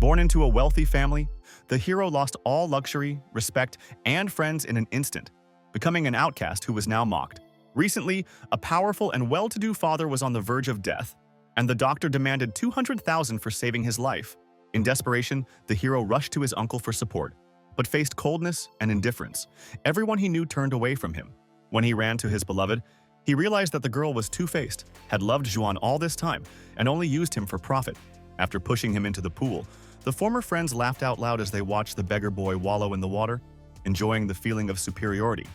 Born into a wealthy family, the hero lost all luxury, respect, and friends in an instant, becoming an outcast who was now mocked. Recently, a powerful and well-to-do father was on the verge of death, and the doctor demanded $200,000 for saving his life. In desperation, the hero rushed to his uncle for support, but faced coldness and indifference. Everyone he knew turned away from him. When he ran to his beloved, he realized that the girl was two-faced, had loved Juan all this time, and only used him for profit. After pushing him into the pool, the former friends laughed out loud as they watched the beggar boy wallow in the water, enjoying the feeling of superiority.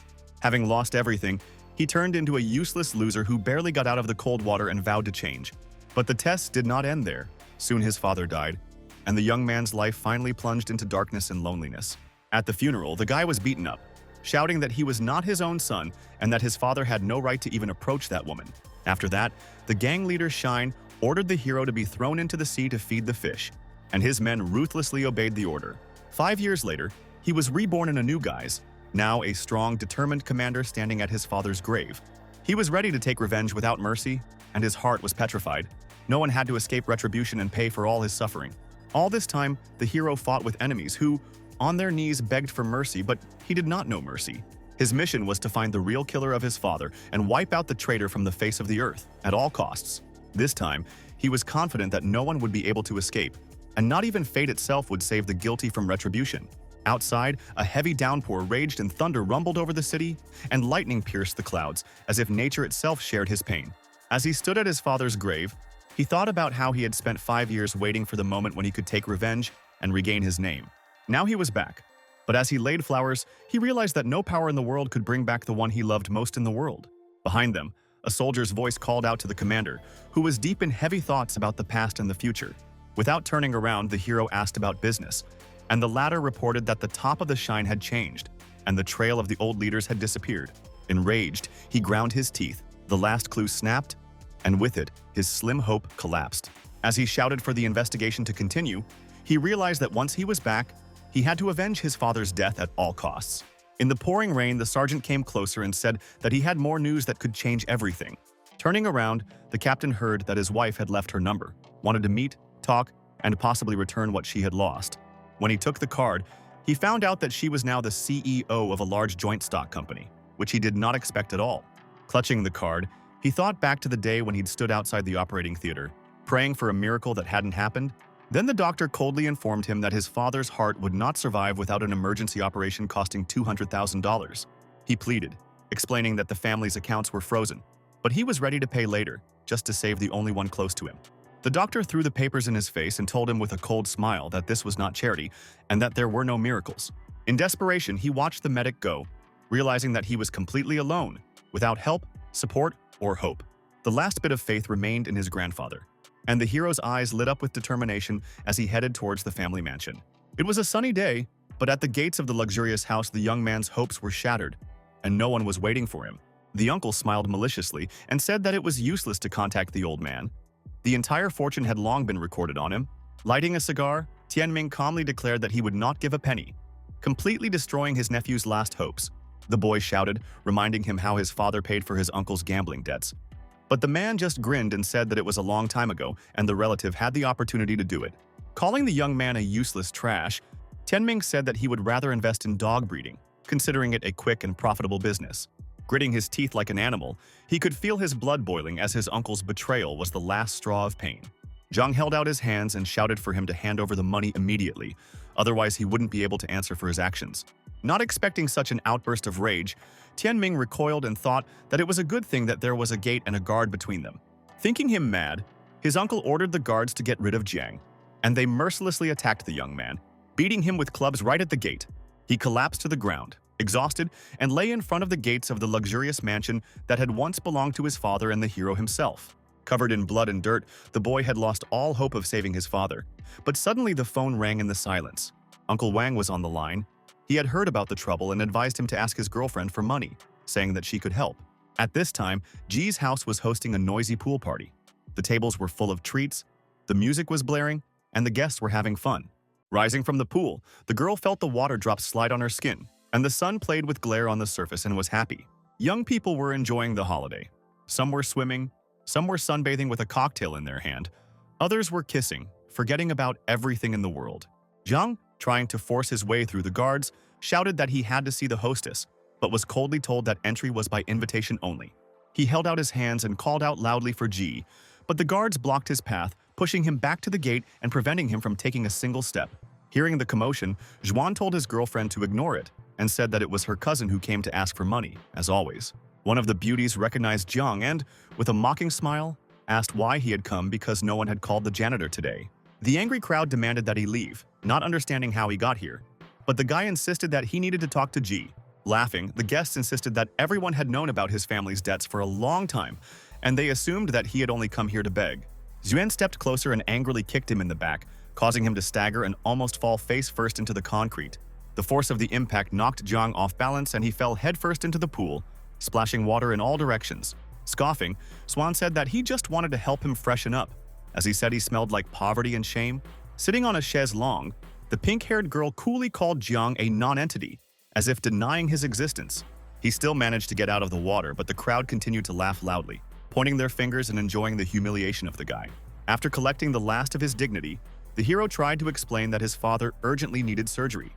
Having lost everything, he turned into a useless loser who barely got out of the cold water and vowed to change. But the test did not end there. Soon his father died, and the young man's life finally plunged into darkness and loneliness. At the funeral, the guy was beaten up, shouting that he was not his own son and that his father had no right to even approach that woman. After that, the gang leader Shine ordered the hero to be thrown into the sea to feed the fish, and his men ruthlessly obeyed the order. 5 years later, he was reborn in a new guise, now a strong, determined commander standing at his father's grave. He was ready to take revenge without mercy, and his heart was petrified. No one had to escape retribution and pay for all his suffering. All this time, the hero fought with enemies who, on their knees, begged for mercy, but he did not know mercy. His mission was to find the real killer of his father and wipe out the traitor from the face of the earth, at all costs. This time, he was confident that no one would be able to escape, and not even fate itself would save the guilty from retribution. Outside, a heavy downpour raged and thunder rumbled over the city, and lightning pierced the clouds, as if nature itself shared his pain. As he stood at his father's grave, he thought about how he had spent 5 years waiting for the moment when he could take revenge and regain his name. Now he was back. But as he laid flowers, he realized that no power in the world could bring back the one he loved most in the world. Behind them, a soldier's voice called out to the commander, who was deep in heavy thoughts about the past and the future. Without turning around, the hero asked about business, and the latter reported that the top of the Shine had changed, and the trail of the old leaders had disappeared. Enraged, he ground his teeth, the last clue snapped, and with it, his slim hope collapsed. As he shouted for the investigation to continue, he realized that once he was back, he had to avenge his father's death at all costs. In the pouring rain, the sergeant came closer and said that he had more news that could change everything. Turning around, the captain heard that his wife had left her number, wanted to meet, talk, and possibly return what she had lost. When he took the card, he found out that she was now the CEO of a large joint stock company, which he did not expect at all. Clutching the card, he thought back to the day when he'd stood outside the operating theater, praying for a miracle that hadn't happened. Then the doctor coldly informed him that his father's heart would not survive without an emergency operation costing $200,000. He pleaded, explaining that the family's accounts were frozen, but he was ready to pay later, just to save the only one close to him. The doctor threw the papers in his face and told him with a cold smile that this was not charity and that there were no miracles. In desperation, he watched the medic go, realizing that he was completely alone, without help, support, or hope. The last bit of faith remained in his grandfather, and the hero's eyes lit up with determination as he headed towards the family mansion. It was a sunny day, but at the gates of the luxurious house the young man's hopes were shattered, and no one was waiting for him. The uncle smiled maliciously and said that it was useless to contact the old man. The entire fortune had long been recorded on him. Lighting a cigar, Tianming calmly declared that he would not give a penny, completely destroying his nephew's last hopes. The boy shouted, reminding him how his father paid for his uncle's gambling debts. But the man just grinned and said that it was a long time ago and the relative had the opportunity to do it. Calling the young man a useless trash, Tianming said that he would rather invest in dog breeding, considering it a quick and profitable business. Gritting his teeth like an animal, he could feel his blood boiling as his uncle's betrayal was the last straw of pain. Zhang held out his hands and shouted for him to hand over the money immediately, otherwise he wouldn't be able to answer for his actions. Not expecting such an outburst of rage, Tianming recoiled and thought that it was a good thing that there was a gate and a guard between them. Thinking him mad, his uncle ordered the guards to get rid of Jiang, and they mercilessly attacked the young man, beating him with clubs right at the gate. He collapsed to the ground, exhausted, and lay in front of the gates of the luxurious mansion that had once belonged to his father and the hero himself. Covered in blood and dirt, the boy had lost all hope of saving his father. But suddenly the phone rang in the silence. Uncle Wang was on the line. He had heard about the trouble and advised him to ask his girlfriend for money, saying that she could help. At this time, Ji's house was hosting a noisy pool party. The tables were full of treats, the music was blaring, and the guests were having fun. Rising from the pool, the girl felt the water drops slide on her skin, and the sun played with glare on the surface and was happy. Young people were enjoying the holiday. Some were swimming, some were sunbathing with a cocktail in their hand. Others were kissing, forgetting about everything in the world. Jiang, trying to force his way through the guards, shouted that he had to see the hostess, but was coldly told that entry was by invitation only. He held out his hands and called out loudly for Ji, but the guards blocked his path, pushing him back to the gate and preventing him from taking a single step. Hearing the commotion, Zhuan told his girlfriend to ignore it and said that it was her cousin who came to ask for money, as always. One of the beauties recognized Jiang and, with a mocking smile, asked why he had come because no one had called the janitor today. The angry crowd demanded that he leave, not understanding how he got here. But the guy insisted that he needed to talk to Ji. Laughing, the guests insisted that everyone had known about his family's debts for a long time, and they assumed that he had only come here to beg. Xuan stepped closer and angrily kicked him in the back, causing him to stagger and almost fall face first into the concrete. The force of the impact knocked Jiang off balance and he fell headfirst into the pool, splashing water in all directions. Scoffing, Swan said that he just wanted to help him freshen up, as he said he smelled like poverty and shame. Sitting on a chaise longue, the pink-haired girl coolly called Jiang a non-entity, as if denying his existence. He still managed to get out of the water, but the crowd continued to laugh loudly, pointing their fingers and enjoying the humiliation of the guy. After collecting the last of his dignity, the hero tried to explain that his father urgently needed surgery,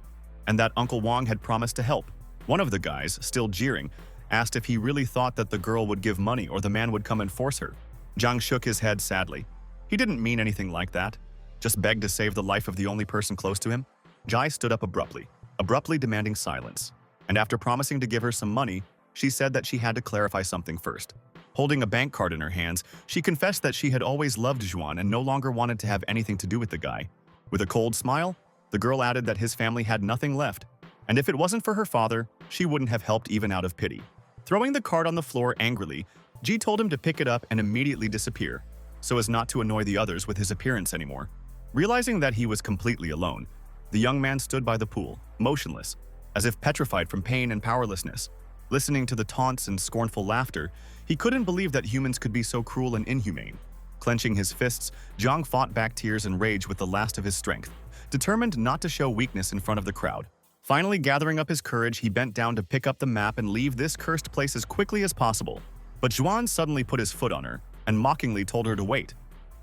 and that Uncle Wang had promised to help. One of the guys, still jeering, asked if he really thought that the girl would give money or the man would come and force her. Jiang shook his head sadly. He didn't mean anything like that, just begged to save the life of the only person close to him. Jai stood up abruptly demanding silence, and after promising to give her some money, she said that she had to clarify something first. Holding a bank card in her hands, she confessed that she had always loved Zhuan and no longer wanted to have anything to do with the guy. With a cold smile, the girl added that his family had nothing left, and if it wasn't for her father, she wouldn't have helped even out of pity. Throwing the card on the floor angrily, Ji told him to pick it up and immediately disappear, so as not to annoy the others with his appearance anymore. Realizing that he was completely alone, the young man stood by the pool, motionless, as if petrified from pain and powerlessness. Listening to the taunts and scornful laughter, he couldn't believe that humans could be so cruel and inhumane. Clenching his fists, Jiang fought back tears and rage with the last of his strength, determined not to show weakness in front of the crowd. Finally gathering up his courage, he bent down to pick up the map and leave this cursed place as quickly as possible. But Zhuan suddenly put his foot on her and mockingly told her to wait,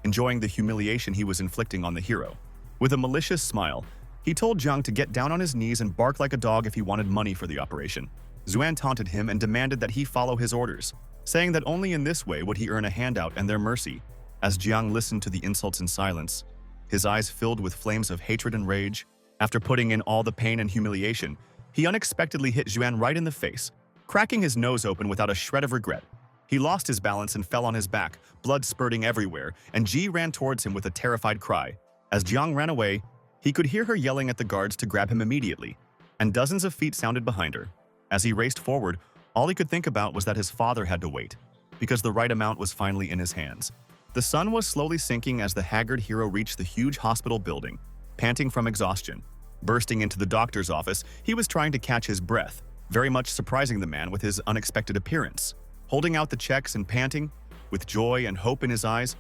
enjoying the humiliation he was inflicting on the hero. With a malicious smile, he told Jiang to get down on his knees and bark like a dog if he wanted money for the operation. Xuan taunted him and demanded that he follow his orders, saying that only in this way would he earn a handout and their mercy. As Jiang listened to the insults in silence, his eyes filled with flames of hatred and rage. After putting in all the pain and humiliation, he unexpectedly hit Xuan right in the face, cracking his nose open without a shred of regret. He lost his balance and fell on his back, blood spurting everywhere, and Ji ran towards him with a terrified cry. As Jiang ran away, he could hear her yelling at the guards to grab him immediately, and dozens of feet sounded behind her. As he raced forward, all he could think about was that his father had to wait, because the right amount was finally in his hands. The sun was slowly sinking as the haggard hero reached the huge hospital building, panting from exhaustion. Bursting into the doctor's office, he was trying to catch his breath, very much surprising the man with his unexpected appearance. Holding out the checks and panting, with joy and hope in his eyes,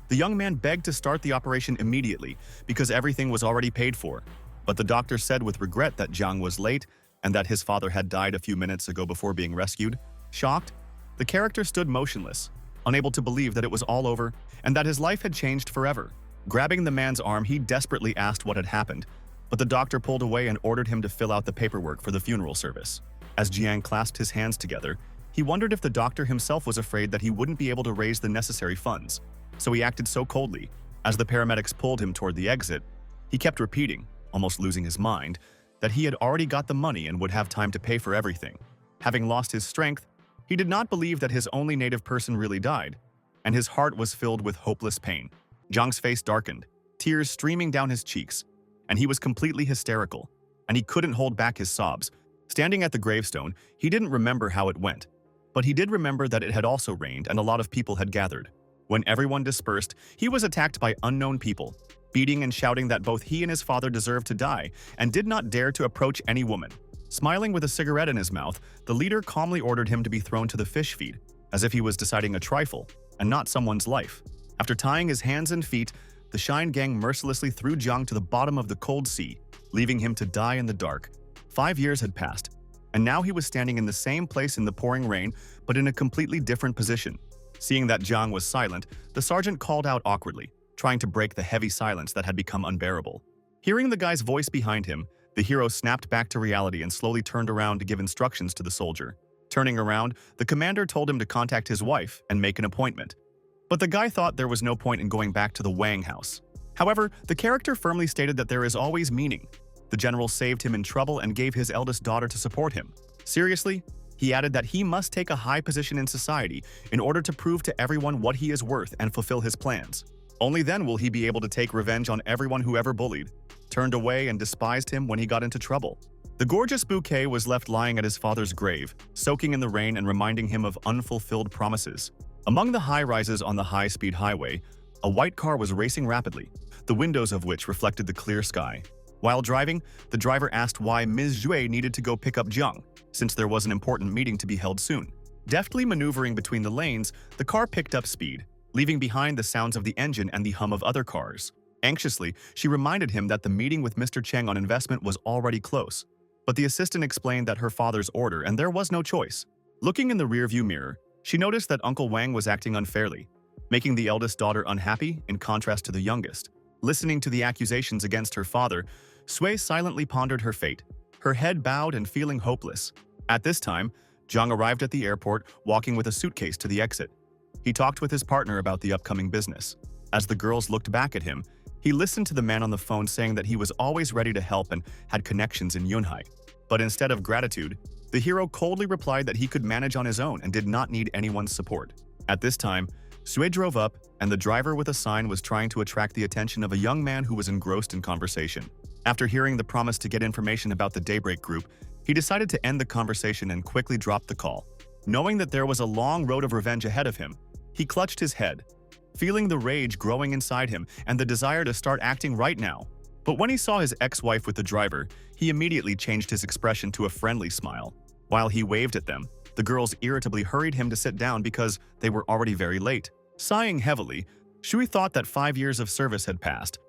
the young man begged to start the operation immediately because everything was already paid for. But the doctor said with regret that Jiang was late and that his father had died a few minutes ago before being rescued. Shocked, the character stood motionless, unable to believe that it was all over and that his life had changed forever. Grabbing the man's arm, he desperately asked what had happened, but the doctor pulled away and ordered him to fill out the paperwork for the funeral service. As Jiang clasped his hands together, he wondered if the doctor himself was afraid that he wouldn't be able to raise the necessary funds, so he acted so coldly. As the paramedics pulled him toward the exit, he kept repeating, almost losing his mind, that he had already got the money and would have time to pay for everything. Having lost his strength, he did not believe that his only native person really died, and his heart was filled with hopeless pain. Jiang's face darkened, tears streaming down his cheeks, and he was completely hysterical, and he couldn't hold back his sobs. Standing at the gravestone, he didn't remember how it went, but he did remember that it had also rained and a lot of people had gathered. When everyone dispersed, he was attacked by unknown people, beating and shouting that both he and his father deserved to die and did not dare to approach any woman. Smiling with a cigarette in his mouth, the leader calmly ordered him to be thrown to the fish feed, as if he was deciding a trifle and not someone's life. After tying his hands and feet, the Shine Gang mercilessly threw Jiang to the bottom of the cold sea, leaving him to die in the dark. 5 years had passed, and now he was standing in the same place in the pouring rain, but in a completely different position. Seeing that Jiang was silent, the sergeant called out awkwardly, trying to break the heavy silence that had become unbearable. Hearing the guy's voice behind him, the hero snapped back to reality and slowly turned around to give instructions to the soldier. Turning around, the commander told him to contact his wife and make an appointment. But the guy thought there was no point in going back to the Wang house. However, the character firmly stated that there is always meaning. The general saved him in trouble and gave his eldest daughter to support him. Seriously, he added that he must take a high position in society in order to prove to everyone what he is worth and fulfill his plans. Only then will he be able to take revenge on everyone who ever bullied, turned away, and despised him when he got into trouble. The gorgeous bouquet was left lying at his father's grave, soaking in the rain and reminding him of unfulfilled promises. Among the high-rises on the high-speed highway, a white car was racing rapidly, the windows of which reflected the clear sky. While driving, the driver asked why Ms. Zhui needed to go pick up Jiang, since there was an important meeting to be held soon. Deftly maneuvering between the lanes, the car picked up speed, leaving behind the sounds of the engine and the hum of other cars. Anxiously, she reminded him that the meeting with Mr. Cheng on investment was already close. But the assistant explained that her father's order and there was no choice. Looking in the rearview mirror, she noticed that Uncle Wang was acting unfairly, making the eldest daughter unhappy in contrast to the youngest. Listening to the accusations against her father, Sui silently pondered her fate, her head bowed and feeling hopeless. At this time, Jiang arrived at the airport, walking with a suitcase to the exit. He talked with his partner about the upcoming business. As the girls looked back at him, he listened to the man on the phone saying that he was always ready to help and had connections in Yunhai. But instead of gratitude, the hero coldly replied that he could manage on his own and did not need anyone's support. At this time, Sui drove up, and the driver with a sign was trying to attract the attention of a young man who was engrossed in conversation. After hearing the promise to get information about the Daybreak Group, he decided to end the conversation and quickly dropped the call. Knowing that there was a long road of revenge ahead of him, he clutched his head, feeling the rage growing inside him and the desire to start acting right now. But when he saw his ex-wife with the driver, he immediately changed his expression to a friendly smile. While he waved at them, the girls irritably hurried him to sit down because they were already very late. Sighing heavily, Shui thought that 5 years of service had passed,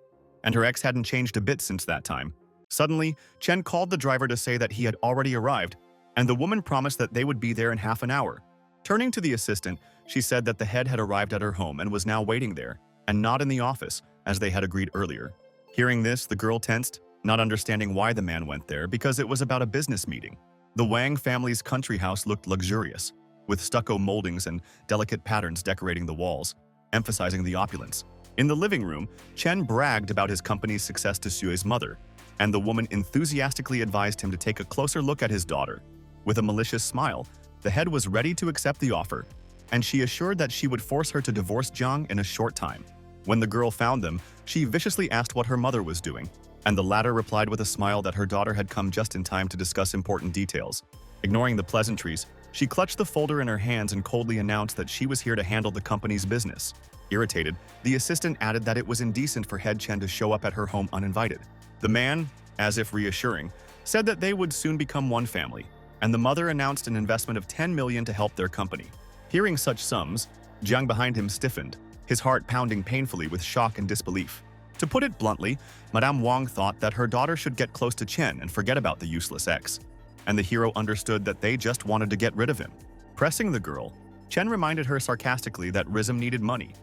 and her ex hadn't changed a bit since that time. Suddenly, Chen called the driver to say that he had already arrived, and the woman promised that they would be there in half an hour. Turning to the assistant, she said that the head had arrived at her home and was now waiting there, and not in the office, as they had agreed earlier. Hearing this, the girl tensed, not understanding why the man went there because it was about a business meeting. The Wang family's country house looked luxurious, with stucco moldings and delicate patterns decorating the walls, emphasizing the opulence. In the living room, Chen bragged about his company's success to Sue's mother, and the woman enthusiastically advised him to take a closer look at his daughter. With a malicious smile, the head was ready to accept the offer, and she assured that she would force her to divorce Jiang in a short time. When the girl found them, she viciously asked what her mother was doing, and the latter replied with a smile that her daughter had come just in time to discuss important details. Ignoring the pleasantries, she clutched the folder in her hands and coldly announced that she was here to handle the company's business. Irritated, the assistant added that it was indecent for Head Chen to show up at her home uninvited. The man, as if reassuring, said that they would soon become one family, and the mother announced an investment of 10 million to help their company. Hearing such sums, Jiang behind him stiffened, his heart pounding painfully with shock and disbelief. To put it bluntly, Madame Wang thought that her daughter should get close to Chen and forget about the useless ex, and the hero understood that they just wanted to get rid of him. Pressing the girl, Chen reminded her sarcastically that Rizm needed money,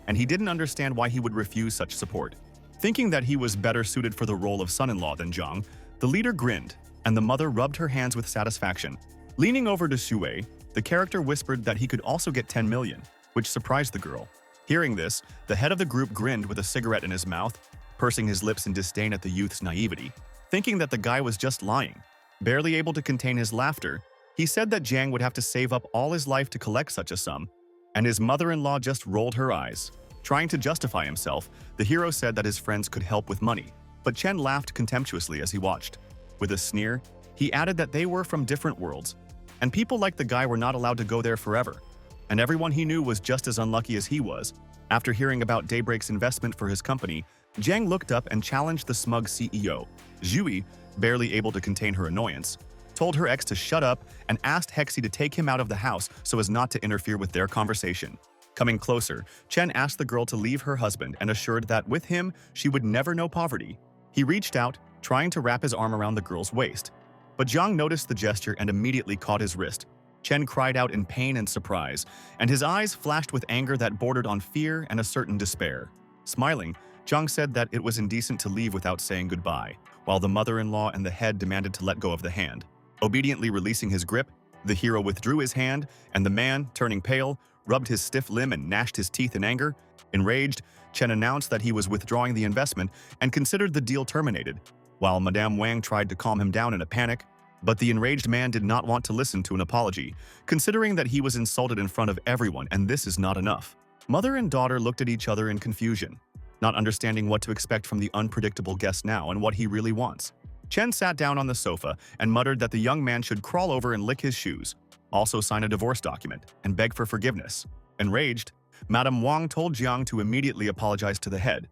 and he didn't understand why he would refuse such support. Thinking that he was better suited for the role of son-in-law than Jiang, the leader grinned, and the mother rubbed her hands with satisfaction. Leaning over to Shui, the character whispered that he could also get 10 million, which surprised the girl. Hearing this, the head of the group grinned with a cigarette in his mouth, pursing his lips in disdain at the youth's naivety, thinking that the guy was just lying. Barely able to contain his laughter, he said that Jiang would have to save up all his life to collect such a sum, and his mother-in-law just rolled her eyes. Trying to justify himself, the hero said that his friends could help with money, but Chen laughed contemptuously as he watched. With a sneer, he added that they were from different worlds, and people like the guy were not allowed to go there forever, and everyone he knew was just as unlucky as he was. After hearing about Daybreak's investment for his company, Jiang looked up and challenged the smug CEO. Zhui, barely able to contain her annoyance, told her ex to shut up and asked Hexi to take him out of the house so as not to interfere with their conversation. Coming closer, Chen asked the girl to leave her husband and assured that with him, she would never know poverty. He reached out, trying to wrap his arm around the girl's waist, but Jiang noticed the gesture and immediately caught his wrist. Chen cried out in pain and surprise, and his eyes flashed with anger that bordered on fear and a certain despair. Smiling, Zhang said that it was indecent to leave without saying goodbye, while the mother-in-law and the head demanded to let go of the hand. Obediently releasing his grip, the hero withdrew his hand, and the man, turning pale, rubbed his stiff limb and gnashed his teeth in anger. Enraged, Chen announced that he was withdrawing the investment and considered the deal terminated, while Madame Wang tried to calm him down in a panic. But the enraged man did not want to listen to an apology, considering that he was insulted in front of everyone, and this is not enough. Mother and daughter looked at each other in confusion, not understanding what to expect from the unpredictable guest now and what he really wants. Chen sat down on the sofa and muttered that the young man should crawl over and lick his shoes, also sign a divorce document, and beg for forgiveness. Enraged, Madame Wang told Jiang to immediately apologize to the head,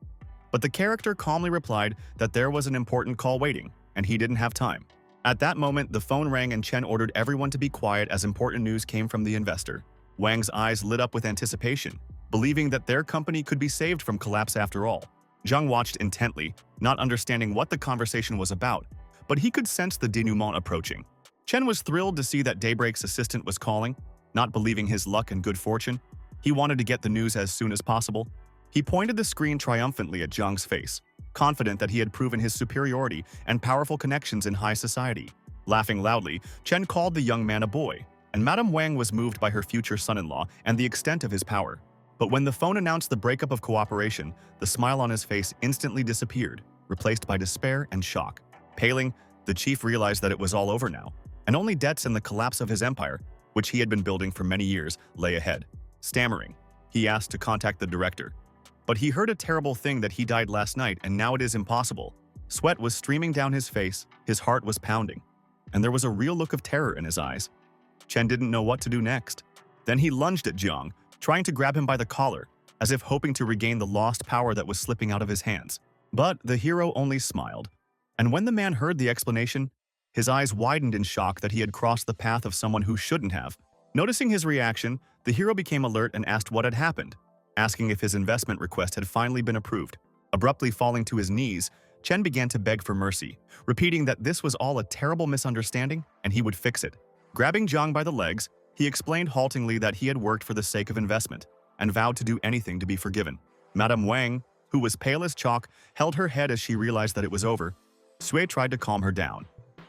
but the character calmly replied that there was an important call waiting, and he didn't have time. At that moment, the phone rang and Chen ordered everyone to be quiet as important news came from the investor. Wang's eyes lit up with anticipation, believing that their company could be saved from collapse after all. Zhang watched intently, not understanding what the conversation was about, but he could sense the denouement approaching. Chen was thrilled to see that Daybreak's assistant was calling, not believing his luck and good fortune. He wanted to get the news as soon as possible. He pointed the screen triumphantly at Zhang's face, confident that he had proven his superiority and powerful connections in high society. Laughing loudly, Chen called the young man a boy, and Madame Wang was moved by her future son-in-law and the extent of his power. But when the phone announced the breakup of cooperation, the smile on his face instantly disappeared, replaced by despair and shock. Paling, the chief realized that it was all over now, and only debts and the collapse of his empire, which he had been building for many years, lay ahead. Stammering, he asked to contact the director. But he heard a terrible thing that he died last night and now it is impossible. Sweat was streaming down his face, his heart was pounding, and there was a real look of terror in his eyes. Chen didn't know what to do next. Then he lunged at Jiang, trying to grab him by the collar, as if hoping to regain the lost power that was slipping out of his hands. But the hero only smiled. And when the man heard the explanation, his eyes widened in shock that he had crossed the path of someone who shouldn't have. Noticing his reaction, the hero became alert and asked what had happened, asking if his investment request had finally been approved. Abruptly falling to his knees, Chen began to beg for mercy, repeating that this was all a terrible misunderstanding and he would fix it. Grabbing Jiang by the legs, he explained haltingly that he had worked for the sake of investment and vowed to do anything to be forgiven. Madame Wang, who was pale as chalk, held her head as she realized that it was over. Sui tried to calm her down,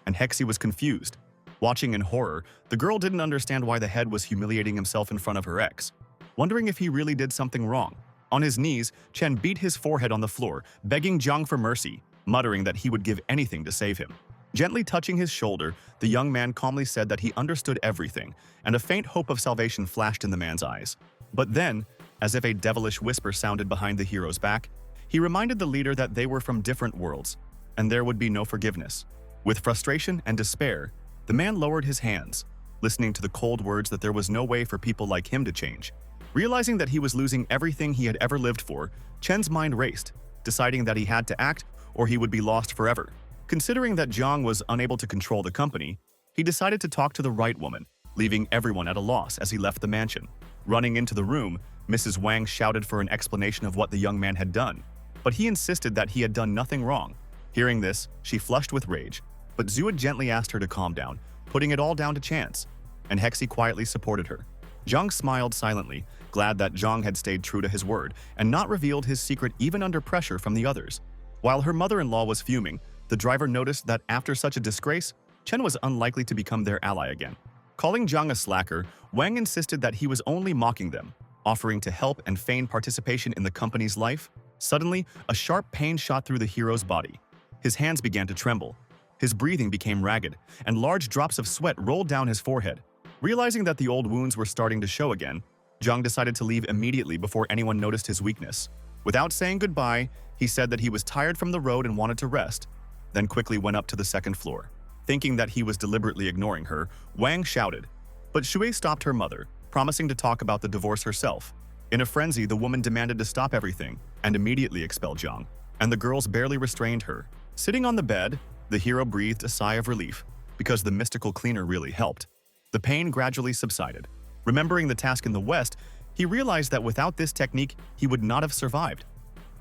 and Hexi was confused. Watching in horror, the girl didn't understand why the head was humiliating himself in front of her ex, wondering if he really did something wrong. On his knees, Chen beat his forehead on the floor, begging Jiang for mercy, muttering that he would give anything to save him. Gently touching his shoulder, the young man calmly said that he understood everything, and a faint hope of salvation flashed in the man's eyes. But then, as if a devilish whisper sounded behind the hero's back, he reminded the leader that they were from different worlds, and there would be no forgiveness. With frustration and despair, the man lowered his hands, listening to the cold words that there was no way for people like him to change. Realizing that he was losing everything he had ever lived for, Chen's mind raced, deciding that he had to act or he would be lost forever. Considering that Jiang was unable to control the company, he decided to talk to the right woman, leaving everyone at a loss as he left the mansion. Running into the room, Mrs. Wang shouted for an explanation of what the young man had done, but he insisted that he had done nothing wrong. Hearing this, she flushed with rage, but Zua gently asked her to calm down, putting it all down to chance, and Hexi quietly supported her. Jiang smiled silently, glad that Jiang had stayed true to his word and not revealed his secret even under pressure from the others. While her mother-in-law was fuming, the driver noticed that after such a disgrace, Chen was unlikely to become their ally again. Calling Jiang a slacker, Wang insisted that he was only mocking them, offering to help and feign participation in the company's life. Suddenly, a sharp pain shot through the hero's body. His hands began to tremble. His breathing became ragged, and large drops of sweat rolled down his forehead. Realizing that the old wounds were starting to show again, Jiang decided to leave immediately before anyone noticed his weakness. Without saying goodbye, he said that he was tired from the road and wanted to rest, then quickly went up to the second floor. Thinking that he was deliberately ignoring her, Wang shouted, but Shui stopped her mother, promising to talk about the divorce herself. In a frenzy, the woman demanded to stop everything and immediately expel Jiang, and the girls barely restrained her. Sitting on the bed, the hero breathed a sigh of relief, because the mystical cleaner really helped. The pain gradually subsided. Remembering the task in the west, he realized that without this technique, he would not have survived.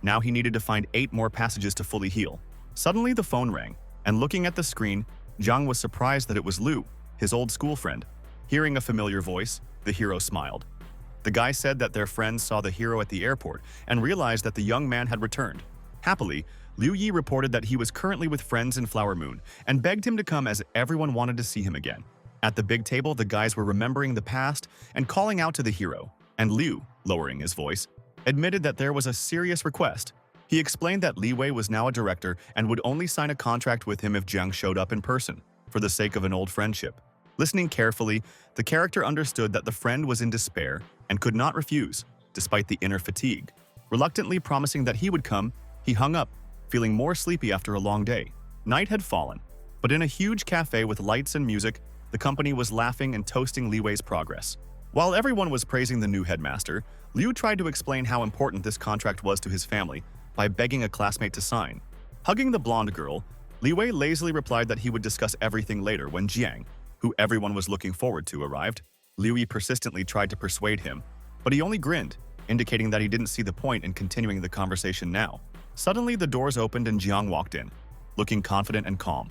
Now he needed to find 8 more passages to fully heal. Suddenly the phone rang, and looking at the screen, Jiang was surprised that it was Lu, his old school friend. Hearing a familiar voice, the hero smiled. The guy said that their friends saw the hero at the airport and realized that the young man had returned. Happily, Liu Yi reported that he was currently with friends in Flower Moon and begged him to come as everyone wanted to see him again. At the big table, the guys were remembering the past and calling out to the hero, and Liu, lowering his voice, admitted that there was a serious request. He explained that Li Wei was now a director and would only sign a contract with him if Jiang showed up in person, for the sake of an old friendship. Listening carefully, the character understood that the friend was in despair and could not refuse, despite the inner fatigue. Reluctantly promising that he would come, he hung up, feeling more sleepy after a long day. Night had fallen, but in a huge cafe with lights and music, the company was laughing and toasting Li Wei's progress. While everyone was praising the new headmaster, Liu tried to explain how important this contract was to his family by begging a classmate to sign. Hugging the blonde girl, Li Wei lazily replied that he would discuss everything later when Jiang, who everyone was looking forward to, arrived. Liu Yi persistently tried to persuade him, but he only grinned, indicating that he didn't see the point in continuing the conversation now. Suddenly, the doors opened and Jiang walked in, looking confident and calm,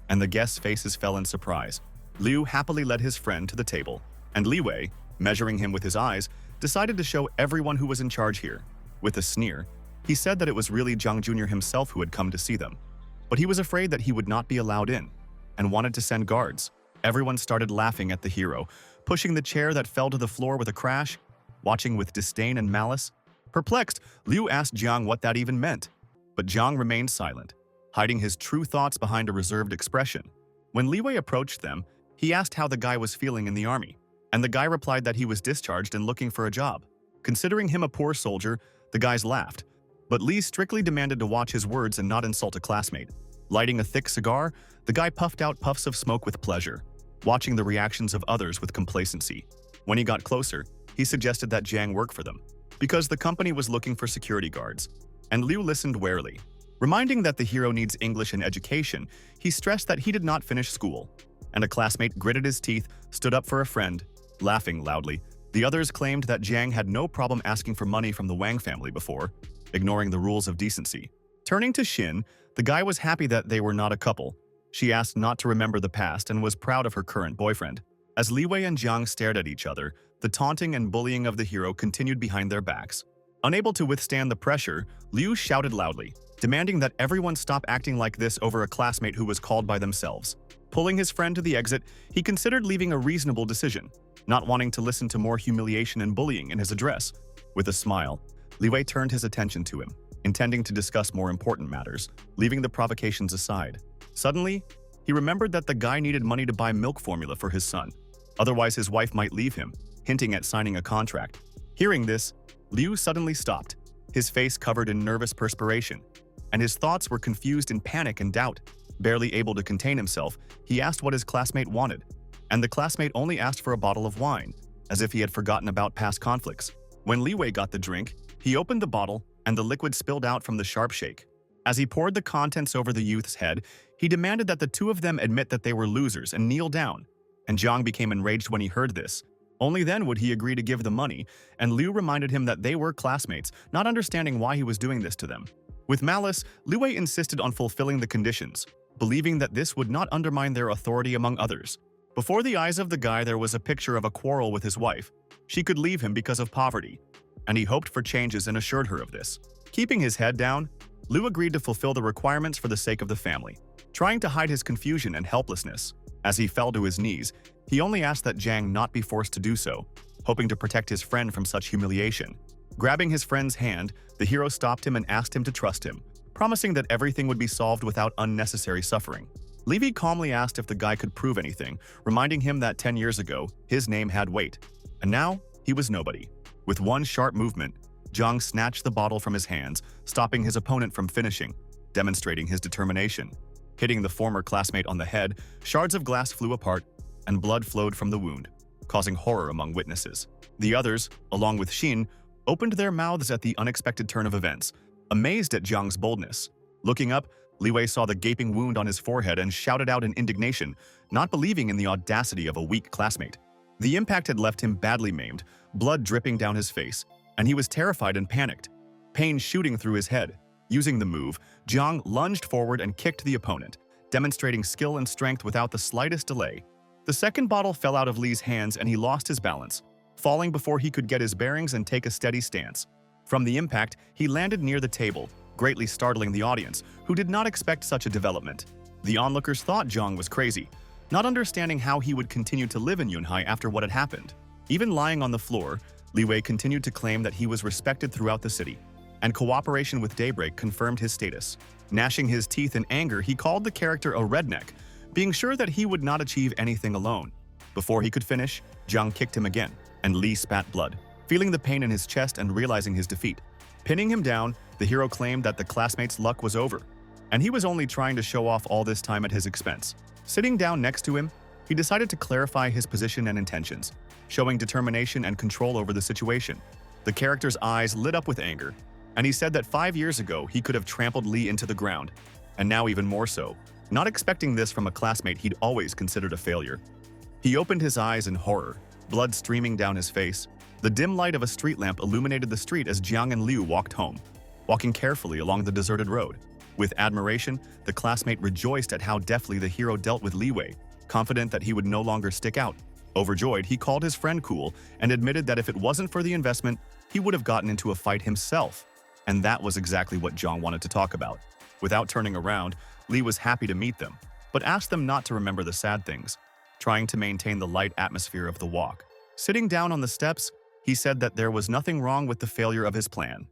and the guests' faces fell in surprise. Liu happily led his friend to the table, and Li Wei, measuring him with his eyes, decided to show everyone who was in charge here. With a sneer, he said that it was really Jiang Jr. himself who had come to see them, but he was afraid that he would not be allowed in, and wanted to send guards. Everyone started laughing at the hero, pushing the chair that fell to the floor with a crash, watching with disdain and malice. Perplexed, Liu asked Jiang what that even meant, but Jiang remained silent, hiding his true thoughts behind a reserved expression. When Li Wei approached them, he asked how the guy was feeling in the army, and the guy replied that he was discharged and looking for a job. Considering him a poor soldier, the guys laughed, but Li strictly demanded to watch his words and not insult a classmate. Lighting a thick cigar, the guy puffed out puffs of smoke with pleasure, watching the reactions of others with complacency. When he got closer, he suggested that Jiang work for them, because the company was looking for security guards, and Liu listened warily. Reminding that the hero needs English and education, he stressed that he did not finish school, and a classmate gritted his teeth, stood up for a friend, laughing loudly. The others claimed that Jiang had no problem asking for money from the Wang family before, ignoring the rules of decency. Turning to Xin, the guy was happy that they were not a couple. She asked not to remember the past and was proud of her current boyfriend. As Li Wei and Jiang stared at each other, the taunting and bullying of the hero continued behind their backs. Unable to withstand the pressure, Liu shouted loudly, demanding that everyone stop acting like this over a classmate who was called by themselves. Pulling his friend to the exit, he considered leaving a reasonable decision, not wanting to listen to more humiliation and bullying in his address. With a smile, Li Wei turned his attention to him, intending to discuss more important matters, leaving the provocations aside. Suddenly, he remembered that the guy needed money to buy milk formula for his son. Otherwise, his wife might leave him, hinting at signing a contract. Hearing this, Liu suddenly stopped, his face covered in nervous perspiration, and his thoughts were confused in panic and doubt. Barely able to contain himself, he asked what his classmate wanted, and the classmate only asked for a bottle of wine, as if he had forgotten about past conflicts. When Li Wei got the drink, he opened the bottle, and the liquid spilled out from the sharp shake. As he poured the contents over the youth's head, he demanded that the two of them admit that they were losers and kneel down, and Jiang became enraged when he heard this. Only then would he agree to give the money, and Liu reminded him that they were classmates, not understanding why he was doing this to them. With malice, Li Wei insisted on fulfilling the conditions, believing that this would not undermine their authority among others. Before the eyes of the guy, there was a picture of a quarrel with his wife. She could leave him because of poverty, and he hoped for changes and assured her of this. Keeping his head down, Liu agreed to fulfill the requirements for the sake of the family, trying to hide his confusion and helplessness. As he fell to his knees, he only asked that Jiang not be forced to do so, hoping to protect his friend from such humiliation. Grabbing his friend's hand, the hero stopped him and asked him to trust him, promising that everything would be solved without unnecessary suffering. Levy calmly asked if the guy could prove anything, reminding him that 10 years ago, his name had weight, and now he was nobody. With one sharp movement, Jiang snatched the bottle from his hands, stopping his opponent from finishing, demonstrating his determination. Hitting the former classmate on the head, shards of glass flew apart, and blood flowed from the wound, causing horror among witnesses. The others, along with Xin, opened their mouths at the unexpected turn of events, amazed at Jiang's boldness. Looking up, Li Wei saw the gaping wound on his forehead and shouted out in indignation, not believing in the audacity of a weak classmate. The impact had left him badly maimed, blood dripping down his face, and he was terrified and panicked, pain shooting through his head. Using the move, Jiang lunged forward and kicked the opponent, demonstrating skill and strength without the slightest delay. The second bottle fell out of Li's hands and he lost his balance, falling before he could get his bearings and take a steady stance. From the impact, he landed near the table, greatly startling the audience, who did not expect such a development. The onlookers thought Jong was crazy, not understanding how he would continue to live in Yunhai after what had happened. Even lying on the floor, Li Wei continued to claim that he was respected throughout the city, and cooperation with Daybreak confirmed his status. Gnashing his teeth in anger, he called the character a redneck, being sure that he would not achieve anything alone. Before he could finish, Jiang kicked him again, and Li spat blood. Feeling the pain in his chest and realizing his defeat, pinning him down, the hero claimed that the classmate's luck was over, and he was only trying to show off all this time at his expense. Sitting down next to him, he decided to clarify his position and intentions, showing determination and control over the situation. The character's eyes lit up with anger, and he said that 5 years ago he could have trampled Li into the ground, and now even more so, not expecting this from a classmate he'd always considered a failure. He opened his eyes in horror, blood streaming down his face. The dim light of a street lamp illuminated the street as Jiang and Liu walked home, walking carefully along the deserted road. With admiration, the classmate rejoiced at how deftly the hero dealt with Li Wei, confident that he would no longer stick out. Overjoyed, he called his friend cool and admitted that if it wasn't for the investment, he would have gotten into a fight himself. And that was exactly what Jiang wanted to talk about. Without turning around, Li was happy to meet them, but asked them not to remember the sad things, trying to maintain the light atmosphere of the walk. Sitting down on the steps, he said that there was nothing wrong with the failure of his plan.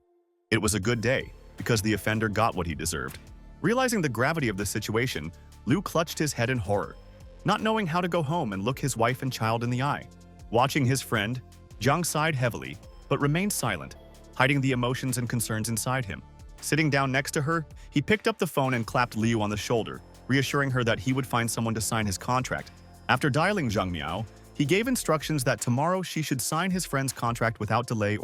It was a good day, because the offender got what he deserved. Realizing the gravity of the situation, Liu clutched his head in horror, not knowing how to go home and look his wife and child in the eye. Watching his friend, Jiang sighed heavily, but remained silent, hiding the emotions and concerns inside him. Sitting down next to her, he picked up the phone and clapped Liu on the shoulder, reassuring her that he would find someone to sign his contract. After dialing Zhang Miao, he gave instructions that tomorrow she should sign his friend's contract without delay.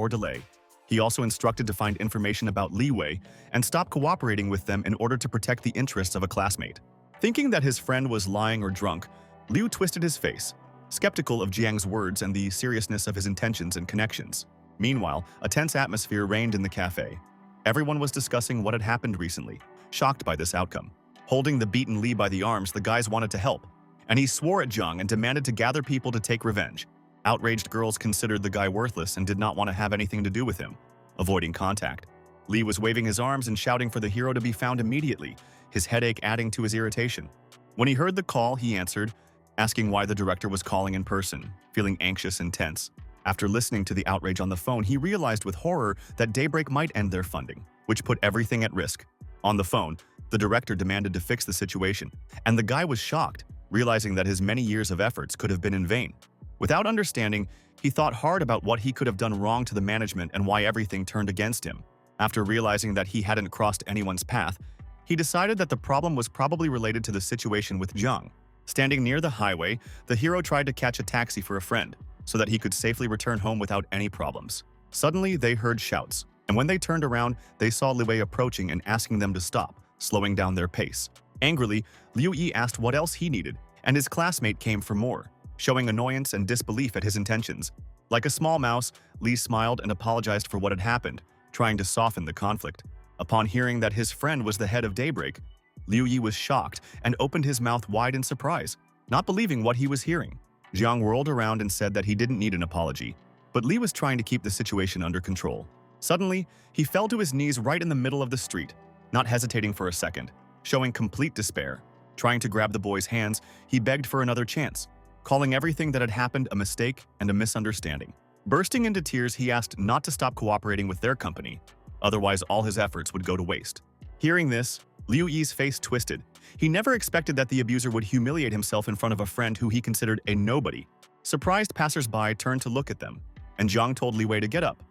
He also instructed to find information about Li Wei and stop cooperating with them in order to protect the interests of a classmate. Thinking that his friend was lying or drunk, Liu twisted his face, skeptical of Jiang's words and the seriousness of his intentions and connections. Meanwhile, a tense atmosphere reigned in the cafe. Everyone was discussing what had happened recently, shocked by this outcome. Holding the beaten Li by the arms, the guys wanted to help, and he swore at Jiang and demanded to gather people to take revenge. Outraged girls considered the guy worthless and did not want to have anything to do with him. Avoiding contact, Li was waving his arms and shouting for the hero to be found immediately, his headache adding to his irritation. When he heard the call, he answered, asking why the director was calling in person, feeling anxious and tense. After listening to the outrage on the phone, he realized with horror that Daybreak might end their funding, which put everything at risk. On the phone, the director demanded to fix the situation, and the guy was shocked, realizing that his many years of efforts could have been in vain. Without understanding, he thought hard about what he could have done wrong to the management and why everything turned against him. After realizing that he hadn't crossed anyone's path, he decided that the problem was probably related to the situation with Jiang. Standing near the highway, the hero tried to catch a taxi for a friend, so that he could safely return home without any problems. Suddenly, they heard shouts, and when they turned around, they saw Li Wei approaching and asking them to stop, slowing down their pace. Angrily, Liu Yi asked what else he needed, and his classmate came for more, showing annoyance and disbelief at his intentions. Like a small mouse, Li smiled and apologized for what had happened, trying to soften the conflict. Upon hearing that his friend was the head of Daybreak, Liu Yi was shocked and opened his mouth wide in surprise, not believing what he was hearing. Jiang whirled around and said that he didn't need an apology, but Li was trying to keep the situation under control. Suddenly, he fell to his knees right in the middle of the street, not hesitating for a second, showing complete despair. Trying to grab the boy's hands, he begged for another chance, calling everything that had happened a mistake and a misunderstanding. Bursting into tears, he asked not to stop cooperating with their company, otherwise all his efforts would go to waste. Hearing this, Liu Yi's face twisted. He never expected that the abuser would humiliate himself in front of a friend who he considered a nobody. Surprised passersby turned to look at them, and Jiang told Li Wei to get up.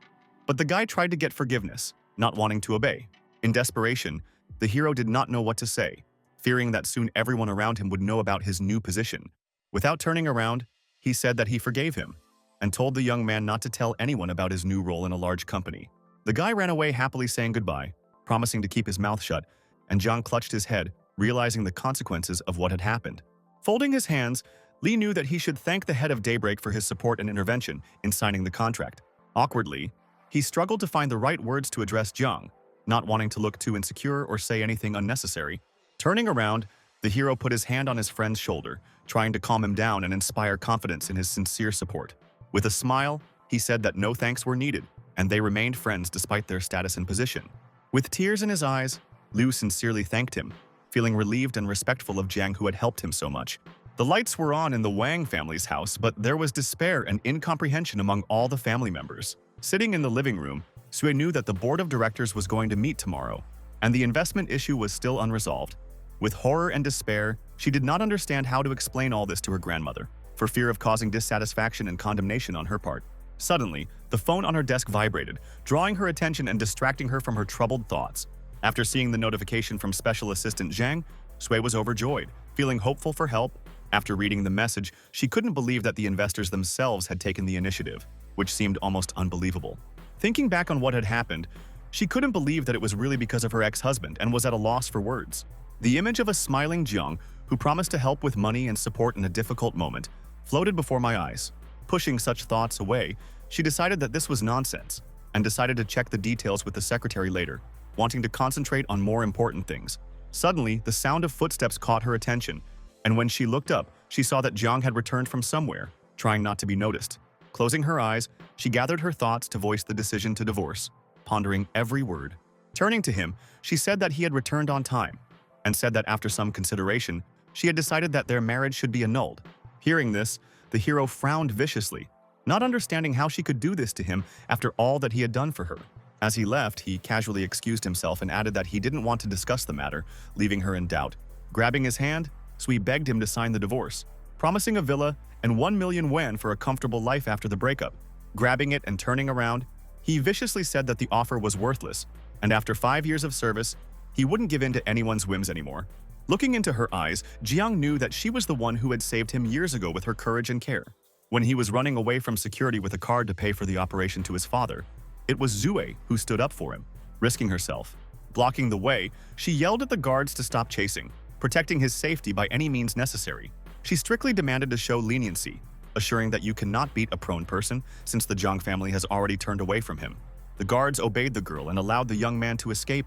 But the guy tried to get forgiveness, not wanting to obey. In desperation, the hero did not know what to say, fearing that soon everyone around him would know about his new position. Without turning around, he said that he forgave him, and told the young man not to tell anyone about his new role in a large company. The guy ran away happily saying goodbye, promising to keep his mouth shut, and Jiang clutched his head, realizing the consequences of what had happened. Folding his hands, Li knew that he should thank the head of Daybreak for his support and intervention in signing the contract. Awkwardly, he struggled to find the right words to address Jiang, not wanting to look too insecure or say anything unnecessary. Turning around, the hero put his hand on his friend's shoulder, trying to calm him down and inspire confidence in his sincere support. With a smile, He said that no thanks were needed, and they remained friends despite their status and position. With tears in his eyes, Liu sincerely thanked him, feeling relieved and respectful of Jiang who had helped him so much. The lights were on in the Wang family's house, but there was despair and incomprehension among all the family members. Sitting in the living room, Sui knew that the board of directors was going to meet tomorrow, and the investment issue was still unresolved. With horror and despair, she did not understand how to explain all this to her grandmother, for fear of causing dissatisfaction and condemnation on her part. Suddenly, the phone on her desk vibrated, drawing her attention and distracting her from her troubled thoughts. After seeing the notification from Special Assistant Zhang, Sui was overjoyed, feeling hopeful for help. After reading the message, she couldn't believe that the investors themselves had taken the initiative, which seemed almost unbelievable. Thinking back on what had happened, she couldn't believe that it was really because of her ex-husband and was at a loss for words. The image of a smiling Jiang, who promised to help with money and support in a difficult moment, floated before my eyes. Pushing such thoughts away, she decided that this was nonsense, and decided to check the details with the secretary later, wanting to concentrate on more important things. Suddenly, the sound of footsteps caught her attention, and when she looked up, she saw that Jiang had returned from somewhere, trying not to be noticed. Closing her eyes, she gathered her thoughts to voice the decision to divorce, pondering every word. Turning to him, she said that he had returned on time, and said that after some consideration, she had decided that their marriage should be annulled. Hearing this, the hero frowned viciously, not understanding how she could do this to him after all that he had done for her. As he left, he casually excused himself and added that he didn't want to discuss the matter, leaving her in doubt. Grabbing his hand, Sui begged him to sign the divorce, promising a villa and 1 million yuan for a comfortable life after the breakup. Grabbing it and turning around, he viciously said that the offer was worthless, and after 5 years of service, he wouldn't give in to anyone's whims anymore. Looking into her eyes, Jiang knew that she was the one who had saved him years ago with her courage and care. When he was running away from security with a card to pay for the operation to his father, it was Zue who stood up for him, risking herself. Blocking the way, she yelled at the guards to stop chasing, protecting his safety by any means necessary. She strictly demanded to show leniency, assuring that you cannot beat a prone person since the Zhang family has already turned away from him. The guards obeyed the girl and allowed the young man to escape,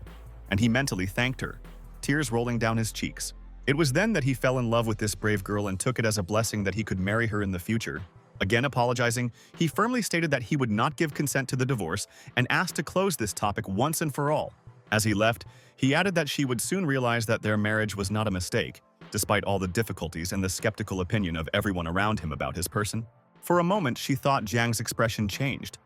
and he mentally thanked her, tears rolling down his cheeks. It was then that he fell in love with this brave girl and took it as a blessing that he could marry her in the future. Again apologizing, he firmly stated that he would not give consent to the divorce and asked to close this topic once and for all. As he left, he added that she would soon realize that their marriage was not a mistake, despite all the difficulties and the skeptical opinion of everyone around him about his person. For a moment, she thought Jiang's expression changed,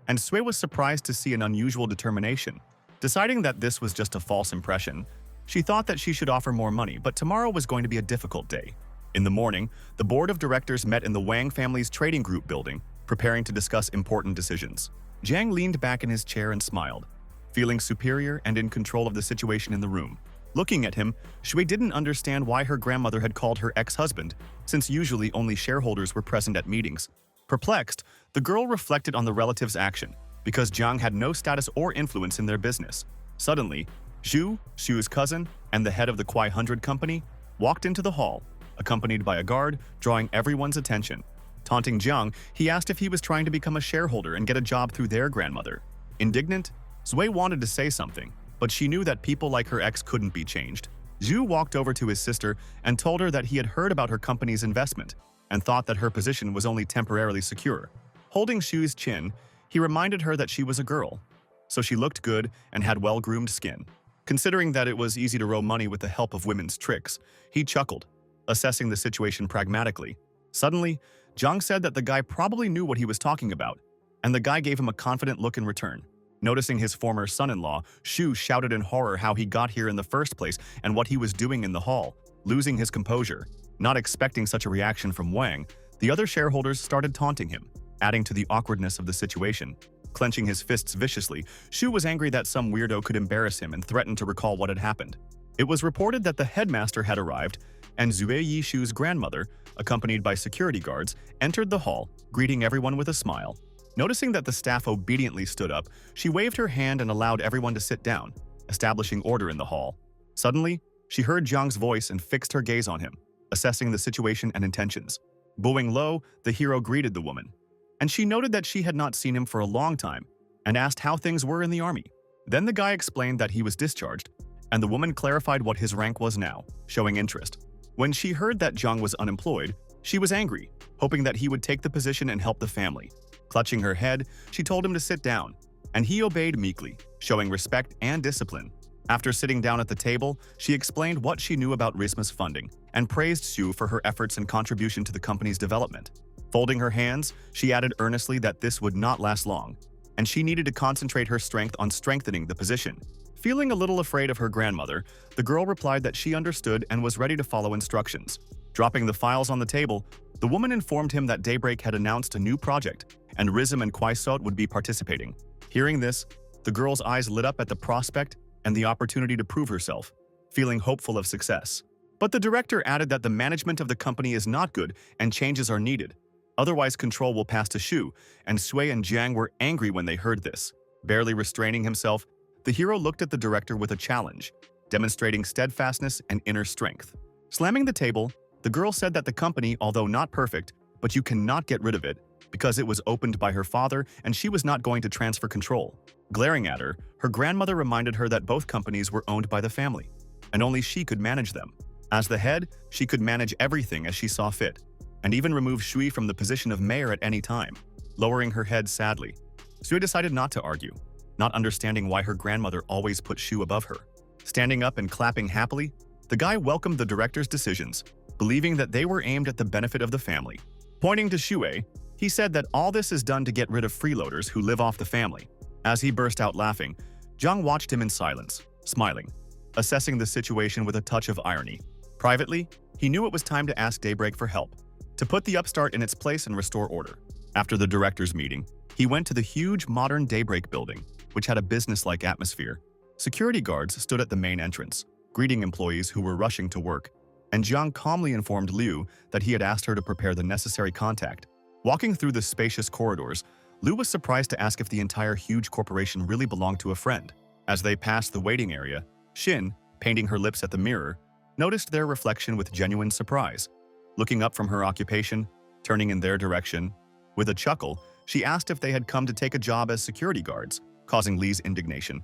and Sui was surprised to see an unusual determination. Deciding that this was just a false impression, she thought that she should offer more money, but tomorrow was going to be a difficult day. In the morning, the board of directors met in the Wang family's trading group building, preparing to discuss important decisions. Jiang leaned back in his chair and smiled, feeling superior and in control of the situation in the room. Looking at him, Shui didn't understand why her grandmother had called her ex-husband, since usually only shareholders were present at meetings. Perplexed, the girl reflected on the relative's action, because Jiang had no status or influence in their business. Suddenly, Zhu, Shu's cousin, and the head of the Kuai 100 company, walked into the hall, accompanied by a guard, drawing everyone's attention. Taunting Jiang, he asked if he was trying to become a shareholder and get a job through their grandmother. Indignant, Zui wanted to say something, but she knew that people like her ex couldn't be changed. Zhu walked over to his sister and told her that he had heard about her company's investment and thought that her position was only temporarily secure. Holding Shu's chin, he reminded her that she was a girl, so she looked good and had well-groomed skin. Considering that it was easy to row money with the help of women's tricks, he chuckled, assessing the situation pragmatically. Suddenly, Jiang said that the guy probably knew what he was talking about, and the guy gave him a confident look in return. Noticing his former son-in-law, Shu shouted in horror how he got here in the first place and what he was doing in the hall, losing his composure. Not expecting such a reaction from Wang, the other shareholders started taunting him, adding to the awkwardness of the situation. Clenching his fists viciously, Shu was angry that some weirdo could embarrass him and threatened to recall what had happened. It was reported that the headmaster had arrived, and Zue Yi Shu's grandmother, accompanied by security guards, entered the hall, greeting everyone with a smile. Noticing that the staff obediently stood up, she waved her hand and allowed everyone to sit down, establishing order in the hall. Suddenly, she heard Jiang's voice and fixed her gaze on him, assessing the situation and intentions. Bowing low, the hero greeted the woman, and she noted that she had not seen him for a long time and asked how things were in the army. Then the guy explained that he was discharged, and the woman clarified what his rank was now, showing interest. When she heard that Jiang was unemployed, she was angry, hoping that he would take the position and help the family. Clutching her head, she told him to sit down, and he obeyed meekly, showing respect and discipline. After sitting down at the table, she explained what she knew about Risma's funding and praised Xu for her efforts and contribution to the company's development. Folding her hands, she added earnestly that this would not last long, and she needed to concentrate her strength on strengthening the position. Feeling a little afraid of her grandmother, the girl replied that she understood and was ready to follow instructions. Dropping the files on the table, the woman informed him that Daybreak had announced a new project, and Rizm and Kwaisot would be participating. Hearing this, the girl's eyes lit up at the prospect and the opportunity to prove herself, feeling hopeful of success. But the director added that the management of the company is not good and changes are needed. Otherwise, control will pass to Xu, and Sui and Jiang were angry when they heard this. Barely restraining himself, the hero looked at the director with a challenge, demonstrating steadfastness and inner strength. Slamming the table, the girl said that the company, although not perfect, but you cannot get rid of it, because it was opened by her father and she was not going to transfer control. Glaring at her, her grandmother reminded her that both companies were owned by the family, and only she could manage them. As the head, she could manage everything as she saw fit, and even remove Shui from the position of mayor at any time. Lowering her head sadly, Sui decided not to argue, not understanding why her grandmother always put Shu above her. Standing up and clapping happily, the guy welcomed the director's decisions, believing that they were aimed at the benefit of the family. Pointing to Shui, he said that all this is done to get rid of freeloaders who live off the family. As he burst out laughing, Zhang watched him in silence, smiling, assessing the situation with a touch of irony. Privately, he knew it was time to ask Daybreak for help, to put the upstart in its place and restore order. After the director's meeting, he went to the huge modern Daybreak building, which had a business-like atmosphere. Security guards stood at the main entrance, greeting employees who were rushing to work, and Jiang calmly informed Liu that he had asked her to prepare the necessary contact. Walking through the spacious corridors, Liu was surprised to ask if the entire huge corporation really belonged to a friend. As they passed the waiting area, Xin, painting her lips at the mirror, noticed their reflection with genuine surprise. Looking up from her occupation, turning in their direction, with a chuckle, she asked if they had come to take a job as security guards, causing Li's indignation.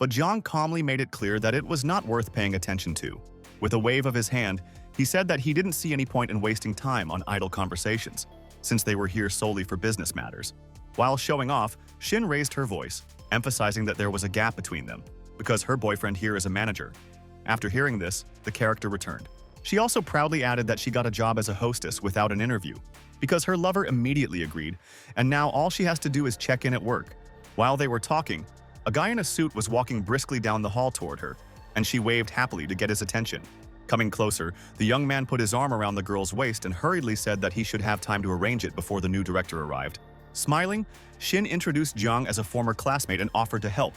But Jiang calmly made it clear that it was not worth paying attention to. With a wave of his hand, he said that he didn't see any point in wasting time on idle conversations, since they were here solely for business matters. While showing off, Xin raised her voice, emphasizing that there was a gap between them, because her boyfriend here is a manager. After hearing this, the character returned. She also proudly added that she got a job as a hostess without an interview, because her lover immediately agreed, and now all she has to do is check in at work. While they were talking, a guy in a suit was walking briskly down the hall toward her, and she waved happily to get his attention. Coming closer, the young man put his arm around the girl's waist and hurriedly said that he should have time to arrange it before the new director arrived. Smiling, Xin introduced Jiang as a former classmate and offered to help,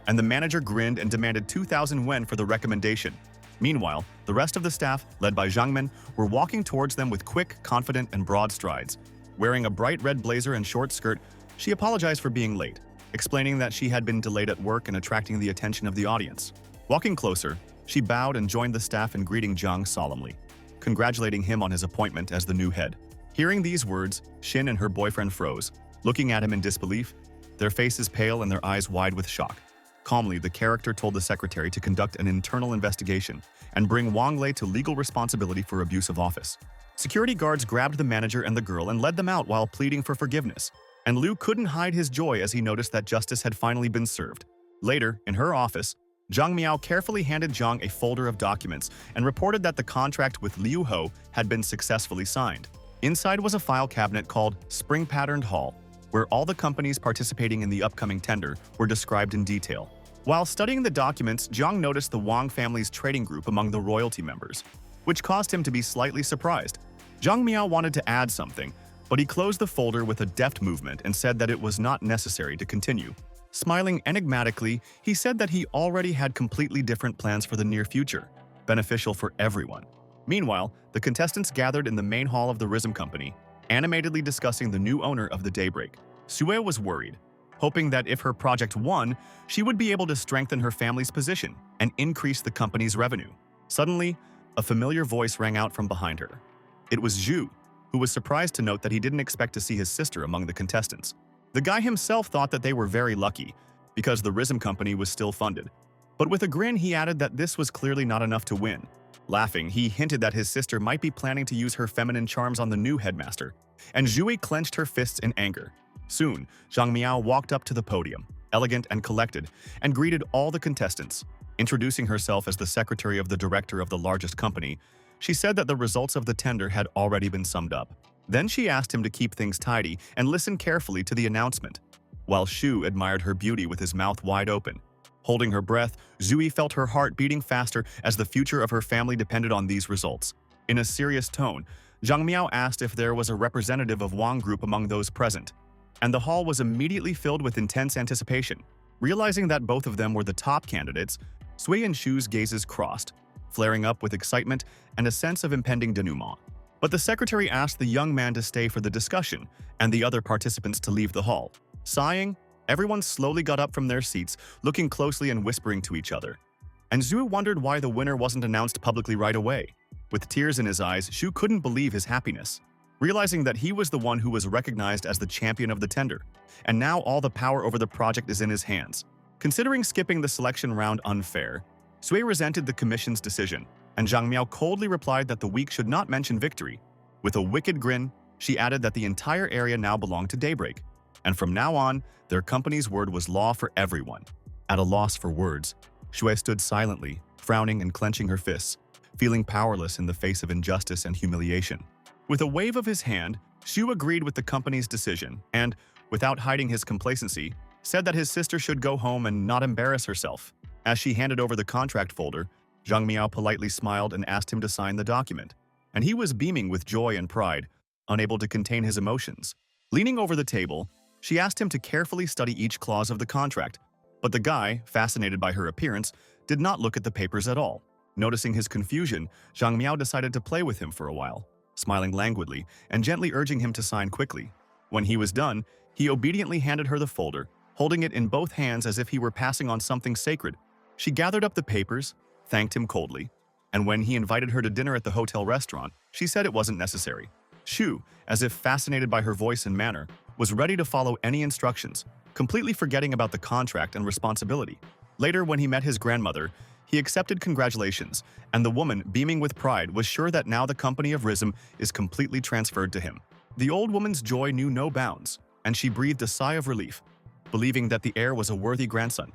and the manager grinned and demanded 2,000 yuan for the recommendation. Meanwhile, the rest of the staff, led by Zhangmen, were walking towards them with quick, confident, and broad strides. Wearing a bright red blazer and short skirt, she apologized for being late, explaining that she had been delayed at work and attracting the attention of the audience. Walking closer, she bowed and joined the staff in greeting Jiang solemnly, congratulating him on his appointment as the new head. Hearing these words, Xin and her boyfriend froze, looking at him in disbelief, their faces pale and their eyes wide with shock. Calmly, the character told the secretary to conduct an internal investigation and bring Wang Lei to legal responsibility for abuse of office. Security guards grabbed the manager and the girl and led them out while pleading for forgiveness, and Liu couldn't hide his joy as he noticed that justice had finally been served. Later, in her office, Zhang Miao carefully handed Zhang a folder of documents and reported that the contract with Liu Ho had been successfully signed. Inside was a file cabinet called Spring Patterned Hall, where all the companies participating in the upcoming tender were described in detail. While studying the documents, Zhang noticed the Wang family's trading group among the royalty members, which caused him to be slightly surprised. Zhang Miao wanted to add something, but he closed the folder with a deft movement and said that it was not necessary to continue. Smiling enigmatically, he said that he already had completely different plans for the near future, beneficial for everyone. Meanwhile, the contestants gathered in the main hall of the Rizm Company, animatedly discussing the new owner of the Daybreak. Sue was worried, hoping that if her project won, she would be able to strengthen her family's position and increase the company's revenue. Suddenly, a familiar voice rang out from behind her. It was Zhu, who was surprised to note that he didn't expect to see his sister among the contestants. The guy himself thought that they were very lucky, because the Rizm Company was still funded. But with a grin, he added that this was clearly not enough to win. Laughing, he hinted that his sister might be planning to use her feminine charms on the new headmaster, and Zhui clenched her fists in anger. Soon, Zhang Miao walked up to the podium, elegant and collected, and greeted all the contestants. Introducing herself as the secretary of the director of the largest company, she said that the results of the tender had already been summed up. Then she asked him to keep things tidy and listen carefully to the announcement. While Shu admired her beauty with his mouth wide open. Holding her breath, Zui felt her heart beating faster as the future of her family depended on these results. In a serious tone, Zhang Miao asked if there was a representative of Wang Group among those present, and the hall was immediately filled with intense anticipation. Realizing that both of them were the top candidates, Sui and Shu's gazes crossed, flaring up with excitement and a sense of impending denouement. But the secretary asked the young man to stay for the discussion and the other participants to leave the hall. Sighing, everyone slowly got up from their seats, looking closely and whispering to each other. And Zhu wondered why the winner wasn't announced publicly right away. With tears in his eyes, Shu couldn't believe his happiness, realizing that he was the one who was recognized as the champion of the tender, and now all the power over the project is in his hands. Considering skipping the selection round unfair, Sui resented the commission's decision, and Zhang Miao coldly replied that the week should not mention victory. With a wicked grin, she added that the entire area now belonged to Daybreak, and from now on, their company's word was law for everyone. At a loss for words, Shui stood silently, frowning and clenching her fists, feeling powerless in the face of injustice and humiliation. With a wave of his hand, Shu agreed with the company's decision and, without hiding his complacency, said that his sister should go home and not embarrass herself. As she handed over the contract folder, Zhang Miao politely smiled and asked him to sign the document, and he was beaming with joy and pride, unable to contain his emotions. Leaning over the table, she asked him to carefully study each clause of the contract, but the guy, fascinated by her appearance, did not look at the papers at all. Noticing his confusion, Zhang Miao decided to play with him for a while, smiling languidly and gently urging him to sign quickly. When he was done, he obediently handed her the folder, holding it in both hands as if he were passing on something sacred. She gathered up the papers, thanked him coldly, and when he invited her to dinner at the hotel restaurant, she said it wasn't necessary. Shu, as if fascinated by her voice and manner, was ready to follow any instructions, completely forgetting about the contract and responsibility. Later, when he met his grandmother, he accepted congratulations, and the woman, beaming with pride, was sure that now the company of Rizm is completely transferred to him. The old woman's joy knew no bounds, and she breathed a sigh of relief, believing that the heir was a worthy grandson.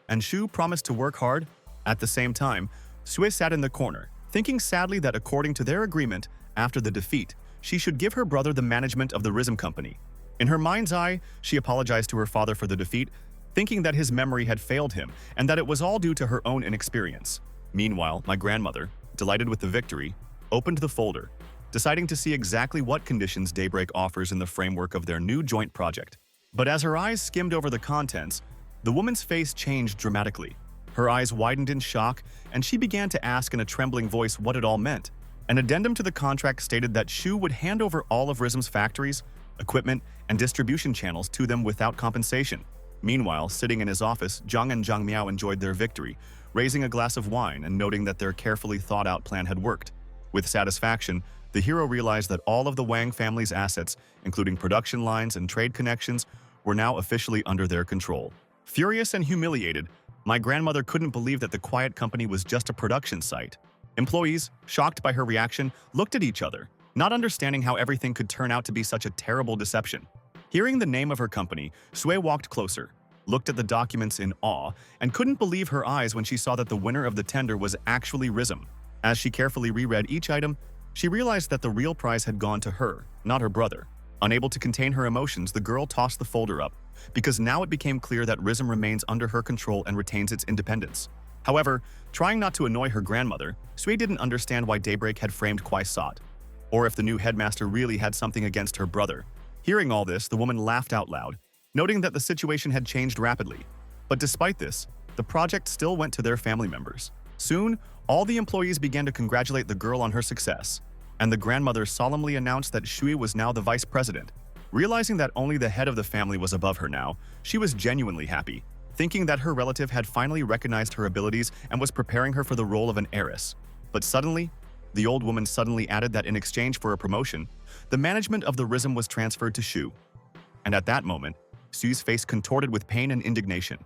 And Shu promised to work hard. At the same time, Sui sat in the corner, thinking sadly that according to their agreement, after the defeat, she should give her brother the management of the Rizm company. In her mind's eye, she apologized to her father for the defeat, thinking that his memory had failed him and that it was all due to her own inexperience. Meanwhile, my grandmother, delighted with the victory, opened the folder, deciding to see exactly what conditions Daybreak offers in the framework of their new joint project. But as her eyes skimmed over the contents, the woman's face changed dramatically. Her eyes widened in shock, and she began to ask in a trembling voice what it all meant. An addendum to the contract stated that Shu would hand over all of Rizm's factories, equipment, and distribution channels to them without compensation. Meanwhile, sitting in his office, Zhang and Zhang Miao enjoyed their victory, raising a glass of wine and noting that their carefully thought-out plan had worked. With satisfaction, the hero realized that all of the Wang family's assets, including production lines and trade connections, were now officially under their control. Furious and humiliated, my grandmother couldn't believe that the quiet company was just a production site. Employees, shocked by her reaction, looked at each other, not understanding how everything could turn out to be such a terrible deception. Hearing the name of her company, Sui walked closer, looked at the documents in awe, and couldn't believe her eyes when she saw that the winner of the tender was actually Rizm. As she carefully reread each item, she realized that the real prize had gone to her, not her brother. Unable to contain her emotions, the girl tossed the folder up, because now it became clear that Rizm remains under her control and retains its independence. However, trying not to annoy her grandmother, Sui didn't understand why Daybreak had framed Kwaisat, or if the new headmaster really had something against her brother. Hearing all this, the woman laughed out loud, noting that the situation had changed rapidly. But despite this, the project still went to their family members. Soon, all the employees began to congratulate the girl on her success, and the grandmother solemnly announced that Shui was now the vice president. Realizing that only the head of the family was above her now, she was genuinely happy, thinking that her relative had finally recognized her abilities and was preparing her for the role of an heiress. But suddenly, the old woman suddenly added that in exchange for a promotion, the management of the Rizm was transferred to Shu. And at that moment, Su's face contorted with pain and indignation.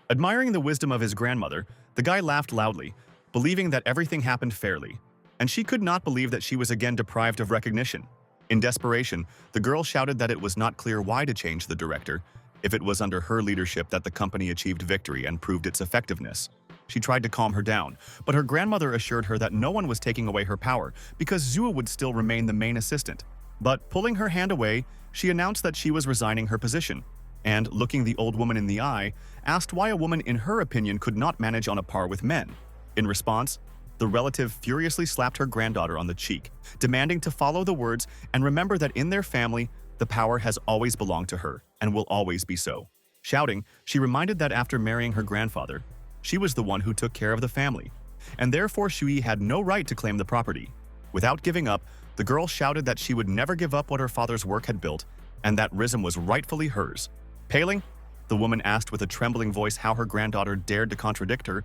Admiring the wisdom of his grandmother, the guy laughed loudly, believing that everything happened fairly, and she could not believe that she was again deprived of recognition. In desperation, the girl shouted that it was not clear why to change the director, if it was under her leadership that the company achieved victory and proved its effectiveness. She tried to calm her down, but her grandmother assured her that no one was taking away her power because Zua would still remain the main assistant. But pulling her hand away, she announced that she was resigning her position, and, looking the old woman in the eye, asked why a woman in her opinion could not manage on a par with men. In response, the relative furiously slapped her granddaughter on the cheek, demanding to follow the words and remember that in their family, the power has always belonged to her and will always be so. Shouting, she reminded that after marrying her grandfather, she was the one who took care of the family, and therefore Shui had no right to claim the property. Without giving up, the girl shouted that she would never give up what her father's work had built, and that Rhythm was rightfully hers. Paling, the woman asked with a trembling voice how her granddaughter dared to contradict her.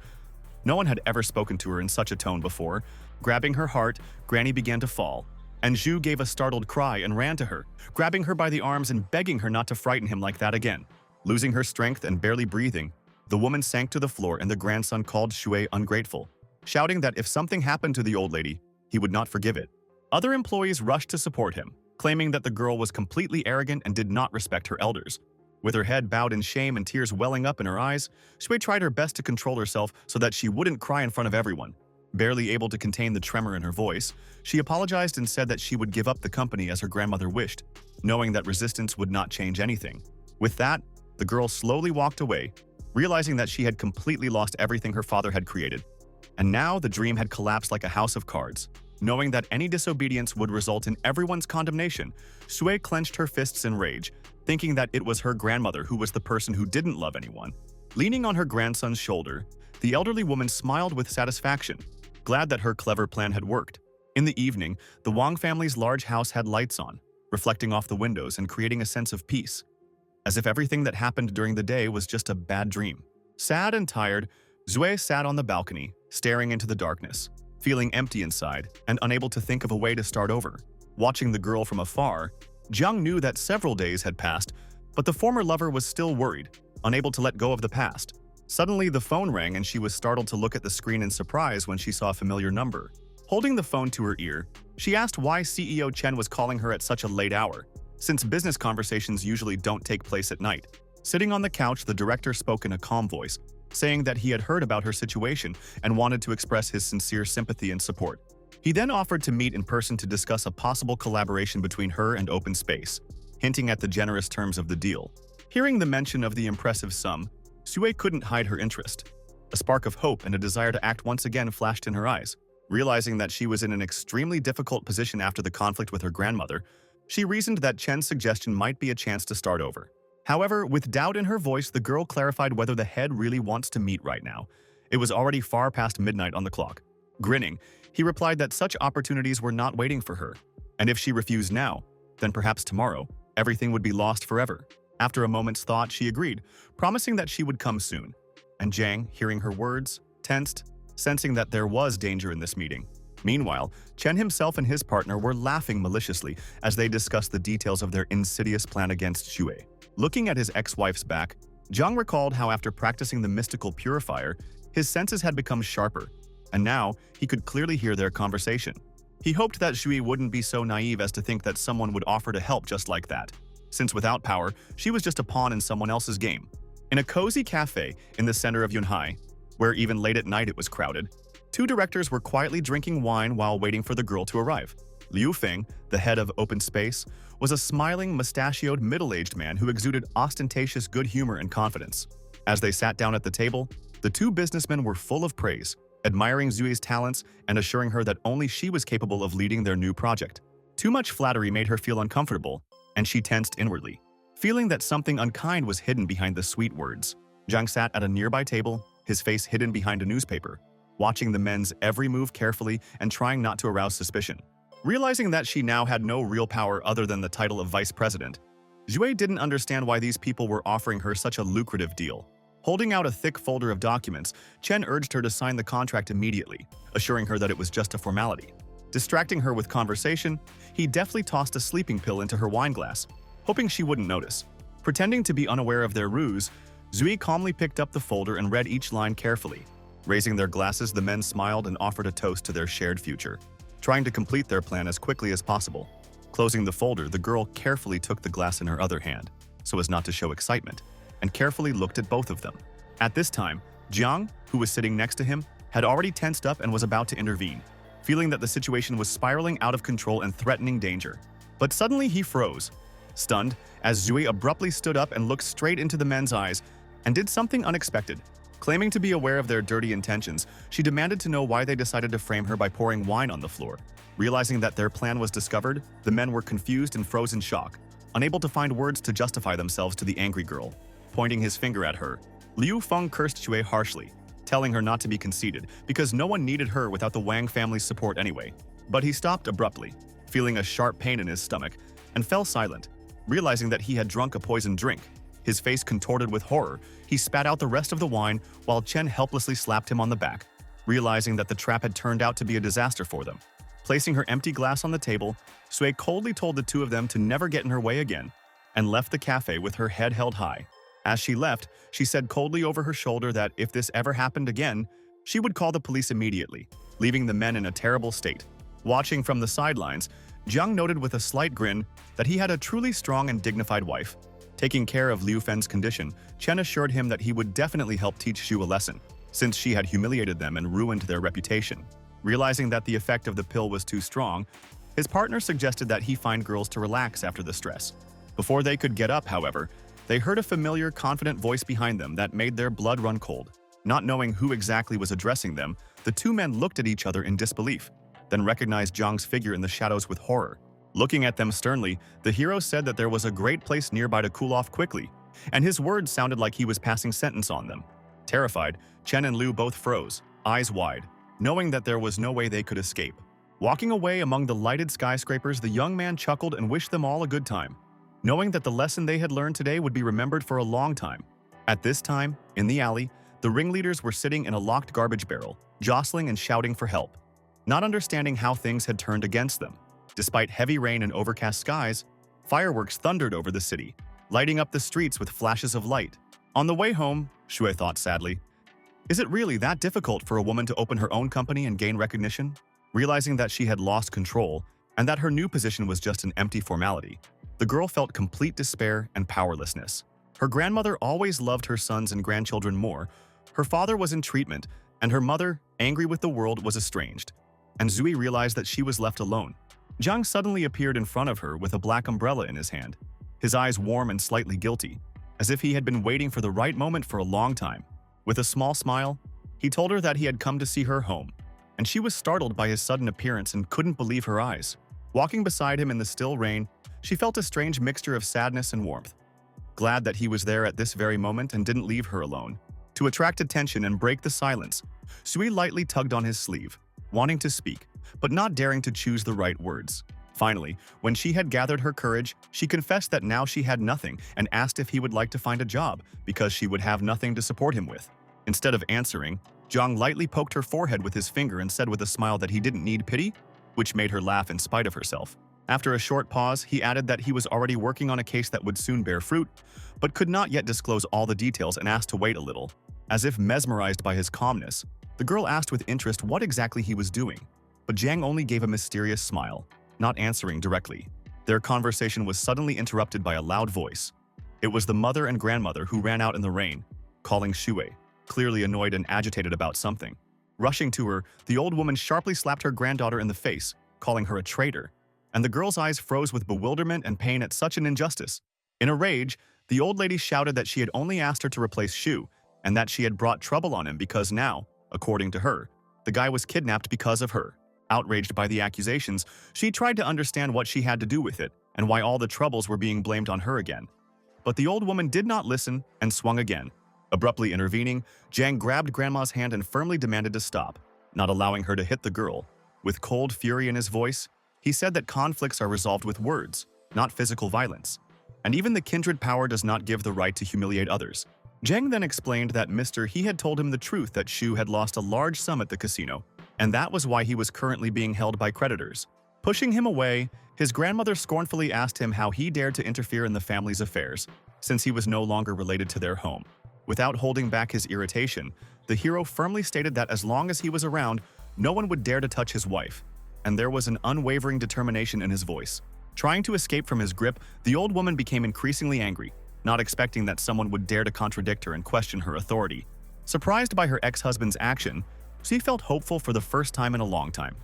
No one had ever spoken to her in such a tone before. Grabbing her heart, Granny began to fall, and Zhu gave a startled cry and ran to her, grabbing her by the arms and begging her not to frighten him like that again. Losing her strength and barely breathing, the woman sank to the floor and the grandson called Shui ungrateful, shouting that if something happened to the old lady, he would not forgive it. Other employees rushed to support him, claiming that the girl was completely arrogant and did not respect her elders. With her head bowed in shame and tears welling up in her eyes, Shui tried her best to control herself so that she wouldn't cry in front of everyone. Barely able to contain the tremor in her voice, she apologized and said that she would give up the company as her grandmother wished, knowing that resistance would not change anything. With that, the girl slowly walked away, realizing that she had completely lost everything her father had created. And now the dream had collapsed like a house of cards. Knowing that any disobedience would result in everyone's condemnation, Sui clenched her fists in rage, thinking that it was her grandmother who was the person who didn't love anyone. Leaning on her grandson's shoulder, the elderly woman smiled with satisfaction, glad that her clever plan had worked. In the evening, the Wang family's large house had lights on, reflecting off the windows and creating a sense of peace, as if everything that happened during the day was just a bad dream. Sad and tired, Zui sat on the balcony, staring into the darkness, feeling empty inside and unable to think of a way to start over. Watching the girl from afar, Jiang knew that several days had passed, but the former lover was still worried, unable to let go of the past. Suddenly, the phone rang and she was startled to look at the screen in surprise when she saw a familiar number. Holding the phone to her ear, she asked why CEO Chen was calling her at such a late hour, since business conversations usually don't take place at night. Sitting on the couch, the director spoke in a calm voice, saying that he had heard about her situation and wanted to express his sincere sympathy and support. He then offered to meet in person to discuss a possible collaboration between her and Open Space, hinting at the generous terms of the deal. Hearing the mention of the impressive sum, Sui couldn't hide her interest. A spark of hope and a desire to act once again flashed in her eyes. Realizing that she was in an extremely difficult position after the conflict with her grandmother, she reasoned that Chen's suggestion might be a chance to start over. However, with doubt in her voice, the girl clarified whether the head really wants to meet right now. It was already far past midnight on the clock. Grinning, he replied that such opportunities were not waiting for her, and if she refused now, then perhaps tomorrow, everything would be lost forever. After a moment's thought, she agreed, promising that she would come soon. And Jiang, hearing her words, tensed, sensing that there was danger in this meeting. Meanwhile, Chen himself and his partner were laughing maliciously as they discussed the details of their insidious plan against Shui. Looking at his ex-wife's back, Jiang recalled how after practicing the mystical purifier, his senses had become sharper, and now he could clearly hear their conversation. He hoped that Shui wouldn't be so naive as to think that someone would offer to help just like that, since without power, she was just a pawn in someone else's game. In a cozy cafe in the center of Yunhai, where even late at night it was crowded, two directors were quietly drinking wine while waiting for the girl to arrive. Liu Feng, the head of Open Space, was a smiling, mustachioed, middle-aged man who exuded ostentatious good humor and confidence. As they sat down at the table, the two businessmen were full of praise, admiring Zui's talents and assuring her that only she was capable of leading their new project. Too much flattery made her feel uncomfortable, and she tensed inwardly, feeling that something unkind was hidden behind the sweet words. Jiang sat at a nearby table, his face hidden behind a newspaper, watching the men's every move carefully and trying not to arouse suspicion. Realizing that she now had no real power other than the title of vice president, Zhui didn't understand why these people were offering her such a lucrative deal. Holding out a thick folder of documents, Chen urged her to sign the contract immediately, assuring her that it was just a formality. Distracting her with conversation, he deftly tossed a sleeping pill into her wine glass, hoping she wouldn't notice. Pretending to be unaware of their ruse, Zhui calmly picked up the folder and read each line carefully. Raising their glasses, the men smiled and offered a toast to their shared future, trying to complete their plan as quickly as possible. Closing the folder, the girl carefully took the glass in her other hand, so as not to show excitement, and carefully looked at both of them. At this time, Jiang, who was sitting next to him, had already tensed up and was about to intervene, feeling that the situation was spiraling out of control and threatening danger. But suddenly he froze, stunned, as Zui abruptly stood up and looked straight into the men's eyes and did something unexpected. Claiming to be aware of their dirty intentions, she demanded to know why they decided to frame her by pouring wine on the floor. Realizing that their plan was discovered, the men were confused and froze in shock, unable to find words to justify themselves to the angry girl. Pointing his finger at her, Liu Feng cursed Xue harshly, telling her not to be conceited because no one needed her without the Wang family's support anyway. But he stopped abruptly, feeling a sharp pain in his stomach, and fell silent, realizing that he had drunk a poisoned drink. His face contorted with horror, he spat out the rest of the wine while Chen helplessly slapped him on the back, realizing that the trap had turned out to be a disaster for them. Placing her empty glass on the table, Sui coldly told the two of them to never get in her way again, and left the cafe with her head held high. As she left, she said coldly over her shoulder that if this ever happened again, she would call the police immediately, leaving the men in a terrible state. Watching from the sidelines, Jiang noted with a slight grin that he had a truly strong and dignified wife. Taking care of Liu Fen's condition, Chen assured him that he would definitely help teach Xu a lesson, since she had humiliated them and ruined their reputation. Realizing that the effect of the pill was too strong, his partner suggested that he find girls to relax after the stress. Before they could get up, however, they heard a familiar, confident voice behind them that made their blood run cold. Not knowing who exactly was addressing them, the two men looked at each other in disbelief, then recognized Jiang's figure in the shadows with horror. Looking at them sternly, the hero said that there was a great place nearby to cool off quickly, and his words sounded like he was passing sentence on them. Terrified, Chen and Liu both froze, eyes wide, knowing that there was no way they could escape. Walking away among the lighted skyscrapers, the young man chuckled and wished them all a good time, knowing that the lesson they had learned today would be remembered for a long time. At this time, in the alley, the ringleaders were sitting in a locked garbage barrel, jostling and shouting for help, not understanding how things had turned against them. Despite heavy rain and overcast skies, fireworks thundered over the city, lighting up the streets with flashes of light. On the way home, Xue thought sadly, is it really that difficult for a woman to open her own company and gain recognition? Realizing that she had lost control and that her new position was just an empty formality, the girl felt complete despair and powerlessness. Her grandmother always loved her sons and grandchildren more, her father was in treatment, and her mother, angry with the world, was estranged. And Zui realized that she was left alone. Jiang suddenly appeared in front of her with a black umbrella in his hand, his eyes warm and slightly guilty, as if he had been waiting for the right moment for a long time. With a small smile, he told her that he had come to see her home, and she was startled by his sudden appearance and couldn't believe her eyes. Walking beside him in the still rain, she felt a strange mixture of sadness and warmth. Glad that he was there at this very moment and didn't leave her alone. To attract attention and break the silence, Sui lightly tugged on his sleeve, wanting to speak, but not daring to choose the right words. Finally, when she had gathered her courage, she confessed that now she had nothing and asked if he would like to find a job because she would have nothing to support him with. Instead of answering, Jiang lightly poked her forehead with his finger and said with a smile that he didn't need pity, which made her laugh in spite of herself. After a short pause, he added that he was already working on a case that would soon bear fruit, but could not yet disclose all the details and asked to wait a little. As if mesmerized by his calmness, the girl asked with interest what exactly he was doing, but Jiang only gave a mysterious smile, not answering directly. Their conversation was suddenly interrupted by a loud voice. It was the mother and grandmother who ran out in the rain, calling Xue, clearly annoyed and agitated about something. Rushing to her, the old woman sharply slapped her granddaughter in the face, calling her a traitor, and the girl's eyes froze with bewilderment and pain at such an injustice. In a rage, the old lady shouted that she had only asked her to replace Xu, and that she had brought trouble on him because now, according to her, the guy was kidnapped because of her. Outraged by the accusations, she tried to understand what she had to do with it and why all the troubles were being blamed on her again. But the old woman did not listen and swung again. Abruptly intervening, Jiang grabbed Grandma's hand and firmly demanded to stop, not allowing her to hit the girl. With cold fury in his voice, he said that conflicts are resolved with words, not physical violence. And even the kindred power does not give the right to humiliate others. Jiang then explained that he had told him the truth that Xu had lost a large sum at the casino, and that was why he was currently being held by creditors. Pushing him away, his grandmother scornfully asked him how he dared to interfere in the family's affairs, since he was no longer related to their home. Without holding back his irritation, the hero firmly stated that as long as he was around, no one would dare to touch his wife, and there was an unwavering determination in his voice. Trying to escape from his grip, the old woman became increasingly angry, not expecting that someone would dare to contradict her and question her authority. Surprised by her ex-husband's action, she felt hopeful for the first time in a long time.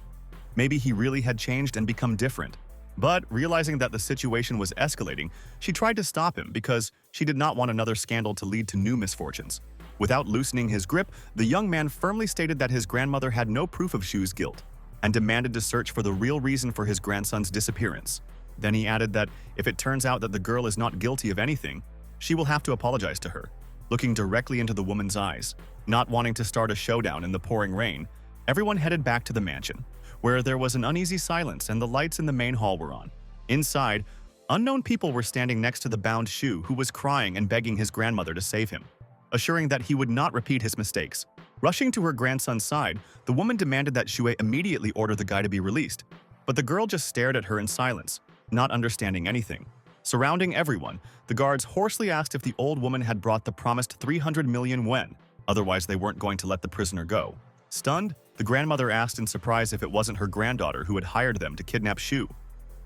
Maybe he really had changed and become different. But realizing that the situation was escalating, she tried to stop him because she did not want another scandal to lead to new misfortunes. Without loosening his grip, the young man firmly stated that his grandmother had no proof of Shu's guilt and demanded to search for the real reason for his grandson's disappearance. Then he added that if it turns out that the girl is not guilty of anything, she will have to apologize to her. Looking directly into the woman's eyes, not wanting to start a showdown in the pouring rain, everyone headed back to the mansion, where there was an uneasy silence and the lights in the main hall were on. Inside, unknown people were standing next to the bound Shu, who was crying and begging his grandmother to save him, assuring that he would not repeat his mistakes. Rushing to her grandson's side, the woman demanded that Shu immediately order the guy to be released, but the girl just stared at her in silence, not understanding anything. Surrounding everyone, the guards hoarsely asked if the old woman had brought the promised 300 million yuan, otherwise they weren't going to let the prisoner go. Stunned, the grandmother asked in surprise if it wasn't her granddaughter who had hired them to kidnap Shu,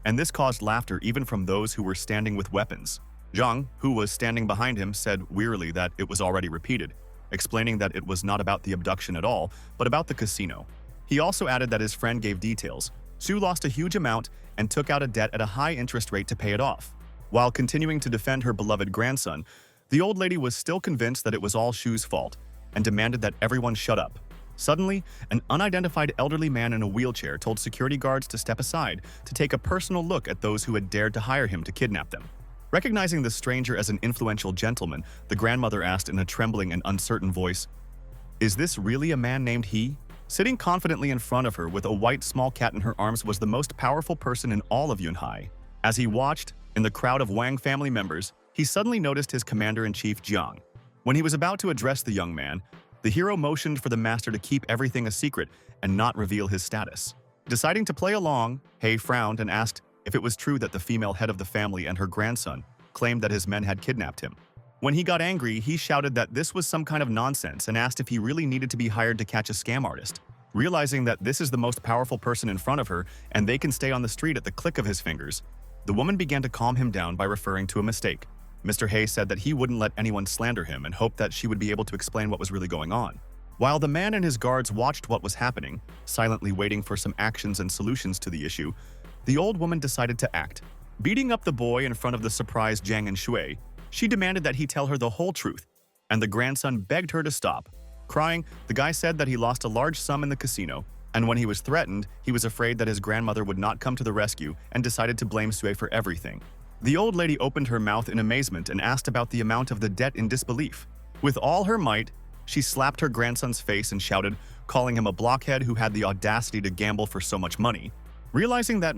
and this caused laughter even from those who were standing with weapons. Zhang, who was standing behind him, said wearily that it was already repeated, explaining that it was not about the abduction at all, but about the casino. He also added that his friend gave details. Shu lost a huge amount and took out a debt at a high interest rate to pay it off. While continuing to defend her beloved grandson, the old lady was still convinced that it was all Shu's fault and demanded that everyone shut up. Suddenly, an unidentified elderly man in a wheelchair told security guards to step aside to take a personal look at those who had dared to hire him to kidnap them. Recognizing the stranger as an influential gentleman, the grandmother asked in a trembling and uncertain voice, "Is this really a man named He?" Sitting confidently in front of her with a white small cat in her arms was the most powerful person in all of Yunhai. As he watched, in the crowd of Wang family members, he suddenly noticed his commander-in-chief Jiang. When he was about to address the young man, the hero motioned for the master to keep everything a secret and not reveal his status. Deciding to play along, He frowned and asked if it was true that the female head of the family and her grandson claimed that his men had kidnapped him. When he got angry, he shouted that this was some kind of nonsense and asked if he really needed to be hired to catch a scam artist. Realizing that this is the most powerful person in front of her and they can stay on the street at the click of his fingers, the woman began to calm him down by referring to a mistake. Mr. He said that he wouldn't let anyone slander him and hoped that she would be able to explain what was really going on. While the man and his guards watched what was happening, silently waiting for some actions and solutions to the issue, the old woman decided to act. Beating up the boy in front of the surprised Jiang and Shui, she demanded that he tell her the whole truth, and the grandson begged her to stop. Crying, the guy said that he lost a large sum in the casino, and when he was threatened, he was afraid that his grandmother would not come to the rescue and decided to blame Sui for everything. The old lady opened her mouth in amazement and asked about the amount of the debt in disbelief. With all her might, she slapped her grandson's face and shouted, calling him a blockhead who had the audacity to gamble for so much money. Realizing that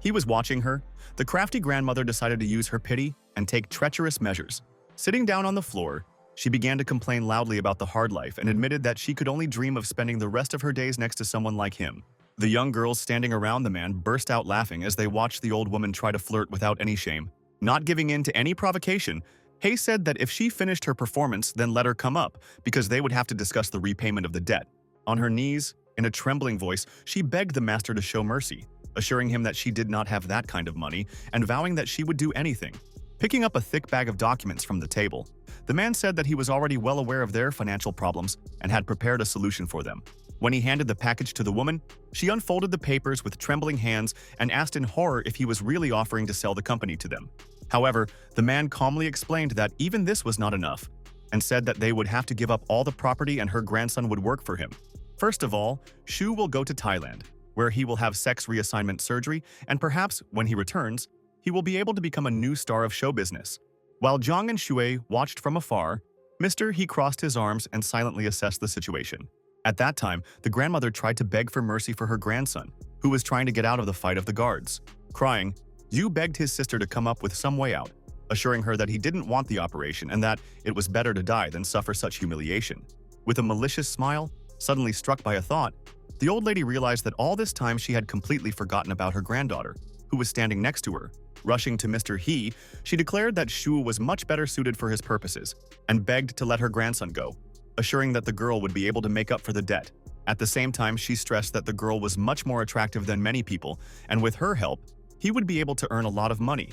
He was watching her, the crafty grandmother decided to use her pity and take treacherous measures. Sitting down on the floor, she began to complain loudly about the hard life and admitted that she could only dream of spending the rest of her days next to someone like him. The young girls standing around the man burst out laughing as they watched the old woman try to flirt without any shame. Not giving in to any provocation, He said that if she finished her performance, then let her come up, because they would have to discuss the repayment of the debt. On her knees, in a trembling voice, she begged the master to show mercy, assuring him that she did not have that kind of money and vowing that she would do anything. Picking up a thick bag of documents from the table, the man said that he was already well aware of their financial problems and had prepared a solution for them. When he handed the package to the woman, she unfolded the papers with trembling hands and asked in horror if he was really offering to sell the company to them. However, the man calmly explained that even this was not enough and said that they would have to give up all the property and her grandson would work for him. First of all, Shu will go to Thailand, where he will have sex reassignment surgery, and perhaps, when he returns, he will be able to become a new star of show business. While Zhang and Shui watched from afar, He crossed his arms and silently assessed the situation. At that time, the grandmother tried to beg for mercy for her grandson, who was trying to get out of the fight of the guards. Crying, Yu begged his sister to come up with some way out, assuring her that he didn't want the operation and that it was better to die than suffer such humiliation. With a malicious smile, suddenly struck by a thought, the old lady realized that all this time she had completely forgotten about her granddaughter, who was standing next to her. Rushing to Mr. He, she declared that Shu was much better suited for his purposes and begged to let her grandson go, assuring that the girl would be able to make up for the debt. At the same time, she stressed that the girl was much more attractive than many people, and with her help, he would be able to earn a lot of money.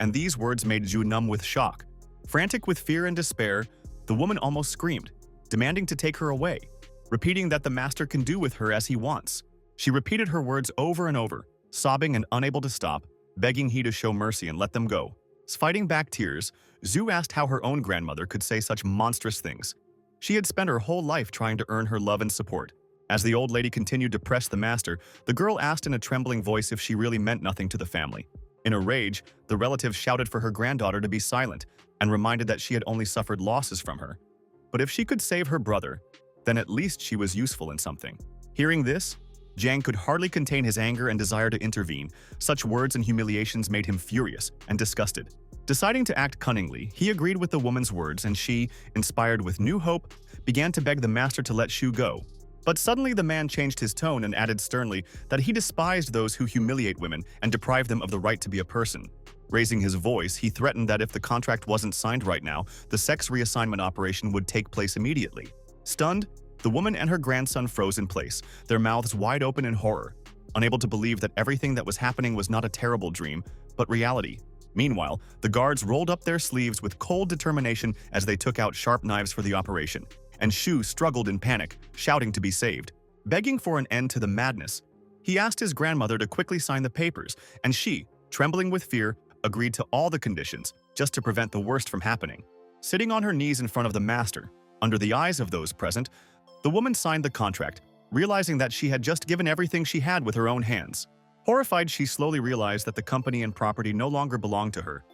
And these words made Zhu numb with shock. Frantic with fear and despair, the woman almost screamed, demanding to take her away, repeating that the master can do with her as he wants. She repeated her words over and over, sobbing and unable to stop, begging he to show mercy and let them go. Fighting back tears, Zhu asked how her own grandmother could say such monstrous things. She had spent her whole life trying to earn her love and support. As the old lady continued to press the master, the girl asked in a trembling voice if she really meant nothing to the family. In a rage, the relative shouted for her granddaughter to be silent and reminded that she had only suffered losses from her. But if she could save her brother, then at least she was useful in something. Hearing this, Jiang could hardly contain his anger and desire to intervene. Such words and humiliations made him furious and disgusted. Deciding to act cunningly, he agreed with the woman's words, and she, inspired with new hope, began to beg the master to let Shu go. But suddenly the man changed his tone and added sternly that he despised those who humiliate women and deprive them of the right to be a person. Raising his voice, he threatened that if the contract wasn't signed right now, the sex reassignment operation would take place immediately. Stunned, the woman and her grandson froze in place, their mouths wide open in horror, unable to believe that everything that was happening was not a terrible dream, but reality. Meanwhile, the guards rolled up their sleeves with cold determination as they took out sharp knives for the operation, and Shu struggled in panic, shouting to be saved. Begging for an end to the madness, he asked his grandmother to quickly sign the papers, and she, trembling with fear, agreed to all the conditions just to prevent the worst from happening. Sitting on her knees in front of the master, under the eyes of those present, the woman signed the contract, realizing that she had just given everything she had with her own hands. Horrified, she slowly realized that the company and property no longer belonged to her,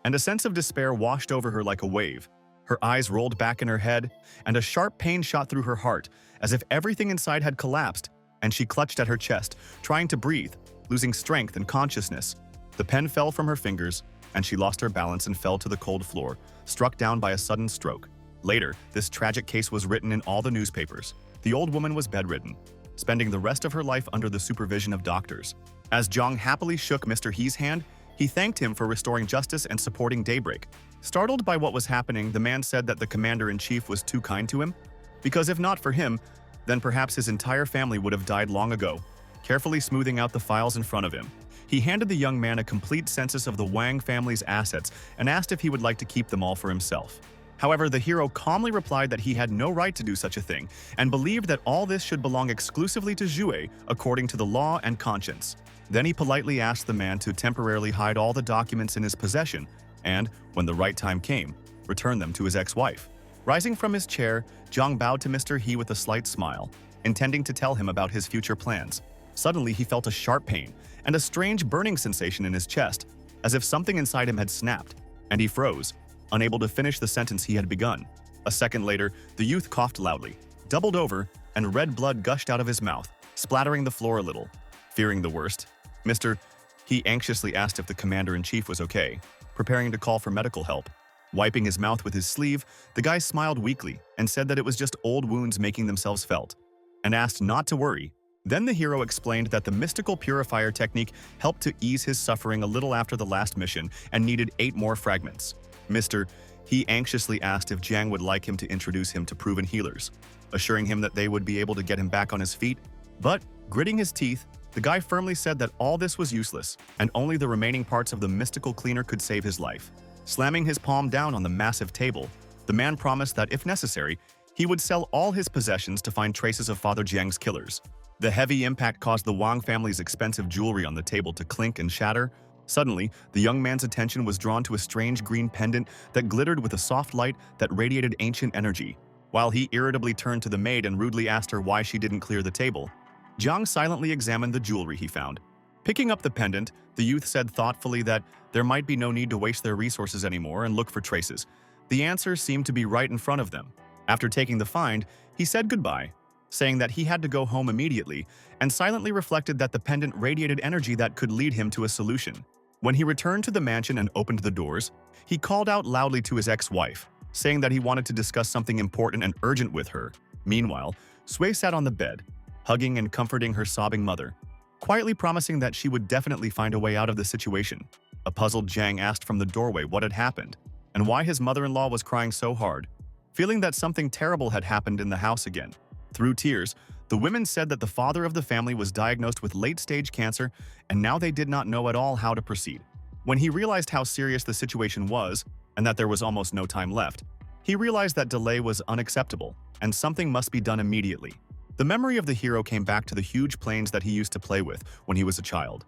and a sense of despair washed over her like a wave. Her eyes rolled back in her head, and a sharp pain shot through her heart, as if everything inside had collapsed, and she clutched at her chest, trying to breathe, losing strength and consciousness. The pen fell from her fingers, and she lost her balance and fell to the cold floor, struck down by a sudden stroke. Later, this tragic case was written in all the newspapers. The old woman was bedridden, spending the rest of her life under the supervision of doctors. As Zhang happily shook Mr. He's hand, he thanked him for restoring justice and supporting Daybreak. Startled by what was happening, the man said that the commander-in-chief was too kind to him, because if not for him, then perhaps his entire family would have died long ago. Carefully smoothing out the files in front of him, he handed the young man a complete census of the Wang family's assets and asked if he would like to keep them all for himself. However, the hero calmly replied that he had no right to do such a thing and believed that all this should belong exclusively to Zhu according to the law and conscience. Then he politely asked the man to temporarily hide all the documents in his possession and, when the right time came, return them to his ex-wife. Rising from his chair, Zhang bowed to Mr. He with a slight smile, intending to tell him about his future plans. Suddenly, he felt a sharp pain and a strange burning sensation in his chest, as if something inside him had snapped, and he froze, unable to finish the sentence he had begun. A second later, the youth coughed loudly, doubled over, and red blood gushed out of his mouth, splattering the floor a little. Fearing the worst, Mr. He anxiously asked if the commander-in-chief was okay, preparing to call for medical help. Wiping his mouth with his sleeve, the guy smiled weakly and said that it was just old wounds making themselves felt, and asked not to worry. Then the hero explained that the mystical purifier technique helped to ease his suffering a little after the last mission and needed 8 more fragments. Mr. He anxiously asked if Jiang would like him to introduce him to proven healers, assuring him that they would be able to get him back on his feet. But, gritting his teeth, the guy firmly said that all this was useless, and only the remaining parts of the mystical cleaner could save his life. Slamming his palm down on the massive table, the man promised that, if necessary, he would sell all his possessions to find traces of Father Jiang's killers. The heavy impact caused the Wang family's expensive jewelry on the table to clink and shatter. Suddenly, the young man's attention was drawn to a strange green pendant that glittered with a soft light that radiated ancient energy. While he irritably turned to the maid and rudely asked her why she didn't clear the table, Zhang silently examined the jewelry he found. Picking up the pendant, the youth said thoughtfully that there might be no need to waste their resources anymore and look for traces. The answer seemed to be right in front of them. After taking the find, he said goodbye, saying that he had to go home immediately, and silently reflected that the pendant radiated energy that could lead him to a solution. When he returned to the mansion and opened the doors, he called out loudly to his ex-wife, saying that he wanted to discuss something important and urgent with her. Meanwhile, Sui sat on the bed, hugging and comforting her sobbing mother, quietly promising that she would definitely find a way out of the situation. A puzzled Jiang asked from the doorway what had happened, and why his mother-in-law was crying so hard, feeling that something terrible had happened in the house again. Through tears, The women said that the father of the family was diagnosed with late-stage cancer, and now they did not know at all how to proceed. When he realized how serious the situation was, and that there was almost no time left, he realized that delay was unacceptable, and something must be done immediately. The memory of the hero came back to the huge planes that he used to play with when he was a child,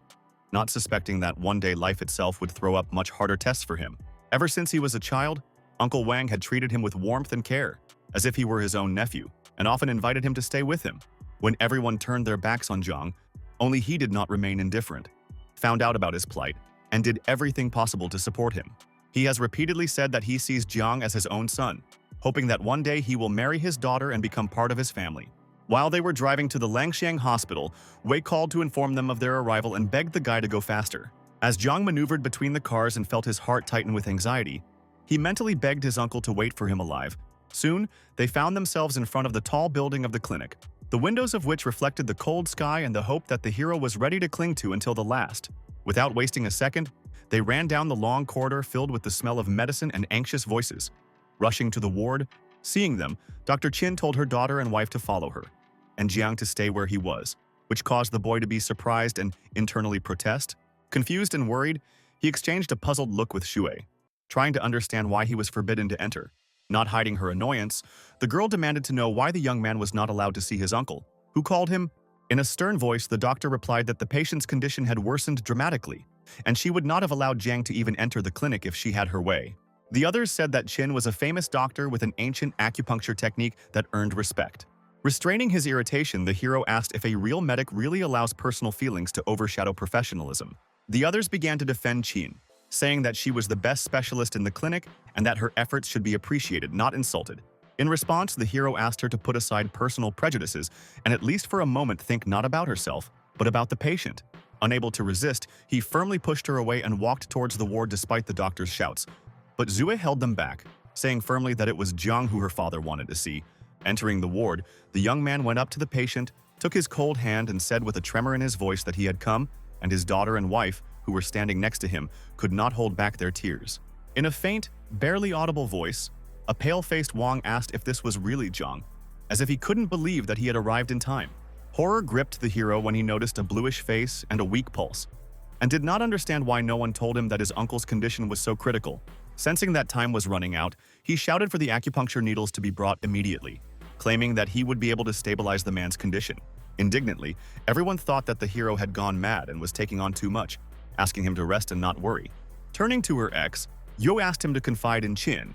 not suspecting that one day life itself would throw up much harder tests for him. Ever since he was a child, Uncle Wang had treated him with warmth and care, as if he were his own nephew, and often invited him to stay with him. When everyone turned their backs on Jiang, only he did not remain indifferent, found out about his plight, and did everything possible to support him. He has repeatedly said that he sees Jiang as his own son, hoping that one day he will marry his daughter and become part of his family. While they were driving to the Langxiang hospital, Wei called to inform them of their arrival and begged the guy to go faster. As Jiang maneuvered between the cars and felt his heart tighten with anxiety, he mentally begged his uncle to wait for him alive. Soon, they found themselves in front of the tall building of the clinic, the windows of which reflected the cold sky and the hope that the hero was ready to cling to until the last. Without wasting a second, they ran down the long corridor filled with the smell of medicine and anxious voices. Rushing to the ward, seeing them, Dr. Qin told her daughter and wife to follow her, and Jiang to stay where he was, which caused the boy to be surprised and internally protest. Confused and worried, he exchanged a puzzled look with Shui, trying to understand why he was forbidden to enter. Not hiding her annoyance, the girl demanded to know why the young man was not allowed to see his uncle, who called him. In a stern voice, the doctor replied that the patient's condition had worsened dramatically, and she would not have allowed Jiang to even enter the clinic if she had her way. The others said that Qin was a famous doctor with an ancient acupuncture technique that earned respect. Restraining his irritation, the hero asked if a real medic really allows personal feelings to overshadow professionalism. The others began to defend Qin, saying that she was the best specialist in the clinic and that her efforts should be appreciated, not insulted. In response, the hero asked her to put aside personal prejudices and at least for a moment think not about herself, but about the patient. Unable to resist, he firmly pushed her away and walked towards the ward despite the doctor's shouts. But Zue held them back, saying firmly that it was Jiang who her father wanted to see. Entering the ward, the young man went up to the patient, took his cold hand and said with a tremor in his voice that he had come, and his daughter and wife, who were standing next to him, could not hold back their tears. In a faint, barely audible voice, a pale-faced Wang asked if this was really Jiang, as if he couldn't believe that he had arrived in time. Horror gripped the hero when he noticed a bluish face and a weak pulse, and did not understand why no one told him that his uncle's condition was so critical. Sensing that time was running out, he shouted for the acupuncture needles to be brought immediately, claiming that he would be able to stabilize the man's condition. Indignantly, everyone thought that the hero had gone mad and was taking on too much, asking him to rest and not worry. Turning to her ex, Yo asked him to confide in Qin,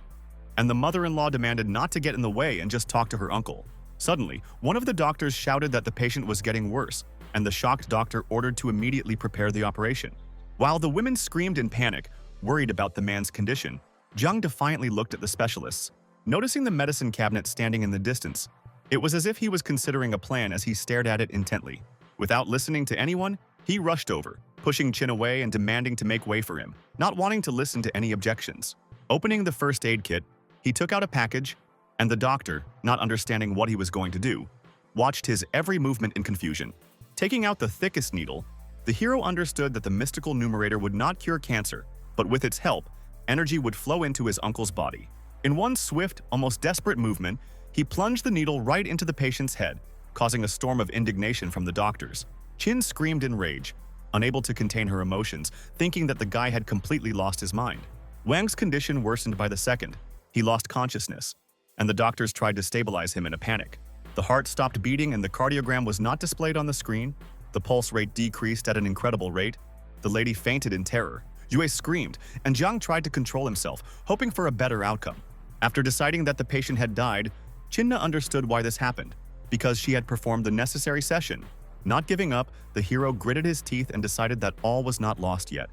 and the mother-in-law demanded not to get in the way and just talk to her uncle. Suddenly, one of the doctors shouted that the patient was getting worse, and the shocked doctor ordered to immediately prepare the operation. While the women screamed in panic, worried about the man's condition, Jiang defiantly looked at the specialists. Noticing the medicine cabinet standing in the distance, it was as if he was considering a plan as he stared at it intently. Without listening to anyone, he rushed over, pushing Qin away and demanding to make way for him, not wanting to listen to any objections. Opening the first aid kit, he took out a package, and the doctor, not understanding what he was going to do, watched his every movement in confusion. Taking out the thickest needle, the hero understood that the mystical numerator would not cure cancer, but with its help, energy would flow into his uncle's body. In one swift, almost desperate movement, he plunged the needle right into the patient's head, causing a storm of indignation from the doctors. Qin screamed in rage, unable to contain her emotions, thinking that the guy had completely lost his mind. Wang's condition worsened by the second. He lost consciousness, and the doctors tried to stabilize him in a panic. The heart stopped beating and the cardiogram was not displayed on the screen. The pulse rate decreased at an incredible rate. The lady fainted in terror. Yue screamed, and Jiang tried to control himself, hoping for a better outcome. After deciding that the patient had died, Qinna understood why this happened, because she had performed the necessary session. Not giving up, the hero gritted his teeth and decided that all was not lost yet,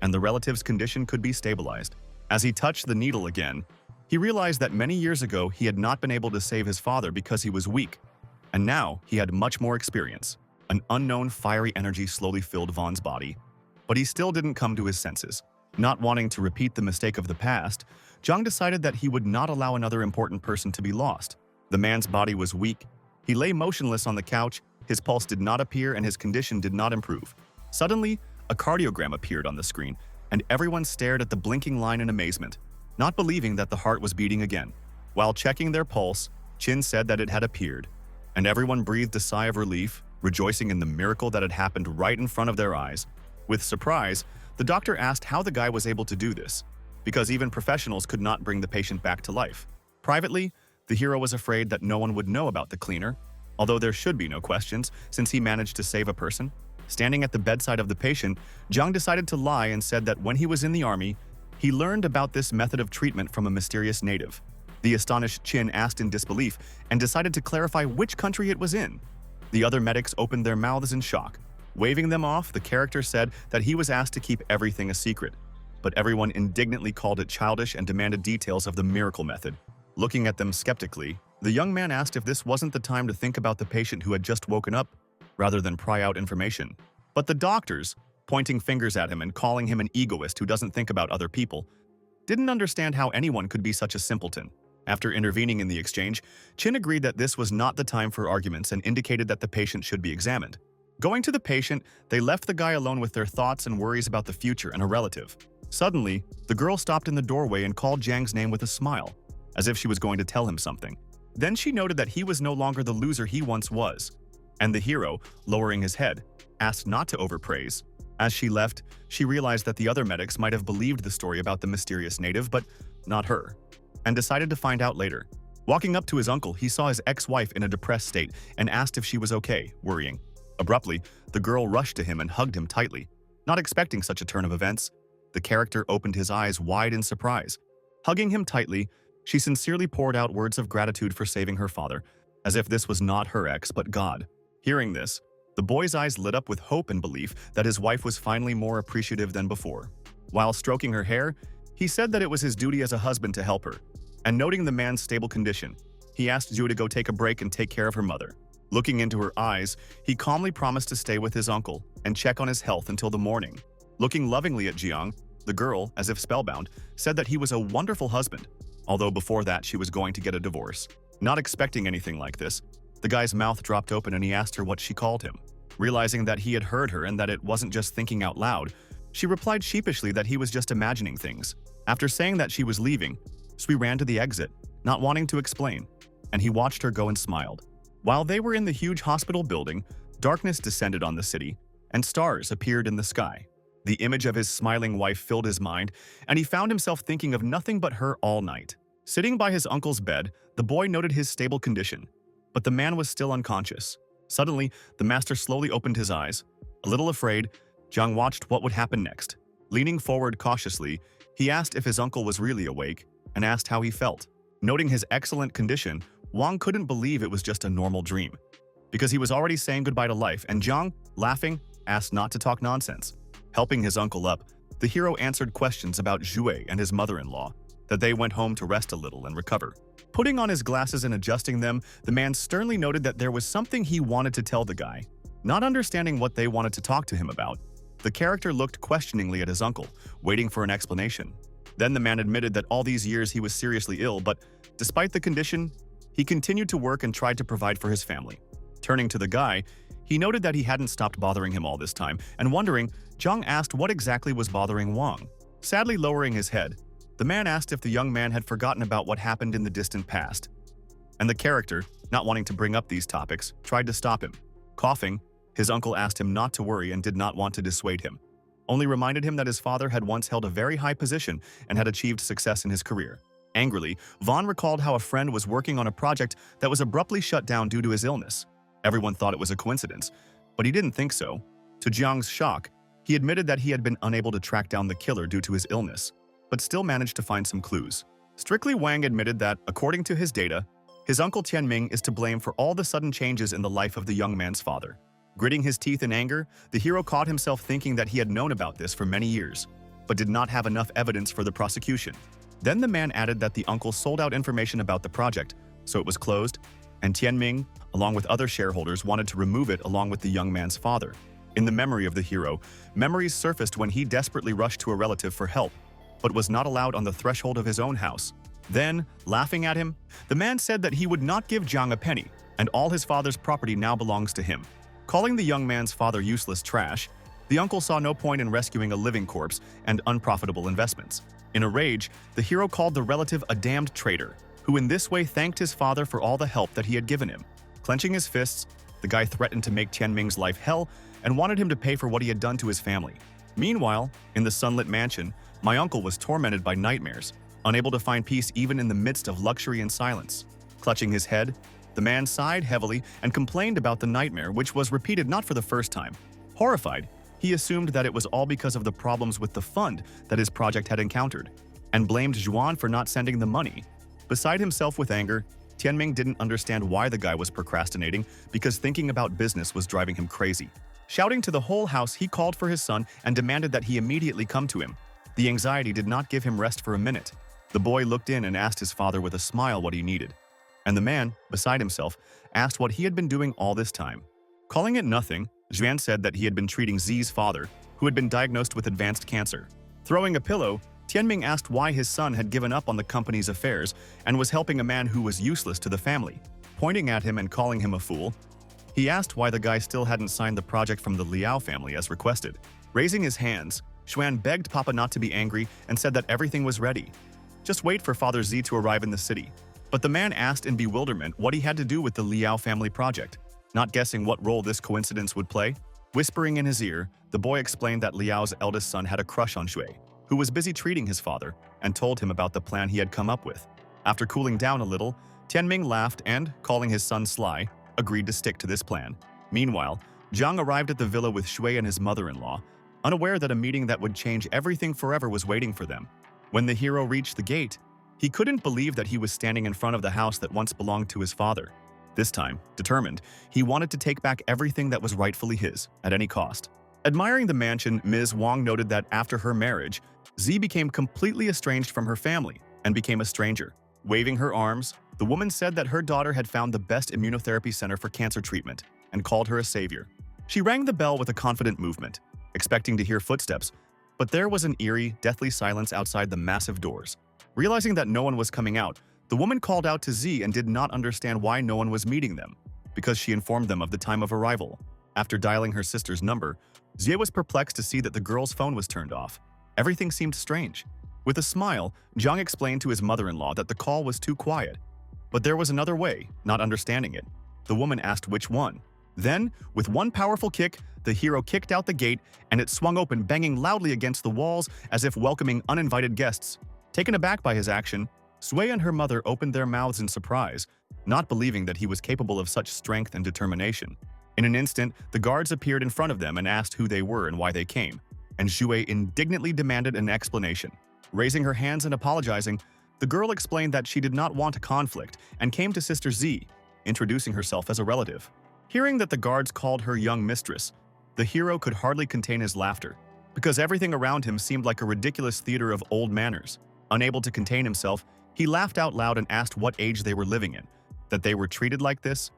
and the relative's condition could be stabilized. As he touched the needle again, he realized that many years ago he had not been able to save his father because he was weak, and now he had much more experience. An unknown fiery energy slowly filled Vaughn's body, but he still didn't come to his senses. Not wanting to repeat the mistake of the past, Jiang decided that he would not allow another important person to be lost. The man's body was weak. He lay motionless on the couch, his pulse did not appear and his condition did not improve. Suddenly, a cardiogram appeared on the screen, and everyone stared at the blinking line in amazement, not believing that the heart was beating again. While checking their pulse, Qin said that it had appeared. and everyone breathed a sigh of relief, rejoicing in the miracle that had happened right in front of their eyes. With surprise, the doctor asked how the guy was able to do this, because even professionals could not bring the patient back to life. Privately, the hero was afraid that no one would know about the cleaner, although there should be no questions since he managed to save a person. Standing at the bedside of the patient, Jiang decided to lie and said that when he was in the army, he learned about this method of treatment from a mysterious native. The astonished Qin asked in disbelief and decided to clarify which country it was in. The other medics opened their mouths in shock. Waving them off, the character said that he was asked to keep everything a secret, but everyone indignantly called it childish and demanded details of the miracle method. Looking at them skeptically, the young man asked if this wasn't the time to think about the patient who had just woken up, rather than pry out information. But the doctors, pointing fingers at him and calling him an egoist who doesn't think about other people, didn't understand how anyone could be such a simpleton. After intervening in the exchange, Qin agreed that this was not the time for arguments and indicated that the patient should be examined. Going to the patient, they left the guy alone with their thoughts and worries about the future and a relative. Suddenly, the girl stopped in the doorway and called Jiang's name with a smile, as if she was going to tell him something. Then she noted that he was no longer the loser he once was, and the hero, lowering his head, asked not to overpraise. As she left, she realized that the other medics might have believed the story about the mysterious native, but not her, and decided to find out later. Walking up to his uncle, he saw his ex-wife in a depressed state and asked if she was okay, worrying. Abruptly, the girl rushed to him and hugged him tightly. Not expecting such a turn of events, the character opened his eyes wide in surprise. Hugging him tightly, she sincerely poured out words of gratitude for saving her father, as if this was not her ex but God. Hearing this, the boy's eyes lit up with hope and belief that his wife was finally more appreciative than before. While stroking her hair, he said that it was his duty as a husband to help her, and noting the man's stable condition, he asked Zhu to go take a break and take care of her mother. Looking into her eyes, he calmly promised to stay with his uncle and check on his health until the morning. Looking lovingly at Jiang, the girl, as if spellbound, said that he was a wonderful husband, although before that she was going to get a divorce. Not expecting anything like this, the guy's mouth dropped open and he asked her what she called him. Realizing that he had heard her and that it wasn't just thinking out loud, she replied sheepishly that he was just imagining things. After saying that she was leaving, Sui ran to the exit, not wanting to explain, and he watched her go and smiled. While they were in the huge hospital building, darkness descended on the city, and stars appeared in the sky. The image of his smiling wife filled his mind, and he found himself thinking of nothing but her all night. Sitting by his uncle's bed, the boy noted his stable condition, but the man was still unconscious. Suddenly, the master slowly opened his eyes. A little afraid, Jiang watched what would happen next. Leaning forward cautiously, he asked if his uncle was really awake and asked how he felt. Noting his excellent condition, Wang couldn't believe it was just a normal dream, because he was already saying goodbye to life, and Jiang, laughing, asked not to talk nonsense. Helping his uncle up, the hero answered questions about Zhu and his mother-in-law, that they went home to rest a little and recover. Putting on his glasses and adjusting them, the man sternly noted that there was something he wanted to tell the guy. Not understanding what they wanted to talk to him about, the character looked questioningly at his uncle, waiting for an explanation. Then the man admitted that all these years he was seriously ill, but despite the condition, he continued to work and tried to provide for his family. Turning to the guy, he noted that he hadn't stopped bothering him all this time, and wondering, Jiang asked what exactly was bothering Wang. Sadly lowering his head, the man asked if the young man had forgotten about what happened in the distant past. And the character, not wanting to bring up these topics, tried to stop him. Coughing, his uncle asked him not to worry and did not want to dissuade him, only reminded him that his father had once held a very high position and had achieved success in his career. Angrily, Vaughn recalled how a friend was working on a project that was abruptly shut down due to his illness. Everyone thought it was a coincidence, but he didn't think so. To Jiang's shock, he admitted that he had been unable to track down the killer due to his illness, but still managed to find some clues. Strictly, Wang admitted that, according to his data, his uncle Tianming is to blame for all the sudden changes in the life of the young man's father. Gritting his teeth in anger, the hero caught himself thinking that he had known about this for many years, but did not have enough evidence for the prosecution. Then the man added that the uncle sold out information about the project, so it was closed, and Tianming, along with other shareholders, wanted to remove it along with the young man's father. In the memory of the hero, memories surfaced when he desperately rushed to a relative for help, but was not allowed on the threshold of his own house. Then, laughing at him, the man said that he would not give Jiang a penny, and all his father's property now belongs to him. Calling the young man's father useless trash, the uncle saw no point in rescuing a living corpse and unprofitable investments. In a rage, the hero called the relative a damned traitor, who in this way thanked his father for all the help that he had given him. Clenching his fists, the guy threatened to make Tianming's life hell and wanted him to pay for what he had done to his family. Meanwhile, in the sunlit mansion, my uncle was tormented by nightmares, unable to find peace even in the midst of luxury and silence. Clutching his head, the man sighed heavily and complained about the nightmare, which was repeated not for the first time. Horrified, he assumed that it was all because of the problems with the fund that his project had encountered, and blamed Zhuan for not sending the money. Beside himself with anger, Tianming didn't understand why the guy was procrastinating because thinking about business was driving him crazy. Shouting to the whole house, he called for his son and demanded that he immediately come to him. The anxiety did not give him rest for a minute. The boy looked in and asked his father with a smile what he needed. And the man, beside himself, asked what he had been doing all this time. Calling it nothing, Zhuan said that he had been treating Zi's father, who had been diagnosed with advanced cancer. Throwing a pillow, Tianming asked why his son had given up on the company's affairs and was helping a man who was useless to the family. Pointing at him and calling him a fool, he asked why the guy still hadn't signed the project from the Liao family as requested. Raising his hands, Zhuan begged Papa not to be angry and said that everything was ready. Just wait for Father Z to arrive in the city. But the man asked in bewilderment what he had to do with the Liao family project. Not guessing what role this coincidence would play, whispering in his ear, the boy explained that Liao's eldest son had a crush on Shui, who was busy treating his father, and told him about the plan he had come up with. After cooling down a little, Tianming laughed and, calling his son sly, agreed to stick to this plan. Meanwhile, Zhang arrived at the villa with Shui and his mother-in-law, unaware that a meeting that would change everything forever was waiting for them. When the hero reached the gate, he couldn't believe that he was standing in front of the house that once belonged to his father. This time, determined, he wanted to take back everything that was rightfully his, at any cost. Admiring the mansion, Ms. Wang noted that after her marriage, Z became completely estranged from her family and became a stranger. Waving her arms, the woman said that her daughter had found the best immunotherapy center for cancer treatment and called her a savior. She rang the bell with a confident movement, expecting to hear footsteps, but there was an eerie, deathly silence outside the massive doors. Realizing that no one was coming out, the woman called out to Z and did not understand why no one was meeting them, because she informed them of the time of arrival. After dialing her sister's number, Zia was perplexed to see that the girl's phone was turned off. Everything seemed strange. With a smile, Zhang explained to his mother-in-law that the call was too quiet. But there was another way, not understanding it. The woman asked which one. Then, with one powerful kick, the hero kicked out the gate and it swung open, banging loudly against the walls as if welcoming uninvited guests. Taken aback by his action, Sui and her mother opened their mouths in surprise, not believing that he was capable of such strength and determination. In an instant, the guards appeared in front of them and asked who they were and why they came, and Zhui indignantly demanded an explanation. Raising her hands and apologizing, the girl explained that she did not want a conflict and came to Sister Z, introducing herself as a relative. Hearing that the guards called her young mistress, the hero could hardly contain his laughter, because everything around him seemed like a ridiculous theater of old manners. Unable to contain himself, he laughed out loud and asked what age they were living in, that they were treated like this,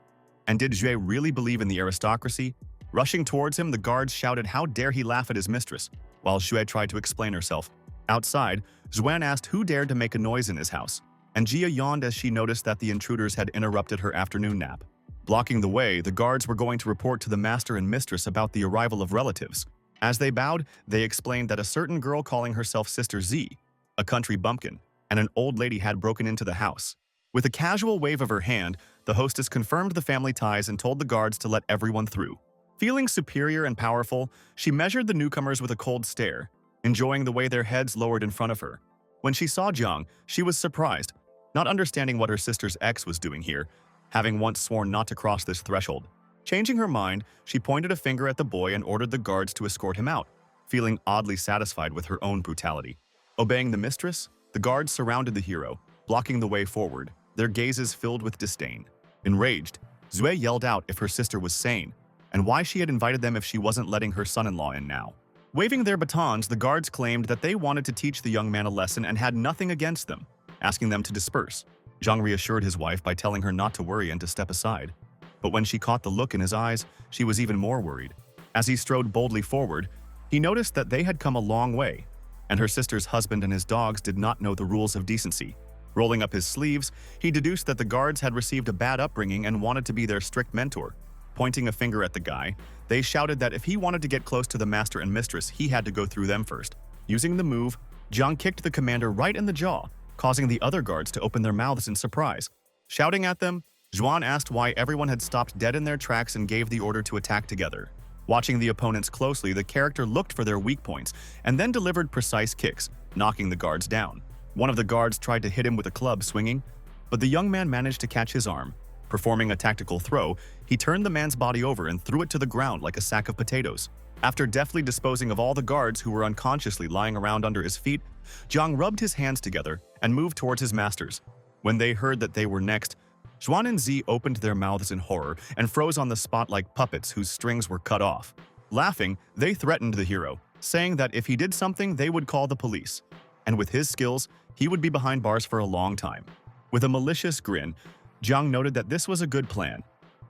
and did Zhui really believe in the aristocracy? Rushing towards him, the guards shouted how dare he laugh at his mistress, while Zhui tried to explain herself. Outside, Zhuan asked who dared to make a noise in his house, and Jia yawned as she noticed that the intruders had interrupted her afternoon nap. Blocking the way, the guards were going to report to the master and mistress about the arrival of relatives. As they bowed, they explained that a certain girl calling herself Sister Z, a country bumpkin, and an old lady had broken into the house. With a casual wave of her hand, the hostess confirmed the family ties and told the guards to let everyone through. Feeling superior and powerful, she measured the newcomers with a cold stare, enjoying the way their heads lowered in front of her. When she saw Jiang, she was surprised, not understanding what her sister's ex was doing here, having once sworn not to cross this threshold. Changing her mind, she pointed a finger at the boy and ordered the guards to escort him out, feeling oddly satisfied with her own brutality. Obeying the mistress, the guards surrounded the hero, blocking the way forward, their gazes filled with disdain. Enraged, Zui yelled out if her sister was sane, and why she had invited them if she wasn't letting her son-in-law in now. Waving their batons, the guards claimed that they wanted to teach the young man a lesson and had nothing against them, asking them to disperse. Zhang reassured his wife by telling her not to worry and to step aside. But when she caught the look in his eyes, she was even more worried. As he strode boldly forward, he noticed that they had come a long way, and her sister's husband and his dogs did not know the rules of decency. Rolling up his sleeves, he deduced that the guards had received a bad upbringing and wanted to be their strict mentor. Pointing a finger at the guy, they shouted that if he wanted to get close to the master and mistress, he had to go through them first. Using the move, Jiang kicked the commander right in the jaw, causing the other guards to open their mouths in surprise. Shouting at them, Zhuan asked why everyone had stopped dead in their tracks and gave the order to attack together. Watching the opponents closely, the character looked for their weak points and then delivered precise kicks, knocking the guards down. One of the guards tried to hit him with a club swinging, but the young man managed to catch his arm. Performing a tactical throw, he turned the man's body over and threw it to the ground like a sack of potatoes. After deftly disposing of all the guards who were unconsciously lying around under his feet, Zhang rubbed his hands together and moved towards his masters. When they heard that they were next, Zhuan and Z opened their mouths in horror and froze on the spot like puppets whose strings were cut off. Laughing, they threatened the hero, saying that if he did something, they would call the police. And with his skills, he would be behind bars for a long time. With a malicious grin, Zhang noted that this was a good plan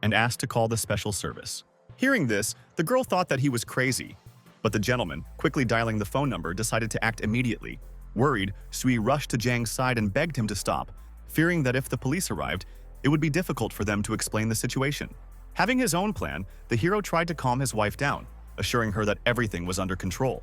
and asked to call the special service. Hearing this, the girl thought that he was crazy, but the gentleman, quickly dialing the phone number, decided to act immediately. Worried, Sui rushed to Zhang's side and begged him to stop, fearing that if the police arrived, it would be difficult for them to explain the situation. Having his own plan, the hero tried to calm his wife down, assuring her that everything was under control.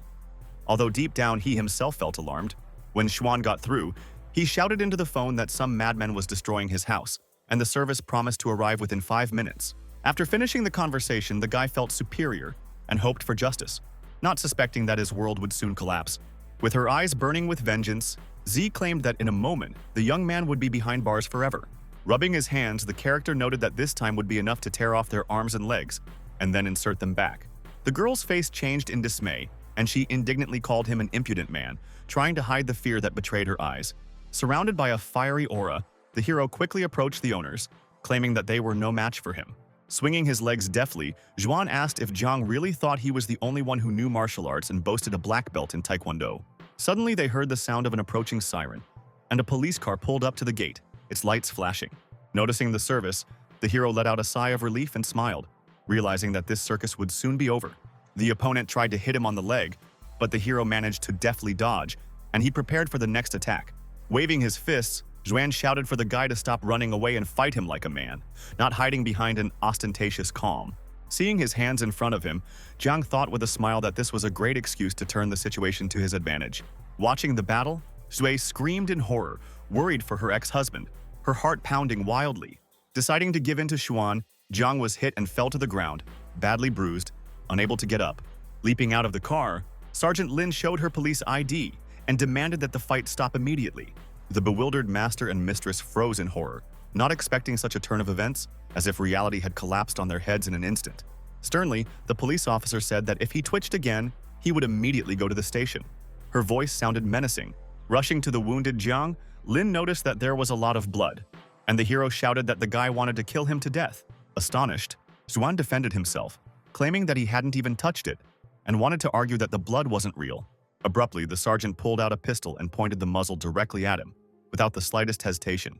Although deep down he himself felt alarmed, when Xuan got through, he shouted into the phone that some madman was destroying his house, and the service promised to arrive within 5 minutes. After finishing the conversation, the guy felt superior and hoped for justice, not suspecting that his world would soon collapse. With her eyes burning with vengeance, Z claimed that in a moment, the young man would be behind bars forever. Rubbing his hands, the character noted that this time would be enough to tear off their arms and legs, and then insert them back. The girl's face changed in dismay, and she indignantly called him an impudent man, trying to hide the fear that betrayed her eyes. Surrounded by a fiery aura, the hero quickly approached the owners, claiming that they were no match for him. Swinging his legs deftly, Zhuan asked if Zhang really thought he was the only one who knew martial arts and boasted a black belt in Taekwondo. Suddenly, they heard the sound of an approaching siren, and a police car pulled up to the gate, its lights flashing. Noticing the service, the hero let out a sigh of relief and smiled, realizing that this circus would soon be over. The opponent tried to hit him on the leg, but the hero managed to deftly dodge, and he prepared for the next attack. Waving his fists, Zhuan shouted for the guy to stop running away and fight him like a man, not hiding behind an ostentatious calm. Seeing his hands in front of him, Zhang thought with a smile that this was a great excuse to turn the situation to his advantage. Watching the battle, Zhui screamed in horror, worried for her ex-husband, her heart pounding wildly. Deciding to give in to Xuan, Zhang was hit and fell to the ground, badly bruised, unable to get up. Leaping out of the car, Sergeant Lin showed her police ID and demanded that the fight stop immediately. The bewildered master and mistress froze in horror, not expecting such a turn of events, as if reality had collapsed on their heads in an instant. Sternly, the police officer said that if he twitched again, he would immediately go to the station. Her voice sounded menacing. Rushing to the wounded Zhang, Lin noticed that there was a lot of blood, and the hero shouted that the guy wanted to kill him to death. Astonished, Xuan defended himself, claiming that he hadn't even touched it, and wanted to argue that the blood wasn't real. Abruptly, the sergeant pulled out a pistol and pointed the muzzle directly at him, without the slightest hesitation.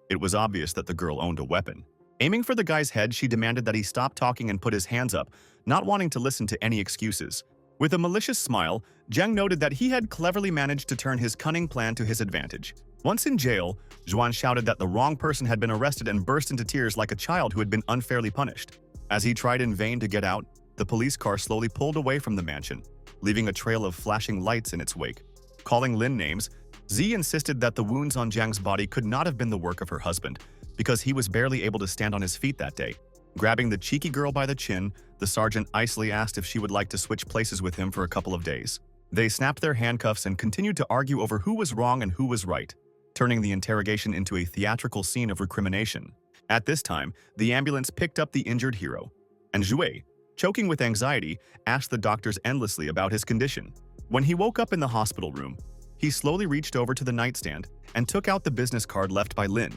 It was obvious that the girl owned a weapon. Aiming for the guy's head, she demanded that he stop talking and put his hands up, not wanting to listen to any excuses. With a malicious smile, Zhang noted that he had cleverly managed to turn his cunning plan to his advantage. Once in jail, Zhuan shouted that the wrong person had been arrested and burst into tears like a child who had been unfairly punished. As he tried in vain to get out, the police car slowly pulled away from the mansion, leaving a trail of flashing lights in its wake. Calling Lin names, Z insisted that the wounds on Zhang's body could not have been the work of her husband, because he was barely able to stand on his feet that day. Grabbing the cheeky girl by the chin, the sergeant icily asked if she would like to switch places with him for a couple of days. They snapped their handcuffs and continued to argue over who was wrong and who was right, turning the interrogation into a theatrical scene of recrimination. At this time, the ambulance picked up the injured hero, and Zhui, choking with anxiety, asked the doctors endlessly about his condition. When he woke up in the hospital room, he slowly reached over to the nightstand and took out the business card left by Lin,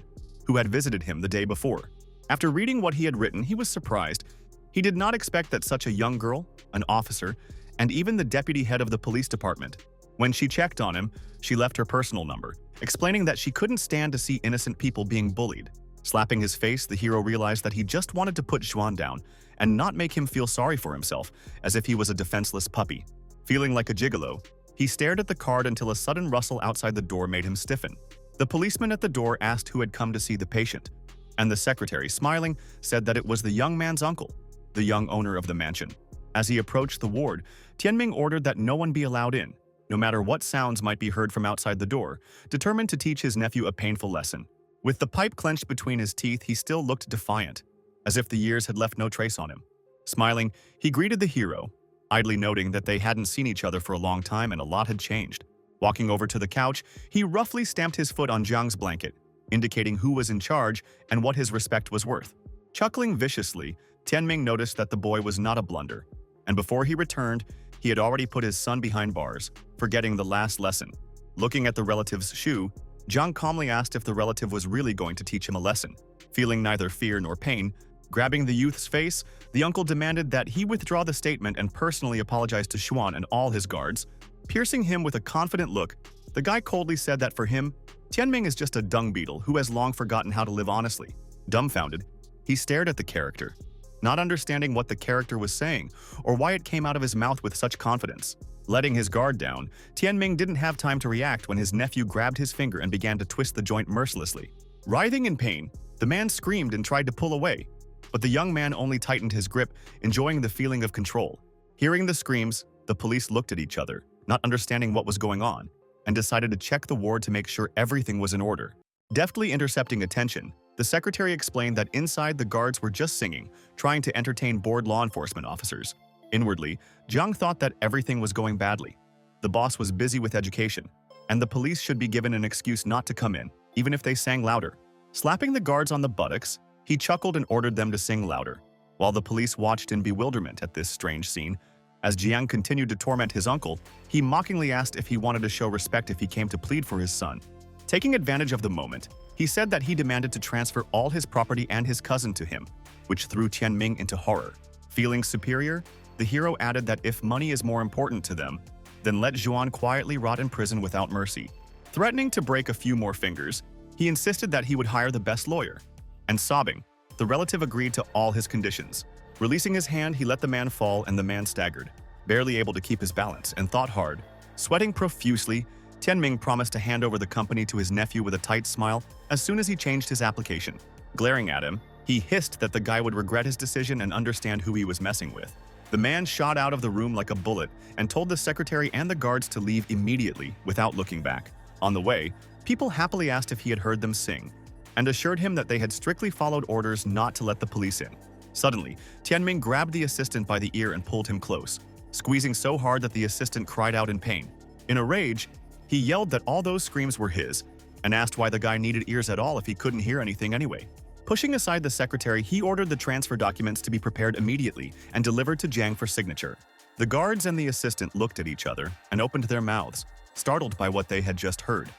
who had visited him the day before. After reading what he had written, he was surprised. He did not expect that such a young girl, an officer, and even the deputy head of the police department. When she checked on him, she left her personal number, explaining that she couldn't stand to see innocent people being bullied. Slapping his face, the hero realized that he just wanted to put Xuan down and not make him feel sorry for himself, as if he was a defenseless puppy. Feeling like a gigolo, he stared at the card until a sudden rustle outside the door made him stiffen. The policeman at the door asked who had come to see the patient, and the secretary, smiling, said that it was the young man's uncle, the young owner of the mansion. As he approached the ward, Tianming ordered that no one be allowed in, no matter what sounds might be heard from outside the door, determined to teach his nephew a painful lesson. With the pipe clenched between his teeth, he still looked defiant, as if the years had left no trace on him. Smiling, he greeted the hero, idly noting that they hadn't seen each other for a long time and a lot had changed. Walking over to the couch, he roughly stamped his foot on Jiang's blanket, indicating who was in charge and what his respect was worth. Chuckling viciously, Tianming noticed that the boy was not a blunder, and before he returned, he had already put his son behind bars, forgetting the last lesson. Looking at the relative's shoe, Jiang calmly asked if the relative was really going to teach him a lesson. Feeling neither fear nor pain, grabbing the youth's face, the uncle demanded that he withdraw the statement and personally apologize to Xuan and all his guards. Piercing him with a confident look, the guy coldly said that for him, Tianming is just a dung beetle who has long forgotten how to live honestly. Dumbfounded, he stared at the character, not understanding what the character was saying or why it came out of his mouth with such confidence. Letting his guard down, Tianming didn't have time to react when his nephew grabbed his finger and began to twist the joint mercilessly. Writhing in pain, the man screamed and tried to pull away, but the young man only tightened his grip, enjoying the feeling of control. Hearing the screams, the police looked at each other, not understanding what was going on, and decided to check the ward to make sure everything was in order. Deftly intercepting attention, the secretary explained that inside the guards were just singing, trying to entertain bored law enforcement officers. Inwardly, Jiang thought that everything was going badly. The boss was busy with education, and the police should be given an excuse not to come in, even if they sang louder. Slapping the guards on the buttocks, he chuckled and ordered them to sing louder, while the police watched in bewilderment at this strange scene. As Jiang continued to torment his uncle, he mockingly asked if he wanted to show respect if he came to plead for his son. Taking advantage of the moment, he said that he demanded to transfer all his property and his cousin to him, which threw Tianming into horror. Feeling superior, the hero added that if money is more important to them, then let Zhuan quietly rot in prison without mercy. Threatening to break a few more fingers, he insisted that he would hire the best lawyer. And sobbing, the relative agreed to all his conditions. Releasing his hand, he let the man fall and the man staggered, barely able to keep his balance, and thought hard. Sweating profusely, Tianming promised to hand over the company to his nephew with a tight smile as soon as he changed his application. Glaring at him, he hissed that the guy would regret his decision and understand who he was messing with. The man shot out of the room like a bullet and told the secretary and the guards to leave immediately without looking back. On the way, people happily asked if he had heard them sing and assured him that they had strictly followed orders not to let the police in. Suddenly, Tianming grabbed the assistant by the ear and pulled him close, squeezing so hard that the assistant cried out in pain. In a rage, he yelled that all those screams were his and asked why the guy needed ears at all if he couldn't hear anything anyway. Pushing aside the secretary, he ordered the transfer documents to be prepared immediately and delivered to Jiang for signature. The guards and the assistant looked at each other and opened their mouths, startled by what they had just heard,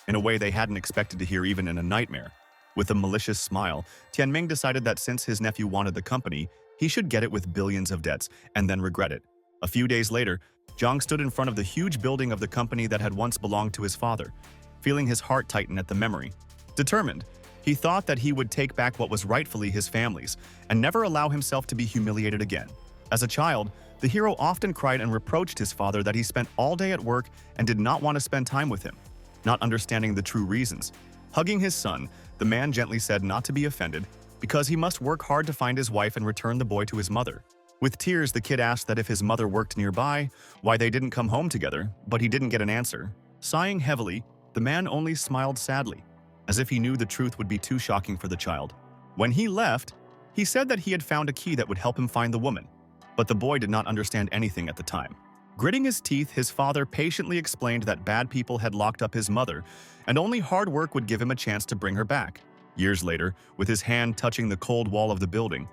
in a way they hadn't expected to hear even in a nightmare. With a malicious smile, Tianming decided that since his nephew wanted the company, he should get it with billions of debts and then regret it. A few days later, Jiang stood in front of the huge building of the company that had once belonged to his father, feeling his heart tighten at the memory. Determined, he thought that he would take back what was rightfully his family's and never allow himself to be humiliated again. As a child, the hero often cried and reproached his father that he spent all day at work and did not want to spend time with him. Not understanding the true reasons, hugging his son, the man gently said not to be offended because he must work hard to find his wife and return the boy to his mother. With tears, the kid asked that if his mother worked nearby, why they didn't come home together, but he didn't get an answer. Sighing heavily, the man only smiled sadly, as if he knew the truth would be too shocking for the child. When he left, he said that he had found a key that would help him find the woman, but the boy did not understand anything at the time. Gritting his teeth, his father patiently explained that bad people had locked up his mother, and only hard work would give him a chance to bring her back. Years later, with his hand touching the cold wall of the building,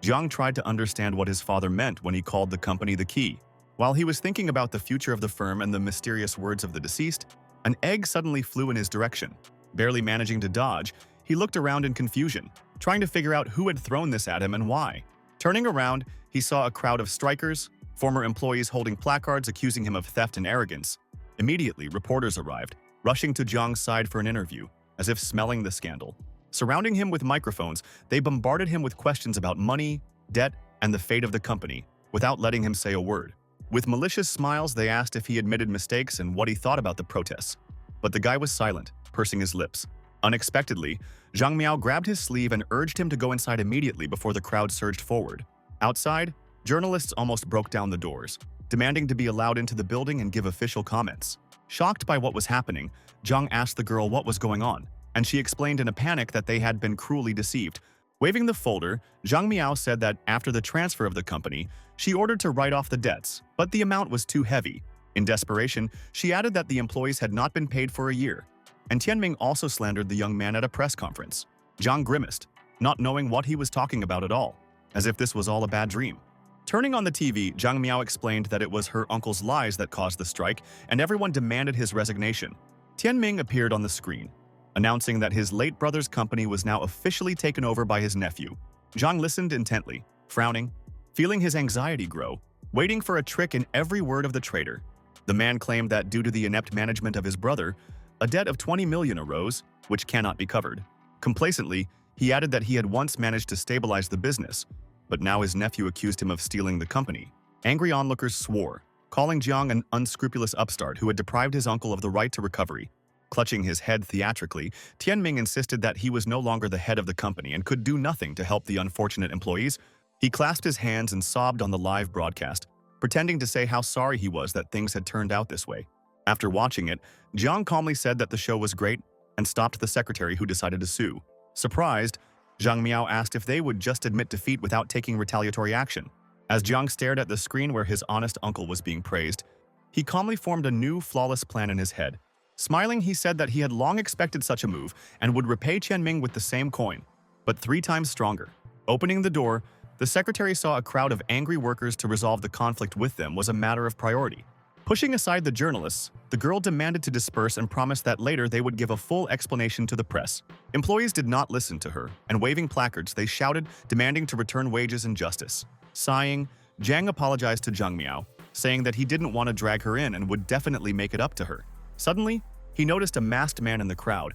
Jiang tried to understand what his father meant when he called the company the key. While he was thinking about the future of the firm and the mysterious words of the deceased, an egg suddenly flew in his direction. Barely managing to dodge, he looked around in confusion, trying to figure out who had thrown this at him and why. Turning around, he saw a crowd of strikers, former employees holding placards accusing him of theft and arrogance. Immediately, reporters arrived, rushing to Jiang's side for an interview, as if smelling the scandal. Surrounding him with microphones, they bombarded him with questions about money, debt, and the fate of the company, without letting him say a word. With malicious smiles, they asked if he admitted mistakes and what he thought about the protests. But the guy was silent, pursing his lips. Unexpectedly, Zhang Miao grabbed his sleeve and urged him to go inside immediately before the crowd surged forward. Outside, journalists almost broke down the doors, demanding to be allowed into the building and give official comments. Shocked by what was happening, Zhang asked the girl what was going on. and she explained in a panic that they had been cruelly deceived. Waving the folder, Zhang Miao said that after the transfer of the company, she ordered to write off the debts, but the amount was too heavy. In desperation, she added that the employees had not been paid for a year. And Tianming also slandered the young man at a press conference. Zhang grimaced, not knowing what he was talking about at all, as if this was all a bad dream. Turning on the TV, Zhang Miao explained that it was her uncle's lies that caused the strike, and everyone demanded his resignation. Tianming appeared on the screen, announcing that his late brother's company was now officially taken over by his nephew. Zhang listened intently, frowning, feeling his anxiety grow, waiting for a trick in every word of the traitor. The man claimed that due to the inept management of his brother, a debt of 20 million arose, which cannot be covered. Complacently, he added that he had once managed to stabilize the business, but now his nephew accused him of stealing the company. Angry onlookers swore, calling Jiang an unscrupulous upstart who had deprived his uncle of the right to recovery. Clutching his head theatrically, Tianming insisted that he was no longer the head of the company and could do nothing to help the unfortunate employees. He clasped his hands and sobbed on the live broadcast, pretending to say how sorry he was that things had turned out this way. After watching it, Jiang calmly said that the show was great and stopped the secretary who decided to sue. Surprised, Zhang Miao asked if they would just admit defeat without taking retaliatory action. As Jiang stared at the screen where his honest uncle was being praised, he calmly formed a new, flawless plan in his head. Smiling, he said that he had long expected such a move and would repay Tianming with the same coin, but 3 times stronger. Opening the door, the secretary saw a crowd of angry workers. To resolve the conflict with them was a matter of priority. Pushing aside the journalists, the girl demanded to disperse and promised that later they would give a full explanation to the press. Employees did not listen to her, and waving placards, they shouted, demanding to return wages and justice. Sighing, Jiang apologized to Zhang Miao, saying that he didn't want to drag her in and would definitely make it up to her. Suddenly, he noticed a masked man in the crowd,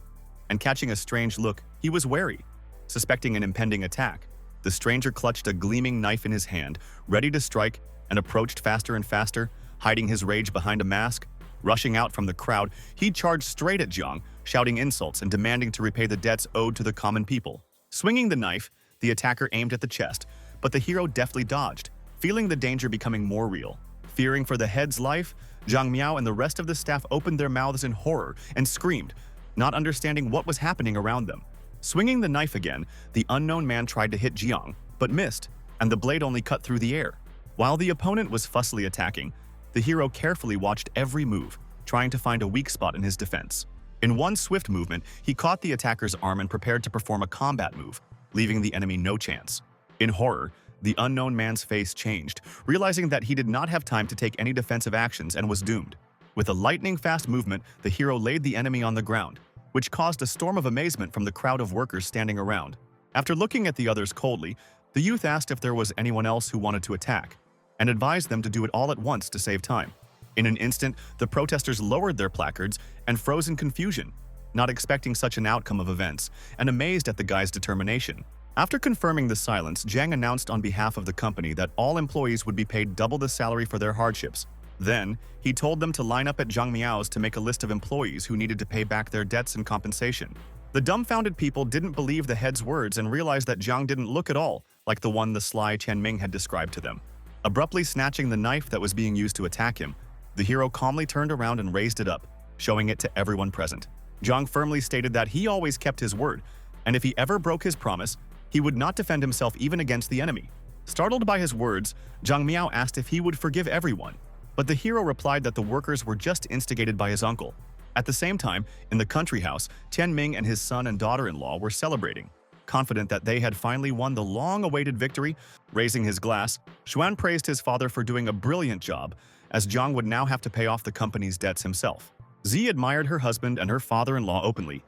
and catching a strange look, he was wary. Suspecting an impending attack, the stranger clutched a gleaming knife in his hand, ready to strike, and approached faster and faster, hiding his rage behind a mask. Rushing out from the crowd, he charged straight at Jiang, shouting insults and demanding to repay the debts owed to the common people. Swinging the knife, the attacker aimed at the chest, but the hero deftly dodged, feeling the danger becoming more real. Fearing for the head's life, Zhang Miao and the rest of the staff opened their mouths in horror and screamed, not understanding what was happening around them. Swinging the knife again, the unknown man tried to hit Jiang, but missed, and the blade only cut through the air. While the opponent was fussily attacking, the hero carefully watched every move, trying to find a weak spot in his defense. In one swift movement, he caught the attacker's arm and prepared to perform a combat move, leaving the enemy no chance. In horror, the unknown man's face changed, realizing that he did not have time to take any defensive actions and was doomed. With a lightning-fast movement, the hero laid the enemy on the ground, which caused a storm of amazement from the crowd of workers standing around. After looking at the others coldly, the youth asked if there was anyone else who wanted to attack, and advised them to do it all at once to save time. In an instant, the protesters lowered their placards and froze in confusion, not expecting such an outcome of events, and amazed at the guy's determination. After confirming the silence, Jiang announced on behalf of the company that all employees would be paid double the salary for their hardships. Then, he told them to line up at Zhang Miao's to make a list of employees who needed to pay back their debts and compensation. The dumbfounded people didn't believe the head's words and realized that Jiang didn't look at all like the one the sly Tianming had described to them. Abruptly snatching the knife that was being used to attack him, the hero calmly turned around and raised it up, showing it to everyone present. Jiang firmly stated that he always kept his word, and if he ever broke his promise, he would not defend himself even against the enemy. Startled by his words, Zhang Miao asked if he would forgive everyone, but the hero replied that the workers were just instigated by his uncle. At the same time, in the country house, Tianming and his son and daughter-in-law were celebrating. Confident that they had finally won the long-awaited victory, raising his glass, Xuan praised his father for doing a brilliant job, as Jiang would now have to pay off the company's debts himself. Zi admired her husband and her father-in-law openly,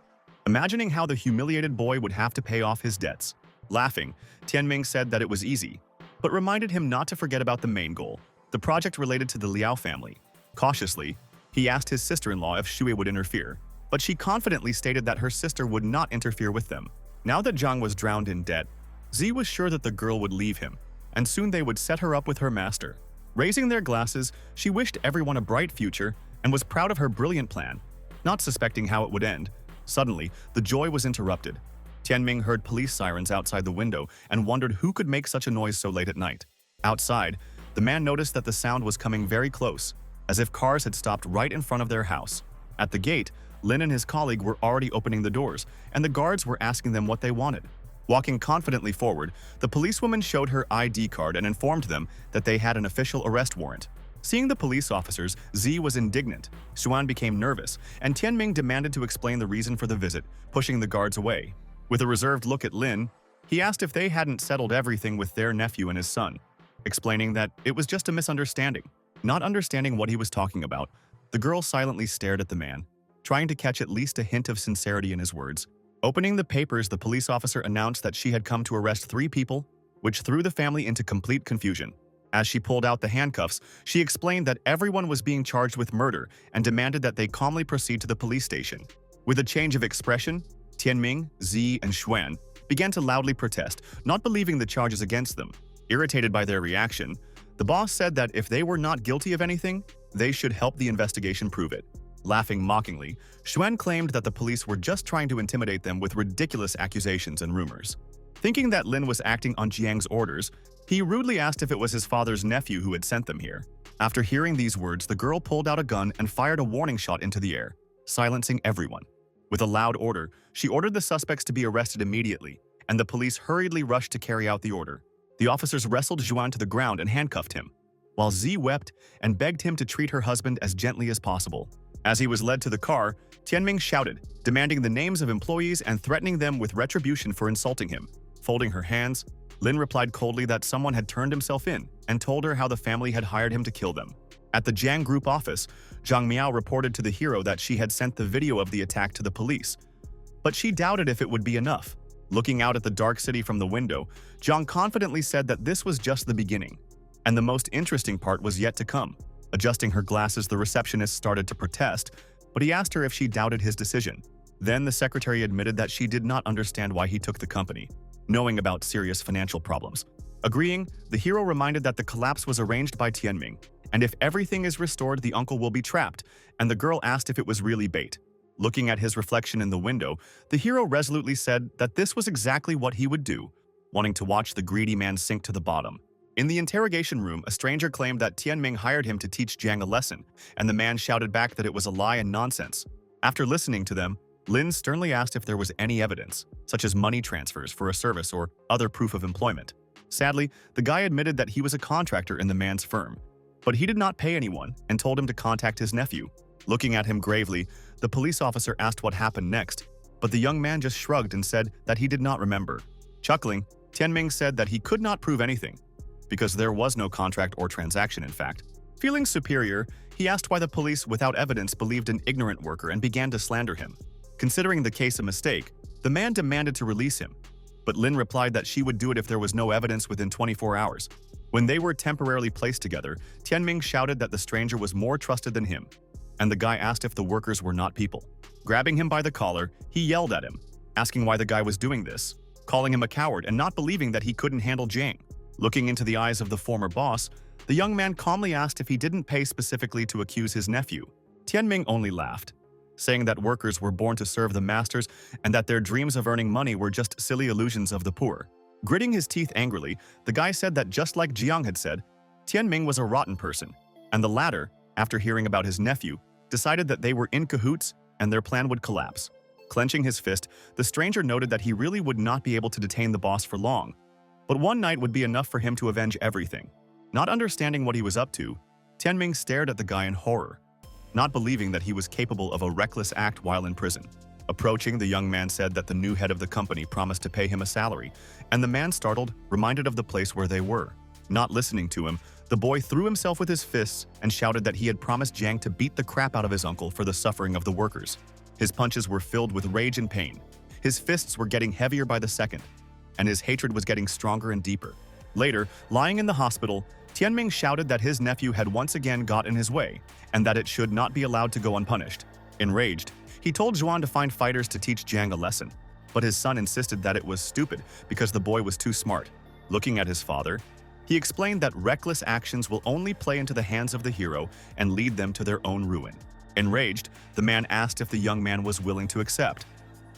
imagining how the humiliated boy would have to pay off his debts. Laughing, Tianming said that it was easy, but reminded him not to forget about the main goal, the project related to the Liao family. Cautiously, he asked his sister-in-law if Shui would interfere, but she confidently stated that her sister would not interfere with them. Now that Jiang was drowned in debt, Zi was sure that the girl would leave him, and soon they would set her up with her master. Raising their glasses, she wished everyone a bright future and was proud of her brilliant plan. Not suspecting how it would end, suddenly, the joy was interrupted. Tianming heard police sirens outside the window and wondered who could make such a noise so late at night. Outside, the man noticed that the sound was coming very close, as if cars had stopped right in front of their house. At the gate, Lin and his colleague were already opening the doors, and the guards were asking them what they wanted. Walking confidently forward, the policewoman showed her ID card and informed them that they had an official arrest warrant. Seeing the police officers, Z was indignant, Xuan became nervous, and Tianming demanded to explain the reason for the visit, pushing the guards away. With a reserved look at Lin, he asked if they hadn't settled everything with their nephew and his son, explaining that it was just a misunderstanding. Not understanding what he was talking about, the girl silently stared at the man, trying to catch at least a hint of sincerity in his words. Opening the papers, the police officer announced that she had come to arrest 3 people, which threw the family into complete confusion. As she pulled out the handcuffs, she explained that everyone was being charged with murder and demanded that they calmly proceed to the police station. With a change of expression, Tianming, Z, and Xuan began to loudly protest, not believing the charges against them. Irritated by their reaction, the boss said that if they were not guilty of anything, they should help the investigation prove it. Laughing mockingly, Xuan claimed that the police were just trying to intimidate them with ridiculous accusations and rumors. Thinking that Lin was acting on Jiang's orders, he rudely asked if it was his father's nephew who had sent them here. After hearing these words, the girl pulled out a gun and fired a warning shot into the air, silencing everyone. With a loud order, she ordered the suspects to be arrested immediately, and the police hurriedly rushed to carry out the order. The officers wrestled Xuan to the ground and handcuffed him, while Z wept and begged him to treat her husband as gently as possible. As he was led to the car, Tianming shouted, demanding the names of employees and threatening them with retribution for insulting him. Folding her hands, Lin replied coldly that someone had turned himself in and told her how the family had hired him to kill them. At the Jiang Group office, Zhang Miao reported to the hero that she had sent the video of the attack to the police. But she doubted if it would be enough. Looking out at the dark city from the window, Zhang confidently said that this was just the beginning, and the most interesting part was yet to come. Adjusting her glasses, the receptionist started to protest, but he asked her if she doubted his decision. Then the secretary admitted that she did not understand why he took the company, knowing about serious financial problems. Agreeing, the hero reminded that the collapse was arranged by Tianming, and if everything is restored, the uncle will be trapped, and the girl asked if it was really bait. Looking at his reflection in the window, the hero resolutely said that this was exactly what he would do, wanting to watch the greedy man sink to the bottom. In the interrogation room, a stranger claimed that Tianming hired him to teach Jiang a lesson, and the man shouted back that it was a lie and nonsense. After listening to them, Lin sternly asked if there was any evidence, such as money transfers for a service or other proof of employment. Sadly, the guy admitted that he was a contractor in the man's firm, but he did not pay anyone and told him to contact his nephew. Looking at him gravely, the police officer asked what happened next, but the young man just shrugged and said that he did not remember. Chuckling, Tianming said that he could not prove anything, because there was no contract or transaction in fact. Feeling superior, he asked why the police without evidence believed an ignorant worker and began to slander him. Considering the case a mistake, the man demanded to release him, but Lin replied that she would do it if there was no evidence within 24 hours. When they were temporarily placed together, Tianming shouted that the stranger was more trusted than him, and the guy asked if the workers were not people. Grabbing him by the collar, he yelled at him, asking why the guy was doing this, calling him a coward and not believing that he couldn't handle Jiang. Looking into the eyes of the former boss, the young man calmly asked if he didn't pay specifically to accuse his nephew. Tianming only laughed, saying that workers were born to serve the masters and that their dreams of earning money were just silly illusions of the poor. Gritting his teeth angrily, the guy said that just like Jiang had said, Tianming was a rotten person, and the latter, after hearing about his nephew, decided that they were in cahoots and their plan would collapse. Clenching his fist, the stranger noted that he really would not be able to detain the boss for long, but one night would be enough for him to avenge everything. Not understanding what he was up to, Tianming stared at the guy in horror, not believing that he was capable of a reckless act while in prison. Approaching, the young man said that the new head of the company promised to pay him a salary, and the man, startled, reminded of the place where they were. Not listening to him, the boy threw himself with his fists and shouted that he had promised Jiang to beat the crap out of his uncle for the suffering of the workers. His punches were filled with rage and pain. His fists were getting heavier by the second, and his hatred was getting stronger and deeper. Later, lying in the hospital, Tianming shouted that his nephew had once again got in his way, and that it should not be allowed to go unpunished. Enraged, he told Zhuan to find fighters to teach Jiang a lesson, but his son insisted that it was stupid because the boy was too smart. Looking at his father, he explained that reckless actions will only play into the hands of the hero and lead them to their own ruin. Enraged, the man asked if the young man was willing to accept,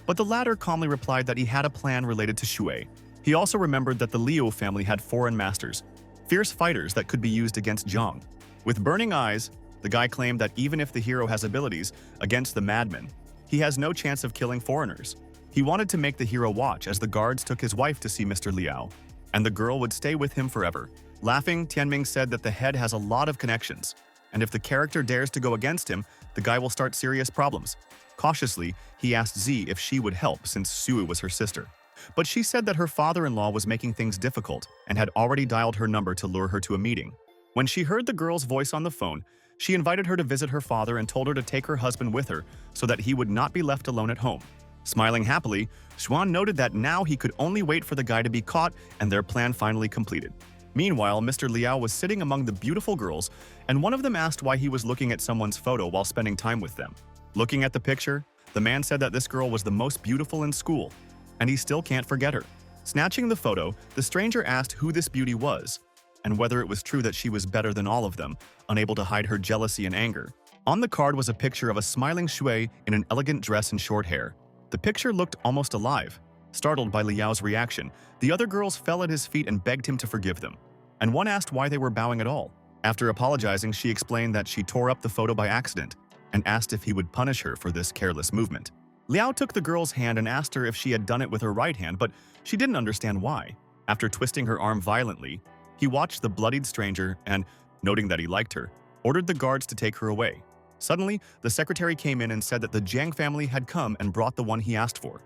but the latter calmly replied that he had a plan related to Shui. He also remembered that the Liu family had foreign masters, fierce fighters that could be used against Zhang. With burning eyes, The guy claimed that even if the hero has abilities against the madman, he has no chance of killing foreigners. He wanted to make the hero watch as the guards took his wife to see Mr. Liao, and the girl would stay with him forever. Laughing, Tianming said that the head has a lot of connections, and if the character dares to go against him, the guy will start serious problems. Cautiously, he asked Z if she would help since Sue was her sister. But she said that her father-in-law was making things difficult and had already dialed her number to lure her to a meeting. When she heard the girl's voice on the phone, she invited her to visit her father and told her to take her husband with her so that he would not be left alone at home. Smiling happily, Xuan noted that now he could only wait for the guy to be caught and their plan finally completed. Meanwhile, Mr. Liao was sitting among the beautiful girls, and one of them asked why he was looking at someone's photo while spending time with them. Looking at the picture, the man said that this girl was the most beautiful in school, and he still can't forget her. Snatching the photo, the stranger asked who this beauty was, and whether it was true that she was better than all of them, unable to hide her jealousy and anger. On the card was a picture of a smiling Shui in an elegant dress and short hair. The picture looked almost alive. Startled by Liao's reaction, the other girls fell at his feet and begged him to forgive them, and one asked why they were bowing at all. After apologizing, she explained that she tore up the photo by accident and asked if he would punish her for this careless movement. Liao took the girl's hand and asked her if she had done it with her right hand, but she didn't understand why. After twisting her arm violently, he watched the bloodied stranger and, noting that he liked her, ordered the guards to take her away. Suddenly, the secretary came in and said that the Jiang family had come and brought the one he asked for.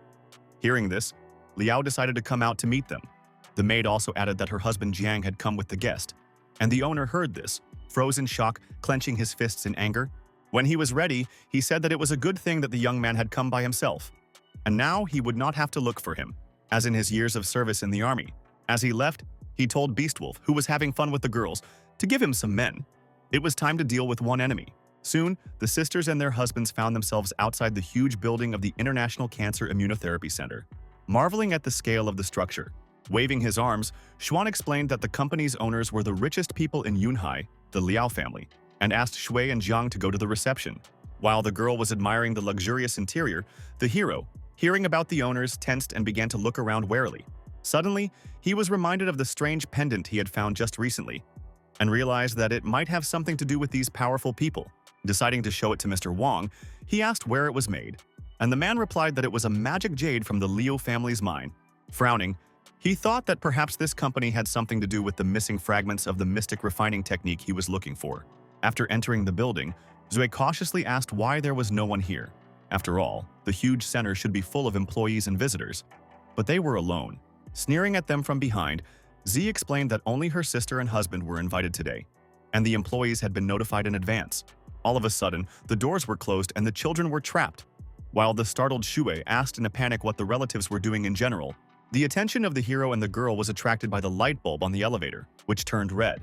Hearing this, Liao decided to come out to meet them. The maid also added that her husband Jiang had come with the guest, and the owner heard this, froze in shock, clenching his fists in anger. When he was ready, he said that it was a good thing that the young man had come by himself, and now he would not have to look for him, as in his years of service in the army. As he left, he told Beastwolf, who was having fun with the girls, to give him some men. It was time to deal with one enemy. Soon, the sisters and their husbands found themselves outside the huge building of the International Cancer Immunotherapy Center. Marveling at the scale of the structure, waving his arms, Xuan explained that the company's owners were the richest people in Yunhai, the Liao family, and asked Shui and Jiang to go to the reception. While the girl was admiring the luxurious interior, the hero, hearing about the owners, tensed and began to look around warily. Suddenly, he was reminded of the strange pendant he had found just recently, and realized that it might have something to do with these powerful people. Deciding to show it to Mr. Wang, he asked where it was made, and the man replied that it was a magic jade from the Liu family's mine. Frowning, he thought that perhaps this company had something to do with the missing fragments of the mystic refining technique he was looking for. After entering the building, Zui cautiously asked why there was no one here. After all, the huge center should be full of employees and visitors. But they were alone. Sneering at them from behind, Z explained that only her sister and husband were invited today, and the employees had been notified in advance. All of a sudden, the doors were closed and the children were trapped. While the startled Shui asked in a panic what the relatives were doing in general, the attention of the hero and the girl was attracted by the light bulb on the elevator, which turned red,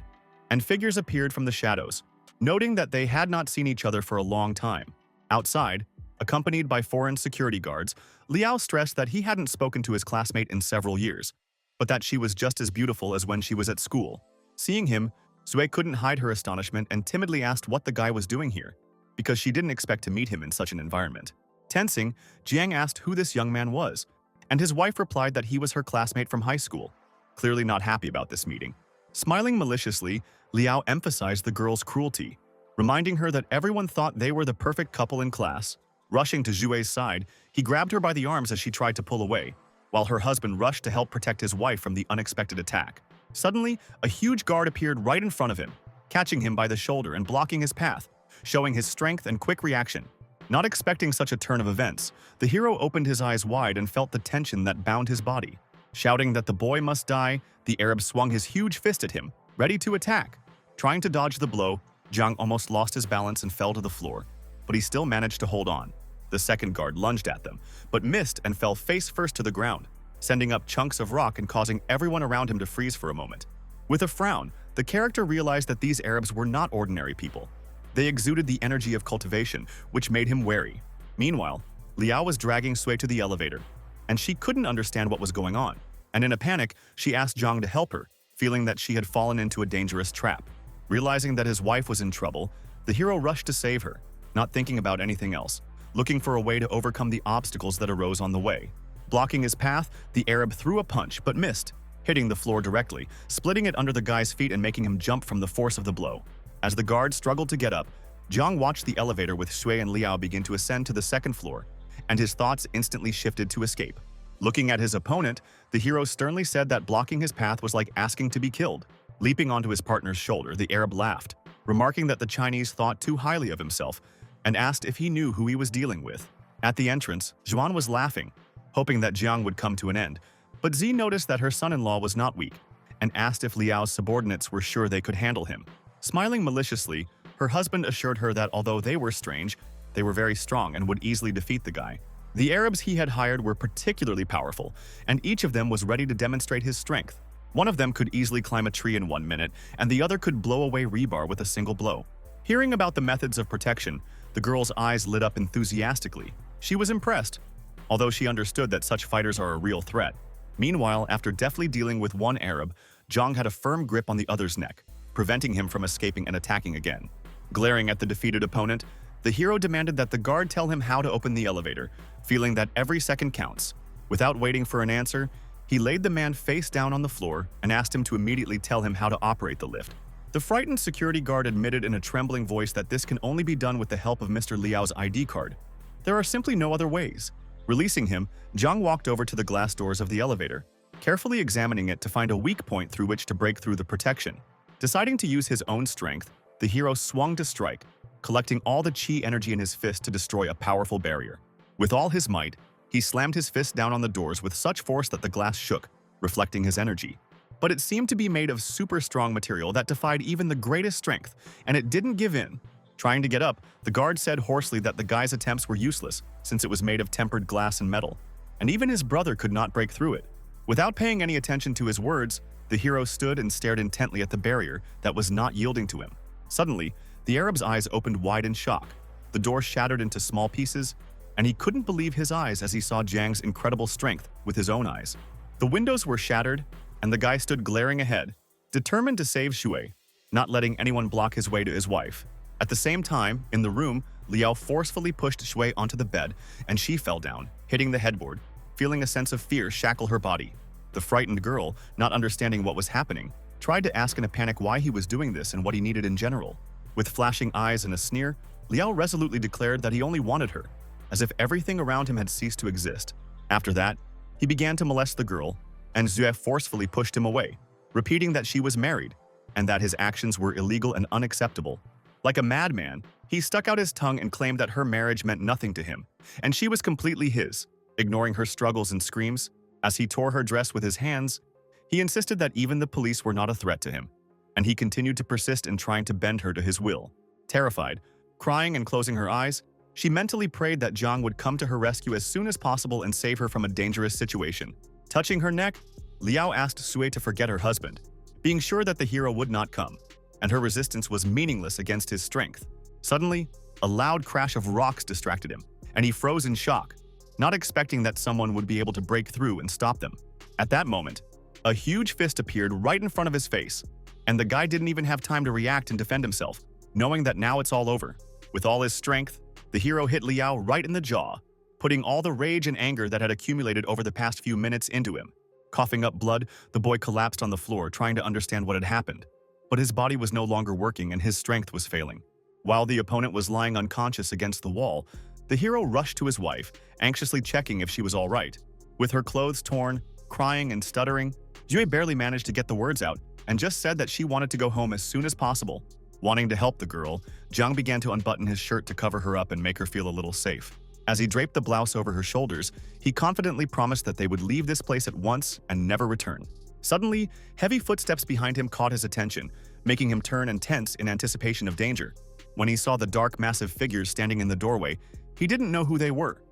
and figures appeared from the shadows. Noting that they had not seen each other for a long time. Outside, accompanied by foreign security guards, Liao stressed that he hadn't spoken to his classmate in several years, but that she was just as beautiful as when she was at school. Seeing him, Sui couldn't hide her astonishment and timidly asked what the guy was doing here, because she didn't expect to meet him in such an environment. Tensing, Jiang asked who this young man was, and his wife replied that he was her classmate from high school, clearly not happy about this meeting. Smiling maliciously, Liao emphasized the girl's cruelty, reminding her that everyone thought they were the perfect couple in class. Rushing to Zhui's side, he grabbed her by the arms as she tried to pull away, while her husband rushed to help protect his wife from the unexpected attack. Suddenly, a huge guard appeared right in front of him, catching him by the shoulder and blocking his path, showing his strength and quick reaction. Not expecting such a turn of events, the hero opened his eyes wide and felt the tension that bound his body. Shouting that the boy must die, the Arab swung his huge fist at him, ready to attack. Trying to dodge the blow, Jiang almost lost his balance and fell to the floor, but he still managed to hold on. The second guard lunged at them, but missed and fell face first to the ground, sending up chunks of rock and causing everyone around him to freeze for a moment. With a frown, the character realized that these Arabs were not ordinary people. They exuded the energy of cultivation, which made him wary. Meanwhile, Liao was dragging Sui to the elevator, and she couldn't understand what was going on. And in a panic, she asked Zhang to help her, feeling that she had fallen into a dangerous trap. Realizing that his wife was in trouble, the hero rushed to save her, not thinking about anything else, looking for a way to overcome the obstacles that arose on the way. Blocking his path, the Arab threw a punch but missed, hitting the floor directly, splitting it under the guy's feet and making him jump from the force of the blow. As the guard struggled to get up, Jiang watched the elevator with Shui and Liao begin to ascend to the second floor, and his thoughts instantly shifted to escape. Looking at his opponent, the hero sternly said that blocking his path was like asking to be killed. Leaping onto his partner's shoulder, the Arab laughed, remarking that the Chinese thought too highly of himself, and asked if he knew who he was dealing with. At the entrance, Zhuan was laughing, hoping that Jiang would come to an end, but Zi noticed that her son-in-law was not weak, and asked if Liao's subordinates were sure they could handle him. Smiling maliciously, her husband assured her that although they were strange, they were very strong and would easily defeat the guy. The Arabs he had hired were particularly powerful, and each of them was ready to demonstrate his strength. One of them could easily climb a tree in 1 minute, and the other could blow away rebar with a single blow. Hearing about the methods of protection, the girl's eyes lit up enthusiastically. She was impressed, although she understood that such fighters are a real threat. Meanwhile, after deftly dealing with one Arab, Zhang had a firm grip on the other's neck, preventing him from escaping and attacking again. Glaring at the defeated opponent, the hero demanded that the guard tell him how to open the elevator, feeling that every second counts. Without waiting for an answer, he laid the man face down on the floor and asked him to immediately tell him how to operate the lift. The frightened security guard admitted in a trembling voice that this can only be done with the help of Mr. Liao's ID card. There are simply no other ways. Releasing him, Zhang walked over to the glass doors of the elevator, carefully examining it to find a weak point through which to break through the protection. Deciding to use his own strength, the hero swung to strike, collecting all the chi energy in his fist to destroy a powerful barrier. With all his might, he slammed his fist down on the doors with such force that the glass shook, reflecting his energy. But it seemed to be made of super strong material that defied even the greatest strength, and it didn't give in. Trying to get up, the guard said hoarsely that the guy's attempts were useless since it was made of tempered glass and metal, and even his brother could not break through it. Without paying any attention to his words, the hero stood and stared intently at the barrier that was not yielding to him. Suddenly, the Arab's eyes opened wide in shock. The door shattered into small pieces, and he couldn't believe his eyes as he saw Jiang's incredible strength with his own eyes. The windows were shattered, and the guy stood glaring ahead, determined to save Shui, not letting anyone block his way to his wife. At the same time, in the room, Liao forcefully pushed Shui onto the bed, and she fell down, hitting the headboard, feeling a sense of fear shackle her body. The frightened girl, not understanding what was happening, tried to ask in a panic why he was doing this and what he needed in general. With flashing eyes and a sneer, Liao resolutely declared that he only wanted her, as if everything around him had ceased to exist. After that, he began to molest the girl, and Zue forcefully pushed him away, repeating that she was married, and that his actions were illegal and unacceptable. Like a madman, he stuck out his tongue and claimed that her marriage meant nothing to him, and she was completely his. Ignoring her struggles and screams, as he tore her dress with his hands, he insisted that even the police were not a threat to him, and he continued to persist in trying to bend her to his will. Terrified, crying and closing her eyes, she mentally prayed that Zhang would come to her rescue as soon as possible and save her from a dangerous situation. Touching her neck, Liao asked Sui to forget her husband, being sure that the hero would not come, and her resistance was meaningless against his strength. Suddenly, a loud crash of rocks distracted him, and he froze in shock, not expecting that someone would be able to break through and stop them. At that moment, a huge fist appeared right in front of his face, and the guy didn't even have time to react and defend himself, knowing that now it's all over. With all his strength, the hero hit Liao right in the jaw, putting all the rage and anger that had accumulated over the past few minutes into him. Coughing up blood, the boy collapsed on the floor, trying to understand what had happened. But his body was no longer working and his strength was failing. While the opponent was lying unconscious against the wall, the hero rushed to his wife, anxiously checking if she was all right. With her clothes torn, crying and stuttering, Jue barely managed to get the words out and just said that she wanted to go home as soon as possible. Wanting to help the girl, Zhang began to unbutton his shirt to cover her up and make her feel a little safe. As he draped the blouse over her shoulders, he confidently promised that they would leave this place at once and never return. Suddenly, heavy footsteps behind him caught his attention, making him turn and tense in anticipation of danger. When he saw the dark, massive figures standing in the doorway, he didn't know who they were,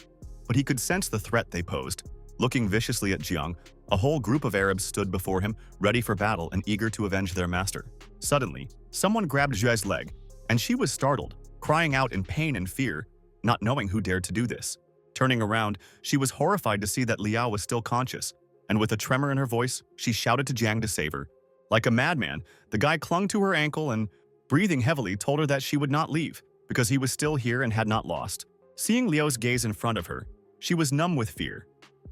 but he could sense the threat they posed. Looking viciously at Jiang, a whole group of Arabs stood before him, ready for battle and eager to avenge their master. Suddenly, someone grabbed Jue's leg, and she was startled, crying out in pain and fear, not knowing who dared to do this. Turning around, she was horrified to see that Liao was still conscious, and with a tremor in her voice, she shouted to Jiang to save her. Like a madman, the guy clung to her ankle and, breathing heavily, told her that she would not leave, because he was still here and had not lost. Seeing Liao's gaze in front of her, she was numb with fear,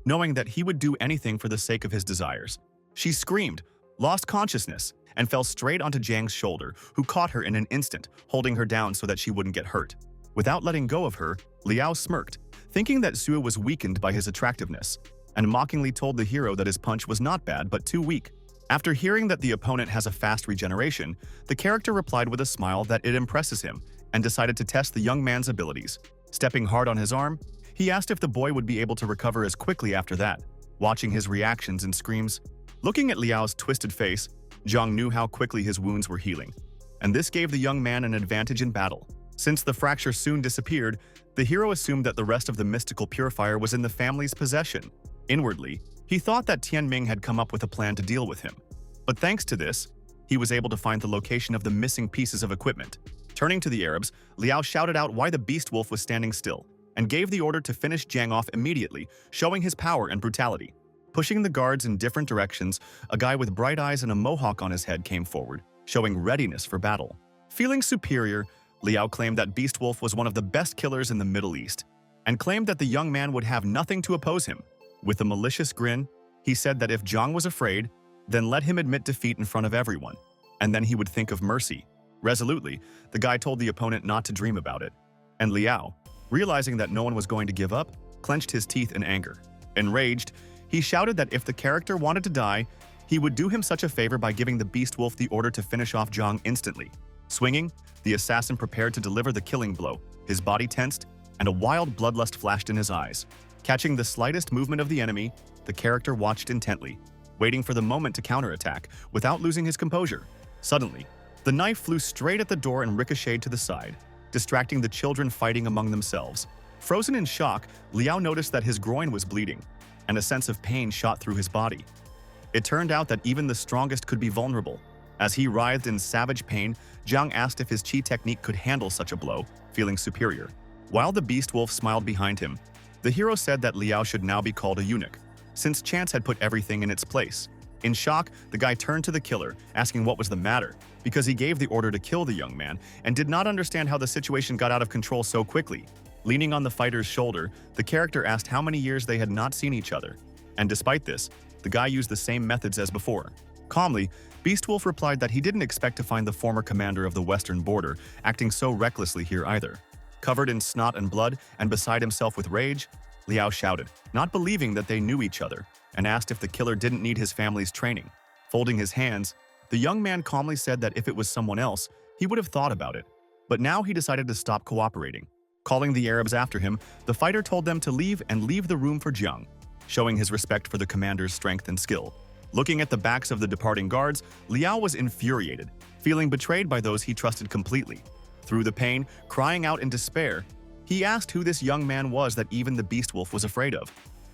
knowing that he would do anything for the sake of his desires. She screamed, lost consciousness, and fell straight onto Jiang's shoulder, who caught her in an instant, holding her down so that she wouldn't get hurt. Without letting go of her, Liao smirked, thinking that Sue was weakened by his attractiveness, and mockingly told the hero that his punch was not bad but too weak. After hearing that the opponent has a fast regeneration, the character replied with a smile that it impresses him and decided to test the young man's abilities. Stepping hard on his arm, he asked if the boy would be able to recover as quickly after that, watching his reactions and screams. Looking at Liao's twisted face, Zhang knew how quickly his wounds were healing, and this gave the young man an advantage in battle. Since the fracture soon disappeared, the hero assumed that the rest of the mystical purifier was in the family's possession. Inwardly, he thought that Tianming had come up with a plan to deal with him. But thanks to this, he was able to find the location of the missing pieces of equipment. Turning to the Arabs, Liao shouted out why the beast wolf was standing still, and gave the order to finish Jiang off immediately, showing his power and brutality. Pushing the guards in different directions, a guy with bright eyes and a mohawk on his head came forward, showing readiness for battle. Feeling superior, Liao claimed that Beast Wolf was one of the best killers in the Middle East, and claimed that the young man would have nothing to oppose him. With a malicious grin, he said that if Zhang was afraid, then let him admit defeat in front of everyone, and then he would think of mercy. Resolutely, the guy told the opponent not to dream about it, and Liao, realizing that no one was going to give up, clenched his teeth in anger. Enraged, he shouted that if the character wanted to die, he would do him such a favor by giving the Beast Wolf the order to finish off Zhang instantly. Swinging, the assassin prepared to deliver the killing blow, his body tensed, and a wild bloodlust flashed in his eyes. Catching the slightest movement of the enemy, the character watched intently, waiting for the moment to counterattack without losing his composure. Suddenly, the knife flew straight at the door and ricocheted to the side, distracting the children fighting among themselves. Frozen in shock, Liao noticed that his groin was bleeding, and a sense of pain shot through his body. It turned out that even the strongest could be vulnerable. As he writhed in savage pain, Zhang asked if his chi technique could handle such a blow, feeling superior. While the beast wolf smiled behind him, the hero said that Liao should now be called a eunuch, since chance had put everything in its place. In shock, the guy turned to the killer, asking what was the matter, because he gave the order to kill the young man and did not understand how the situation got out of control so quickly. Leaning on the fighter's shoulder, the character asked how many years they had not seen each other, and despite this, the guy used the same methods as before. Calmly, Beastwolf replied that he didn't expect to find the former commander of the western border acting so recklessly here either. Covered in snot and blood and beside himself with rage, Liao shouted, not believing that they knew each other, and asked if the killer didn't need his family's training. Folding his hands, the young man calmly said that if it was someone else, he would have thought about it. But now he decided to stop cooperating. Calling the Arabs after him, the fighter told them to leave and leave the room for Jiang, showing his respect for the commander's strength and skill. Looking at the backs of the departing guards, Liao was infuriated, feeling betrayed by those he trusted completely. Through the pain, crying out in despair, he asked who this young man was that even the Beast Wolf was afraid of.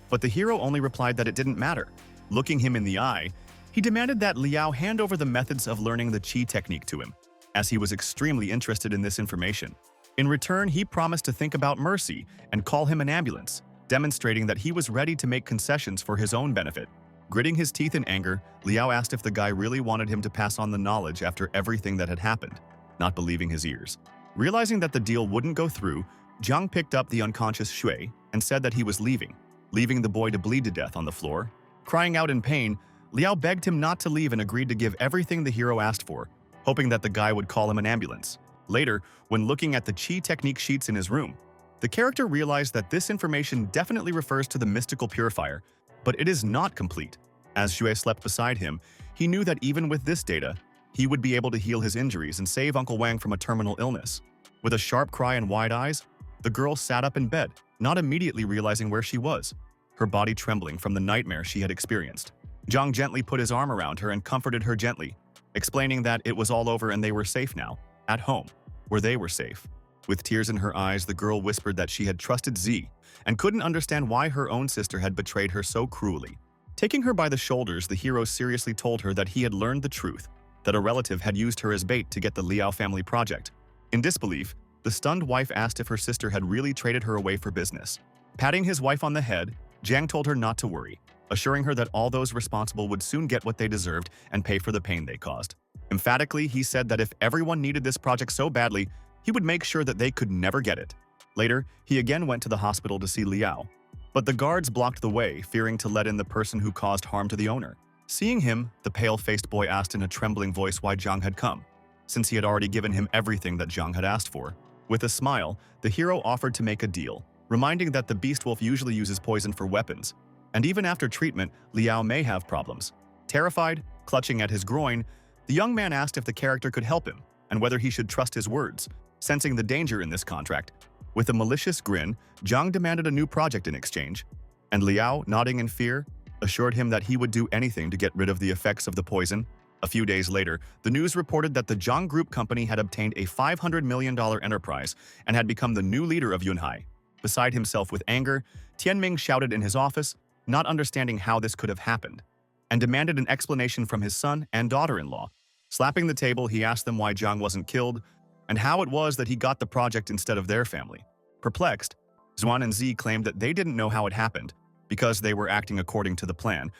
But the hero only replied that it didn't matter. Looking him in the eye, he demanded that Liao hand over the methods of learning the Qi technique to him, as he was extremely interested in this information. In return, he promised to think about mercy and call him an ambulance, demonstrating that he was ready to make concessions for his own benefit. Gritting his teeth in anger, Liao asked if the guy really wanted him to pass on the knowledge after everything that had happened, not believing his ears. Realizing that the deal wouldn't go through, Jiang picked up the unconscious Shui and said that he was leaving the boy to bleed to death on the floor. Crying out in pain, Liao begged him not to leave and agreed to give everything the hero asked for, hoping that the guy would call him an ambulance. Later, when looking at the Qi technique sheets in his room, the character realized that this information definitely refers to the mystical purifier, but it is not complete. As Shui slept beside him, he knew that even with this data, he would be able to heal his injuries and save Uncle Wang from a terminal illness. With a sharp cry and wide eyes, the girl sat up in bed, not immediately realizing where she was, her body trembling from the nightmare she had experienced. Zhang gently put his arm around her and comforted her gently, explaining that it was all over and they were safe now, at home, where they were safe. With tears in her eyes, the girl whispered that she had trusted Z and couldn't understand why her own sister had betrayed her so cruelly. Taking her by the shoulders, the hero seriously told her that he had learned the truth, that a relative had used her as bait to get the Liao family project. In disbelief, the stunned wife asked if her sister had really traded her away for business. Patting his wife on the head, Jiang told her not to worry, assuring her that all those responsible would soon get what they deserved and pay for the pain they caused. Emphatically, he said that if everyone needed this project so badly, he would make sure that they could never get it. Later, he again went to the hospital to see Liao, but the guards blocked the way, fearing to let in the person who caused harm to the owner. Seeing him, the pale-faced boy asked in a trembling voice why Jiang had come, since he had already given him everything that Jiang had asked for. With a smile, the hero offered to make a deal, reminding that the beast wolf usually uses poison for weapons, and even after treatment, Liao may have problems. Terrified, clutching at his groin, the young man asked if the character could help him, and whether he should trust his words, sensing the danger in this contract. With a malicious grin, Jiang demanded a new project in exchange, and Liao, nodding in fear, assured him that he would do anything to get rid of the effects of the poison. A few days later, the news reported that the Jiang Group company had obtained a $500 million enterprise and had become the new leader of Yunhai. Beside himself with anger, Tianming shouted in his office, not understanding how this could have happened, and demanded an explanation from his son and daughter-in-law. Slapping the table, he asked them why Jiang wasn't killed and how it was that he got the project instead of their family. Perplexed, Xuan and Zi claimed that they didn't know how it happened because they were acting according to the plan,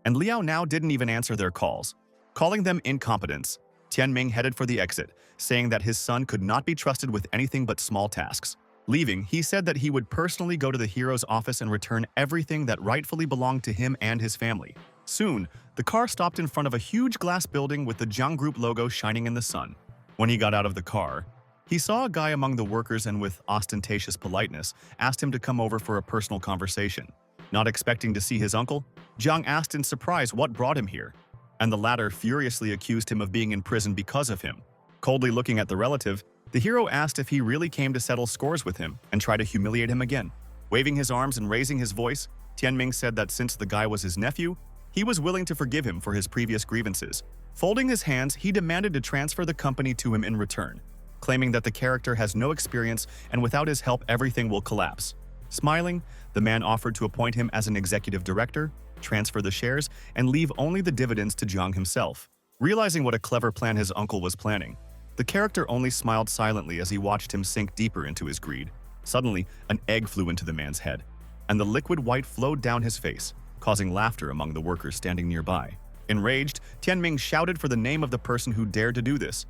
and Liao now didn't even answer their calls. Calling them incompetents, Tianming headed for the exit, saying that his son could not be trusted with anything but small tasks. Leaving, he said that he would personally go to the hero's office and return everything that rightfully belonged to him and his family. Soon, the car stopped in front of a huge glass building with the Jiang Group logo shining in the sun. When he got out of the car, he saw a guy among the workers and with ostentatious politeness asked him to come over for a personal conversation. Not expecting to see his uncle, Jiang asked in surprise what brought him here, and the latter furiously accused him of being in prison because of him. Coldly looking at the relative, the hero asked if he really came to settle scores with him and try to humiliate him again. Waving his arms and raising his voice, Tianming said that since the guy was his nephew, he was willing to forgive him for his previous grievances. Folding his hands, he demanded to transfer the company to him in return, claiming that the character has no experience and without his help everything will collapse. Smiling, the man offered to appoint him as an executive director, transfer the shares, and leave only the dividends to Jiang himself. Realizing what a clever plan his uncle was planning, the character only smiled silently as he watched him sink deeper into his greed. Suddenly, an egg flew into the man's head, and the liquid white flowed down his face, causing laughter among the workers standing nearby. Enraged, Tianming shouted for the name of the person who dared to do this,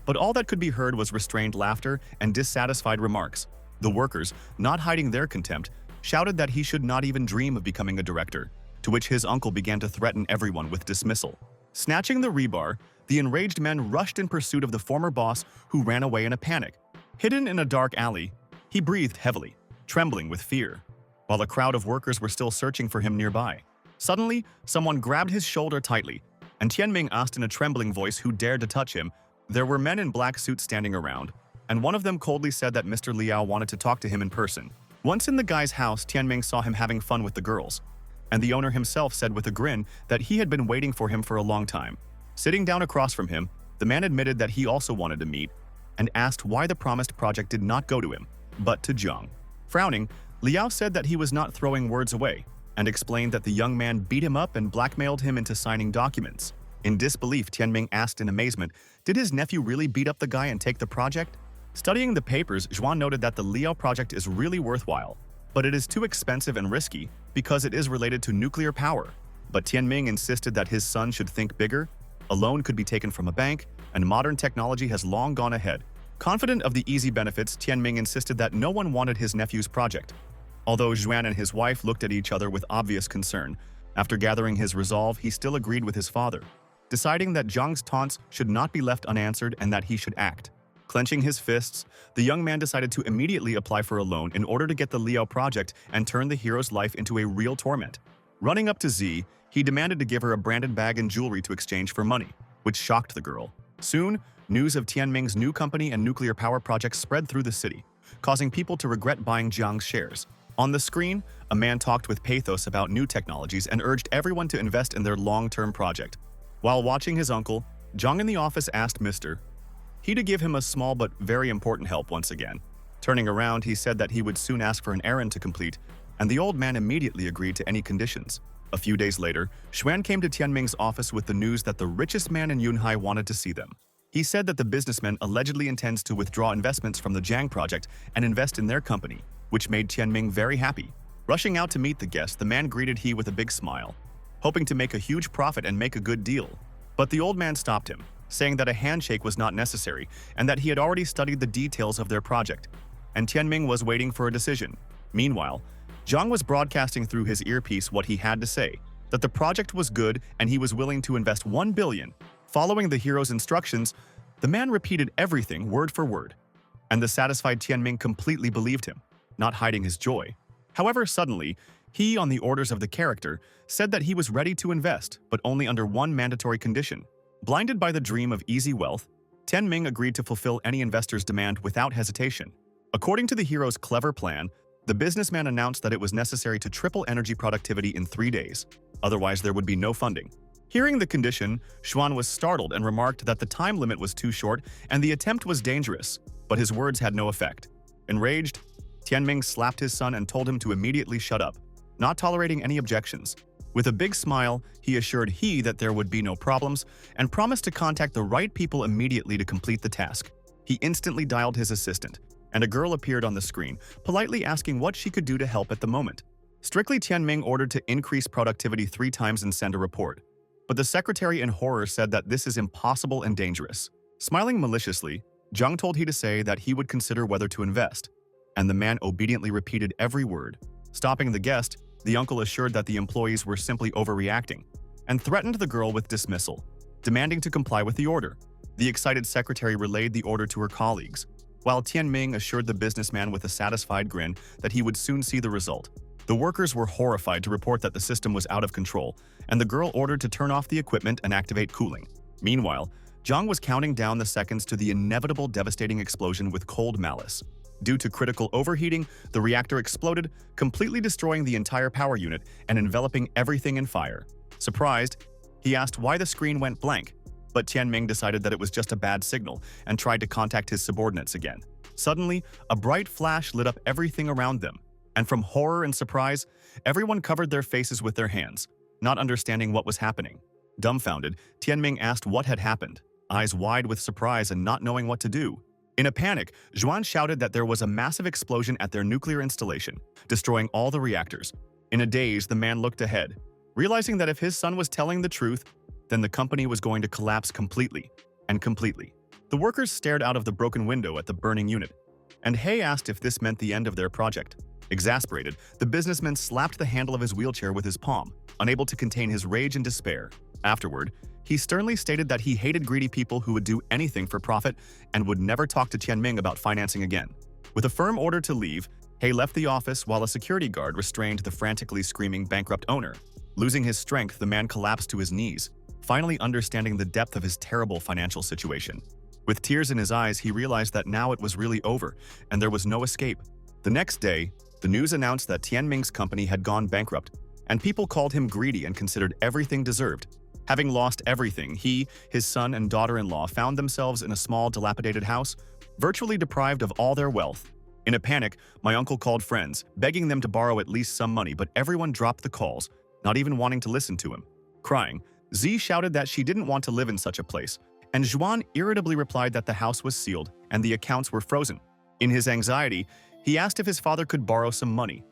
but all that could be heard was restrained laughter and dissatisfied remarks. The workers, not hiding their contempt, shouted that he should not even dream of becoming a director, to which his uncle began to threaten everyone with dismissal. Snatching the rebar, the enraged men rushed in pursuit of the former boss, who ran away in a panic. Hidden in a dark alley, he breathed heavily, trembling with fear, while a crowd of workers were still searching for him nearby. Suddenly, someone grabbed his shoulder tightly, and Tianming asked in a trembling voice who dared to touch him. There were men in black suits standing around, and one of them coldly said that Mr. Liao wanted to talk to him in person. Once in the guy's house, Tianming saw him having fun with the girls, and the owner himself said with a grin that he had been waiting for him for a long time. Sitting down across from him, the man admitted that he also wanted to meet, and asked why the promised project did not go to him, but to Jiang. Frowning, Liao said that he was not throwing words away, and explained that the young man beat him up and blackmailed him into signing documents. In disbelief, Tianming asked in amazement, did his nephew really beat up the guy and take the project? Studying the papers, Xuan noted that the Liao project is really worthwhile, but it is too expensive and risky because it is related to nuclear power. But Tianming insisted that his son should think bigger. A loan could be taken from a bank, and modern technology has long gone ahead. Confident of the easy benefits, Tianming insisted that no one wanted his nephew's project. Although Xuan and his wife looked at each other with obvious concern, after gathering his resolve, he still agreed with his father, deciding that Jiang's taunts should not be left unanswered and that he should act. Clenching his fists, the young man decided to immediately apply for a loan in order to get the Liao project and turn the hero's life into a real torment. Running up to Zi, he demanded to give her a branded bag and jewelry to exchange for money, which shocked the girl. Soon, news of Tianming's new company and nuclear power project spread through the city, causing people to regret buying Jiang's shares. On the screen, a man talked with pathos about new technologies and urged everyone to invest in their long-term project. While watching his uncle, Jiang in the office asked Mr. He to give him a small but very important help once again. Turning around, he said that he would soon ask for an errand to complete, and the old man immediately agreed to any conditions. A few days later, Xuan came to Tianming's office with the news that the richest man in Yunhai wanted to see them. He said that the businessman allegedly intends to withdraw investments from the Jiang project and invest in their company, which made Tianming very happy. Rushing out to meet the guest, the man greeted he with a big smile, hoping to make a huge profit and make a good deal. But the old man stopped him, saying that a handshake was not necessary and that he had already studied the details of their project, and Tianming was waiting for a decision. Meanwhile, Jiang was broadcasting through his earpiece what he had to say. that the project was good and he was willing to invest 1 billion. Following the hero's instructions, the man repeated everything word for word, and the satisfied Tianming completely believed him, not hiding his joy. However, suddenly, he, on the orders of the character, said that he was ready to invest, but only under one mandatory condition. Blinded by the dream of easy wealth, Tianming agreed to fulfill any investor's demand without hesitation. According to the hero's clever plan, the businessman announced that it was necessary to triple energy productivity in 3 days, otherwise there would be no funding. Hearing the condition, Xuan was startled and remarked that the time limit was too short and the attempt was dangerous, but his words had no effect. Enraged, Tianming slapped his son and told him to immediately shut up, not tolerating any objections. With a big smile, he assured that there would be no problems and promised to contact the right people immediately to complete the task. He instantly dialed his assistant, and a girl appeared on the screen, politely asking what she could do to help at the moment. Strictly, Tianming ordered to increase productivity 3 times and send a report. But the secretary in horror said that this is impossible and dangerous. Smiling maliciously, Zhang told he to say that he would consider whether to invest, and the man obediently repeated every word. Stopping the guest, the uncle assured that the employees were simply overreacting, and threatened the girl with dismissal, demanding to comply with the order. The excited secretary relayed the order to her colleagues, while Tianming assured the businessman with a satisfied grin that he would soon see the result. The workers were horrified to report that the system was out of control, and the girl ordered to turn off the equipment and activate cooling. Meanwhile, Zhang was counting down the seconds to the inevitable devastating explosion with cold malice. Due to critical overheating, the reactor exploded, completely destroying the entire power unit and enveloping everything in fire. Surprised, he asked why the screen went blank, but Tianming decided that it was just a bad signal and tried to contact his subordinates again. Suddenly, a bright flash lit up everything around them, and from horror and surprise, everyone covered their faces with their hands, not understanding what was happening. Dumbfounded, Tianming asked what had happened, eyes wide with surprise and not knowing what to do. In a panic, Zhuan shouted that there was a massive explosion at their nuclear installation, destroying all the reactors. In a daze, the man looked ahead, realizing that if his son was telling the truth, then the company was going to collapse completely and completely. The workers stared out of the broken window at the burning unit, and He asked if this meant the end of their project. Exasperated, the businessman slapped the handle of his wheelchair with his palm, unable to contain his rage and despair. Afterward, he sternly stated that he hated greedy people who would do anything for profit and would never talk to Tianming about financing again. With a firm order to leave, He left the office while a security guard restrained the frantically screaming bankrupt owner. Losing his strength, the man collapsed to his knees, finally understanding the depth of his terrible financial situation. With tears in his eyes, he realized that now it was really over, and there was no escape. The next day, the news announced that Tianming's company had gone bankrupt, and people called him greedy and considered everything deserved. Having lost everything, he, his son, and daughter-in-law found themselves in a small, dilapidated house, virtually deprived of all their wealth. In a panic, my uncle called friends, begging them to borrow at least some money, but everyone dropped the calls, not even wanting to listen to him. Crying, Z shouted that she didn't want to live in such a place, and Zhuan irritably replied that the house was sealed and the accounts were frozen. In his anxiety, he asked if his father could borrow some money,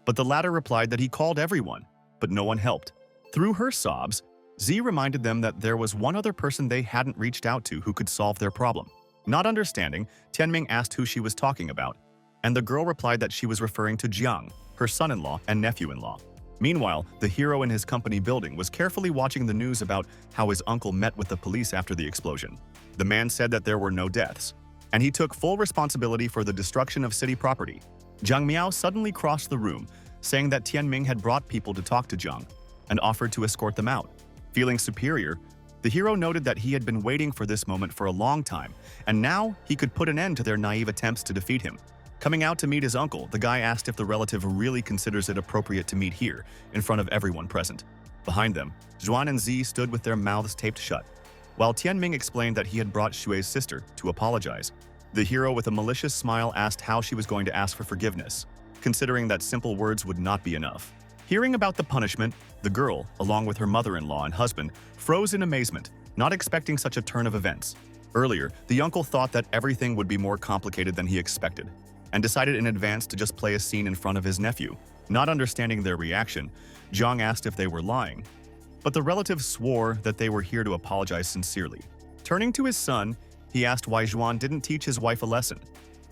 but the latter replied that he called everyone, but no one helped. Through her sobs, Z reminded them that there was one other person they hadn't reached out to who could solve their problem. Not understanding, Tianming asked who she was talking about, and the girl replied that she was referring to Jiang, her son-in-law and nephew-in-law. Meanwhile, the hero in his company building was carefully watching the news about how his uncle met with the police after the explosion. The man said that there were no deaths, and he took full responsibility for the destruction of city property. Jiang Miao suddenly crossed the room, saying that Tianming had brought people to talk to Jiang and offered to escort them out. Feeling superior, the hero noted that he had been waiting for this moment for a long time, and now he could put an end to their naive attempts to defeat him. Coming out to meet his uncle, the guy asked if the relative really considers it appropriate to meet here, in front of everyone present. Behind them, Zhuan and Z stood with their mouths taped shut, while Tianming explained that he had brought Xue's sister to apologize. The hero, with a malicious smile, asked how she was going to ask for forgiveness, considering that simple words would not be enough. Hearing about the punishment, the girl, along with her mother-in-law and husband, froze in amazement, not expecting such a turn of events. Earlier, the uncle thought that everything would be more complicated than he expected, and decided in advance to just play a scene in front of his nephew. Not understanding their reaction, Zhang asked if they were lying, but the relative swore that they were here to apologize sincerely. Turning to his son, he asked why Zhuan didn't teach his wife a lesson,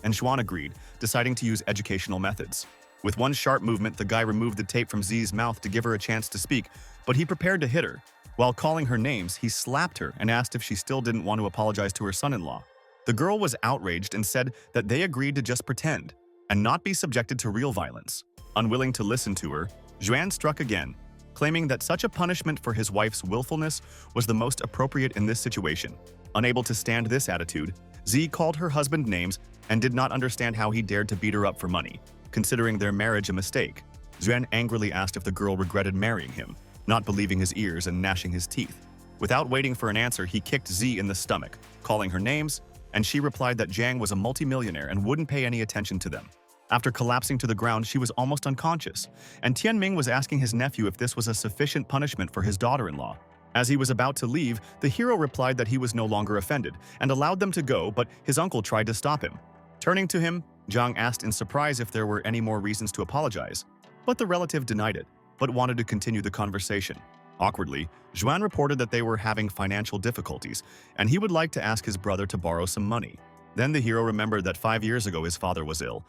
and Zhuan agreed, deciding to use educational methods. With one sharp movement, the guy removed the tape from Z's mouth to give her a chance to speak, but he prepared to hit her. While calling her names, he slapped her and asked if she still didn't want to apologize to her son-in-law. The girl was outraged and said that they agreed to just pretend and not be subjected to real violence. Unwilling to listen to her, Juan struck again, claiming that such a punishment for his wife's willfulness was the most appropriate in this situation. Unable to stand this attitude, Z called her husband names and did not understand how he dared to beat her up for money, considering their marriage a mistake. Juan angrily asked if the girl regretted marrying him, not believing his ears and gnashing his teeth. Without waiting for an answer, he kicked Z in the stomach, calling her names, and she replied that Jiang was a multimillionaire and wouldn't pay any attention to them. After collapsing to the ground, she was almost unconscious, and Tianming was asking his nephew if this was a sufficient punishment for his daughter-in-law. As he was about to leave, the hero replied that he was no longer offended and allowed them to go, but his uncle tried to stop him. Turning to him, Jiang asked in surprise if there were any more reasons to apologize, but the relative denied it, but wanted to continue the conversation. Awkwardly, Juan reported that they were having financial difficulties, and he would like to ask his brother to borrow some money. Then the hero remembered that 5 years ago his father was ill,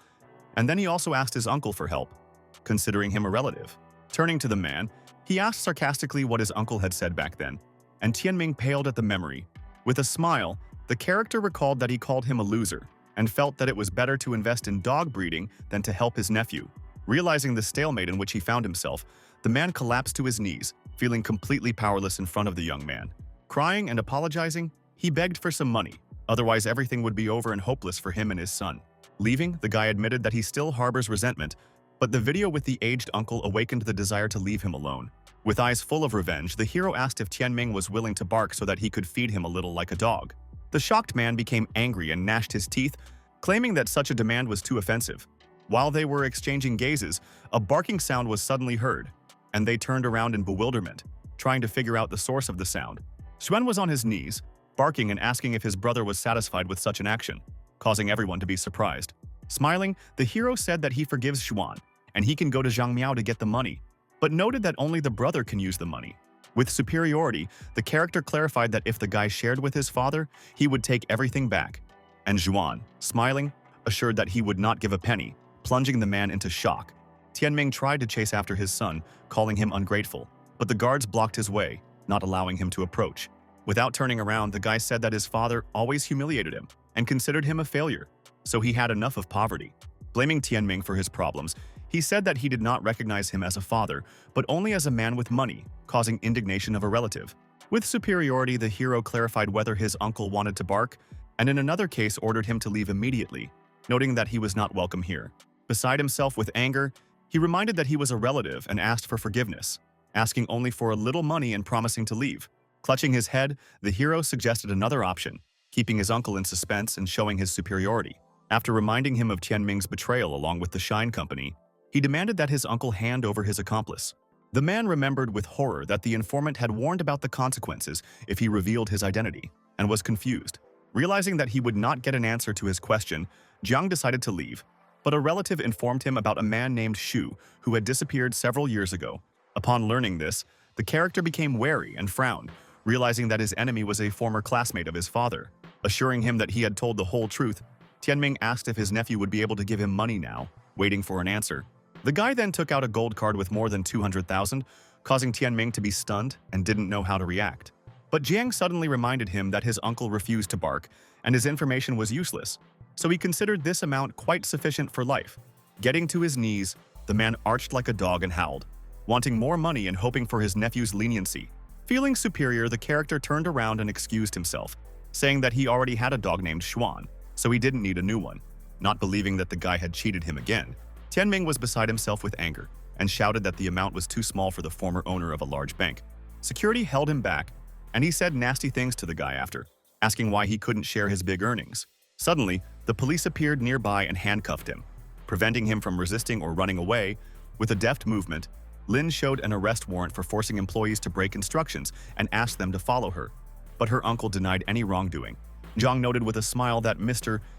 and then he also asked his uncle for help, considering him a relative. Turning to the man, he asked sarcastically what his uncle had said back then, and Tianming paled at the memory. With a smile, the character recalled that he called him a loser, and felt that it was better to invest in dog breeding than to help his nephew. Realizing the stalemate in which he found himself, the man collapsed to his knees, feeling completely powerless in front of the young man. Crying and apologizing, he begged for some money, otherwise everything would be over and hopeless for him and his son. Leaving, the guy admitted that he still harbors resentment, but the video with the aged uncle awakened the desire to leave him alone. With eyes full of revenge, the hero asked if Tianming was willing to bark so that he could feed him a little like a dog. The shocked man became angry and gnashed his teeth, claiming that such a demand was too offensive. While they were exchanging gazes, a barking sound was suddenly heard, and they turned around in bewilderment, trying to figure out the source of the sound. Xuan was on his knees, barking and asking if his brother was satisfied with such an action, causing everyone to be surprised. Smiling, the hero said that he forgives Xuan, and he can go to Zhang Miao to get the money, but noted that only the brother can use the money. With superiority, the character clarified that if the guy shared with his father, he would take everything back. And Xuan, smiling, assured that he would not give a penny, plunging the man into shock. Tianming tried to chase after his son, calling him ungrateful, but the guards blocked his way, not allowing him to approach. Without turning around, the guy said that his father always humiliated him and considered him a failure, so he had enough of poverty. Blaming Tianming for his problems, he said that he did not recognize him as a father, but only as a man with money, causing indignation of a relative. With superiority, the hero clarified whether his uncle wanted to bark, and in another case ordered him to leave immediately, noting that he was not welcome here. Beside himself with anger, he reminded that he was a relative and asked for forgiveness, asking only for a little money and promising to leave. Clutching his head, the hero suggested another option, keeping his uncle in suspense and showing his superiority. After reminding him of Tianming's betrayal along with the Shine Company, he demanded that his uncle hand over his accomplice. The man remembered with horror that the informant had warned about the consequences if he revealed his identity, and was confused. Realizing that he would not get an answer to his question, Jiang decided to leave, but a relative informed him about a man named Shu who had disappeared several years ago. Upon learning this, the character became wary and frowned, realizing that his enemy was a former classmate of his father. Assuring him that he had told the whole truth, Tianming asked if his nephew would be able to give him money now, waiting for an answer. The guy then took out a gold card with more than 200,000, causing Tianming to be stunned and didn't know how to react. But Jiang suddenly reminded him that his uncle refused to bark, and his information was useless, so he considered this amount quite sufficient for life. Getting to his knees, the man arched like a dog and howled, wanting more money and hoping for his nephew's leniency. Feeling superior, the character turned around and excused himself, saying that he already had a dog named Xuan, so he didn't need a new one. Not believing that the guy had cheated him again, Tianming was beside himself with anger and shouted that the amount was too small for the former owner of a large bank. Security held him back, and he said nasty things to the guy after, asking why he couldn't share his big earnings. Suddenly, the police appeared nearby and handcuffed him, preventing him from resisting or running away. With a deft movement, Lin showed an arrest warrant for forcing employees to break instructions and asked them to follow her, but her uncle denied any wrongdoing. Zhang noted with a smile that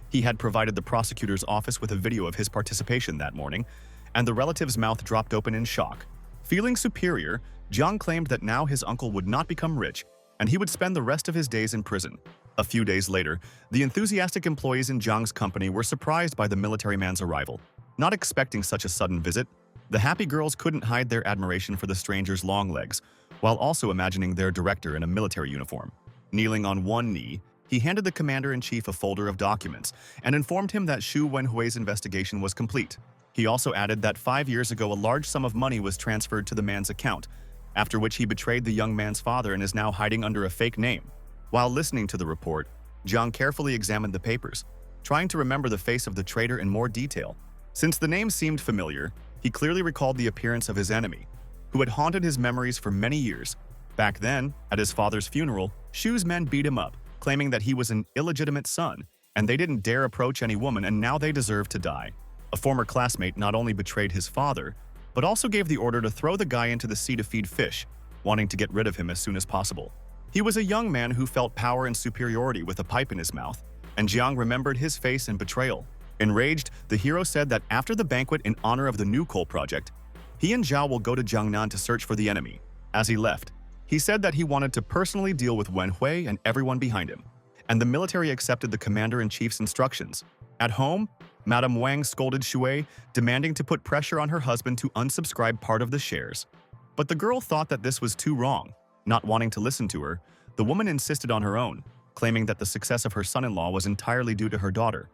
he had provided the prosecutor's office with a video of his participation that morning, and the relative's mouth dropped open in shock. Feeling superior, Zhang claimed that now his uncle would not become rich, and he would spend the rest of his days in prison. A few days later, the enthusiastic employees in Zhang's company were surprised by the military man's arrival. Not expecting such a sudden visit, the happy girls couldn't hide their admiration for the stranger's long legs, while also imagining their director in a military uniform. Kneeling on one knee, he handed the commander-in-chief a folder of documents and informed him that Xu Wenhui's investigation was complete. He also added that 5 years ago a large sum of money was transferred to the man's account, after which he betrayed the young man's father and is now hiding under a fake name. While listening to the report, Jiang carefully examined the papers, trying to remember the face of the traitor in more detail. Since the name seemed familiar, he clearly recalled the appearance of his enemy, who had haunted his memories for many years. Back then, at his father's funeral, Xu's men beat him up, claiming that he was an illegitimate son, and they didn't dare approach any woman and now they deserve to die. A former classmate not only betrayed his father, but also gave the order to throw the guy into the sea to feed fish, wanting to get rid of him as soon as possible. He was a young man who felt power and superiority with a pipe in his mouth, and Jiang remembered his face and betrayal. Enraged, the hero said that after the banquet in honor of the new coal project, he and Zhao will go to Jiangnan to search for the enemy. As he left, he said that he wanted to personally deal with Wen Hui and everyone behind him, and the military accepted the commander-in-chief's instructions. At home, Madame Wang scolded Shui, demanding to put pressure on her husband to unsubscribe part of the shares. But the girl thought that this was too wrong. Not wanting to listen to her, the woman insisted on her own, claiming that the success of her son-in-law was entirely due to her daughter,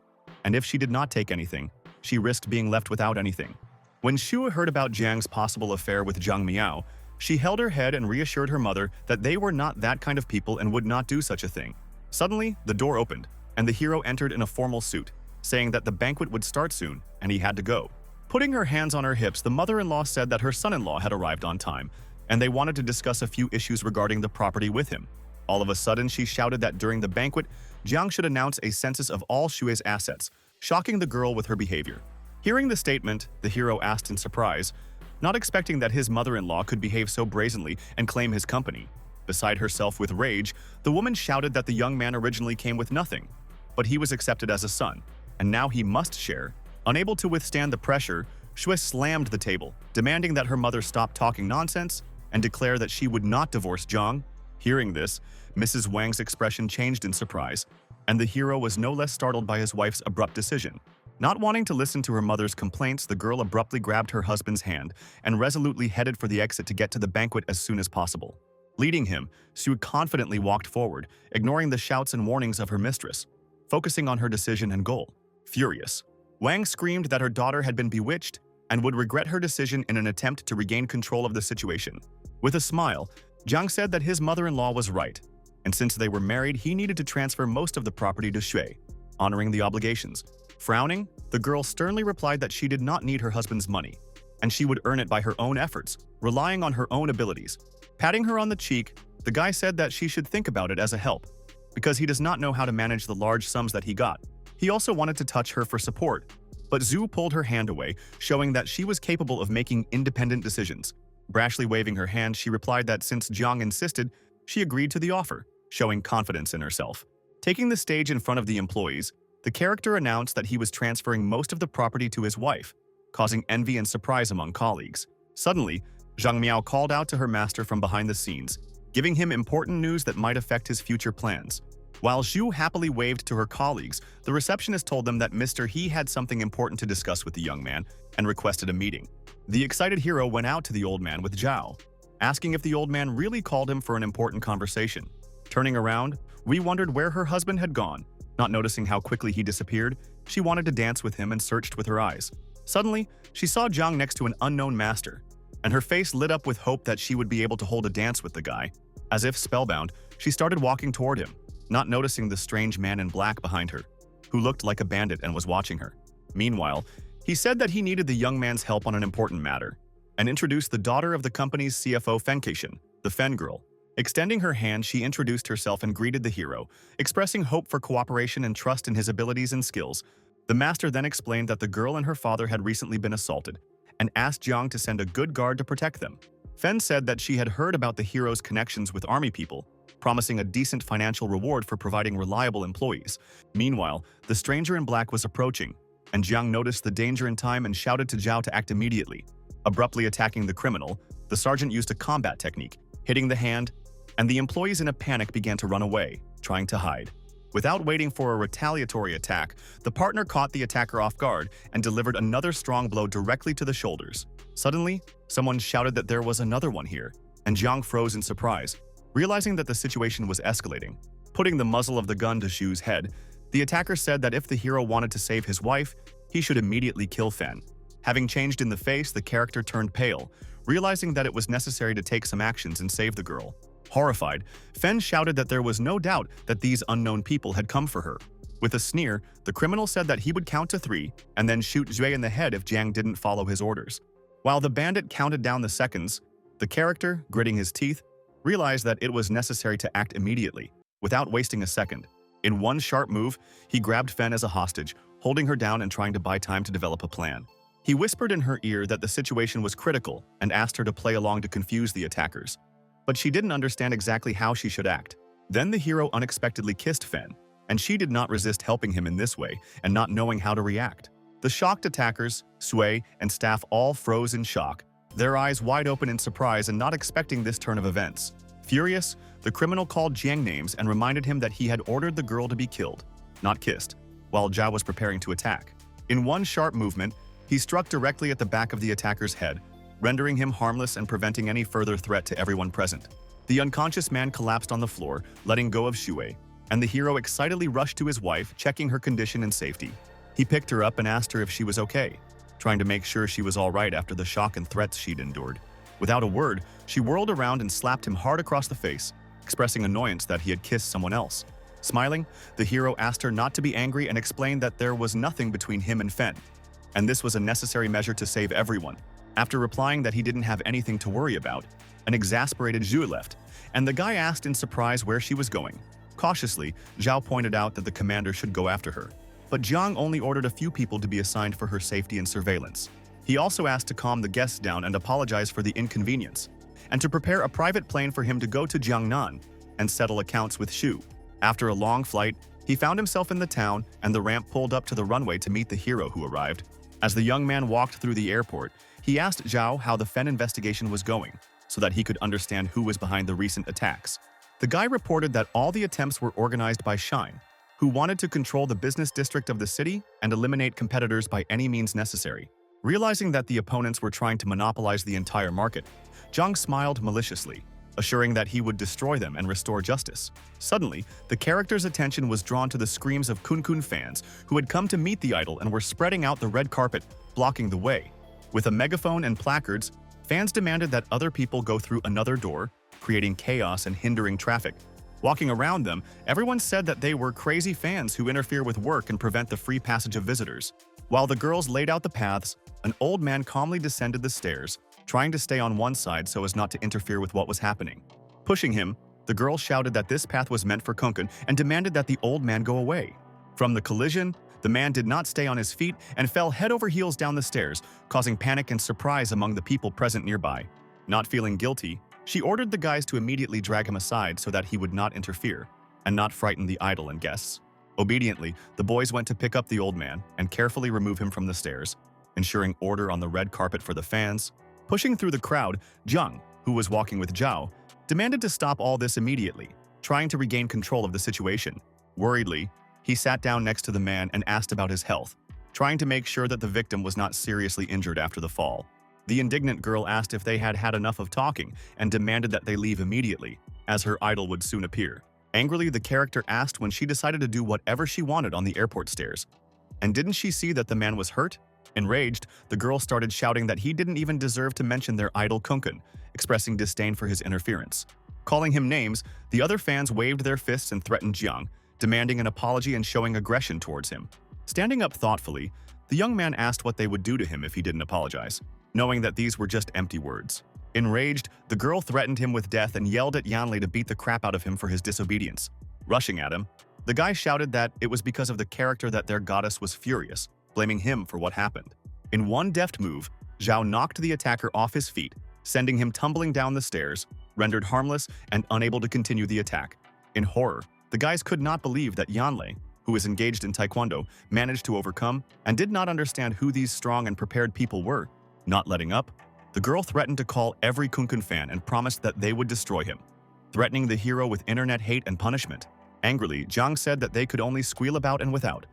and if she did not take anything, she risked being left without anything. When Shu heard about Jiang's possible affair with Zhang Miao, she held her head and reassured her mother that they were not that kind of people and would not do such a thing. Suddenly, the door opened, and the hero entered in a formal suit, saying that the banquet would start soon and he had to go. Putting her hands on her hips, the mother-in-law said that her son-in-law had arrived on time, and they wanted to discuss a few issues regarding the property with him. All of a sudden, she shouted that during the banquet, Jiang should announce a census of all Shui's assets, shocking the girl with her behavior. Hearing the statement, the hero asked in surprise, not expecting that his mother-in-law could behave so brazenly and claim his company. Beside herself with rage, the woman shouted that the young man originally came with nothing, but he was accepted as a son, and now he must share. Unable to withstand the pressure, Shui slammed the table, demanding that her mother stop talking nonsense and declare that she would not divorce Zhang. Hearing this, Mrs. Wang's expression changed in surprise, and the hero was no less startled by his wife's abrupt decision. Not wanting to listen to her mother's complaints, the girl abruptly grabbed her husband's hand and resolutely headed for the exit to get to the banquet as soon as possible. Leading him, Sue confidently walked forward, ignoring the shouts and warnings of her mistress, focusing on her decision and goal. Furious, Wang screamed that her daughter had been bewitched and would regret her decision in an attempt to regain control of the situation. With a smile, Jiang said that his mother-in-law was right, and since they were married, he needed to transfer most of the property to Shui, honoring the obligations. Frowning, the girl sternly replied that she did not need her husband's money, and she would earn it by her own efforts, relying on her own abilities. Patting her on the cheek, the guy said that she should think about it as a help, because he does not know how to manage the large sums that he got. He also wanted to touch her for support, but Zhu pulled her hand away, showing that she was capable of making independent decisions. Brashly waving her hand, she replied that since Jiang insisted, she agreed to the offer, showing confidence in herself. Taking the stage in front of the employees, the character announced that he was transferring most of the property to his wife, causing envy and surprise among colleagues. Suddenly, Zhang Miao called out to her master from behind the scenes, giving him important news that might affect his future plans. While Zhu happily waved to her colleagues, the receptionist told them that Mr. He had something important to discuss with the young man and requested a meeting. The excited hero went out to the old man with Zhao, asking if the old man really called him for an important conversation. Turning around, we wondered where her husband had gone. Not noticing how quickly he disappeared, she wanted to dance with him and searched with her eyes. Suddenly, she saw Jiang next to an unknown master, and her face lit up with hope that she would be able to hold a dance with the guy. As if spellbound, she started walking toward him, not noticing the strange man in black behind her, who looked like a bandit and was watching her. Meanwhile, he said that he needed the young man's help on an important matter, and introduced the daughter of the company's CFO Fenkation, the Fen girl. Extending her hand, she introduced herself and greeted the hero, expressing hope for cooperation and trust in his abilities and skills. The master then explained that the girl and her father had recently been assaulted, and asked Jiang to send a good guard to protect them. Fen said that she had heard about the hero's connections with army people, promising a decent financial reward for providing reliable employees. Meanwhile, the stranger in black was approaching, and Jiang noticed the danger in time and shouted to Zhao to act immediately. Abruptly attacking the criminal, the sergeant used a combat technique, hitting the hand, and the employees in a panic began to run away, trying to hide. Without waiting for a retaliatory attack, the partner caught the attacker off guard and delivered another strong blow directly to the shoulders. Suddenly, someone shouted that there was another one here, and Jiang froze in surprise, realizing that the situation was escalating. Putting the muzzle of the gun to Zhu's head, the attacker said that if the hero wanted to save his wife, he should immediately kill Fen. Having changed in the face, the character turned pale, realizing that it was necessary to take some actions and save the girl. Horrified, Fen shouted that there was no doubt that these unknown people had come for her. With a sneer, the criminal said that he would count to 3 and then shoot Zhui in the head if Jiang didn't follow his orders. While the bandit counted down the seconds, the character, gritting his teeth, realized that it was necessary to act immediately, without wasting a second. In one sharp move, he grabbed Fen as a hostage, holding her down and trying to buy time to develop a plan. He whispered in her ear that the situation was critical and asked her to play along to confuse the attackers. But she didn't understand exactly how she should act. Then the hero unexpectedly kissed Fen, and she did not resist helping him in this way and not knowing how to react. The shocked attackers, Sui, and staff all froze in shock, their eyes wide open in surprise and not expecting this turn of events. Furious, the criminal called Jiang names and reminded him that he had ordered the girl to be killed, not kissed, while Zhao was preparing to attack. In one sharp movement, he struck directly at the back of the attacker's head, rendering him harmless and preventing any further threat to everyone present. The unconscious man collapsed on the floor, letting go of Shui, and the hero excitedly rushed to his wife, checking her condition and safety. He picked her up and asked her if she was okay, trying to make sure she was all right after the shock and threats she'd endured. Without a word, she whirled around and slapped him hard across the face, expressing annoyance that he had kissed someone else. Smiling, the hero asked her not to be angry and explained that there was nothing between him and Fen, and this was a necessary measure to save everyone. After replying that he didn't have anything to worry about, an exasperated Zhu left, and the guy asked in surprise where she was going. Cautiously, Zhao pointed out that the commander should go after her, but Jiang only ordered a few people to be assigned for her safety and surveillance. He also asked to calm the guests down and apologize for the inconvenience, and to prepare a private plane for him to go to Jiangnan and settle accounts with Xu. After a long flight, he found himself in the town, and the ramp pulled up to the runway to meet the hero who arrived. As the young man walked through the airport, he asked Zhao how the Fen investigation was going, so that he could understand who was behind the recent attacks. The guy reported that all the attempts were organized by Shine, who wanted to control the business district of the city and eliminate competitors by any means necessary. Realizing that the opponents were trying to monopolize the entire market, Zhang smiled maliciously, assuring that he would destroy them and restore justice. Suddenly, the character's attention was drawn to the screams of Kun fans who had come to meet the idol and were spreading out the red carpet, blocking the way. With a megaphone and placards, fans demanded that other people go through another door, creating chaos and hindering traffic. Walking around them, everyone said that they were crazy fans who interfere with work and prevent the free passage of visitors. While the girls laid out the paths, an old man calmly descended the stairs, trying to stay on one side so as not to interfere with what was happening. Pushing him, the girl shouted that this path was meant for Kunkun and demanded that the old man go away. From the collision, the man did not stay on his feet and fell head over heels down the stairs, causing panic and surprise among the people present nearby. Not feeling guilty, she ordered the guys to immediately drag him aside so that he would not interfere and not frighten the idol and guests. Obediently, the boys went to pick up the old man and carefully remove him from the stairs, ensuring order on the red carpet for the fans. Pushing through the crowd, Jiang, who was walking with Zhao, demanded to stop all this immediately, trying to regain control of the situation. Worriedly, he sat down next to the man and asked about his health, trying to make sure that the victim was not seriously injured after the fall. The indignant girl asked if they had had enough of talking and demanded that they leave immediately, as her idol would soon appear. Angrily, the character asked when she decided to do whatever she wanted on the airport stairs. And didn't she see that the man was hurt? Enraged, the girl started shouting that he didn't even deserve to mention their idol Kunkun, expressing disdain for his interference. Calling him names, the other fans waved their fists and threatened Jiang, demanding an apology and showing aggression towards him. Standing up thoughtfully, the young man asked what they would do to him if he didn't apologize, knowing that these were just empty words. Enraged, the girl threatened him with death and yelled at Yanlei to beat the crap out of him for his disobedience. Rushing at him, the guy shouted that it was because of the character that their goddess was furious, blaming him for what happened. In one deft move, Zhao knocked the attacker off his feet, sending him tumbling down the stairs, rendered harmless and unable to continue the attack. In horror, the guys could not believe that Yanlei, who is engaged in taekwondo, managed to overcome and did not understand who these strong and prepared people were. Not letting up, the girl threatened to call every Kunkun fan and promised that they would destroy him, threatening the hero with internet hate and punishment. Angrily, Jiang said that they could only squeal about and without,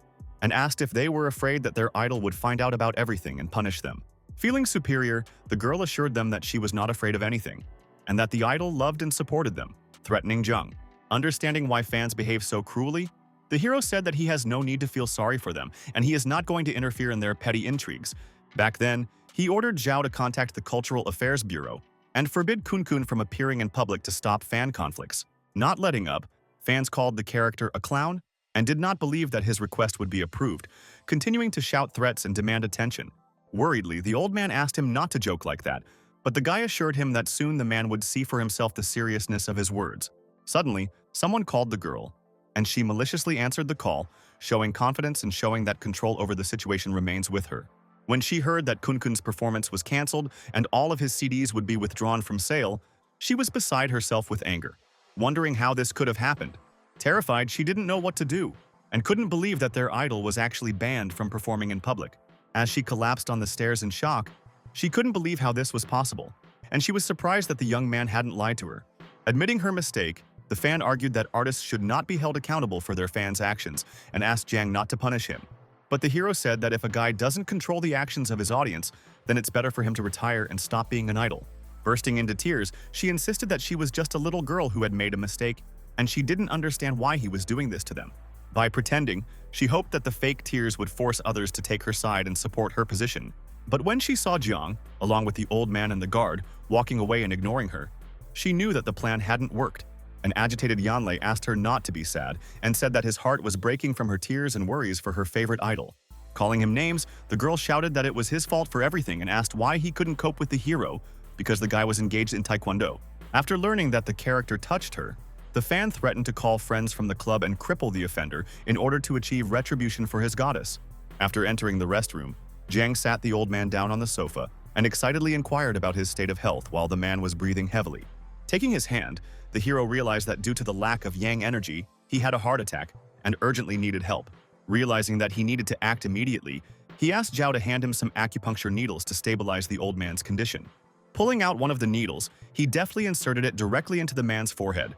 and asked if they were afraid that their idol would find out about everything and punish them. Feeling superior, the girl assured them that she was not afraid of anything, and that the idol loved and supported them, threatening Jiang. Understanding why fans behave so cruelly, the hero said that he has no need to feel sorry for them, and he is not going to interfere in their petty intrigues. Back then, he ordered Zhao to contact the Cultural Affairs Bureau and forbid Kun from appearing in public to stop fan conflicts. Not letting up, fans called the character a clown and did not believe that his request would be approved, continuing to shout threats and demand attention. Worriedly, the old man asked him not to joke like that, but the guy assured him that soon the man would see for himself the seriousness of his words. Suddenly, someone called the girl, and she maliciously answered the call, showing confidence and showing that control over the situation remains with her. When she heard that Kun's performance was cancelled and all of his CDs would be withdrawn from sale, she was beside herself with anger, wondering how this could have happened. Terrified, she didn't know what to do, and couldn't believe that their idol was actually banned from performing in public. As she collapsed on the stairs in shock, she couldn't believe how this was possible, and she was surprised that the young man hadn't lied to her. Admitting her mistake, the fan argued that artists should not be held accountable for their fans' actions and asked Jiang not to punish him. But the hero said that if a guy doesn't control the actions of his audience, then it's better for him to retire and stop being an idol. Bursting into tears, she insisted that she was just a little girl who had made a mistake, and she didn't understand why he was doing this to them. By pretending, she hoped that the fake tears would force others to take her side and support her position. But when she saw Jiang, along with the old man and the guard, walking away and ignoring her, she knew that the plan hadn't worked. An agitated Yanlei asked her not to be sad and said that his heart was breaking from her tears and worries for her favorite idol. Calling him names, the girl shouted that it was his fault for everything and asked why he couldn't cope with the hero because the guy was engaged in taekwondo. After learning that the character touched her, the fan threatened to call friends from the club and cripple the offender in order to achieve retribution for his goddess. After entering the restroom, Jiang sat the old man down on the sofa and excitedly inquired about his state of health while the man was breathing heavily. Taking his hand, the hero realized that due to the lack of yang energy, he had a heart attack and urgently needed help. Realizing that he needed to act immediately, he asked Zhao to hand him some acupuncture needles to stabilize the old man's condition. Pulling out one of the needles, he deftly inserted it directly into the man's forehead,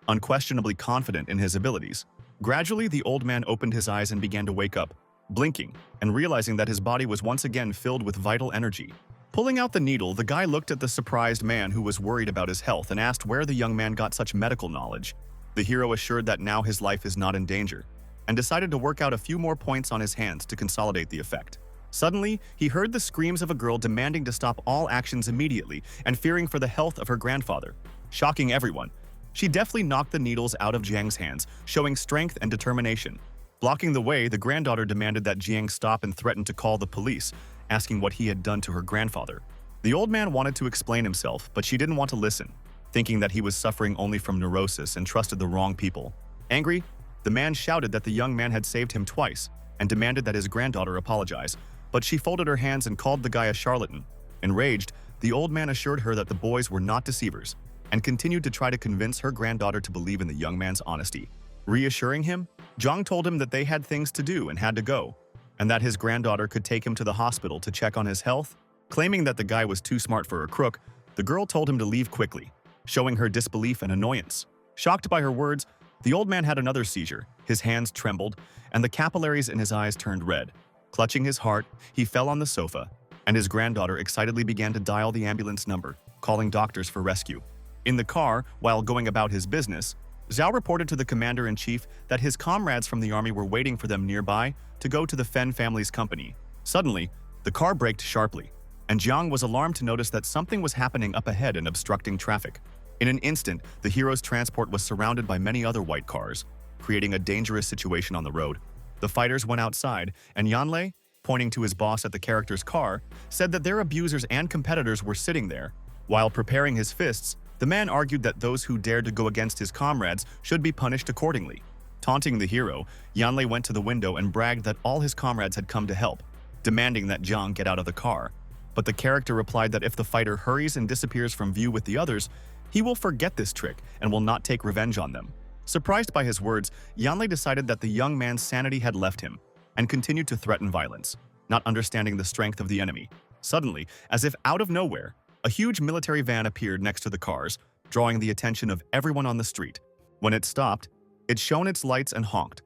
unquestionably confident in his abilities. Gradually, the old man opened his eyes and began to wake up, blinking and realizing that his body was once again filled with vital energy. Pulling out the needle, the guy looked at the surprised man who was worried about his health and asked where the young man got such medical knowledge. The hero assured that now his life is not in danger, and decided to work out a few more points on his hands to consolidate the effect. Suddenly, he heard the screams of a girl demanding to stop all actions immediately and fearing for the health of her grandfather. Shocking everyone, she deftly knocked the needles out of Jiang's hands, showing strength and determination. Blocking the way, the granddaughter demanded that Jiang stop and threatened to call the police, asking what he had done to her grandfather. The old man wanted to explain himself, but she didn't want to listen, thinking that he was suffering only from neurosis and trusted the wrong people. Angry, the man shouted that the young man had saved him twice and demanded that his granddaughter apologize, but she folded her hands and called the guy a charlatan. Enraged, the old man assured her that the boys were not deceivers and continued to try to convince her granddaughter to believe in the young man's honesty. Reassuring him, Zhang told him that they had things to do and had to go, and that his granddaughter could take him to the hospital to check on his health. Claiming that the guy was too smart for a crook, the girl told him to leave quickly, showing her disbelief and annoyance. Shocked by her words, the old man had another seizure, his hands trembled, and the capillaries in his eyes turned red. Clutching his heart, he fell on the sofa, and his granddaughter excitedly began to dial the ambulance number, calling doctors for rescue. In the car, while going about his business, Zhao reported to the commander-in-chief that his comrades from the army were waiting for them nearby to go to the Fen family's company. Suddenly, the car braked sharply, and Jiang was alarmed to notice that something was happening up ahead and obstructing traffic. In an instant, the hero's transport was surrounded by many other white cars, creating a dangerous situation on the road. The fighters went outside, and Yanlei, pointing to his boss at the character's car, said that their abusers and competitors were sitting there. While preparing his fists, the man argued that those who dared to go against his comrades should be punished accordingly. Taunting the hero, Yanlei went to the window and bragged that all his comrades had come to help, demanding that Jiang get out of the car. But the character replied that if the fighter hurries and disappears from view with the others, he will forget this trick and will not take revenge on them. Surprised by his words, Yanlei decided that the young man's sanity had left him and continued to threaten violence, not understanding the strength of the enemy. Suddenly, as if out of nowhere, a huge military van appeared next to the cars, drawing the attention of everyone on the street. When it stopped, It shone its lights and honked,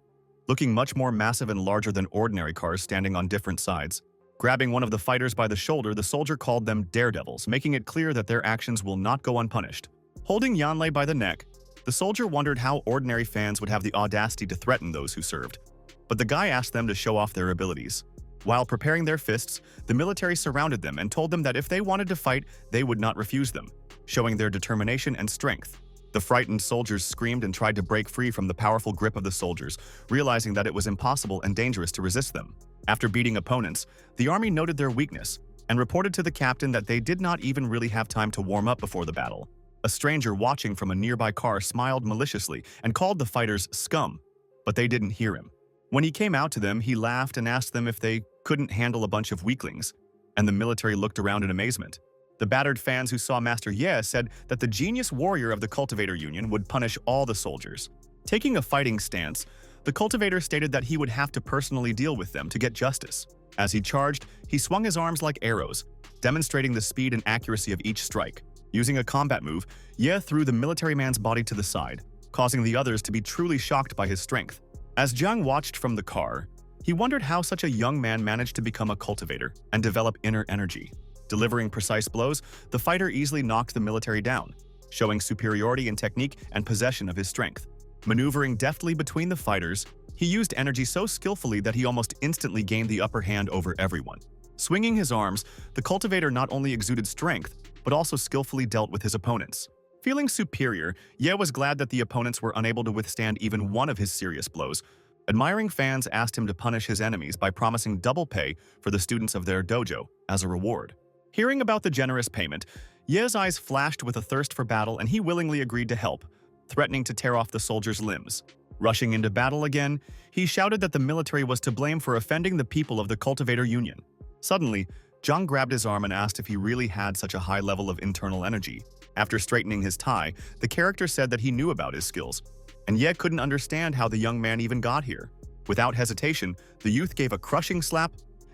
looking much more massive and larger than ordinary cars standing on different sides. Grabbing one of the fighters by the shoulder, the soldier called them daredevils, making it clear that their actions will not go unpunished. Holding Yanlei by the neck, the soldier wondered how ordinary fans would have the audacity to threaten those who served. But the guy asked them to show off their abilities. While preparing their fists, the military surrounded them and told them that if they wanted to fight, they would not refuse them, showing their determination and strength. The frightened soldiers screamed and tried to break free from the powerful grip of the soldiers, realizing that it was impossible and dangerous to resist them. After beating opponents, the army noted their weakness and reported to the captain that they did not even really have time to warm up before the battle. A stranger watching from a nearby car smiled maliciously and called the fighters scum, but they didn't hear him. When he came out to them, he laughed and asked them if they couldn't handle a bunch of weaklings, and the military looked around in amazement. The battered fans who saw Master Ye said that the genius warrior of the Cultivator Union would punish all the soldiers. Taking a fighting stance, the cultivator stated that he would have to personally deal with them to get justice. As he charged, he swung his arms like arrows, demonstrating the speed and accuracy of each strike. Using a combat move, Ye threw the military man's body to the side, causing the others to be truly shocked by his strength. As Jiang watched from the car, he wondered how such a young man managed to become a cultivator and develop inner energy. Delivering precise blows, the fighter easily knocked the military down, showing superiority in technique and possession of his strength. Maneuvering deftly between the fighters, he used energy so skillfully that he almost instantly gained the upper hand over everyone. Swinging his arms, the cultivator not only exuded strength, but also skillfully dealt with his opponents. Feeling superior, Ye was glad that the opponents were unable to withstand even one of his serious blows. Admiring fans asked him to punish his enemies by promising double pay for the students of their dojo as a reward. Hearing about the generous payment, Ye's eyes flashed with a thirst for battle and he willingly agreed to help, threatening to tear off the soldiers' limbs. Rushing into battle again, he shouted that the military was to blame for offending the people of the Cultivator Union. Suddenly, Zhang grabbed his arm and asked if he really had such a high level of internal energy. After straightening his tie, the character said that he knew about his skills, and Ye couldn't understand how the young man even got here. Without hesitation, the youth gave a crushing slap,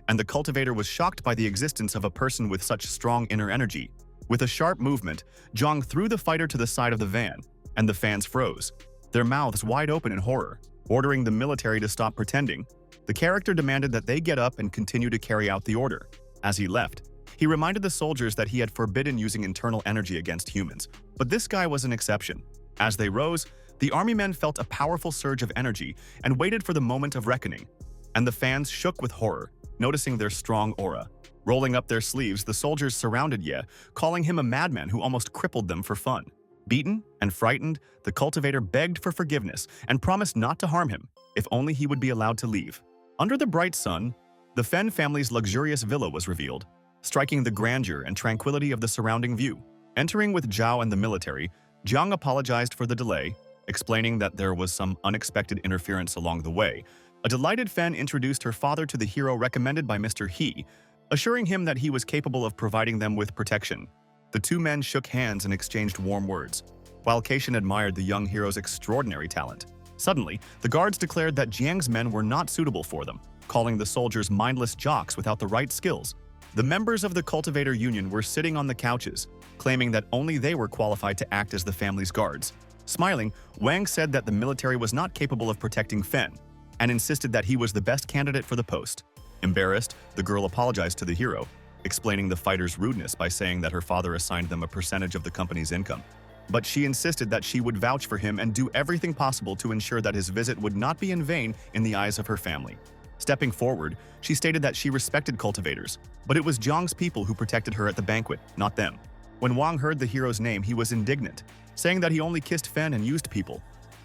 and the cultivator was shocked by the existence of a person with such strong inner energy. With a sharp movement, Zhang threw the fighter to the side of the van, and the fans froze, their mouths wide open in horror. Ordering the military to stop pretending, the character demanded that they get up and continue to carry out the order. As he left, he reminded the soldiers that he had forbidden using internal energy against humans, but this guy was an exception. As they rose, the army men felt a powerful surge of energy and waited for the moment of reckoning, and the fans shook with horror, noticing their strong aura. Rolling up their sleeves, the soldiers surrounded Ye, calling him a madman who almost crippled them for fun. Beaten and frightened, the cultivator begged for forgiveness and promised not to harm him, if only he would be allowed to leave. Under the bright sun, the Fen family's luxurious villa was revealed, striking the grandeur and tranquility of the surrounding view. Entering with Zhao and the military, Jiang apologized for the delay, explaining that there was some unexpected interference along the way. A delighted Fen introduced her father to the hero recommended by Mr. He, assuring him that he was capable of providing them with protection. The two men shook hands and exchanged warm words, while Keishan admired the young hero's extraordinary talent. Suddenly, the guards declared that Jiang's men were not suitable for them, calling the soldiers mindless jocks without the right skills. The members of the Cultivator Union were sitting on the couches, claiming that only they were qualified to act as the family's guards. Smiling, Wang said that the military was not capable of protecting Fen, and insisted that he was the best candidate for the post. Embarrassed, the girl apologized to the hero, explaining the fighter's rudeness by saying that her father assigned them a percentage of the company's income. But she insisted that she would vouch for him and do everything possible to ensure that his visit would not be in vain in the eyes of her family. Stepping forward, she stated that she respected cultivators, but it was Zhang's people who protected her at the banquet, not them. When Wang heard the hero's name, he was indignant, saying that he only kissed Fen and used people,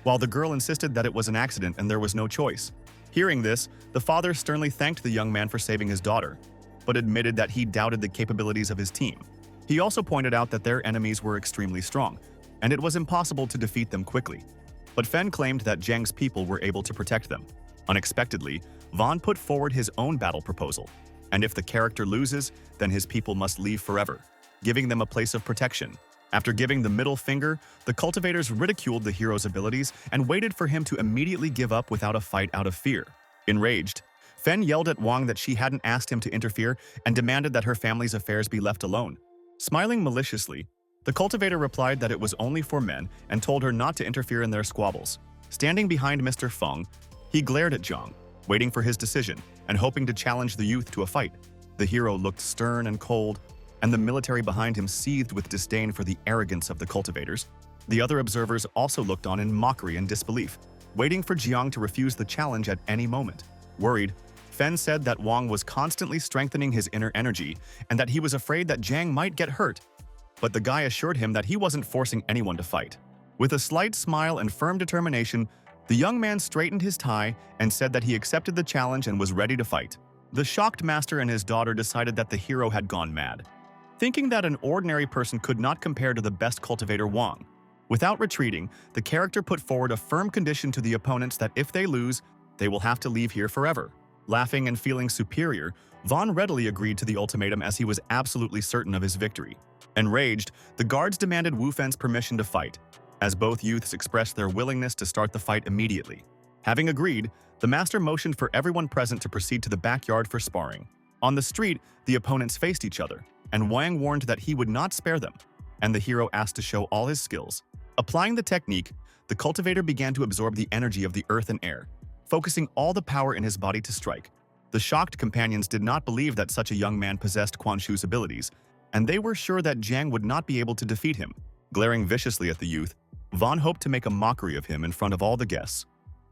while the girl insisted that it was an accident and there was no choice. Hearing this, the father sternly thanked the young man for saving his daughter, but admitted that he doubted the capabilities of his team. He also pointed out that their enemies were extremely strong, and it was impossible to defeat them quickly. But Fen claimed that Zhang's people were able to protect them. Unexpectedly, Vaughn put forward his own battle proposal, and if the character loses, then his people must leave forever, giving them a place of protection. After giving the middle finger, the cultivators ridiculed the hero's abilities and waited for him to immediately give up without a fight out of fear. Enraged, Fen yelled at Wang that she hadn't asked him to interfere and demanded that her family's affairs be left alone. Smiling maliciously, the cultivator replied that it was only for men and told her not to interfere in their squabbles. Standing behind Mr. Feng, he glared at Jiang, waiting for his decision and hoping to challenge the youth to a fight. The hero looked stern and cold, and the military behind him seethed with disdain for the arrogance of the cultivators. The other observers also looked on in mockery and disbelief, waiting for Jiang to refuse the challenge at any moment. Worried, Fen said that Wang was constantly strengthening his inner energy and that he was afraid that Jiang might get hurt. But the guy assured him that he wasn't forcing anyone to fight. With a slight smile and firm determination, the young man straightened his tie and said that he accepted the challenge and was ready to fight. The shocked master and his daughter decided that the hero had gone mad, thinking that an ordinary person could not compare to the best cultivator Wang. Without retreating, the character put forward a firm condition to the opponents that if they lose, they will have to leave here forever. Laughing and feeling superior, Vaughn readily agreed to the ultimatum as he was absolutely certain of his victory. Enraged, the guards demanded Wu Fen's permission to fight, as both youths expressed their willingness to start the fight immediately. Having agreed, the master motioned for everyone present to proceed to the backyard for sparring. On the street, the opponents faced each other, and Wang warned that he would not spare them, and the hero asked to show all his skills. Applying the technique, the cultivator began to absorb the energy of the earth and air, focusing all the power in his body to strike. The shocked companions did not believe that such a young man possessed Quan Shu's abilities, and they were sure that Jiang would not be able to defeat him. Glaring viciously at the youth, Vaughn hoped to make a mockery of him in front of all the guests,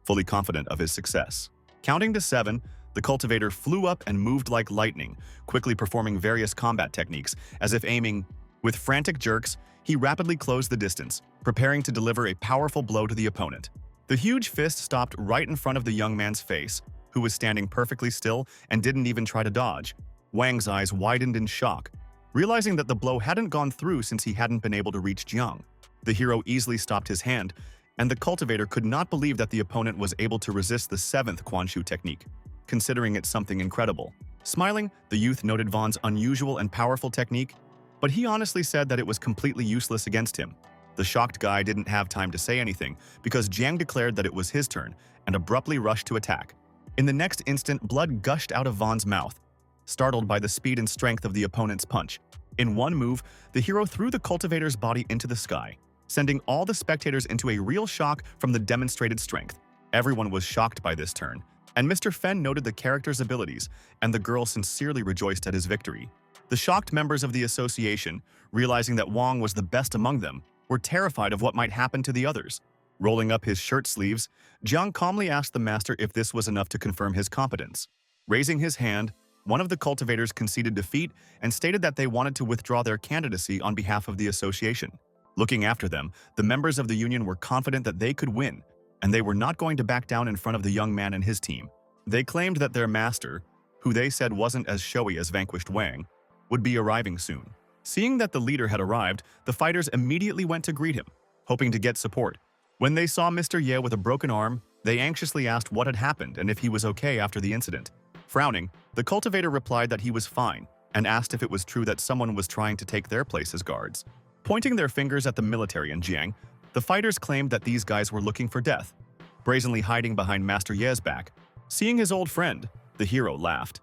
fully confident of his success. Counting to 7, the cultivator flew up and moved like lightning, quickly performing various combat techniques, as if aiming. With frantic jerks, he rapidly closed the distance, preparing to deliver a powerful blow to the opponent. The huge fist stopped right in front of the young man's face, who was standing perfectly still and didn't even try to dodge. Wang's eyes widened in shock, realizing that the blow hadn't gone through since he hadn't been able to reach Jiang. The hero easily stopped his hand, and the cultivator could not believe that the opponent was able to resist the 7th Quan Shu technique, considering it something incredible. Smiling, the youth noted Vaughn's unusual and powerful technique, but he honestly said that it was completely useless against him. The shocked guy didn't have time to say anything because Jiang declared that it was his turn and abruptly rushed to attack. In the next instant, blood gushed out of Vaughn's mouth, startled by the speed and strength of the opponent's punch. In one move, the hero threw the cultivator's body into the sky, sending all the spectators into a real shock from the demonstrated strength. Everyone was shocked by this turn, and Mr. Fen noted the character's abilities, and the girl sincerely rejoiced at his victory. The shocked members of the association, realizing that Wang was the best among them, were terrified of what might happen to the others. Rolling up his shirt sleeves, Jiang calmly asked the master if this was enough to confirm his competence. Raising his hand, one of the cultivators conceded defeat and stated that they wanted to withdraw their candidacy on behalf of the association. Looking after them, the members of the union were confident that they could win, and they were not going to back down in front of the young man and his team. They claimed that their master, who they said wasn't as showy as vanquished Wang, would be arriving soon. Seeing that the leader had arrived, the fighters immediately went to greet him, hoping to get support. When they saw Mr. Ye with a broken arm, they anxiously asked what had happened and if he was okay after the incident. Frowning, the cultivator replied that he was fine and asked if it was true that someone was trying to take their place as guards. Pointing their fingers at the military and Jiang, the fighters claimed that these guys were looking for death, brazenly hiding behind Master Ye's back. Seeing his old friend, the hero laughed,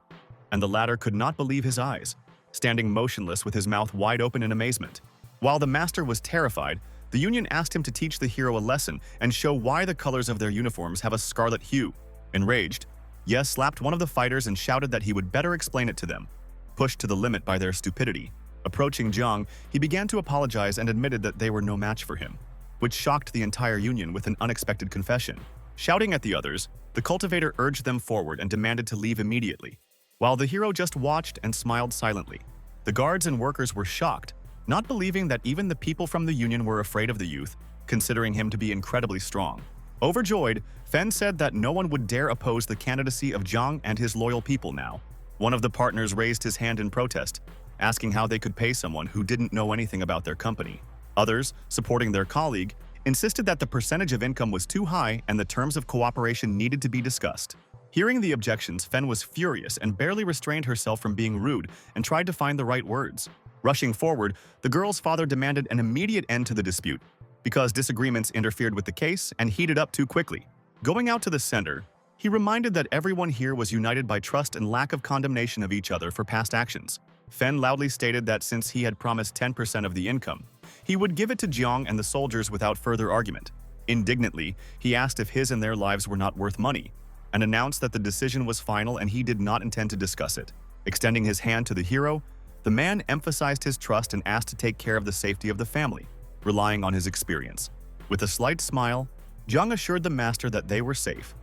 and the latter could not believe his eyes, standing motionless with his mouth wide open in amazement. While the master was terrified, the union asked him to teach the hero a lesson and show why the colors of their uniforms have a scarlet hue. Enraged, Ye slapped one of the fighters and shouted that he would better explain it to them, pushed to the limit by their stupidity. Approaching Jiang, he began to apologize and admitted that they were no match for him, which shocked the entire union with an unexpected confession. Shouting at the others, the cultivator urged them forward and demanded to leave immediately, while the hero just watched and smiled silently. The guards and workers were shocked, not believing that even the people from the union were afraid of the youth, considering him to be incredibly strong. Overjoyed, Fen said that no one would dare oppose the candidacy of Jiang and his loyal people now. One of the partners raised his hand in protest, asking how they could pay someone who didn't know anything about their company. Others, supporting their colleague, insisted that the percentage of income was too high and the terms of cooperation needed to be discussed. Hearing the objections, Fen was furious and barely restrained herself from being rude and tried to find the right words. Rushing forward, the girl's father demanded an immediate end to the dispute, because disagreements interfered with the case and heated up too quickly. Going out to the center, he reminded that everyone here was united by trust and lack of condemnation of each other for past actions. Fen loudly stated that since he had promised 10% of the income, he would give it to Jiang and the soldiers without further argument. Indignantly, he asked if his and their lives were not worth money, and announced that the decision was final and he did not intend to discuss it. Extending his hand to the hero, the man emphasized his trust and asked to take care of the safety of the family, relying on his experience. With a slight smile, Jung assured the master that they were safe,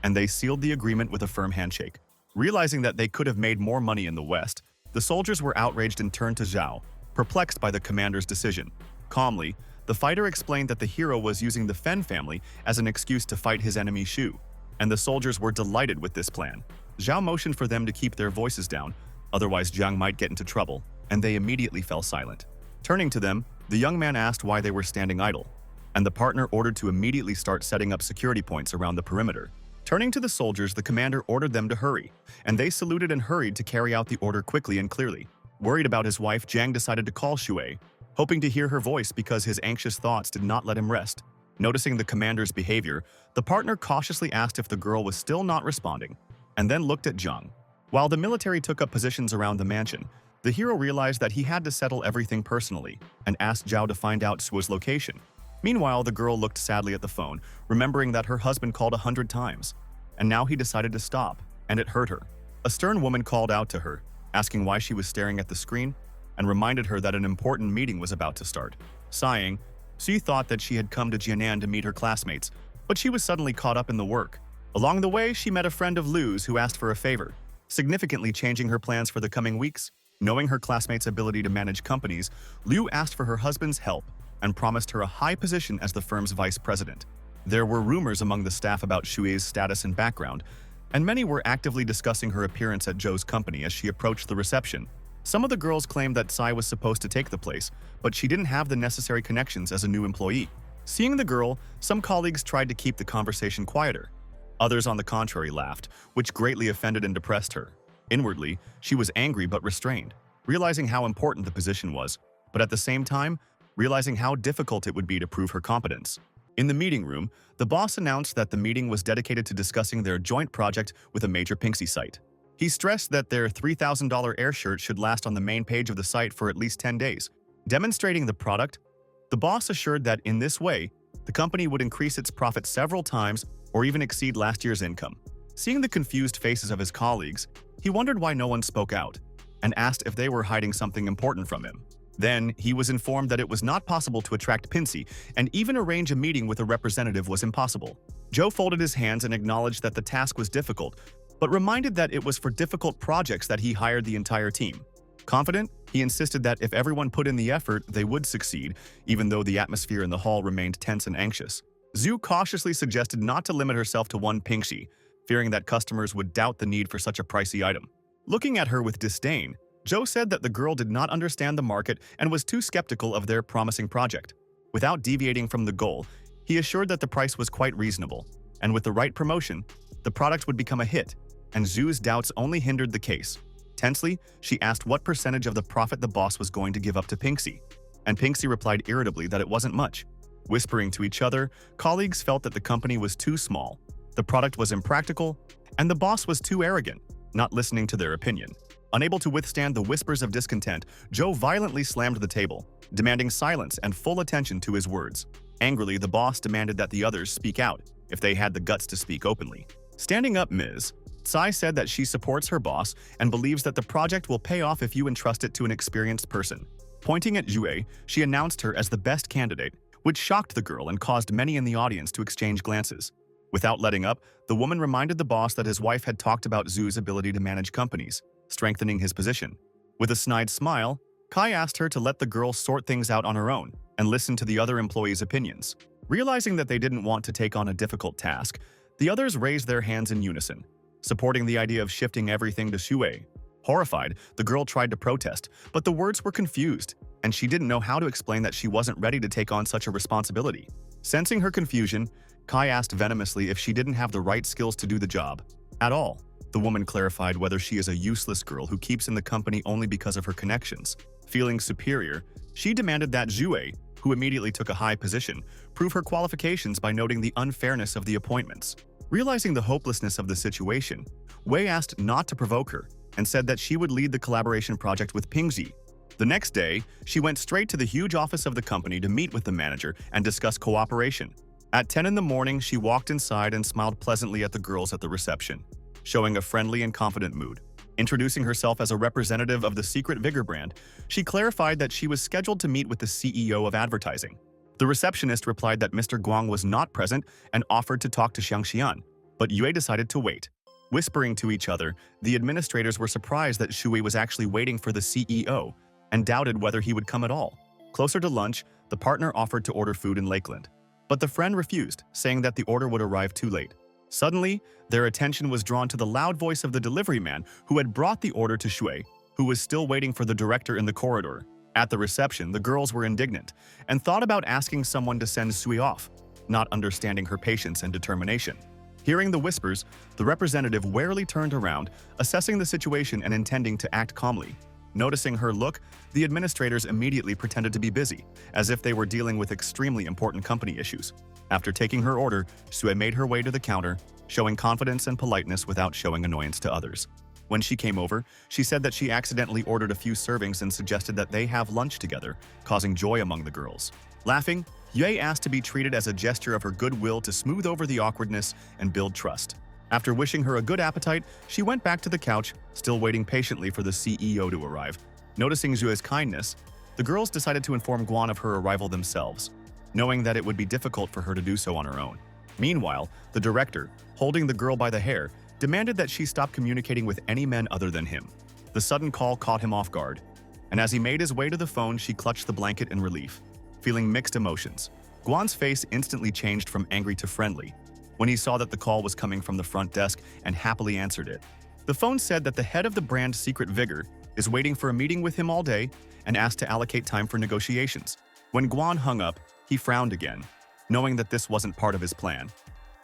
and they sealed the agreement with a firm handshake. Realizing that they could have made more money in the West, the soldiers were outraged and turned to Zhao, perplexed by the commander's decision. Calmly, the fighter explained that the hero was using the Fen family as an excuse to fight his enemy Shu, and the soldiers were delighted with this plan. Zhao motioned for them to keep their voices down, otherwise Jiang might get into trouble, and they immediately fell silent. Turning to them, the young man asked why they were standing idle, and the partner ordered to immediately start setting up security points around the perimeter. Turning to the soldiers, the commander ordered them to hurry, and they saluted and hurried to carry out the order quickly and clearly. Worried about his wife, Jiang decided to call Shui, hoping to hear her voice because his anxious thoughts did not let him rest. Noticing the commander's behavior, the partner cautiously asked if the girl was still not responding, and then looked at Jiang. While the military took up positions around the mansion, the hero realized that he had to settle everything personally and asked Zhao to find out Suo's location. Meanwhile, the girl looked sadly at the phone, remembering that her husband called 100 times, and now he decided to stop, and it hurt her. A stern woman called out to her, asking why she was staring at the screen, and reminded her that an important meeting was about to start. Sighing, she thought that she had come to Jianan to meet her classmates, but she was suddenly caught up in the work. Along the way, she met a friend of Lu's who asked for a favor, significantly changing her plans for the coming weeks. Knowing her classmates' ability to manage companies, Liu asked for her husband's help and promised her a high position as the firm's vice president. There were rumors among the staff about Shui's status and background, and many were actively discussing her appearance at Zhou's company as she approached the reception. Some of the girls claimed that Tsai was supposed to take the place, but she didn't have the necessary connections as a new employee. Seeing the girl, some colleagues tried to keep the conversation quieter. Others, on the contrary, laughed, which greatly offended and depressed her. Inwardly, she was angry but restrained, realizing how important the position was, but at the same time, realizing how difficult it would be to prove her competence. In the meeting room, the boss announced that the meeting was dedicated to discussing their joint project with a major Pinxi site. He stressed that their $3,000 air shirt should last on the main page of the site for at least 10 days. Demonstrating the product, the boss assured that in this way, the company would increase its profit several times or even exceed last year's income. Seeing the confused faces of his colleagues, he wondered why no one spoke out and asked if they were hiding something important from him. Then, he was informed that it was not possible to attract Pinxi, and even arrange a meeting with a representative was impossible. Zhou folded his hands and acknowledged that the task was difficult, but reminded that it was for difficult projects that he hired the entire team. Confident, he insisted that if everyone put in the effort, they would succeed, even though the atmosphere in the hall remained tense and anxious. Zhu cautiously suggested not to limit herself to one Pinxi, fearing that customers would doubt the need for such a pricey item. Looking at her with disdain, Zhou said that the girl did not understand the market and was too skeptical of their promising project. Without deviating from the goal, he assured that the price was quite reasonable, and with the right promotion, the product would become a hit, and Zhu's doubts only hindered the case. Tensely, she asked what percentage of the profit the boss was going to give up to Pinxi, and Pinxi replied irritably that it wasn't much. Whispering to each other, colleagues felt that the company was too small, the product was impractical, and the boss was too arrogant, not listening to their opinion. Unable to withstand the whispers of discontent, Zhou violently slammed the table, demanding silence and full attention to his words. Angrily, the boss demanded that the others speak out, if they had the guts to speak openly. Standing up, Ms. Tsai said that she supports her boss and believes that the project will pay off if you entrust it to an experienced person. Pointing at Zhu, she announced her as the best candidate, which shocked the girl and caused many in the audience to exchange glances. Without letting up, the woman reminded the boss that his wife had talked about Zhu's ability to manage companies, strengthening his position. With a snide smile, Kai asked her to let the girl sort things out on her own and listen to the other employees' opinions. Realizing that they didn't want to take on a difficult task, the others raised their hands in unison, supporting the idea of shifting everything to Shui. Horrified, the girl tried to protest, but the words were confused, and she didn't know how to explain that she wasn't ready to take on such a responsibility. Sensing her confusion, Kai asked venomously if she didn't have the right skills to do the job at all. The woman clarified whether she is a useless girl who keeps in the company only because of her connections. Feeling superior, she demanded that Zhu, who immediately took a high position, prove her qualifications by noting the unfairness of the appointments. Realizing the hopelessness of the situation, Wei asked not to provoke her and said that she would lead the collaboration project with Pingxi. The next day, she went straight to the huge office of the company to meet with the manager and discuss cooperation. At 10 in the morning, she walked inside and smiled pleasantly at the girls at the reception, showing a friendly and confident mood. Introducing herself as a representative of the Secret Vigor brand, she clarified that she was scheduled to meet with the CEO of advertising. The receptionist replied that Mr. Guang was not present and offered to talk to Xiang Xian, but Yue decided to wait. Whispering to each other, the administrators were surprised that Shui was actually waiting for the CEO and doubted whether he would come at all. Closer to lunch, the partner offered to order food in Lakeland, but the friend refused, saying that the order would arrive too late. Suddenly, their attention was drawn to the loud voice of the delivery man who had brought the order to Shui, who was still waiting for the director in the corridor. At the reception, the girls were indignant and thought about asking someone to send Sui off, not understanding her patience and determination. Hearing the whispers, the representative warily turned around, assessing the situation and intending to act calmly. Noticing her look, the administrators immediately pretended to be busy, as if they were dealing with extremely important company issues. After taking her order, Sue made her way to the counter, showing confidence and politeness without showing annoyance to others. When she came over, she said that she accidentally ordered a few servings and suggested that they have lunch together, causing joy among the girls. Laughing, Yue asked to be treated as a gesture of her goodwill to smooth over the awkwardness and build trust. After wishing her a good appetite, she went back to the couch, still waiting patiently for the CEO to arrive. Noticing Zhue's kindness, the girls decided to inform Guan of her arrival themselves, knowing that it would be difficult for her to do so on her own. Meanwhile, the director, holding the girl by the hair, demanded that she stop communicating with any men other than him. The sudden call caught him off guard, and as he made his way to the phone, she clutched the blanket in relief, feeling mixed emotions. Guan's face instantly changed from angry to friendly when he saw that the call was coming from the front desk and happily answered it. The phone said that the head of the brand Secret Vigor is waiting for a meeting with him all day and asked to allocate time for negotiations. When Guan hung up, he frowned again, knowing that this wasn't part of his plan,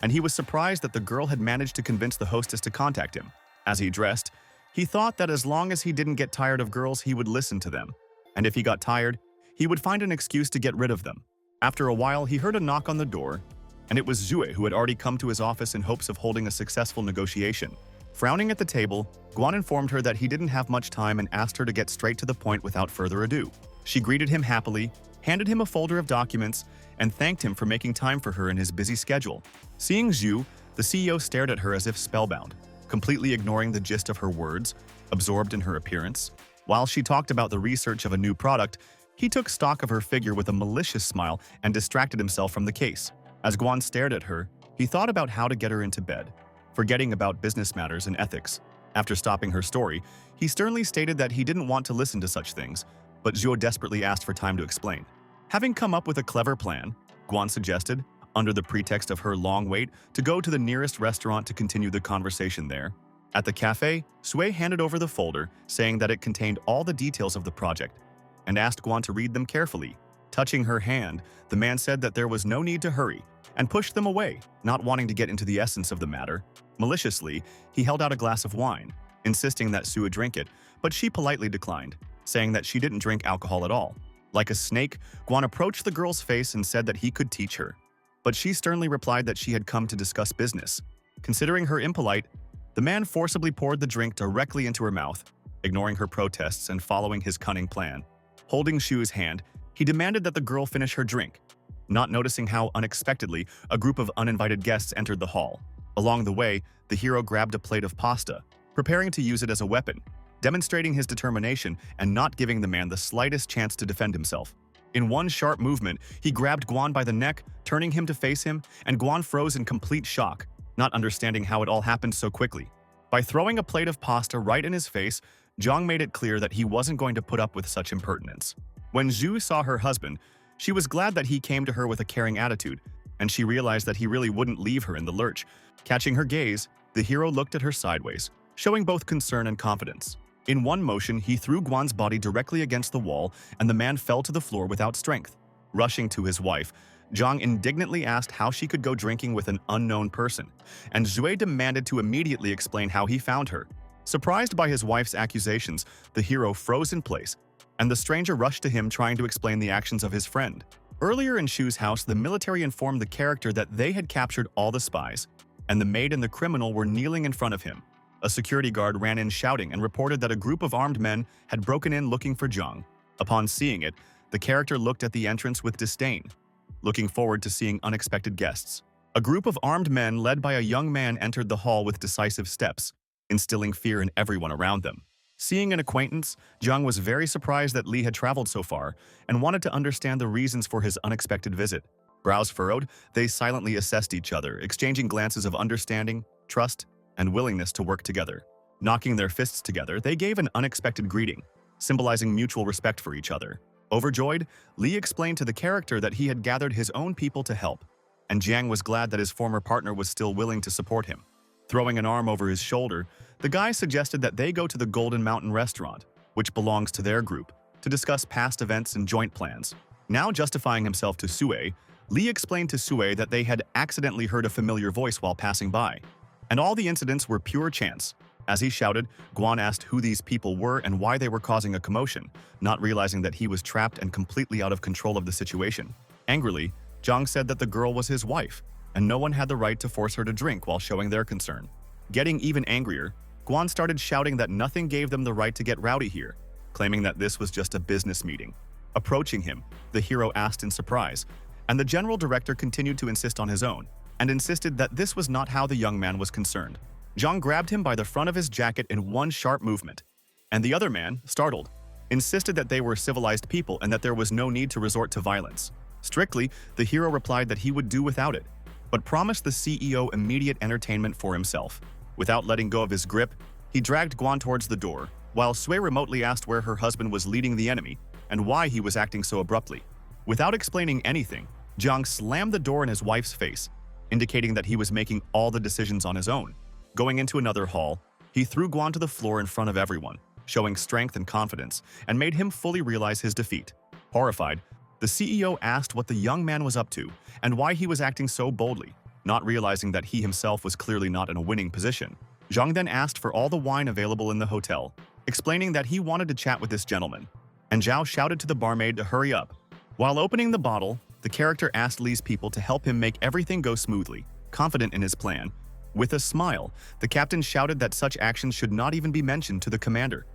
and he was surprised that the girl had managed to convince the hostess to contact him. As he dressed, he thought that as long as he didn't get tired of girls, he would listen to them, and if he got tired, he would find an excuse to get rid of them. After a while, he heard a knock on the door, and it was Zue who had already come to his office in hopes of holding a successful negotiation. Frowning at the table, Guan informed her that he didn't have much time and asked her to get straight to the point without further ado. She greeted him happily, handed him a folder of documents, and thanked him for making time for her in his busy schedule. Seeing Zhu, the CEO stared at her as if spellbound, completely ignoring the gist of her words, absorbed in her appearance. While she talked about the research of a new product, he took stock of her figure with a malicious smile and distracted himself from the case. As Guan stared at her, he thought about how to get her into bed, forgetting about business matters and ethics. After stopping her story, he sternly stated that he didn't want to listen to such things, but Zhuo desperately asked for time to explain. Having come up with a clever plan, Guan suggested, under the pretext of her long wait, to go to the nearest restaurant to continue the conversation there. At the cafe, Sui handed over the folder, saying that it contained all the details of the project, and asked Guan to read them carefully. Touching her hand, the man said that there was no need to hurry, and pushed them away, not wanting to get into the essence of the matter. Maliciously, he held out a glass of wine, insisting that Sue drink it, but she politely declined, saying that she didn't drink alcohol at all. Like a snake, Guan approached the girl's face and said that he could teach her, but she sternly replied that she had come to discuss business. Considering her impolite, the man forcibly poured the drink directly into her mouth, ignoring her protests and following his cunning plan. Holding Shu's hand, he demanded that the girl finish her drink, not noticing how unexpectedly a group of uninvited guests entered the hall. Along the way, the hero grabbed a plate of pasta, preparing to use it as a weapon, demonstrating his determination and not giving the man the slightest chance to defend himself. In one sharp movement, he grabbed Guan by the neck, turning him to face him, and Guan froze in complete shock, not understanding how it all happened so quickly. By throwing a plate of pasta right in his face, Zhang made it clear that he wasn't going to put up with such impertinence. When Zhu saw her husband, she was glad that he came to her with a caring attitude, and she realized that he really wouldn't leave her in the lurch. Catching her gaze, the hero looked at her sideways, showing both concern and confidence. In one motion, he threw Guan's body directly against the wall, and the man fell to the floor without strength. Rushing to his wife, Zhang indignantly asked how she could go drinking with an unknown person, and Zhui demanded to immediately explain how he found her. Surprised by his wife's accusations, the hero froze in place, and the stranger rushed to him trying to explain the actions of his friend. Earlier in Shu's house, the military informed the character that they had captured all the spies, and the maid and the criminal were kneeling in front of him. A security guard ran in shouting and reported that a group of armed men had broken in looking for Zhang. Upon seeing it, the character looked at the entrance with disdain. looking forward to seeing unexpected guests. A group of armed men led by a young man entered the hall with decisive steps, instilling fear in everyone around them. Seeing an acquaintance, Jung was very surprised that Lee had traveled so far and wanted to understand the reasons for his unexpected visit. Brows furrowed, they silently assessed each other, exchanging glances of understanding, trust, and willingness to work together. Knocking their fists together, they gave an unexpected greeting, symbolizing mutual respect for each other. Overjoyed, Lee explained to the character that he had gathered his own people to help, and Jiang was glad that his former partner was still willing to support him. Throwing an arm over his shoulder, the guy suggested that they go to the Golden Mountain restaurant, which belongs to their group, to discuss past events and joint plans. Now justifying himself to Sue, Lee explained to Sue that they had accidentally heard a familiar voice while passing by, and all the incidents were pure chance. As he shouted, Guan asked who these people were and why they were causing a commotion, not realizing that he was trapped and completely out of control of the situation. Angrily, Zhang said that the girl was his wife, and no one had the right to force her to drink while showing their concern. Getting even angrier, Guan started shouting that nothing gave them the right to get rowdy here, claiming that this was just a business meeting. Approaching him, the hero asked in surprise, and the general director continued to insist on his own, and insisted that this was not how the young man was concerned. Zhang grabbed him by the front of his jacket in one sharp movement, and the other man, startled, insisted that they were civilized people and that there was no need to resort to violence. Strictly, the hero replied that he would do without it, but promised the CEO immediate entertainment for himself. Without letting go of his grip, he dragged Guan towards the door, while Sui remotely asked where her husband was leading the enemy and why he was acting so abruptly. Without explaining anything, Zhang slammed the door in his wife's face, indicating that he was making all the decisions on his own. Going into another hall, he threw Guan to the floor in front of everyone, showing strength and confidence, and made him fully realize his defeat. Horrified, the CEO asked what the young man was up to and why he was acting so boldly, not realizing that he himself was clearly not in a winning position. Zhang then asked for all the wine available in the hotel, explaining that he wanted to chat with this gentleman, and Zhao shouted to the barmaid to hurry up. While opening the bottle, the character asked Lee's people to help him make everything go smoothly, confident in his plan. With a smile, the captain shouted that such actions should not even be mentioned to the commander,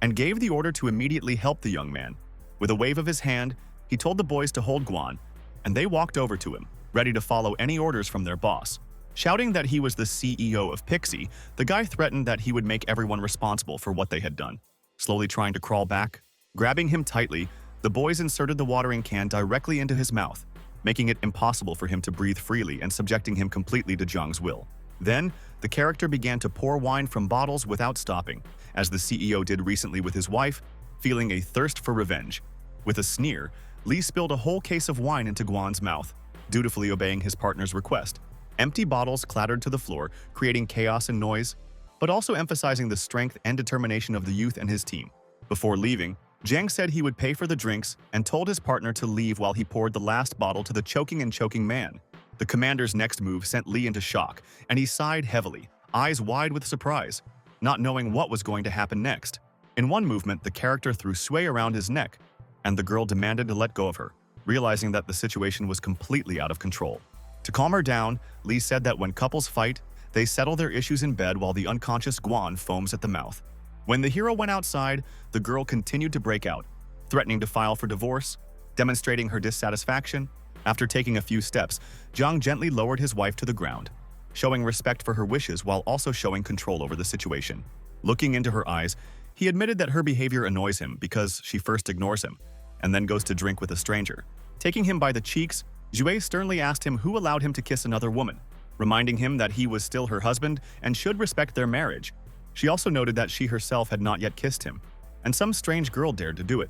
and gave the order to immediately help the young man. With a wave of his hand, he told the boys to hold Guan, and they walked over to him, ready to follow any orders from their boss. Shouting that he was the CEO of Pixie, the guy threatened that he would make everyone responsible for what they had done. Slowly trying to crawl back, grabbing him tightly, the boys inserted the watering can directly into his mouth, making it impossible for him to breathe freely and subjecting him completely to Zhang's will. Then, the character began to pour wine from bottles without stopping, as the CEO did recently with his wife, feeling a thirst for revenge. With a sneer, Lee spilled a whole case of wine into Guan's mouth, dutifully obeying his partner's request. Empty bottles clattered to the floor, creating chaos and noise, but also emphasizing the strength and determination of the youth and his team. Before leaving, Zhang said he would pay for the drinks and told his partner to leave while he poured the last bottle to the choking man. The commander's next move sent Lee into shock, and he sighed heavily, eyes wide with surprise, not knowing what was going to happen next. In one movement, the character threw Sui around his neck, and the girl demanded to let go of her, realizing that the situation was completely out of control. To calm her down, Lee said that when couples fight, they settle their issues in bed while the unconscious Guan foams at the mouth. When the hero went outside, the girl continued to break out, threatening to file for divorce, demonstrating her dissatisfaction. After taking a few steps, Zhang gently lowered his wife to the ground, showing respect for her wishes while also showing control over the situation. Looking into her eyes, he admitted that her behavior annoys him because she first ignores him, and then goes to drink with a stranger. Taking him by the cheeks, Zhui sternly asked him who allowed him to kiss another woman, reminding him that he was still her husband and should respect their marriage. She also noted that she herself had not yet kissed him, and some strange girl dared to do it,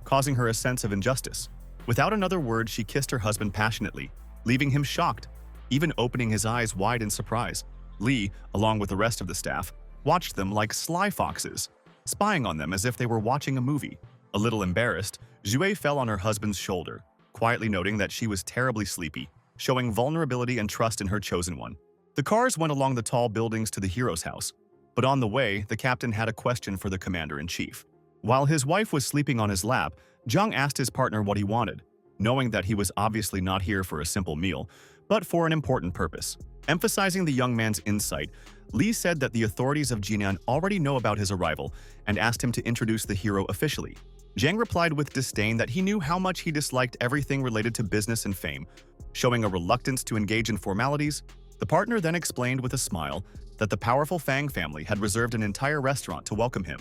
causing her a sense of injustice. Without another word, she kissed her husband passionately, leaving him shocked, even opening his eyes wide in surprise. Lee, along with the rest of the staff, watched them like sly foxes, spying on them as if they were watching a movie. A little embarrassed, Zhui fell on her husband's shoulder, quietly noting that she was terribly sleepy, showing vulnerability and trust in her chosen one. The cars went along the tall buildings to the hero's house, but on the way, the captain had a question for the commander-in-chief. While his wife was sleeping on his lap, Zhang asked his partner what he wanted, knowing that he was obviously not here for a simple meal, but for an important purpose. Emphasizing the young man's insight, Lee said that the authorities of Jinan already know about his arrival and asked him to introduce the hero officially. Jiang replied with disdain that he knew how much he disliked everything related to business and fame. Showing a reluctance to engage in formalities, the partner then explained with a smile that the powerful Fang family had reserved an entire restaurant to welcome him,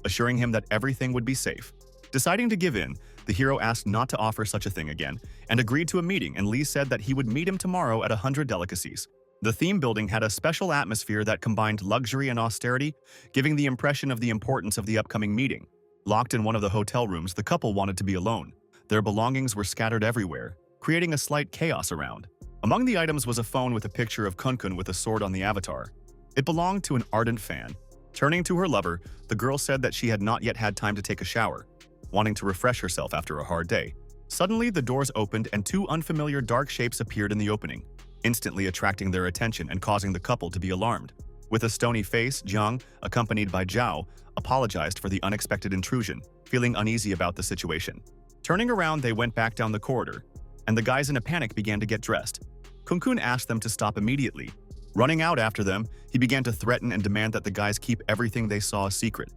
assuring him that everything would be safe. Deciding to give in, the hero asked not to offer such a thing again and agreed to a meeting, and Li said that he would meet him tomorrow at 100 delicacies. The theme building had a special atmosphere that combined luxury and austerity, giving the impression of the importance of the upcoming meeting. Locked in one of the hotel rooms, the couple wanted to be alone. Their belongings were scattered everywhere, creating a slight chaos around. Among the items was a phone with a picture of Kun with a sword on the avatar. It belonged to an ardent fan. Turning to her lover, the girl said that she had not yet had time to take a shower, wanting to refresh herself after a hard day. Suddenly, the doors opened and two unfamiliar dark shapes appeared in the opening, instantly attracting their attention and causing the couple to be alarmed. With a stony face, Jiang, accompanied by Zhao, apologized for the unexpected intrusion, feeling uneasy about the situation. Turning around, they went back down the corridor, and the guys in a panic began to get dressed. Kun asked them to stop immediately. Running out after them, he began to threaten and demand that the guys keep everything they saw a secret,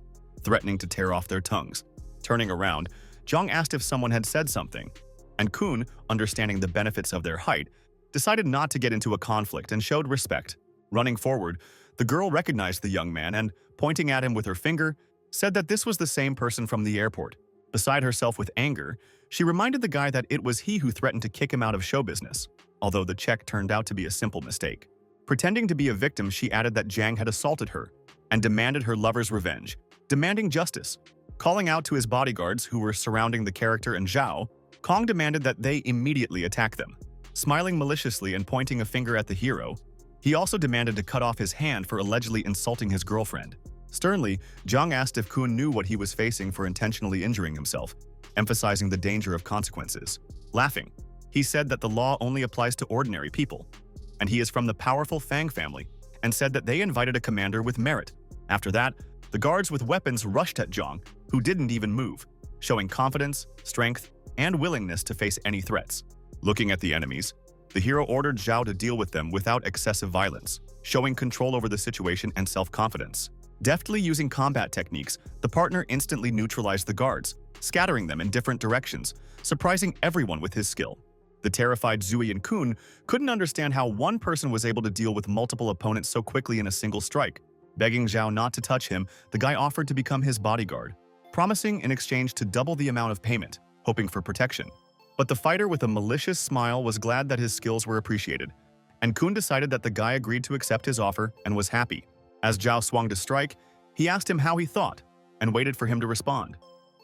threatening to tear off their tongues. Turning around, Zhang asked if someone had said something, and Kun, understanding the benefits of their height, decided not to get into a conflict and showed respect. Running forward, the girl recognized the young man and, pointing at him with her finger, said that this was the same person from the airport. Beside herself with anger, she reminded the guy that it was he who threatened to kick him out of show business, although the check turned out to be a simple mistake. Pretending to be a victim, she added that Jiang had assaulted her and demanded her lover's revenge, demanding justice. Calling out to his bodyguards who were surrounding the character and Zhao, Kong demanded that they immediately attack them. Smiling maliciously and pointing a finger at the hero, he also demanded to cut off his hand for allegedly insulting his girlfriend. Sternly, Zhang asked if Kun knew what he was facing for intentionally injuring himself, emphasizing the danger of consequences. Laughing, he said that the law only applies to ordinary people, and he is from the powerful Fang family, and said that they invited a commander with merit. After that, the guards with weapons rushed at Zhang, who didn't even move, showing confidence, strength, and willingness to face any threats. Looking at the enemies, the hero ordered Zhao to deal with them without excessive violence, showing control over the situation and self-confidence. Deftly using combat techniques, the partner instantly neutralized the guards, scattering them in different directions, surprising everyone with his skill. The terrified Zui and Kun couldn't understand how one person was able to deal with multiple opponents so quickly in a single strike. Begging Zhao not to touch him, the guy offered to become his bodyguard, promising in exchange to double the amount of payment, hoping for protection. But the fighter with a malicious smile was glad that his skills were appreciated, and Kun decided that the guy agreed to accept his offer and was happy. As Zhao swung to strike, he asked him how he thought and waited for him to respond,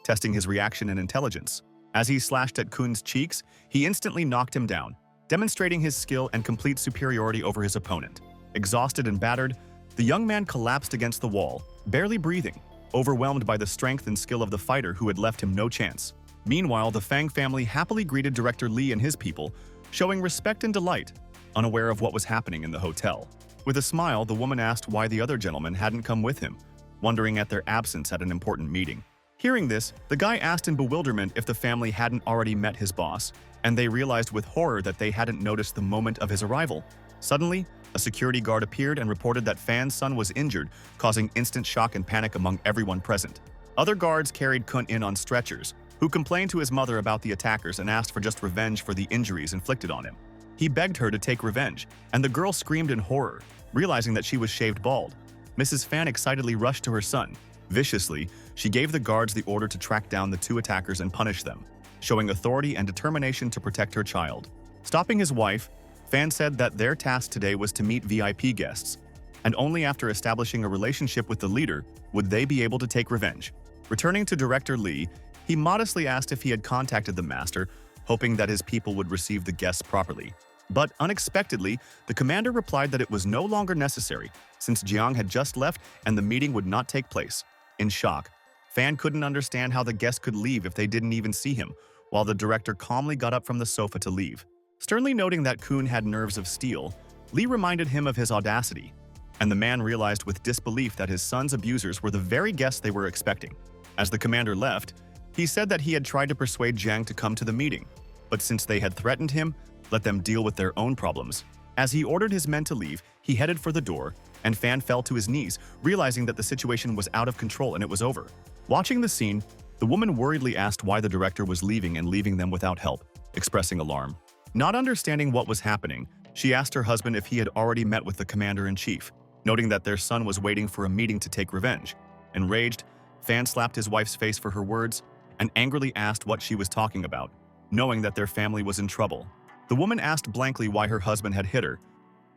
testing his reaction and intelligence. As he slashed at Kun's cheeks, he instantly knocked him down, demonstrating his skill and complete superiority over his opponent. Exhausted and battered, the young man collapsed against the wall, barely breathing, overwhelmed by the strength and skill of the fighter who had left him no chance. Meanwhile, the Fang family happily greeted Director Li and his people, showing respect and delight, unaware of what was happening in the hotel. With a smile, the woman asked why the other gentlemen hadn't come with him, wondering at their absence at an important meeting. Hearing this, the guy asked in bewilderment if the family hadn't already met his boss, and they realized with horror that they hadn't noticed the moment of his arrival. Suddenly, a security guard appeared and reported that Fan's son was injured, causing instant shock and panic among everyone present. Other guards carried Kun in on stretchers, who complained to his mother about the attackers and asked for just revenge for the injuries inflicted on him. He begged her to take revenge, and the girl screamed in horror, realizing that she was shaved bald. Mrs. Fan excitedly rushed to her son. Viciously, she gave the guards the order to track down the two attackers and punish them, showing authority and determination to protect her child. Stopping his wife, Fan said that their task today was to meet VIP guests, and only after establishing a relationship with the leader would they be able to take revenge. Returning to Director Li, he modestly asked if he had contacted the master, hoping that his people would receive the guests properly. But unexpectedly, the commander replied that it was no longer necessary, since Jiang had just left and the meeting would not take place. In shock, Fan couldn't understand how the guests could leave if they didn't even see him, while the director calmly got up from the sofa to leave. Sternly noting that Kun had nerves of steel, Li reminded him of his audacity, and the man realized with disbelief that his son's abusers were the very guests they were expecting. As the commander left, he said that he had tried to persuade Jiang to come to the meeting, but since they had threatened him, let them deal with their own problems. As he ordered his men to leave, he headed for the door, and Fan fell to his knees, realizing that the situation was out of control and it was over. Watching the scene, The woman worriedly asked why the director was leaving and leaving them without help, expressing alarm. Not understanding what was happening, she asked her husband if he had already met with the commander-in-chief, noting that their son was waiting for a meeting to take revenge. Enraged, Fan slapped his wife's face for her words and angrily asked what she was talking about, knowing that their family was in trouble. The woman asked blankly why her husband had hit her,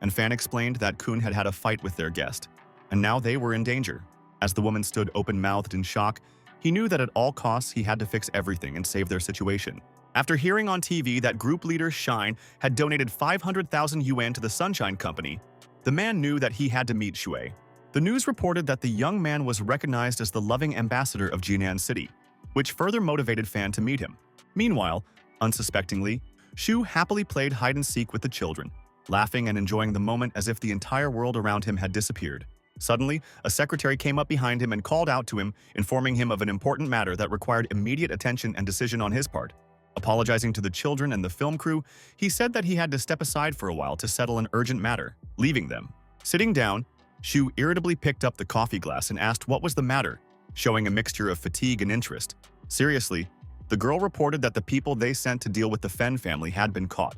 and Fan explained that Kun had had a fight with their guest, and now they were in danger. As the woman stood open-mouthed in shock, he knew that at all costs he had to fix everything and save their situation. After hearing on TV that group leader Shine had donated 500,000 yuan to the Sunshine Company, the man knew that he had to meet Shui. The news reported that the young man was recognized as the loving ambassador of Jinan City, which further motivated Fan to meet him. Meanwhile, unsuspectingly, Shu happily played hide-and-seek with the children, laughing and enjoying the moment as if the entire world around him had disappeared. Suddenly, a secretary came up behind him and called out to him, informing him of an important matter that required immediate attention and decision on his part. Apologizing to the children and the film crew, he said that he had to step aside for a while to settle an urgent matter, leaving them. Sitting down, Shu irritably picked up the coffee glass and asked what was the matter, showing a mixture of fatigue and interest. Seriously, the girl reported that the people they sent to deal with the Fen family had been caught,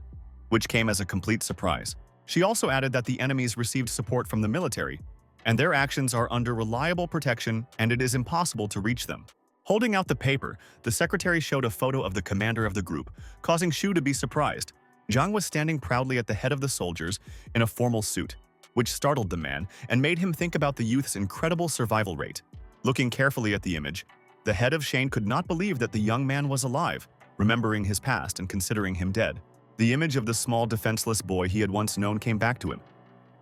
which came as a complete surprise. She also added that the enemies received support from the military, and their actions are under reliable protection and it is impossible to reach them. Holding out the paper, the secretary showed a photo of the commander of the group, causing Shu to be surprised. Zhang was standing proudly at the head of the soldiers in a formal suit, which startled the man and made him think about the youth's incredible survival rate. Looking carefully at the image, the head of Shane could not believe that the young man was alive, remembering his past and considering him dead. The image of the small defenseless boy he had once known came back to him,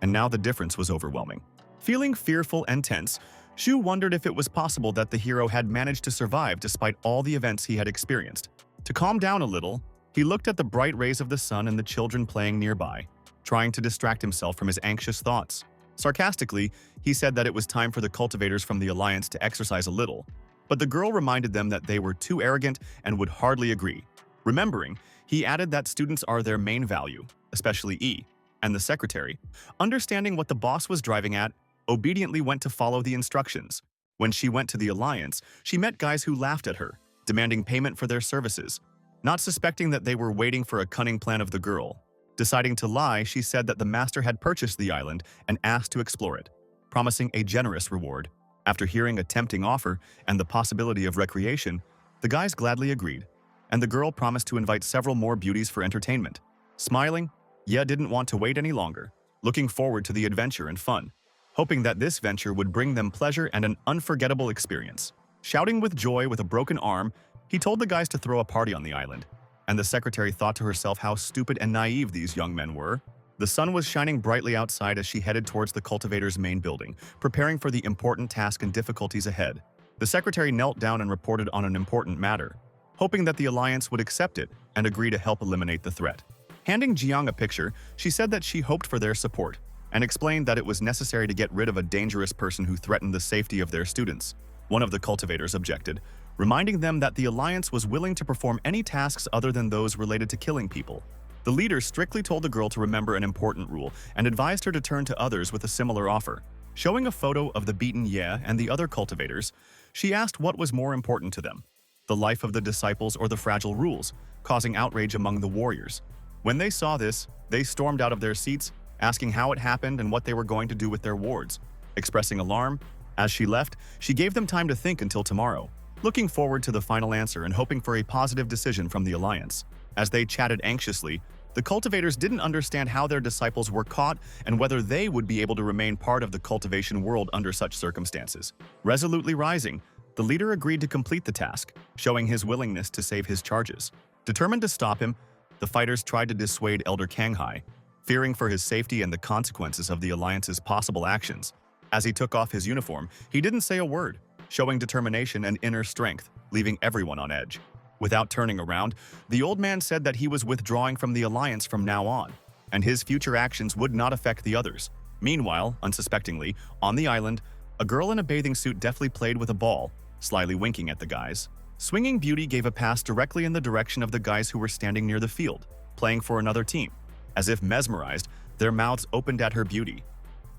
and now the difference was overwhelming. Feeling fearful and tense, Shu wondered if it was possible that the hero had managed to survive despite all the events he had experienced. To calm down a little, he looked at the bright rays of the sun and the children playing nearby, trying to distract himself from his anxious thoughts. Sarcastically, he said that it was time for the cultivators from the Alliance to exercise a little, but the girl reminded them that they were too arrogant and would hardly agree. Remembering, he added that students are their main value, especially E, and the secretary, understanding what the boss was driving at, obediently went to follow the instructions. When she went to the Alliance, she met guys who laughed at her, demanding payment for their services. Not suspecting that they were waiting for a cunning plan of the girl, deciding to lie, she said that the master had purchased the island and asked to explore it, promising a generous reward. After hearing a tempting offer and the possibility of recreation, the guys gladly agreed, and the girl promised to invite several more beauties for entertainment. Smiling, Ye didn't want to wait any longer, looking forward to the adventure and fun, hoping that this venture would bring them pleasure and an unforgettable experience. Shouting with joy with a broken arm, he told the guys to throw a party on the island, and the secretary thought to herself how stupid and naive these young men were. The sun was shining brightly outside as she headed towards the cultivator's main building, preparing for the important task and difficulties ahead. The secretary knelt down and reported on an important matter, hoping that the Alliance would accept it and agree to help eliminate the threat. Handing Jiang a picture, she said that she hoped for their support, and explained that it was necessary to get rid of a dangerous person who threatened the safety of their students. One of the cultivators objected, reminding them that the Alliance was willing to perform any tasks other than those related to killing people. The leader strictly told the girl to remember an important rule and advised her to turn to others with a similar offer. Showing a photo of the beaten Ye and the other cultivators, she asked what was more important to them, the life of the disciples or the fragile rules, causing outrage among the warriors. When they saw this, they stormed out of their seats, asking how it happened and what they were going to do with their wards. Expressing alarm, as she left, she gave them time to think until tomorrow, looking forward to the final answer and hoping for a positive decision from the Alliance. As they chatted anxiously, the cultivators didn't understand how their disciples were caught and whether they would be able to remain part of the cultivation world under such circumstances. Resolutely rising, the leader agreed to complete the task, showing his willingness to save his charges. Determined to stop him, the fighters tried to dissuade Elder Kanghai, fearing for his safety and the consequences of the Alliance's possible actions. As he took off his uniform, he didn't say a word, showing determination and inner strength, leaving everyone on edge. Without turning around, the old man said that he was withdrawing from the Alliance from now on, and his future actions would not affect the others. Meanwhile, unsuspectingly, on the island, a girl in a bathing suit deftly played with a ball, slyly winking at the guys. Swinging Beauty gave a pass directly in the direction of the guys who were standing near the field, playing for another team. As if mesmerized, their mouths opened at her beauty.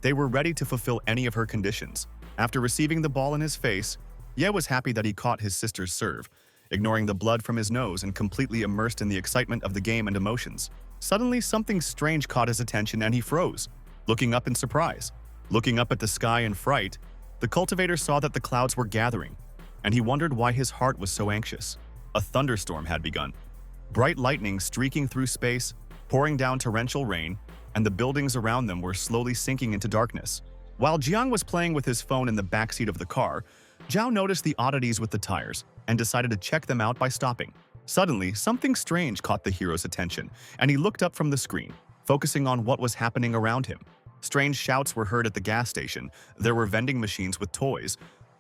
They were ready to fulfill any of her conditions. After receiving the ball in his face, Ye was happy that he caught his sister's serve, ignoring the blood from his nose and completely immersed in the excitement of the game and emotions. Suddenly, something strange caught his attention and he froze, looking up in surprise. Looking up at the sky in fright, the cultivator saw that the clouds were gathering, and he wondered why his heart was so anxious. A thunderstorm had begun. Bright lightning streaking through space, pouring down torrential rain, and the buildings around them were slowly sinking into darkness. While Jiang was playing with his phone in the backseat of the car, Zhao noticed the oddities with the tires and decided to check them out by stopping. Suddenly, something strange caught the hero's attention, and he looked up from the screen, focusing on what was happening around him. Strange shouts were heard at the gas station, there were vending machines with toys,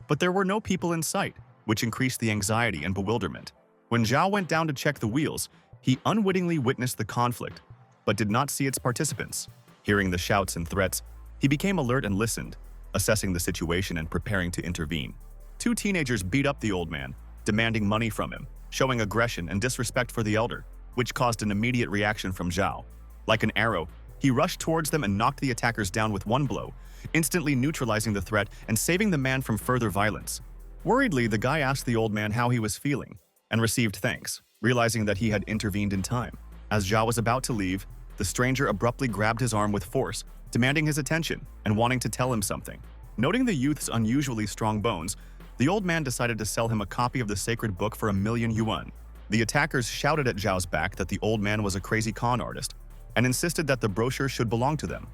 but there were no people in sight, which increased the anxiety and bewilderment. When Zhao went down to check the wheels, he unwittingly witnessed the conflict, but did not see its participants. Hearing the shouts and threats, he became alert and listened, assessing the situation and preparing to intervene. Two teenagers beat up the old man, demanding money from him, showing aggression and disrespect for the elder, which caused an immediate reaction from Zhao. Like an arrow, he rushed towards them and knocked the attackers down with one blow, instantly neutralizing the threat and saving the man from further violence. Worriedly, the guy asked the old man how he was feeling, and received thanks, realizing that he had intervened in time. As Zhao was about to leave, the stranger abruptly grabbed his arm with force, demanding his attention and wanting to tell him something. Noting the youth's unusually strong bones, the old man decided to sell him a copy of the sacred book for 1,000,000 yuan. The attackers shouted at Zhao's back that the old man was a crazy con artist and insisted that the brochure should belong to them,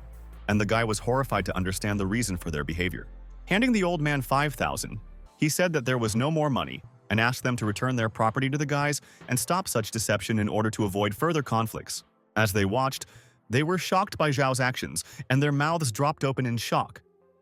and the guy was horrified to understand the reason for their behavior. Handing the old man 5,000, he said that there was no more money and asked them to return their property to the guys and stop such deception in order to avoid further conflicts. As they watched, they were shocked by Zhao's actions, and their mouths dropped open in shock,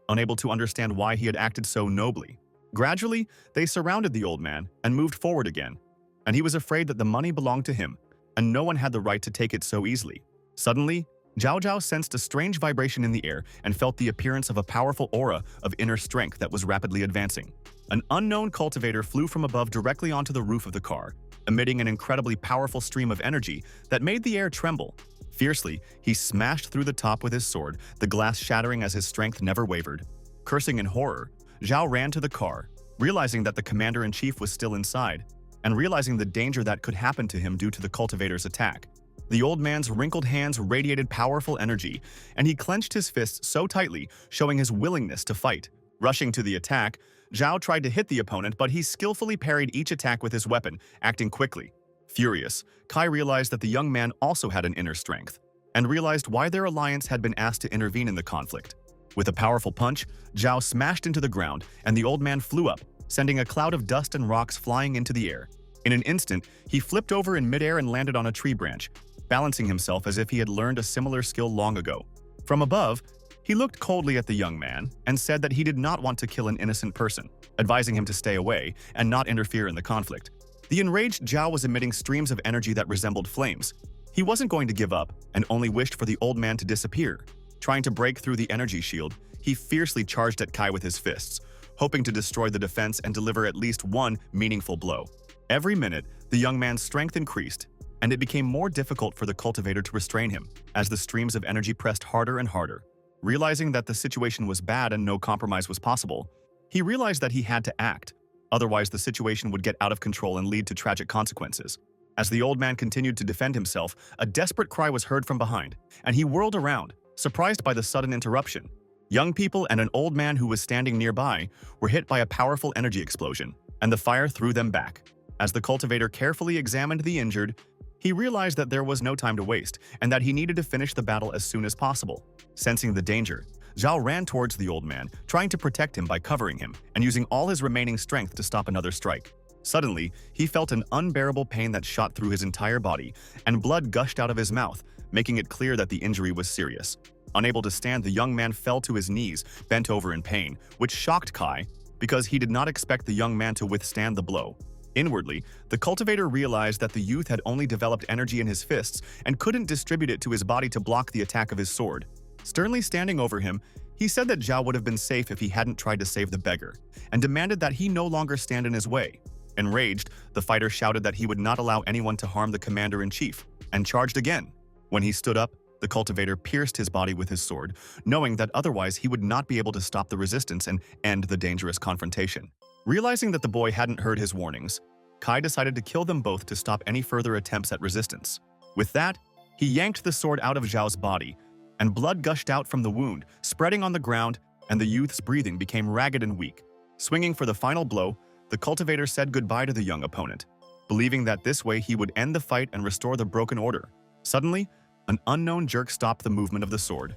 unable to understand why he had acted so nobly. Gradually, they surrounded the old man and moved forward again, and he was afraid that the money belonged to him, and no one had the right to take it so easily. Suddenly, Zhao Zhao sensed a strange vibration in the air and felt the appearance of a powerful aura of inner strength that was rapidly advancing. An unknown cultivator flew from above directly onto the roof of the car, emitting an incredibly powerful stream of energy that made the air tremble. Fiercely, he smashed through the top with his sword, the glass shattering as his strength never wavered. Cursing in horror, Zhao ran to the car, realizing that the commander-in-chief was still inside, and realizing the danger that could happen to him due to the cultivator's attack. The old man's wrinkled hands radiated powerful energy, and he clenched his fists so tightly, showing his willingness to fight. Rushing to the attack, Zhao tried to hit the opponent, but he skillfully parried each attack with his weapon, acting quickly. Furious, Kai realized that the young man also had an inner strength, and realized why their alliance had been asked to intervene in the conflict. With a powerful punch, Zhao smashed into the ground, and the old man flew up, sending a cloud of dust and rocks flying into the air. In an instant, he flipped over in midair and landed on a tree branch, balancing himself as if he had learned a similar skill long ago. From above, he looked coldly at the young man and said that he did not want to kill an innocent person, advising him to stay away and not interfere in the conflict. The enraged Zhao was emitting streams of energy that resembled flames. He wasn't going to give up and only wished for the old man to disappear. Trying to break through the energy shield, he fiercely charged at Kai with his fists, hoping to destroy the defense and deliver at least one meaningful blow. Every minute, the young man's strength increased, and it became more difficult for the cultivator to restrain him as the streams of energy pressed harder and harder. Realizing that the situation was bad and no compromise was possible, he realized that he had to act. Otherwise, the situation would get out of control and lead to tragic consequences. As the old man continued to defend himself, a desperate cry was heard from behind, and he whirled around, surprised by the sudden interruption. Young people and an old man who was standing nearby were hit by a powerful energy explosion, and the fire threw them back. As the cultivator carefully examined the injured, he realized that there was no time to waste and that he needed to finish the battle as soon as possible. Sensing the danger, Zhao ran towards the old man, trying to protect him by covering him and using all his remaining strength to stop another strike. Suddenly, he felt an unbearable pain that shot through his entire body, and blood gushed out of his mouth, making it clear that the injury was serious. Unable to stand, the young man fell to his knees, bent over in pain, which shocked Kai because he did not expect the young man to withstand the blow. Inwardly, the cultivator realized that the youth had only developed energy in his fists and couldn't distribute it to his body to block the attack of his sword. Sternly standing over him, he said that Zhao would have been safe if he hadn't tried to save the beggar, and demanded that he no longer stand in his way. Enraged, the fighter shouted that he would not allow anyone to harm the commander-in-chief, and charged again. When he stood up, the cultivator pierced his body with his sword, knowing that otherwise he would not be able to stop the resistance and end the dangerous confrontation. Realizing that the boy hadn't heard his warnings, Kai decided to kill them both to stop any further attempts at resistance. With that, he yanked the sword out of Zhao's body, and blood gushed out from the wound, spreading on the ground, and the youth's breathing became ragged and weak. Swinging for the final blow, the cultivator said goodbye to the young opponent, believing that this way he would end the fight and restore the broken order. Suddenly, an unknown jerk stopped the movement of the sword.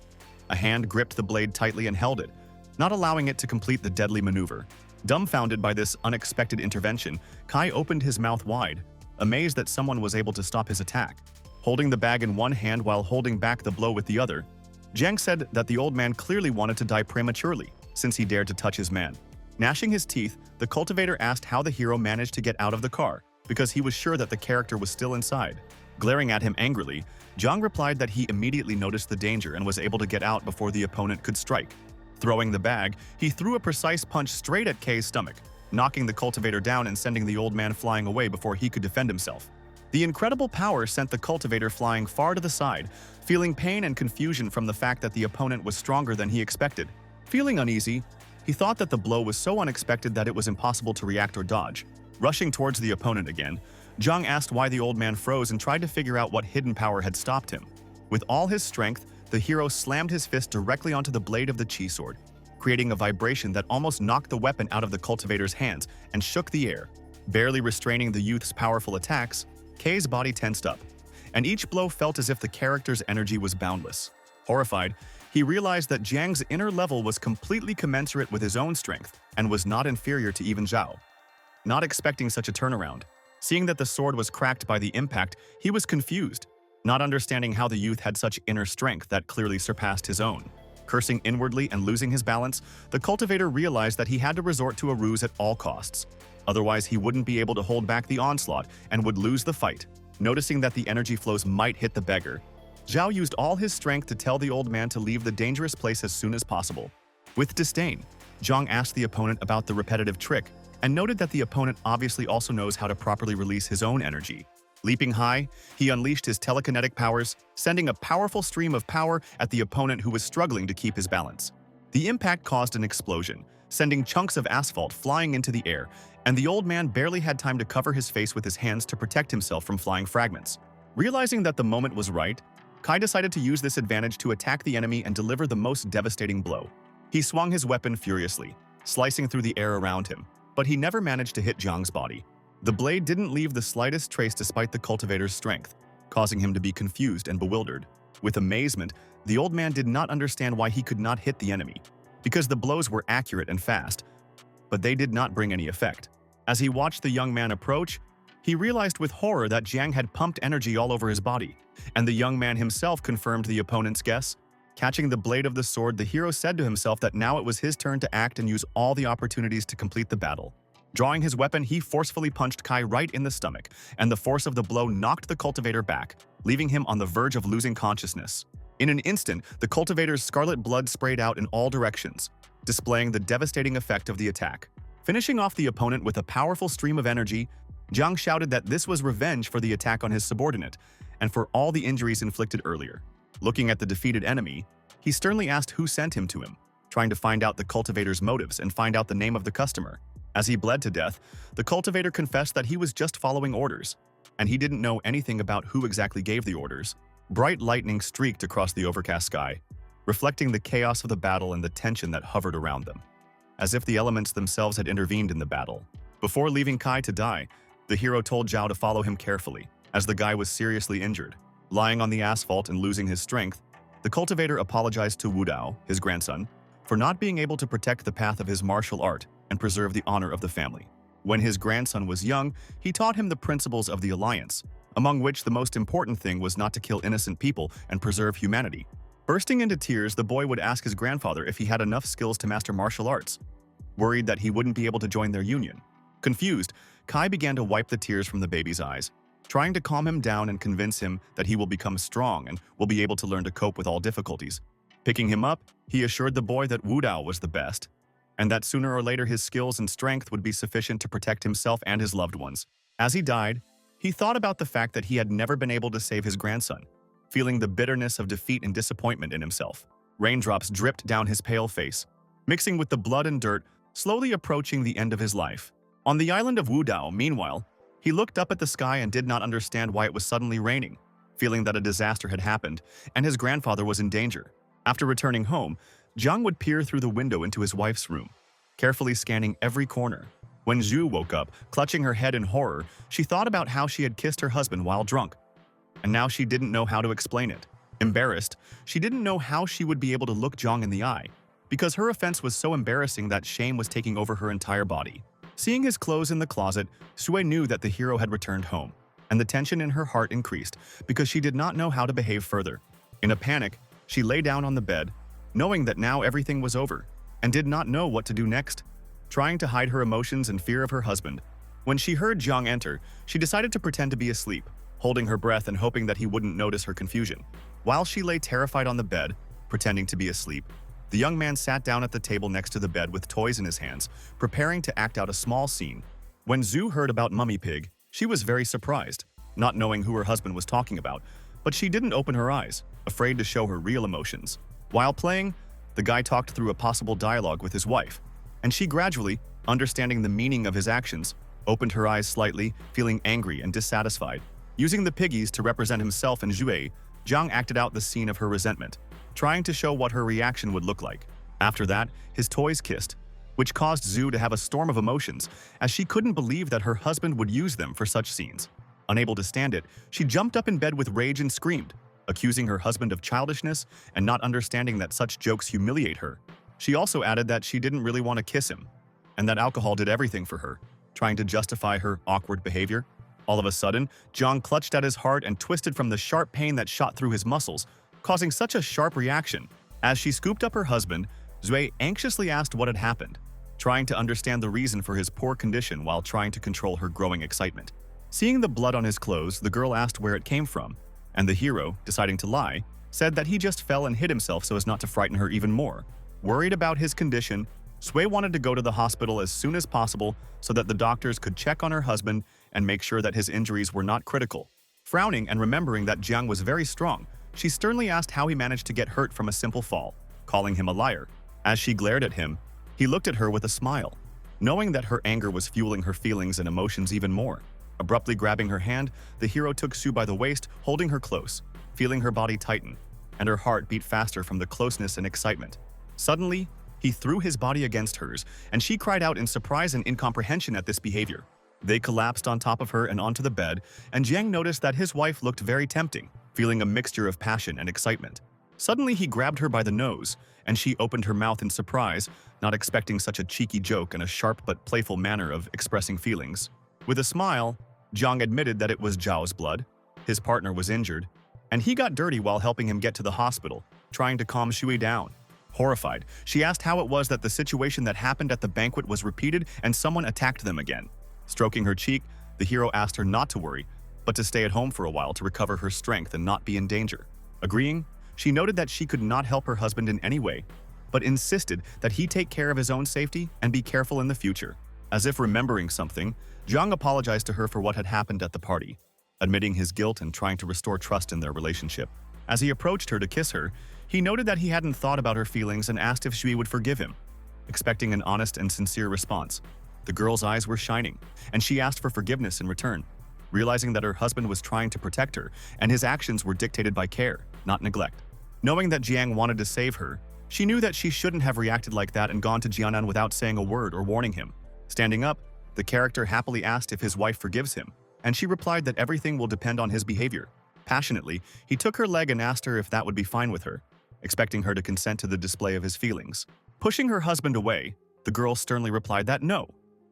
A hand gripped the blade tightly and held it, not allowing it to complete the deadly maneuver. Dumbfounded by this unexpected intervention, Kai opened his mouth wide, amazed that someone was able to stop his attack. Holding the bag in one hand while holding back the blow with the other, Jiang said that the old man clearly wanted to die prematurely, since he dared to touch his man. Gnashing his teeth, the cultivator asked how the hero managed to get out of the car, because he was sure that the character was still inside. Glaring at him angrily, Jiang replied that he immediately noticed the danger and was able to get out before the opponent could strike. Throwing the bag, he threw a precise punch straight at Kei's stomach, knocking the cultivator down and sending the old man flying away before he could defend himself. The incredible power sent the cultivator flying far to the side, feeling pain and confusion from the fact that the opponent was stronger than he expected. Feeling uneasy, he thought that the blow was so unexpected that it was impossible to react or dodge. Rushing towards the opponent again, Jiang asked why the old man froze and tried to figure out what hidden power had stopped him. With all his strength, the hero slammed his fist directly onto the blade of the chi sword, creating a vibration that almost knocked the weapon out of the cultivator's hands and shook the air. Barely restraining the youth's powerful attacks, Kei's body tensed up, and each blow felt as if the character's energy was boundless. Horrified, he realized that Jiang's inner level was completely commensurate with his own strength and was not inferior to even Zhao. Not expecting such a turnaround, seeing that the sword was cracked by the impact, he was confused, not understanding how the youth had such inner strength that clearly surpassed his own. Cursing inwardly and losing his balance, the cultivator realized that he had to resort to a ruse at all costs. Otherwise, he wouldn't be able to hold back the onslaught and would lose the fight. Noticing that the energy flows might hit the beggar, Zhao used all his strength to tell the old man to leave the dangerous place as soon as possible. With disdain, Zhang asked the opponent about the repetitive trick and noted that the opponent obviously also knows how to properly release his own energy. Leaping high, he unleashed his telekinetic powers, sending a powerful stream of power at the opponent who was struggling to keep his balance. The impact caused an explosion, sending chunks of asphalt flying into the air, and the old man barely had time to cover his face with his hands to protect himself from flying fragments. Realizing that the moment was right, Kai decided to use this advantage to attack the enemy and deliver the most devastating blow. He swung his weapon furiously, slicing through the air around him, but he never managed to hit Jiang's body. The blade didn't leave the slightest trace despite the cultivator's strength, causing him to be confused and bewildered. With amazement, the old man did not understand why he could not hit the enemy, because the blows were accurate and fast, but they did not bring any effect. As he watched the young man approach, he realized with horror that Jiang had pumped energy all over his body, and the young man himself confirmed the opponent's guess. Catching the blade of the sword, the hero said to himself that now it was his turn to act and use all the opportunities to complete the battle. Drawing his weapon, he forcefully punched Kai right in the stomach, and the force of the blow knocked the cultivator back, leaving him on the verge of losing consciousness. In an instant, the cultivator's scarlet blood sprayed out in all directions, displaying the devastating effect of the attack. Finishing off the opponent with a powerful stream of energy, Jiang shouted that this was revenge for the attack on his subordinate and for all the injuries inflicted earlier. Looking at the defeated enemy, he sternly asked who sent him to him, trying to find out the cultivator's motives and find out the name of the customer. As he bled to death, the cultivator confessed that he was just following orders, and he didn't know anything about who exactly gave the orders. Bright lightning streaked across the overcast sky, reflecting the chaos of the battle and the tension that hovered around them, as if the elements themselves had intervened in the battle. Before leaving Kai to die, the hero told Zhao to follow him carefully, as the guy was seriously injured. Lying on the asphalt and losing his strength, the cultivator apologized to Wu Dao, his grandson, for not being able to protect the path of his martial art and preserve the honor of the family. When his grandson was young, he taught him the principles of the alliance, among which the most important thing was not to kill innocent people and preserve humanity. Bursting into tears, the boy would ask his grandfather if he had enough skills to master martial arts, worried that he wouldn't be able to join their union. Confused, Kai began to wipe the tears from the baby's eyes, trying to calm him down and convince him that he will become strong and will be able to learn to cope with all difficulties. Picking him up, he assured the boy that Wu Dao was the best, and that sooner or later his skills and strength would be sufficient to protect himself and his loved ones. As he died, he thought about the fact that he had never been able to save his grandson, feeling the bitterness of defeat and disappointment in himself. Raindrops dripped down his pale face, mixing with the blood and dirt, slowly approaching the end of his life. On the island of Wudao, meanwhile, he looked up at the sky and did not understand why it was suddenly raining, feeling that a disaster had happened and his grandfather was in danger. After returning home, Jiang would peer through the window into his wife's room, carefully scanning every corner. When Zhu woke up, clutching her head in horror, she thought about how she had kissed her husband while drunk. And now she didn't know how to explain it. Embarrassed, she didn't know how she would be able to look Jiang in the eye, because her offense was so embarrassing that shame was taking over her entire body. Seeing his clothes in the closet, Sui knew that the hero had returned home, and the tension in her heart increased because she did not know how to behave further. In a panic, she lay down on the bed, knowing that now everything was over, and did not know what to do next, trying to hide her emotions and fear of her husband. When she heard Jiang enter, she decided to pretend to be asleep, holding her breath and hoping that he wouldn't notice her confusion. While she lay terrified on the bed, pretending to be asleep, the young man sat down at the table next to the bed with toys in his hands, preparing to act out a small scene. When Zhu heard about Mummy Pig, she was very surprised, not knowing who her husband was talking about, but she didn't open her eyes, afraid to show her real emotions. While playing, the guy talked through a possible dialogue with his wife, and she gradually, understanding the meaning of his actions, opened her eyes slightly, feeling angry and dissatisfied. Using the piggies to represent himself and Zhui, Jiang acted out the scene of her resentment, trying to show what her reaction would look like. After that, his toys kissed, which caused Zhu to have a storm of emotions, as she couldn't believe that her husband would use them for such scenes. Unable to stand it, she jumped up in bed with rage and screamed, accusing her husband of childishness and not understanding that such jokes humiliate her. She also added that she didn't really want to kiss him, and that alcohol did everything for her, trying to justify her awkward behavior. All of a sudden, Jiang clutched at his heart and twisted from the sharp pain that shot through his muscles, causing such a sharp reaction. As she scooped up her husband, Zui anxiously asked what had happened, trying to understand the reason for his poor condition while trying to control her growing excitement. Seeing the blood on his clothes, the girl asked where it came from, and the hero, deciding to lie, said that he just fell and hit himself so as not to frighten her even more. Worried about his condition, Sui wanted to go to the hospital as soon as possible so that the doctors could check on her husband and make sure that his injuries were not critical. Frowning and remembering that Jiang was very strong, she sternly asked how he managed to get hurt from a simple fall, calling him a liar. As she glared at him, he looked at her with a smile, knowing that her anger was fueling her feelings and emotions even more. Abruptly grabbing her hand, the hero took Sue by the waist, holding her close, feeling her body tighten, and her heart beat faster from the closeness and excitement. Suddenly, he threw his body against hers, and she cried out in surprise and incomprehension at this behavior. They collapsed on top of her and onto the bed, and Jiang noticed that his wife looked very tempting, feeling a mixture of passion and excitement. Suddenly, he grabbed her by the nose, and she opened her mouth in surprise, not expecting such a cheeky joke and a sharp but playful manner of expressing feelings. With a smile, Jiang admitted that it was Zhao's blood. His partner was injured, and he got dirty while helping him get to the hospital, trying to calm Shui down. Horrified, she asked how it was that the situation that happened at the banquet was repeated and someone attacked them again. Stroking her cheek, the hero asked her not to worry, but to stay at home for a while to recover her strength and not be in danger. Agreeing, she noted that she could not help her husband in any way, but insisted that he take care of his own safety and be careful in the future. As if remembering something, Jiang apologized to her for what had happened at the party, admitting his guilt and trying to restore trust in their relationship. As he approached her to kiss her, he noted that he hadn't thought about her feelings and asked if Shui would forgive him, expecting an honest and sincere response. The girl's eyes were shining, and she asked for forgiveness in return, realizing that her husband was trying to protect her, and his actions were dictated by care, not neglect. Knowing that Jiang wanted to save her, she knew that she shouldn't have reacted like that and gone to Jianan without saying a word or warning him. Standing up, the character happily asked if his wife forgives him, and she replied that everything will depend on his behavior. Passionately, he took her leg and asked her if that would be fine with her, expecting her to consent to the display of his feelings. Pushing her husband away, the girl sternly replied that no,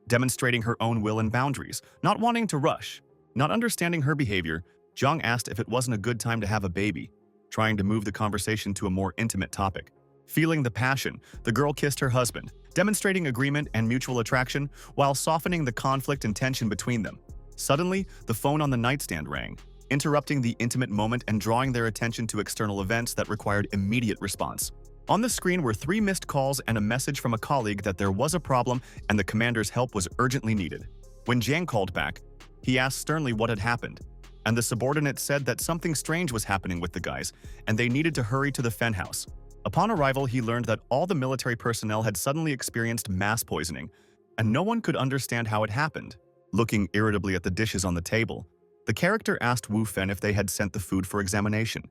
demonstrating her own will and boundaries, not wanting to rush. Not understanding her behavior, Jiang asked if it wasn't a good time to have a baby, trying to move the conversation to a more intimate topic. Feeling the passion, the girl kissed her husband, demonstrating agreement and mutual attraction while softening the conflict and tension between them. Suddenly, the phone on the nightstand rang, interrupting the intimate moment and drawing their attention to external events that required immediate response. On the screen were 3 missed calls and a message from a colleague that there was a problem and the commander's help was urgently needed. When Jiang called back, he asked sternly what had happened, and the subordinate said that something strange was happening with the guys, and they needed to hurry to the Fen house. Upon arrival, he learned that all the military personnel had suddenly experienced mass poisoning, and no one could understand how it happened. Looking irritably at the dishes on the table, the character asked Wu Fen if they had sent the food for examination,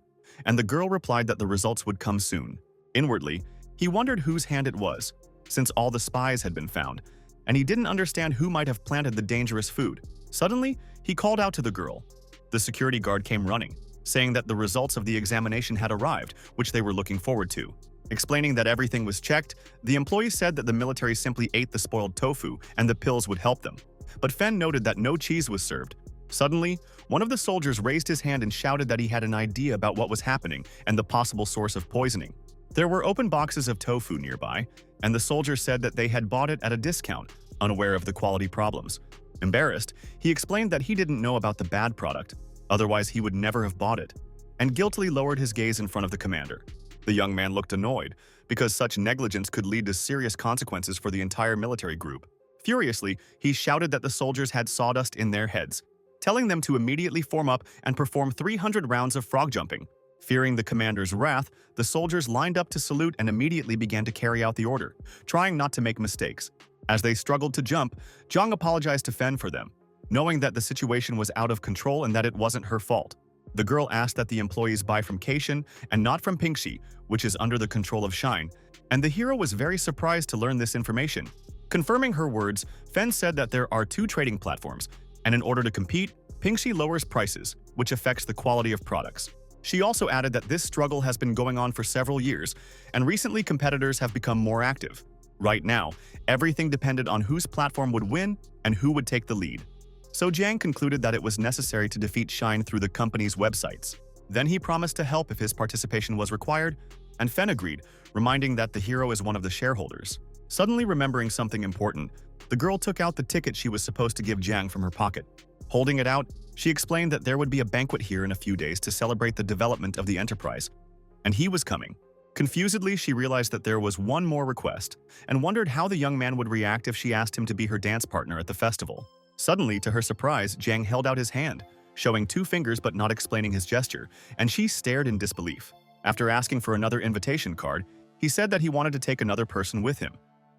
and the girl replied that the results would come soon. Inwardly, he wondered whose hand it was, since all the spies had been found, and he didn't understand who might have planted the dangerous food. Suddenly, he called out to the girl. The security guard came running, saying that the results of the examination had arrived, which they were looking forward to. Explaining that everything was checked, the employee said that the military simply ate the spoiled tofu and the pills would help them. But Fen noted that no cheese was served. Suddenly, one of the soldiers raised his hand and shouted that he had an idea about what was happening and the possible source of poisoning. There were open boxes of tofu nearby, and the soldier said that they had bought it at a discount, unaware of the quality problems. Embarrassed, he explained that he didn't know about the bad product, otherwise he would never have bought it, and guiltily lowered his gaze in front of the commander. The young man looked annoyed, because such negligence could lead to serious consequences for the entire military group. Furiously, he shouted that the soldiers had sawdust in their heads, telling them to immediately form up and perform 300 rounds of frog jumping. Fearing the commander's wrath, the soldiers lined up to salute and immediately began to carry out the order, trying not to make mistakes. As they struggled to jump, Zhang apologized to Fen for them, knowing that the situation was out of control and that it wasn't her fault. The girl asked that the employees buy from Keishan and not from Pingxi, which is under the control of Shine, and the hero was very surprised to learn this information. Confirming her words, Fen said that there are 2 trading platforms, and in order to compete, Pingxi lowers prices, which affects the quality of products. She also added that this struggle has been going on for several years, and recently competitors have become more active. Right now, everything depended on whose platform would win and who would take the lead. So Jiang concluded that it was necessary to defeat Shine through the company's websites. Then he promised to help if his participation was required, and Fen agreed, reminding that the hero is one of the shareholders. Suddenly remembering something important, the girl took out the ticket she was supposed to give Jiang from her pocket. Holding it out, she explained that there would be a banquet here in a few days to celebrate the development of the enterprise, and he was coming. Confusedly, she realized that there was one more request, and wondered how the young man would react if she asked him to be her dance partner at the festival. Suddenly, to her surprise, Jiang held out his hand, showing 2 fingers but not explaining his gesture, and she stared in disbelief. After asking for another invitation card, he said that he wanted to take another person with him,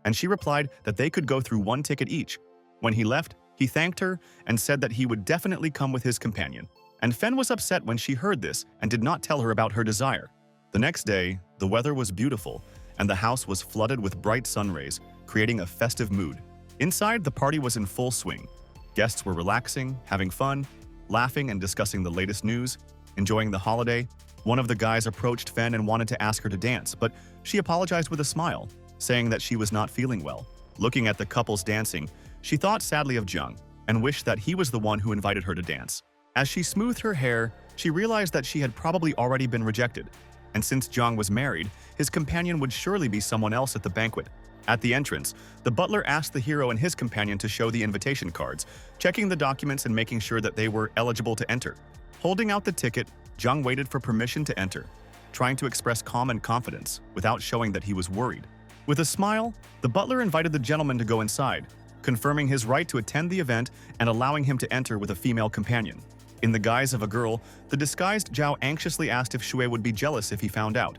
and she replied that they could go through 1 ticket each. When he left, he thanked her and said that he would definitely come with his companion. And Fen was upset when she heard this and did not tell her about her desire. The next day, the weather was beautiful, and the house was flooded with bright sun rays, creating a festive mood. Inside, the party was in full swing. Guests were relaxing, having fun, laughing and discussing the latest news, enjoying the holiday. One of the guys approached Fen and wanted to ask her to dance, but she apologized with a smile, saying that she was not feeling well. Looking at the couples dancing, she thought sadly of Zhang and wished that he was the one who invited her to dance. As she smoothed her hair, she realized that she had probably already been rejected, and since Zhang was married, his companion would surely be someone else at the banquet. At the entrance, the butler asked the hero and his companion to show the invitation cards, checking the documents and making sure that they were eligible to enter. Holding out the ticket, Zhang waited for permission to enter, trying to express calm and confidence without showing that he was worried. With a smile, the butler invited the gentleman to go inside, confirming his right to attend the event and allowing him to enter with a female companion. In the guise of a girl, the disguised Zhao anxiously asked if Shui would be jealous if he found out.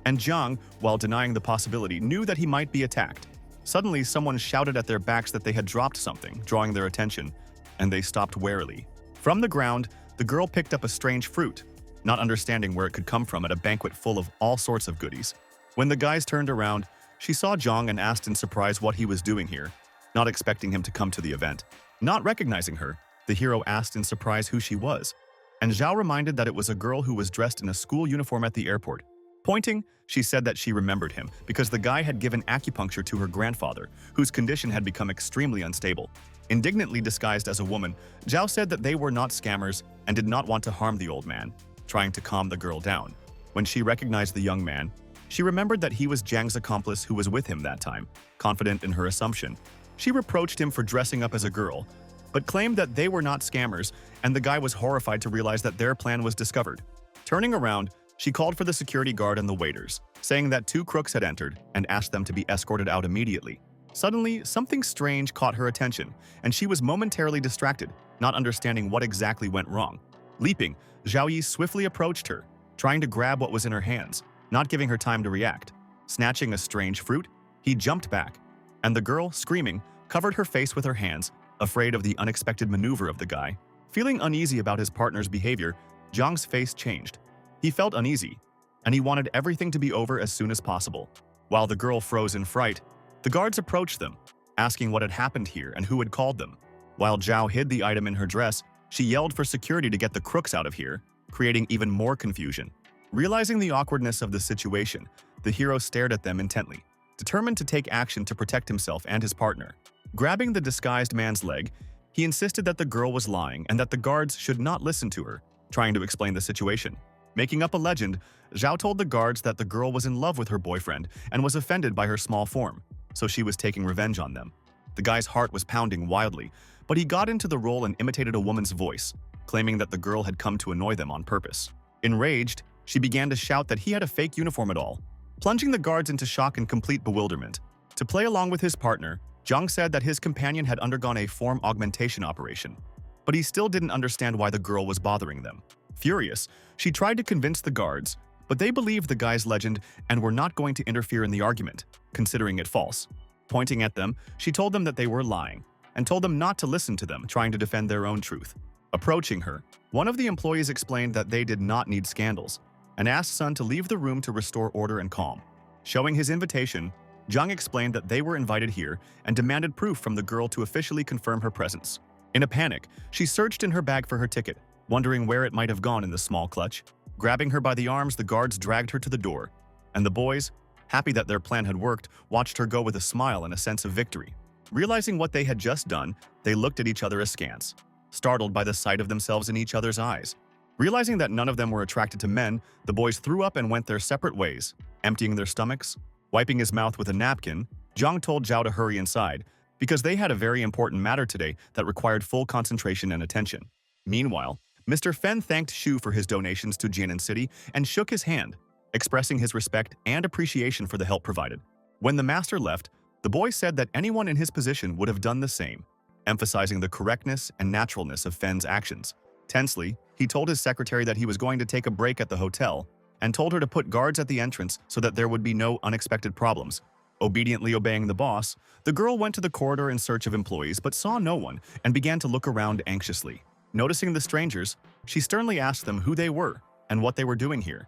And Zhang, while denying the possibility, knew that he might be attacked. Suddenly, someone shouted at their backs that they had dropped something, drawing their attention, and they stopped warily. From the ground, the girl picked up a strange fruit, not understanding where it could come from at a banquet full of all sorts of goodies. When the guys turned around, she saw Zhang and asked in surprise what he was doing here, not expecting him to come to the event. Not recognizing her, the hero asked in surprise who she was, and Zhao reminded that it was a girl who was dressed in a school uniform at the airport. Pointing, she said that she remembered him because the guy had given acupuncture to her grandfather, whose condition had become extremely unstable. Indignantly disguised as a woman, Zhao said that they were not scammers and did not want to harm the old man, trying to calm the girl down. When she recognized the young man, she remembered that he was Jiang's accomplice who was with him that time. Confident in her assumption, she reproached him for dressing up as a girl, but claimed that they were not scammers, and the guy was horrified to realize that their plan was discovered. Turning around, she called for the security guard and the waiters, saying that 2 crooks had entered and asked them to be escorted out immediately. Suddenly, something strange caught her attention, and she was momentarily distracted, not understanding what exactly went wrong. Leaping, Zhao Yi swiftly approached her, trying to grab what was in her hands. not giving her time to react. Snatching a strange fruit, he jumped back, and the girl, screaming, covered her face with her hands, afraid of the unexpected maneuver of the guy. Feeling uneasy about his partner's behavior, Zhang's face changed. He felt uneasy, and he wanted everything to be over as soon as possible. While the girl froze in fright, the guards approached them, asking what had happened here and who had called them. While Zhao hid the item in her dress, she yelled for security to get the crooks out of here, creating even more confusion. Realizing the awkwardness of the situation, the hero stared at them intently, determined to take action to protect himself and his partner. Grabbing the disguised man's leg, he insisted that the girl was lying and that the guards should not listen to her, trying to explain the situation. Making up a legend, Zhao told the guards that the girl was in love with her boyfriend and was offended by her small form, so she was taking revenge on them. The guy's heart was pounding wildly, but he got into the role and imitated a woman's voice, claiming that the girl had come to annoy them on purpose. Enraged, she began to shout that he had a fake uniform at all, plunging the guards into shock and complete bewilderment. To play along with his partner, Zhang said that his companion had undergone a form augmentation operation, but he still didn't understand why the girl was bothering them. Furious, she tried to convince the guards, but they believed the guy's legend and were not going to interfere in the argument, considering it false. Pointing at them, she told them that they were lying, and told them not to listen to them, trying to defend their own truth. Approaching her, one of the employees explained that they did not need scandals, and asked Sun to leave the room to restore order and calm. Showing his invitation, Zhang explained that they were invited here and demanded proof from the girl to officially confirm her presence. In a panic, she searched in her bag for her ticket, wondering where it might have gone in the small clutch. Grabbing her by the arms, the guards dragged her to the door, and the boys, happy that their plan had worked, watched her go with a smile and a sense of victory. Realizing what they had just done, they looked at each other askance, startled by the sight of themselves in each other's eyes. Realizing that none of them were attracted to men, the boys threw up and went their separate ways, emptying their stomachs. Wiping his mouth with a napkin, Zhang told Zhao to hurry inside, because they had a very important matter today that required full concentration and attention. Meanwhile, Mr. Fen thanked Shu for his donations to Jianan City and shook his hand, expressing his respect and appreciation for the help provided. When the master left, the boy said that anyone in his position would have done the same, emphasizing the correctness and naturalness of Fen's actions. Tensely, he told his secretary that he was going to take a break at the hotel and told her to put guards at the entrance so that there would be no unexpected problems. Obediently obeying the boss, the girl went to the corridor in search of employees but saw no one and began to look around anxiously. Noticing the strangers, she sternly asked them who they were and what they were doing here,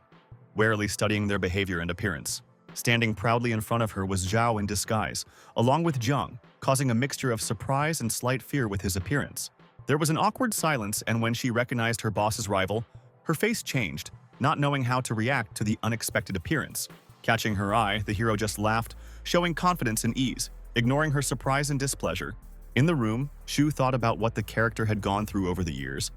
warily studying their behavior and appearance. Standing proudly in front of her was Zhao in disguise, along with Zhang, causing a mixture of surprise and slight fear with his appearance. There was an awkward silence, and when she recognized her boss's rival, her face changed, not knowing how to react to the unexpected appearance. Catching her eye, the hero just laughed, showing confidence and ease, ignoring her surprise and displeasure. In the room, Shu thought about what the character had gone through over the years,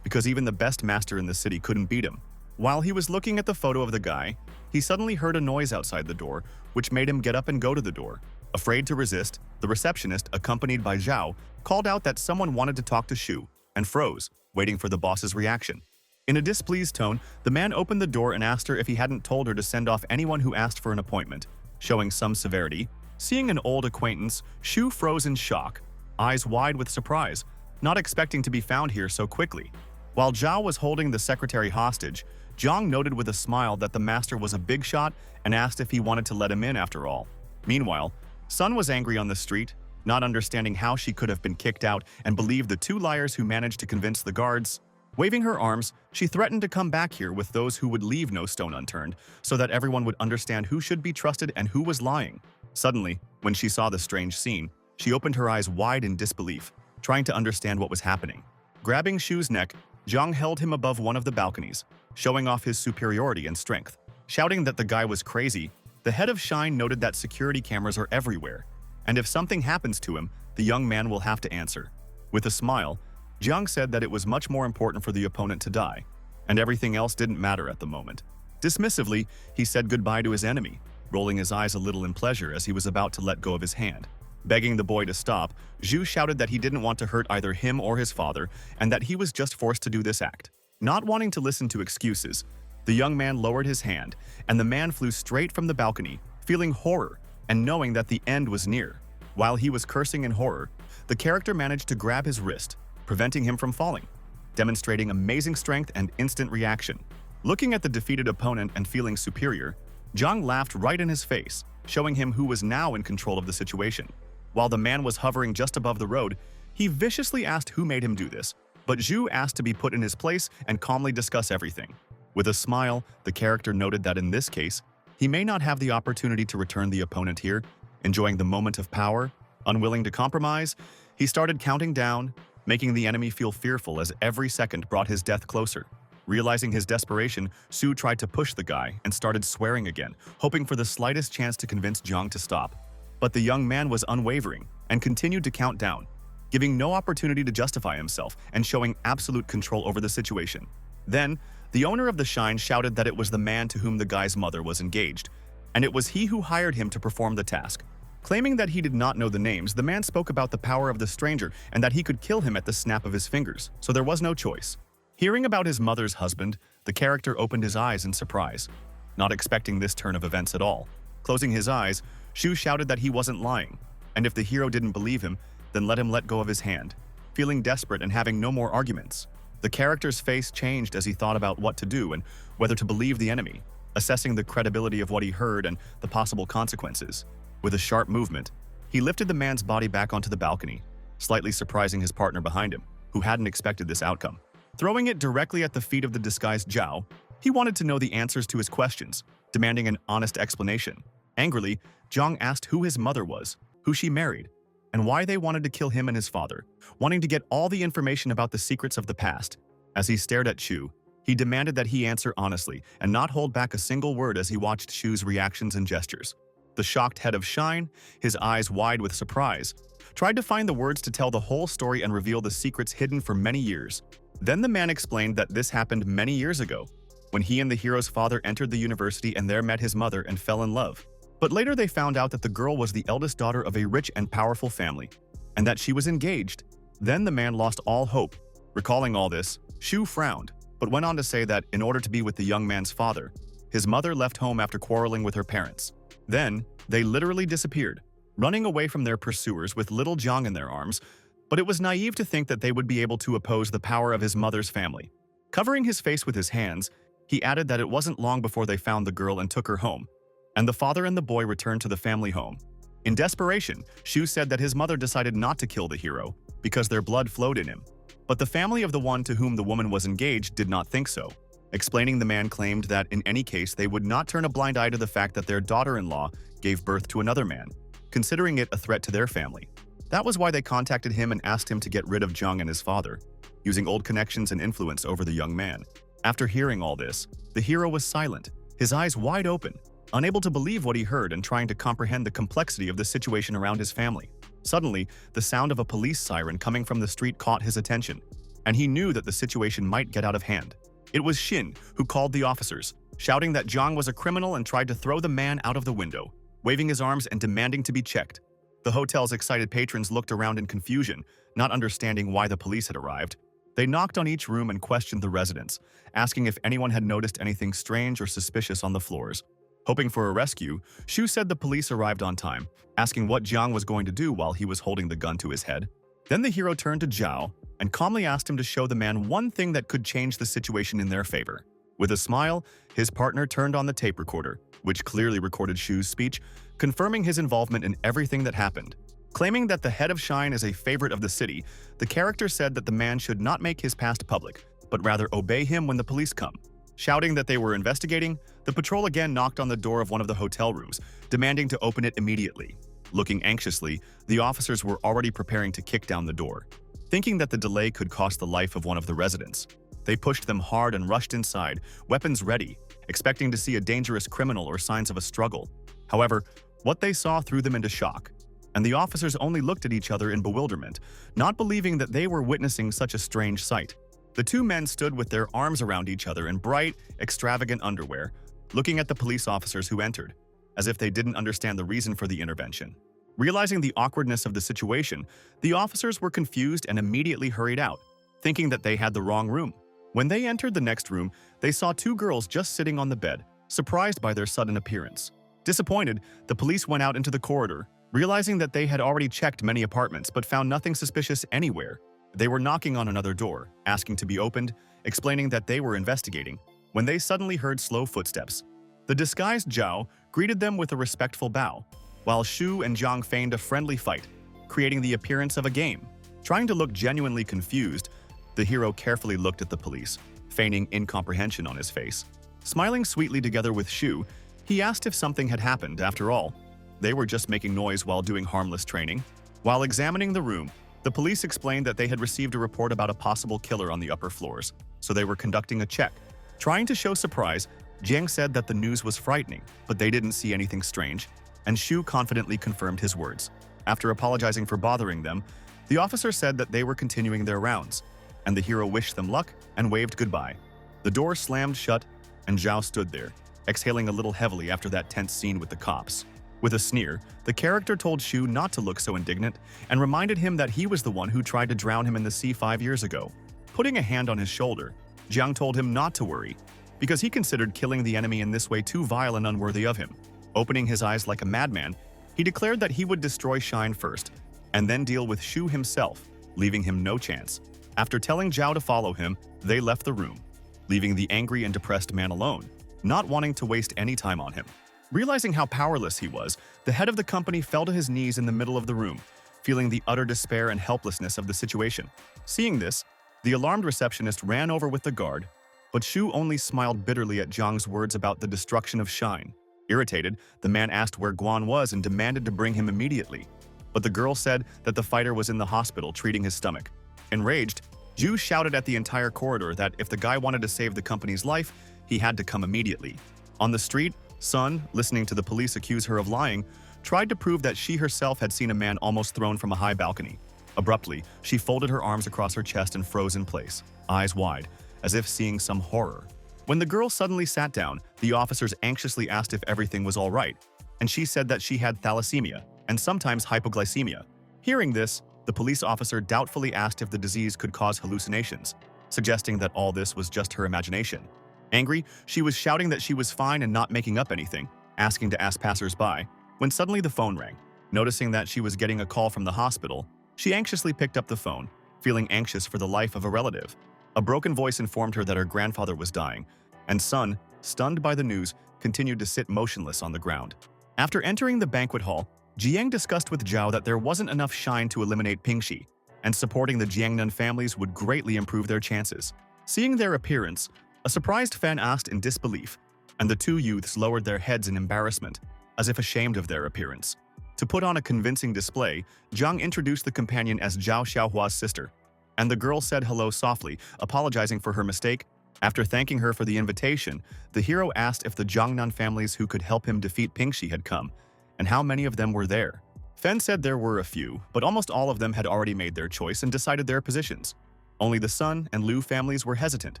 because even the best master in the city couldn't beat him. While he was looking at the photo of the guy, he suddenly heard a noise outside the door, which made him get up and go to the door. Afraid to resist, the receptionist, accompanied by Zhao, called out that someone wanted to talk to Shu, and froze, waiting for the boss's reaction. In a displeased tone, the man opened the door and asked her if he hadn't told her to send off anyone who asked for an appointment. Showing some severity, seeing an old acquaintance, Shu froze in shock, eyes wide with surprise, not expecting to be found here so quickly. While Zhao was holding the secretary hostage, Zhang noted with a smile that the master was a big shot and asked if he wanted to let him in after all. Meanwhile, Sun was angry on the street, not understanding how she could have been kicked out and believed the two liars who managed to convince the guards. Waving her arms, she threatened to come back here with those who would leave no stone unturned, so that everyone would understand who should be trusted and who was lying. Suddenly, when she saw the strange scene, she opened her eyes wide in disbelief, trying to understand what was happening. Grabbing Shu's neck, Zhang held him above one of the balconies, showing off his superiority and strength. Shouting that the guy was crazy, the head of Shine noted that security cameras are everywhere, and if something happens to him, the young man will have to answer. With a smile, Zhang said that it was much more important for the opponent to die, and everything else didn't matter at the moment. Dismissively, he said goodbye to his enemy, rolling his eyes a little in pleasure as he was about to let go of his hand. Begging the boy to stop, Zhu shouted that he didn't want to hurt either him or his father, and that he was just forced to do this act. Not wanting to listen to excuses, the young man lowered his hand, and the man flew straight from the balcony, feeling horror and knowing that the end was near. While he was cursing in horror, the character managed to grab his wrist, preventing him from falling, demonstrating amazing strength and instant reaction. Looking at the defeated opponent and feeling superior, Zhang laughed right in his face, showing him who was now in control of the situation. While the man was hovering just above the road, he viciously asked who made him do this, but Zhu asked to be put in his place and calmly discuss everything. With a smile, the character noted that in this case, he may not have the opportunity to return the opponent here. Enjoying the moment of power, unwilling to compromise, he started counting down, making the enemy feel fearful as every second brought his death closer. Realizing his desperation, Su tried to push the guy and started swearing again, hoping for the slightest chance to convince Zhang to stop. But the young man was unwavering and continued to count down, giving no opportunity to justify himself and showing absolute control over the situation. Then, the owner of the shrine shouted that it was the man to whom the guy's mother was engaged, and it was he who hired him to perform the task. Claiming that he did not know the names, the man spoke about the power of the stranger and that he could kill him at the snap of his fingers, so there was no choice. Hearing about his mother's husband, the character opened his eyes in surprise, not expecting this turn of events at all. Closing his eyes, Shu shouted that he wasn't lying, and if the hero didn't believe him, then let him let go of his hand. Feeling desperate and having no more arguments, the character's face changed as he thought about what to do and whether to believe the enemy, assessing the credibility of what he heard and the possible consequences. With a sharp movement, he lifted the man's body back onto the balcony, slightly surprising his partner behind him, who hadn't expected this outcome. Throwing it directly at the feet of the disguised Zhao, he wanted to know the answers to his questions, demanding an honest explanation. Angrily, Zhang asked who his mother was, who she married, and why they wanted to kill him and his father, wanting to get all the information about the secrets of the past. As he stared at Shu, he demanded that he answer honestly and not hold back a single word as he watched Shu's reactions and gestures. The shocked head of Shine, his eyes wide with surprise, tried to find the words to tell the whole story and reveal the secrets hidden for many years. Then the man explained that this happened many years ago, when he and the hero's father entered the university and there met his mother and fell in love. But later they found out that the girl was the eldest daughter of a rich and powerful family, and that she was engaged. Then the man lost all hope. Recalling all this, Shu frowned, but went on to say that in order to be with the young man's father, his mother left home after quarreling with her parents. Then, they literally disappeared, running away from their pursuers with little Zhang in their arms, but it was naive to think that they would be able to oppose the power of his mother's family. Covering his face with his hands, he added that it wasn't long before they found the girl and took her home, and the father and the boy returned to the family home. In desperation, Shu said that his mother decided not to kill the hero because their blood flowed in him. But the family of the one to whom the woman was engaged did not think so. Explaining, the man claimed that in any case they would not turn a blind eye to the fact that their daughter-in-law gave birth to another man, considering it a threat to their family. That was why they contacted him and asked him to get rid of Zhang and his father, using old connections and influence over the young man. After hearing all this, the hero was silent, his eyes wide open, unable to believe what he heard and trying to comprehend the complexity of the situation around his family. Suddenly, the sound of a police siren coming from the street caught his attention, and he knew that the situation might get out of hand. It was Shin who called the officers, shouting that Zhang was a criminal and tried to throw the man out of the window, waving his arms and demanding to be checked. The hotel's excited patrons looked around in confusion, not understanding why the police had arrived. They knocked on each room and questioned the residents, asking if anyone had noticed anything strange or suspicious on the floors. Hoping for a rescue, Shu said the police arrived on time, asking what Zhang was going to do while he was holding the gun to his head. Then the hero turned to Zhao and calmly asked him to show the man one thing that could change the situation in their favor. With a smile, his partner turned on the tape recorder, which clearly recorded Shu's speech, confirming his involvement in everything that happened. Claiming that the head of Shine is a favorite of the city, the character said that the man should not make his past public, but rather obey him when the police come. Shouting that they were investigating, the patrol again knocked on the door of one of the hotel rooms, demanding to open it immediately. Looking anxiously, the officers were already preparing to kick down the door. Thinking that the delay could cost the life of one of the residents, they pushed them hard and rushed inside, weapons ready, expecting to see a dangerous criminal or signs of a struggle. However, what they saw threw them into shock, and the officers only looked at each other in bewilderment, not believing that they were witnessing such a strange sight. The two men stood with their arms around each other in bright, extravagant underwear, looking at the police officers who entered, as if they didn't understand the reason for the intervention. Realizing the awkwardness of the situation, the officers were confused and immediately hurried out, thinking that they had the wrong room. When they entered the next room, they saw two girls just sitting on the bed, surprised by their sudden appearance. Disappointed, the police went out into the corridor, realizing that they had already checked many apartments but found nothing suspicious anywhere. They were knocking on another door, asking to be opened, explaining that they were investigating, when they suddenly heard slow footsteps. The disguised Zhao greeted them with a respectful bow, while Shu and Jiang feigned a friendly fight, creating the appearance of a game. Trying to look genuinely confused, the hero carefully looked at the police, feigning incomprehension on his face. Smiling sweetly together with Shu, he asked if something had happened. After all, they were just making noise while doing harmless training. While examining the room, the police explained that they had received a report about a possible killer on the upper floors, so they were conducting a check. Trying to show surprise, Jiang said that the news was frightening, but they didn't see anything strange, and Shu confidently confirmed his words. After apologizing for bothering them, the officer said that they were continuing their rounds, and the hero wished them luck and waved goodbye. The door slammed shut, and Zhao stood there, exhaling a little heavily after that tense scene with the cops. With a sneer, the character told Shu not to look so indignant and reminded him that he was the one who tried to drown him in the sea 5 years ago. Putting a hand on his shoulder, Jiang told him not to worry, because he considered killing the enemy in this way too vile and unworthy of him. Opening his eyes like a madman, he declared that he would destroy Shine first, and then deal with Shu himself, leaving him no chance. After telling Zhao to follow him, they left the room, leaving the angry and depressed man alone, not wanting to waste any time on him. Realizing how powerless he was, the head of the company fell to his knees in the middle of the room, feeling the utter despair and helplessness of the situation. Seeing this, the alarmed receptionist ran over with the guard, but Shu only smiled bitterly at Jiang's words about the destruction of Shine. Irritated, the man asked where Guan was and demanded to bring him immediately. But the girl said that the fighter was in the hospital treating his stomach. Enraged, Zhu shouted at the entire corridor that if the guy wanted to save the company's life, he had to come immediately. On the street, Sun, listening to the police accuse her of lying, tried to prove that she herself had seen a man almost thrown from a high balcony. Abruptly, she folded her arms across her chest and froze in place, eyes wide, as if seeing some horror. When the girl suddenly sat down, the officers anxiously asked if everything was all right, and she said that she had thalassemia and sometimes hypoglycemia. Hearing this, the police officer doubtfully asked if the disease could cause hallucinations, suggesting that all this was just her imagination. Angry, she was shouting that she was fine and not making up anything, asking to ask passers-by, when suddenly the phone rang. Noticing that she was getting a call from the hospital, she anxiously picked up the phone, feeling anxious for the life of a relative. A broken voice informed her that her grandfather was dying, and Sun, stunned by the news, continued to sit motionless on the ground. After entering the banquet hall, Jiang discussed with Zhao that there wasn't enough shine to eliminate Pingxi, and supporting the Jiangnan families would greatly improve their chances. Seeing their appearance, a surprised Fan asked in disbelief, and the two youths lowered their heads in embarrassment, as if ashamed of their appearance. To put on a convincing display, Zhang introduced the companion as Zhao Xiaohua's sister, and the girl said hello softly, apologizing for her mistake. After thanking her for the invitation, the hero asked if the Jiangnan families who could help him defeat Pingxi had come, and how many of them were there. Fen said there were a few, but almost all of them had already made their choice and decided their positions. Only the Sun and Lu families were hesitant.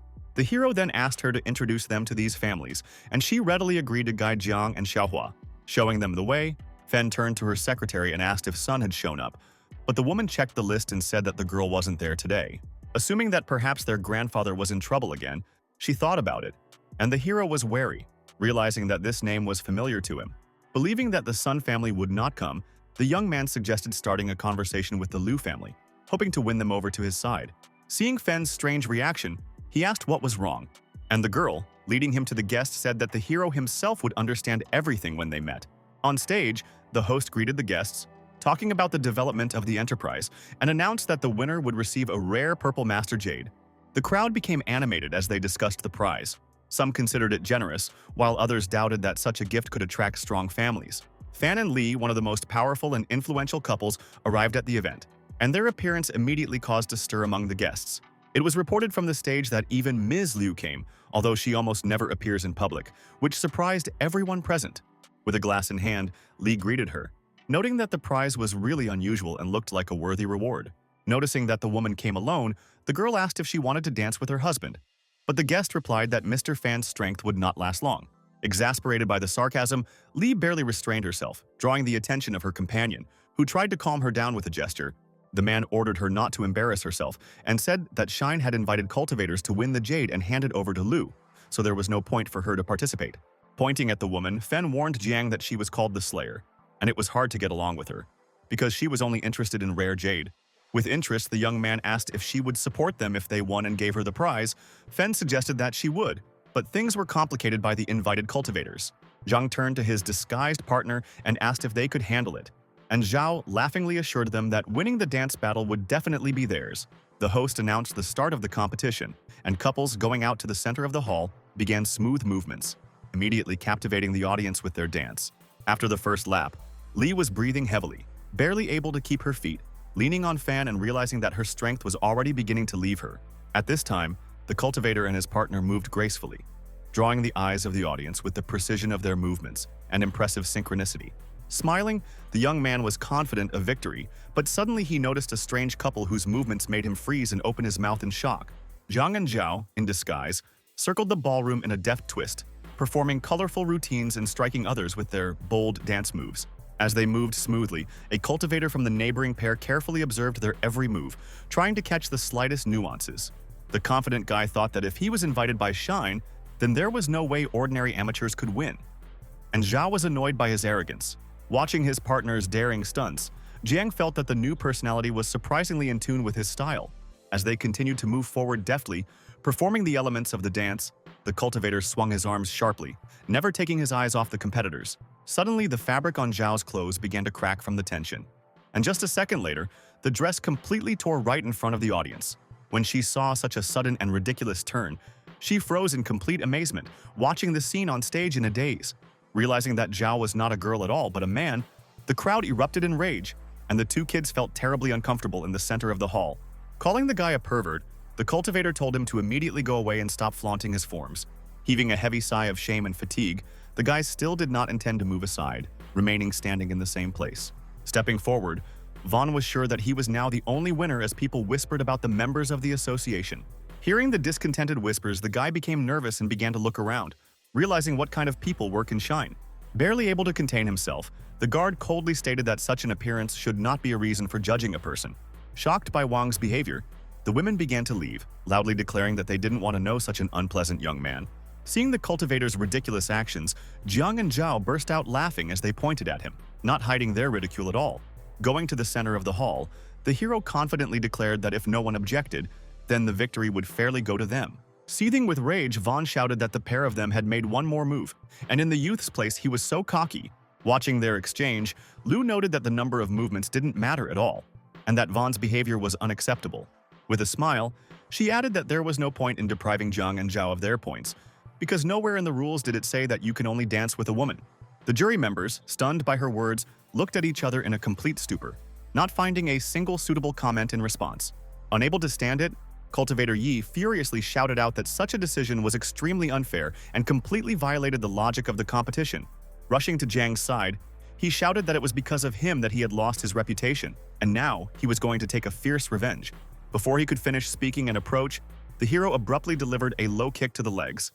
The hero then asked her to introduce them to these families, and she readily agreed to guide Jiang and Xiaohua. Showing them the way, Fen turned to her secretary and asked if Sun had shown up, but the woman checked the list and said that the girl wasn't there today. Assuming that perhaps their grandfather was in trouble again, she thought about it, and the hero was wary, realizing that this name was familiar to him. Believing that the Sun family would not come, the young man suggested starting a conversation with the Lu family, hoping to win them over to his side. Seeing Fen's strange reaction, he asked what was wrong, and the girl, leading him to the guest, said that the hero himself would understand everything when they met. On stage, the host greeted the guests, talking about the development of the enterprise, and announced that the winner would receive a rare purple master jade. The crowd became animated as they discussed the prize. Some considered it generous, while others doubted that such a gift could attract strong families. Fan and Li, one of the most powerful and influential couples, arrived at the event, and their appearance immediately caused a stir among the guests. It was reported from the stage that even Ms. Liu came, although she almost never appears in public, which surprised everyone present. With a glass in hand, Li greeted her, noting that the prize was really unusual and looked like a worthy reward. Noticing that the woman came alone, the girl asked if she wanted to dance with her husband, but the guest replied that Mr. Fan's strength would not last long. Exasperated by the sarcasm, Li barely restrained herself, drawing the attention of her companion, who tried to calm her down with a gesture. The man ordered her not to embarrass herself and said that Shine had invited cultivators to win the jade and hand it over to Lu, so there was no point for her to participate. Pointing at the woman, Fen warned Jiang that she was called the Slayer, and it was hard to get along with her, because she was only interested in rare jade. With interest, the young man asked if she would support them if they won and gave her the prize. Fen suggested that she would, But things were complicated by the invited cultivators. Zhang turned to his disguised partner and asked if they could handle it, and Zhao laughingly assured them that winning the dance battle would definitely be theirs. The host announced the start of the competition, and couples going out to the center of the hall began smooth movements, immediately captivating the audience with their dance. After the first lap, Li was breathing heavily, barely able to keep her feet, leaning on Fan and realizing that her strength was already beginning to leave her. At this time, the cultivator and his partner moved gracefully, drawing the eyes of the audience with the precision of their movements and impressive synchronicity. Smiling, the young man was confident of victory, but suddenly he noticed a strange couple whose movements made him freeze and open his mouth in shock. Zhang and Zhao, in disguise, circled the ballroom in a deft twist, performing colorful routines and striking others with their bold dance moves. As they moved smoothly, a cultivator from the neighboring pair carefully observed their every move, trying to catch the slightest nuances. The confident guy thought that if he was invited by Shine, then there was no way ordinary amateurs could win. And Zhao was annoyed by his arrogance. Watching his partner's daring stunts, Jiang felt that the new personality was surprisingly in tune with his style. As they continued to move forward deftly, performing the elements of the dance, the cultivator swung his arms sharply, never taking his eyes off the competitors. Suddenly, the fabric on Zhao's clothes began to crack from the tension. And just a second later, the dress completely tore right in front of the audience. When she saw such a sudden and ridiculous turn, she froze in complete amazement, watching the scene on stage in a daze. Realizing that Zhao was not a girl at all, but a man, the crowd erupted in rage, and the two kids felt terribly uncomfortable in the center of the hall. Calling the guy a pervert, the cultivator told him to immediately go away and stop flaunting his forms. Heaving a heavy sigh of shame and fatigue, the guy still did not intend to move aside, remaining standing in the same place. Stepping forward, Vaughn was sure that he was now the only winner as people whispered about the members of the association. Hearing the discontented whispers, the guy became nervous and began to look around, realizing what kind of people work in Shine. Barely able to contain himself, the guard coldly stated that such an appearance should not be a reason for judging a person. Shocked by Wang's behavior, the women began to leave, loudly declaring that they didn't want to know such an unpleasant young man. Seeing the cultivator's ridiculous actions, Jiang and Zhao burst out laughing as they pointed at him, not hiding their ridicule at all. Going to the center of the hall, the hero confidently declared that if no one objected, then the victory would fairly go to them. Seething with rage, Vaughn shouted that the pair of them had made one more move, and in the youth's place he was so cocky. Watching their exchange, Lu noted that the number of movements didn't matter at all, and that Vaughn's behavior was unacceptable. With a smile, she added that there was no point in depriving Zhang and Zhao of their points, because nowhere in the rules did it say that you can only dance with a woman. The jury members, stunned by her words, looked at each other in a complete stupor, not finding a single suitable comment in response. Unable to stand it, Cultivator Yi furiously shouted out that such a decision was extremely unfair and completely violated the logic of the competition. Rushing to Jiang's side, he shouted that it was because of him that he had lost his reputation, and now he was going to take a fierce revenge. Before he could finish speaking and approach, the hero abruptly delivered a low kick to the legs,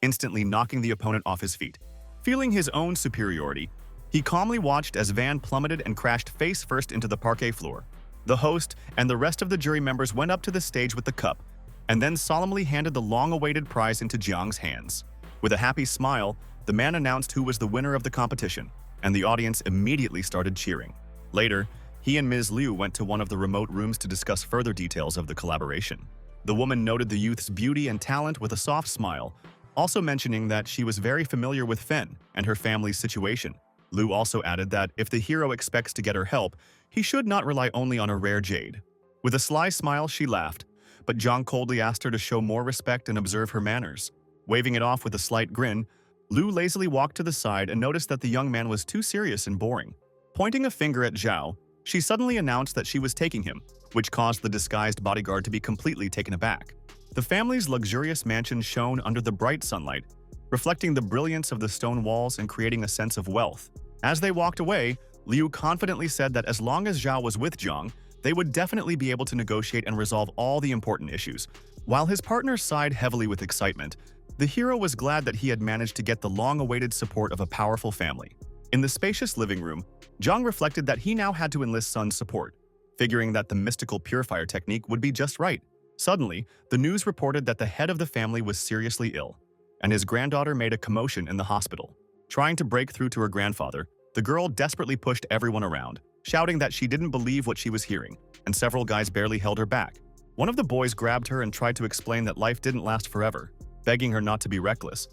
instantly knocking the opponent off his feet. Feeling his own superiority, he calmly watched as Van plummeted and crashed face first into the parquet floor. The host and the rest of the jury members went up to the stage with the cup, and then solemnly handed the long-awaited prize into Jiang's hands. With a happy smile, the man announced who was the winner of the competition, and the audience immediately started cheering. Later, he and Ms. Liu went to one of the remote rooms to discuss further details of the collaboration. The woman noted the youth's beauty and talent with a soft smile, also mentioning that she was very familiar with Fen and her family's situation. Liu also added that if the hero expects to get her help, he should not rely only on a rare jade. With a sly smile, she laughed, but Zhang coldly asked her to show more respect and observe her manners. Waving it off with a slight grin, Liu lazily walked to the side and noticed that the young man was too serious and boring. Pointing a finger at Zhao, she suddenly announced that she was taking him, which caused the disguised bodyguard to be completely taken aback. The family's luxurious mansion shone under the bright sunlight, reflecting the brilliance of the stone walls and creating a sense of wealth. As they walked away, Liu confidently said that as long as Zhao was with Zhang, they would definitely be able to negotiate and resolve all the important issues. While his partner sighed heavily with excitement, the hero was glad that he had managed to get the long-awaited support of a powerful family. In the spacious living room, Zhang reflected that he now had to enlist Sun's support, figuring that the mystical purifier technique would be just right. Suddenly, the news reported that the head of the family was seriously ill, and his granddaughter made a commotion in the hospital. Trying to break through to her grandfather, the girl desperately pushed everyone around, shouting that she didn't believe what she was hearing, and several guys barely held her back. One of the boys grabbed her and tried to explain that life didn't last forever, begging her not to be reckless.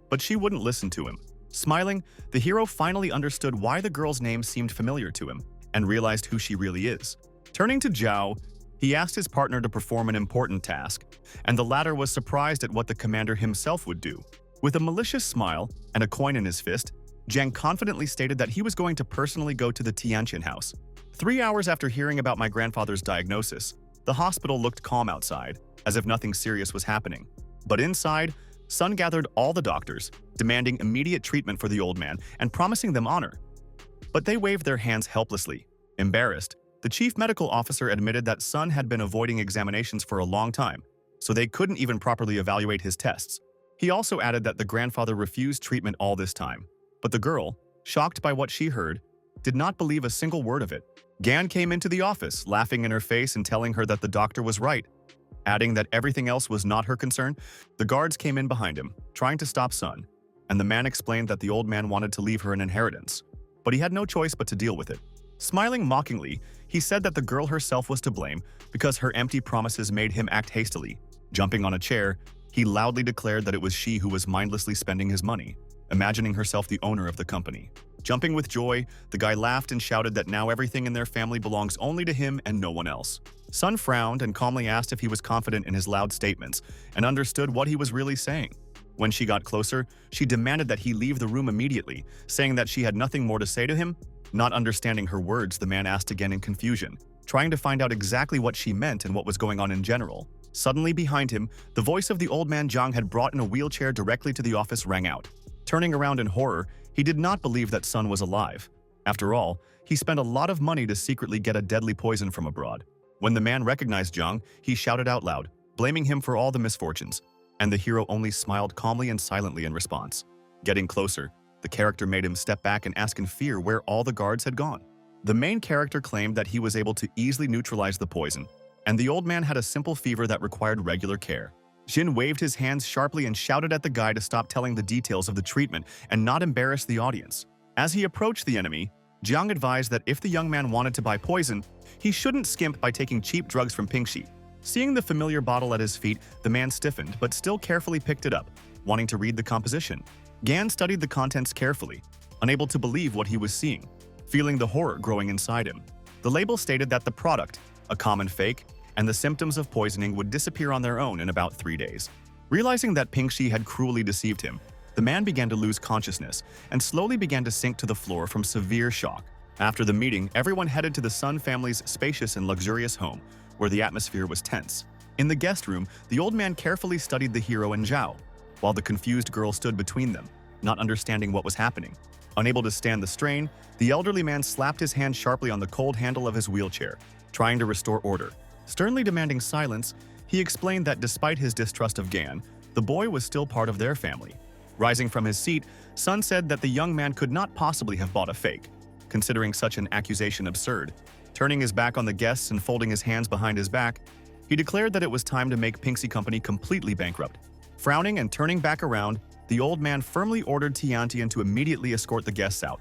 But she wouldn't listen to him. Smiling, the hero finally understood why the girl's name seemed familiar to him and realized who she really is. Turning to Zhao, he asked his partner to perform an important task, and the latter was surprised at what the commander himself would do. With a malicious smile and a coin in his fist, Zhang confidently stated that he was going to personally go to the Tianqian house. 3 hours after hearing about my grandfather's diagnosis, the hospital looked calm outside, as if nothing serious was happening. But inside, Sun gathered all the doctors, demanding immediate treatment for the old man and promising them honor. But they waved their hands helplessly. Embarrassed, the chief medical officer admitted that Sun had been avoiding examinations for a long time, so they couldn't even properly evaluate his tests. He also added that the grandfather refused treatment all this time. But the girl, shocked by what she heard, did not believe a single word of it. Gan came into the office, laughing in her face and telling her that the doctor was right. Adding that everything else was not her concern, the guards came in behind him, trying to stop Sun, and the man explained that the old man wanted to leave her an inheritance, but he had no choice but to deal with it. Smiling mockingly, he said that the girl herself was to blame because her empty promises made him act hastily. Jumping on a chair, he loudly declared that it was she who was mindlessly spending his money, imagining herself the owner of the company. Jumping with joy, the guy laughed and shouted that now everything in their family belongs only to him and no one else. Sun frowned and calmly asked if he was confident in his loud statements and understood what he was really saying. When she got closer, she demanded that he leave the room immediately, saying that she had nothing more to say to him. Not understanding her words, the man asked again in confusion, trying to find out exactly what she meant and what was going on in general. Suddenly behind him, the voice of the old man Zhang had brought in a wheelchair directly to the office rang out. Turning around in horror, he did not believe that Sun was alive. After all, he spent a lot of money to secretly get a deadly poison from abroad. When the man recognized Zhang, he shouted out loud, blaming him for all the misfortunes, and the hero only smiled calmly and silently in response. Getting closer, the character made him step back and ask in fear where all the guards had gone. The main character claimed that he was able to easily neutralize the poison, and the old man had a simple fever that required regular care. Jin waved his hands sharply and shouted at the guy to stop telling the details of the treatment and not embarrass the audience. As he approached the enemy, Jiang advised that if the young man wanted to buy poison, he shouldn't skimp by taking cheap drugs from Pingxi. Seeing the familiar bottle at his feet, the man stiffened but still carefully picked it up, wanting to read the composition. Gan studied the contents carefully, unable to believe what he was seeing, feeling the horror growing inside him. The label stated that the product, a common fake, and the symptoms of poisoning would disappear on their own in about 3 days. Realizing that Pingxi had cruelly deceived him, the man began to lose consciousness and slowly began to sink to the floor from severe shock. After the meeting, everyone headed to the Sun family's spacious and luxurious home, where the atmosphere was tense. In the guest room, the old man carefully studied the hero and Zhao, while the confused girl stood between them, not understanding what was happening. Unable to stand the strain, the elderly man slapped his hand sharply on the cold handle of his wheelchair, trying to restore order. Sternly demanding silence, he explained that despite his distrust of Gan, the boy was still part of their family. Rising from his seat, Sun said that the young man could not possibly have bought a fake, considering such an accusation absurd. Turning his back on the guests and folding his hands behind his back, he declared that it was time to make Pingxi Company completely bankrupt. Frowning and turning back around, the old man firmly ordered Tiantian to immediately escort the guests out,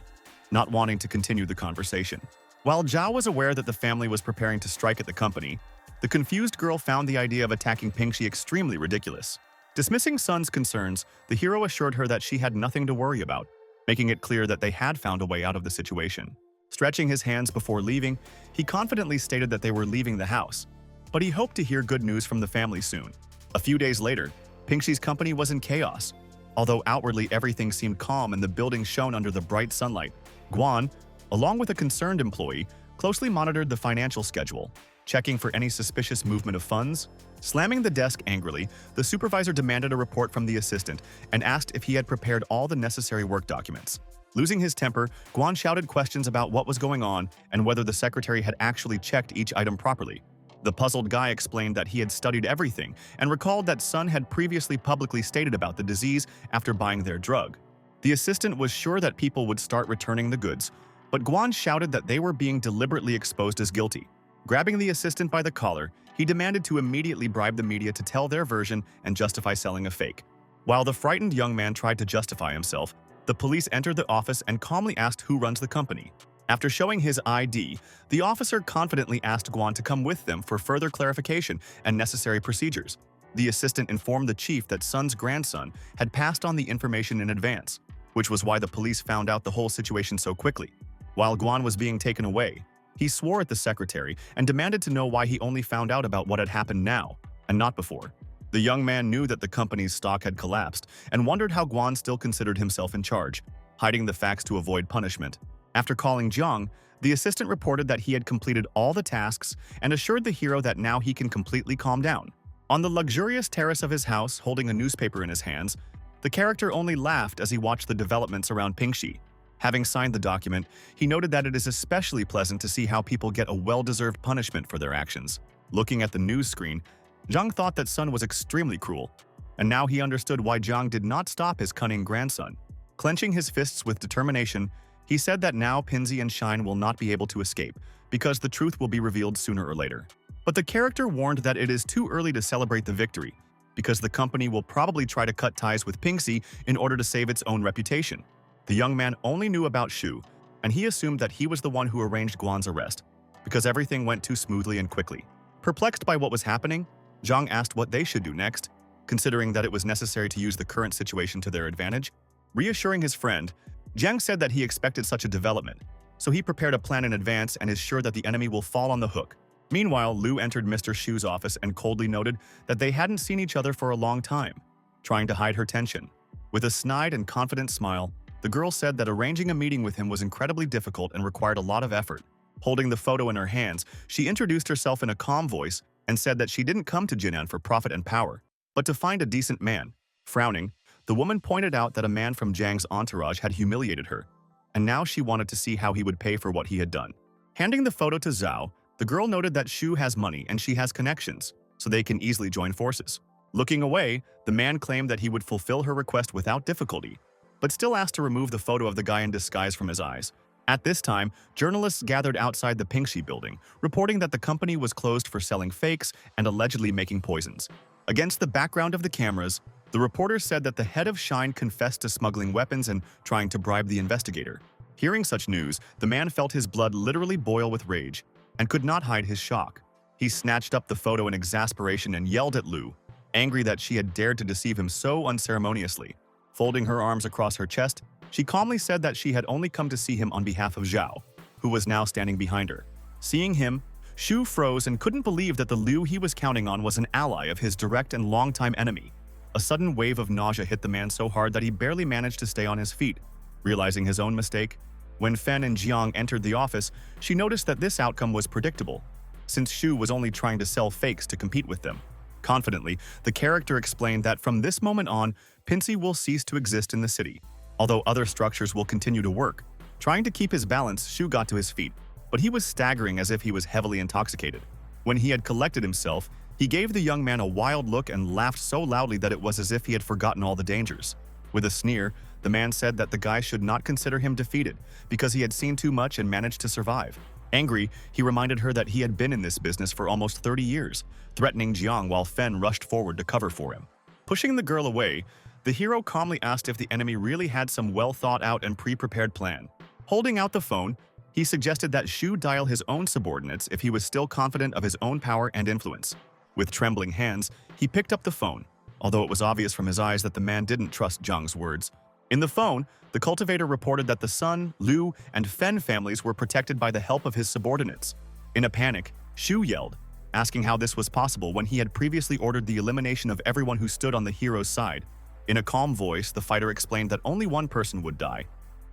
not wanting to continue the conversation. While Zhao was aware that the family was preparing to strike at the company, the confused girl found the idea of attacking Pingxi extremely ridiculous. Dismissing Sun's concerns, the hero assured her that she had nothing to worry about, making it clear that they had found a way out of the situation. Stretching his hands before leaving, he confidently stated that they were leaving the house, but he hoped to hear good news from the family soon. A few days later, Pingxi's company was in chaos. Although outwardly everything seemed calm and the building shone under the bright sunlight, Guan, along with a concerned employee, closely monitored the financial schedule, checking for any suspicious movement of funds. Slamming the desk angrily, the supervisor demanded a report from the assistant and asked if he had prepared all the necessary work documents. Losing his temper, Guan shouted questions about what was going on and whether the secretary had actually checked each item properly. The puzzled guy explained that he had studied everything and recalled that Sun had previously publicly stated about the disease after buying their drug. The assistant was sure that people would start returning the goods, but Guan shouted that they were being deliberately exposed as guilty. Grabbing the assistant by the collar, he demanded to immediately bribe the media to tell their version and justify selling a fake. While the frightened young man tried to justify himself, the police entered the office and calmly asked who runs the company. After showing his ID, the officer confidently asked Guan to come with them for further clarification and necessary procedures. The assistant informed the chief that Sun's grandson had passed on the information in advance, which was why the police found out the whole situation so quickly. While Guan was being taken away, he swore at the secretary and demanded to know why he only found out about what had happened now, and not before. The young man knew that the company's stock had collapsed and wondered how Guan still considered himself in charge, hiding the facts to avoid punishment. After calling Jiang, the assistant reported that he had completed all the tasks and assured the hero that now he can completely calm down. On the luxurious terrace of his house, holding a newspaper in his hands, the character only laughed as he watched the developments around Pingxi. Having signed the document, he noted that it is especially pleasant to see how people get a well-deserved punishment for their actions. Looking at the news screen, Jiang thought that Sun was extremely cruel, and now he understood why Jiang did not stop his cunning grandson. Clenching his fists with determination, he said that now Pinzi and Shine will not be able to escape, because the truth will be revealed sooner or later. But the character warned that it is too early to celebrate the victory, because the company will probably try to cut ties with Pingxi in order to save its own reputation. The young man only knew about Shu, and he assumed that he was the one who arranged Guan's arrest, because everything went too smoothly and quickly. Perplexed by what was happening, Jiang asked what they should do next, considering that it was necessary to use the current situation to their advantage. Reassuring his friend, Jiang said that he expected such a development, so he prepared a plan in advance and is sure that the enemy will fall on the hook. Meanwhile, Lu entered Mr. Shu's office and coldly noted that they hadn't seen each other for a long time, trying to hide her tension. With a snide and confident smile, the girl said that arranging a meeting with him was incredibly difficult and required a lot of effort. Holding the photo in her hands, she introduced herself in a calm voice and said that she didn't come to Jinan for profit and power, but to find a decent man. Frowning, the woman pointed out that a man from Jiang's entourage had humiliated her, and now she wanted to see how he would pay for what he had done. Handing the photo to Zhao, the girl noted that Shu has money and she has connections, so they can easily join forces. Looking away, the man claimed that he would fulfill her request without difficulty, but still asked to remove the photo of the guy in disguise from his eyes. At this time, journalists gathered outside the Pingxi building, reporting that the company was closed for selling fakes and allegedly making poisons. Against the background of the cameras, the reporters said that the head of Shine confessed to smuggling weapons and trying to bribe the investigator. Hearing such news, the man felt his blood literally boil with rage and could not hide his shock. He snatched up the photo in exasperation and yelled at Lu, angry that she had dared to deceive him so unceremoniously. Folding her arms across her chest, she calmly said that she had only come to see him on behalf of Zhao, who was now standing behind her. Seeing him, Shu froze and couldn't believe that the Liu he was counting on was an ally of his direct and longtime enemy. A sudden wave of nausea hit the man so hard that he barely managed to stay on his feet. Realizing his own mistake, when Fen and Jiang entered the office, she noticed that this outcome was predictable, since Shu was only trying to sell fakes to compete with them. Confidently, the character explained that from this moment on, Pinzi will cease to exist in the city, although other structures will continue to work. Trying to keep his balance, Shu got to his feet, but he was staggering as if he was heavily intoxicated. When he had collected himself, he gave the young man a wild look and laughed so loudly that it was as if he had forgotten all the dangers. With a sneer, the man said that the guy should not consider him defeated because he had seen too much and managed to survive. Angry, he reminded her that he had been in this business for almost 30 years, threatening Jiang while Fen rushed forward to cover for him. Pushing the girl away, the hero calmly asked if the enemy really had some well-thought-out and pre-prepared plan. Holding out the phone, he suggested that Shu dial his own subordinates if he was still confident of his own power and influence. With trembling hands, he picked up the phone, although it was obvious from his eyes that the man didn't trust Jiang's words. In the phone, the cultivator reported that the Sun, Liu, and Fen families were protected by the help of his subordinates. In a panic, Shu yelled, asking how this was possible when he had previously ordered the elimination of everyone who stood on the hero's side. In a calm voice, the fighter explained that only one person would die,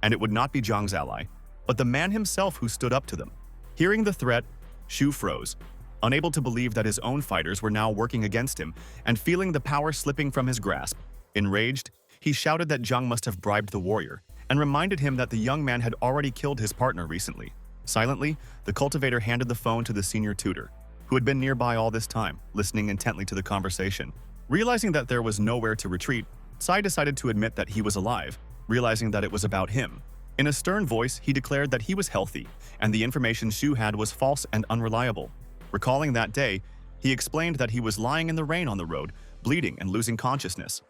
and it would not be Jiang's ally, but the man himself who stood up to them. Hearing the threat, Shu froze, unable to believe that his own fighters were now working against him and feeling the power slipping from his grasp. Enraged, he shouted that Jiang must have bribed the warrior and reminded him that the young man had already killed his partner recently. Silently, the cultivator handed the phone to the senior tutor, who had been nearby all this time, listening intently to the conversation. Realizing that there was nowhere to retreat, Sai decided to admit that he was alive, realizing that it was about him. In a stern voice, he declared that he was healthy, and the information Shu had was false and unreliable. Recalling that day, he explained that he was lying in the rain on the road, bleeding and losing consciousness.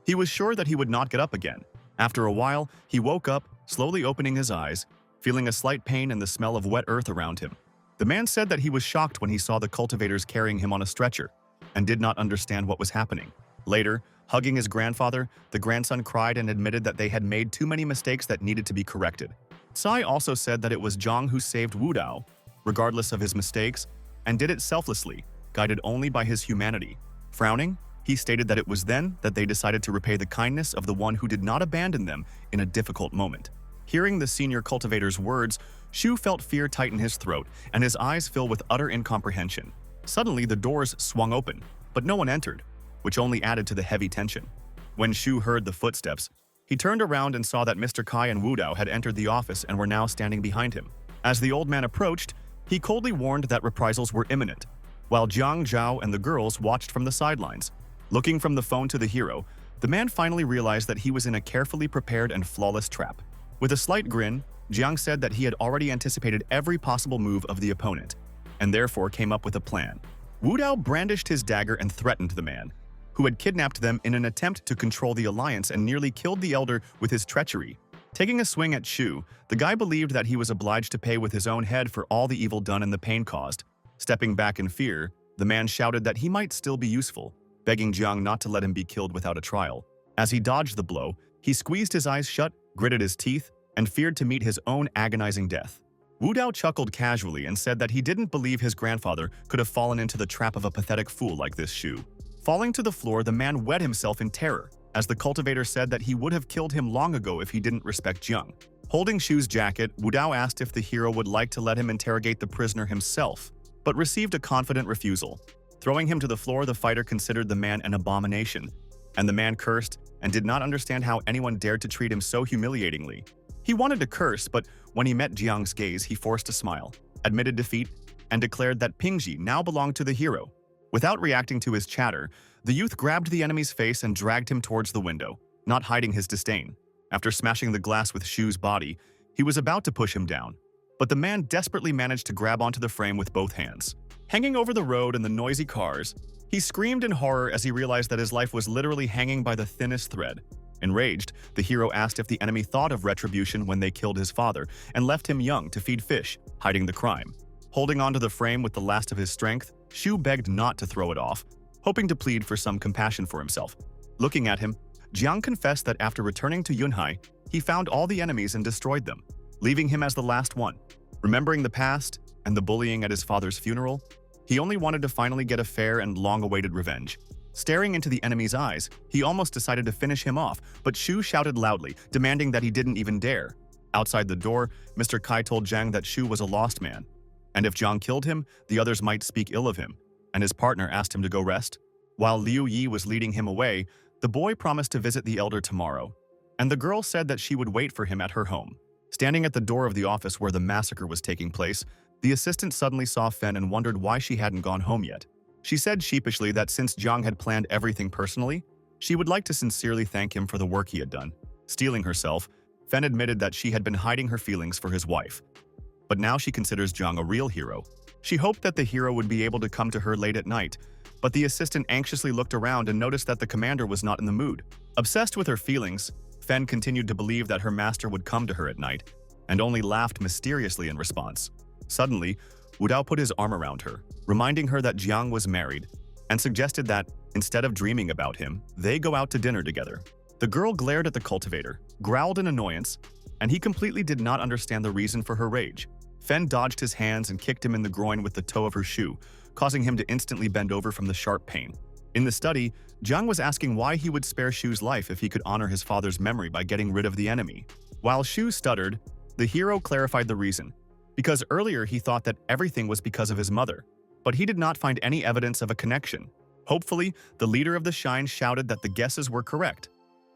He was sure that he would not get up again. After a while, he woke up, slowly opening his eyes, feeling a slight pain and the smell of wet earth around him. The man said that he was shocked when he saw the cultivators carrying him on a stretcher. and did not understand what was happening. Later, hugging his grandfather, the grandson cried and admitted that they had made too many mistakes that needed to be corrected. Tsai also said that it was Zhang who saved Wu Dao, regardless of his mistakes, and did it selflessly, guided only by his humanity. Frowning, he stated that it was then that they decided to repay the kindness of the one who did not abandon them in a difficult moment. Hearing the senior cultivator's words, Shu felt fear tighten his throat and his eyes fill with utter incomprehension. Suddenly, the doors swung open, but no one entered, which only added to the heavy tension. When Shu heard the footsteps, he turned around and saw that Mr. Kai and Wu Dao had entered the office and were now standing behind him. As the old man approached, he coldly warned that reprisals were imminent, while Jiang Zhao and the girls watched from the sidelines. Looking from the phone to the hero, the man finally realized that he was in a carefully prepared and flawless trap. With a slight grin, Jiang said that he had already anticipated every possible move of the opponent, and therefore came up with a plan. Wu Dao brandished his dagger and threatened the man, who had kidnapped them in an attempt to control the alliance and nearly killed the elder with his treachery. Taking a swing at Shu, the guy believed that he was obliged to pay with his own head for all the evil done and the pain caused. Stepping back in fear, the man shouted that he might still be useful, begging Jiang not to let him be killed without a trial. As he dodged the blow, he squeezed his eyes shut, gritted his teeth, and feared to meet his own agonizing death. Wu Dao chuckled casually and said that he didn't believe his grandfather could have fallen into the trap of a pathetic fool like this Shu. Falling to the floor, the man wet himself in terror, as the cultivator said that he would have killed him long ago if he didn't respect Jiang. Holding Shu's jacket, Wu Dao asked if the hero would like to let him interrogate the prisoner himself, but received a confident refusal. Throwing him to the floor, the fighter considered the man an abomination, and the man cursed and did not understand how anyone dared to treat him so humiliatingly. He wanted to curse, but when he met Jiang's gaze, he forced a smile, admitted defeat, and declared that Pingji now belonged to the hero. Without reacting to his chatter, the youth grabbed the enemy's face and dragged him towards the window, not hiding his disdain. After smashing the glass with Shu's body, he was about to push him down, but the man desperately managed to grab onto the frame with both hands. Hanging over the road and the noisy cars, he screamed in horror as he realized that his life was literally hanging by the thinnest thread. Enraged, the hero asked if the enemy thought of retribution when they killed his father and left him young to feed fish, hiding the crime. Holding onto the frame with the last of his strength, Shu begged not to throw it off, hoping to plead for some compassion for himself. Looking at him, Jiang confessed that after returning to Yunhai, he found all the enemies and destroyed them, leaving him as the last one. Remembering the past and the bullying at his father's funeral, he only wanted to finally get a fair and long-awaited revenge. Staring into the enemy's eyes, he almost decided to finish him off, but Shu shouted loudly, demanding that he didn't even dare. Outside the door, Mr. Kai told Jiang that Shu was a lost man, and if Jiang killed him, the others might speak ill of him, and his partner asked him to go rest. While Liu Yi was leading him away, the boy promised to visit the elder tomorrow, and the girl said that she would wait for him at her home. Standing at the door of the office where the massacre was taking place, the assistant suddenly saw Fen and wondered why she hadn't gone home yet. She said sheepishly that since Jiang had planned everything personally, she would like to sincerely thank him for the work he had done. Steeling herself, Fen admitted that she had been hiding her feelings for his wife. But now she considers Jiang a real hero. She hoped that the hero would be able to come to her late at night, but the assistant anxiously looked around and noticed that the commander was not in the mood. Obsessed with her feelings, Fen continued to believe that her master would come to her at night, and only laughed mysteriously in response. Suddenly, Wu Dao put his arm around her, reminding her that Jiang was married, and suggested that, instead of dreaming about him, they go out to dinner together. The girl glared at the cultivator, growled in annoyance, and he completely did not understand the reason for her rage. Fen dodged his hands and kicked him in the groin with the toe of her shoe, causing him to instantly bend over from the sharp pain. In the study, Jiang was asking why he would spare Shu's life if he could honor his father's memory by getting rid of the enemy. While Shu stuttered, the hero clarified the reason, because earlier he thought that everything was because of his mother, but he did not find any evidence of a connection. Hopefully, the leader of the Shine shouted that the guesses were correct,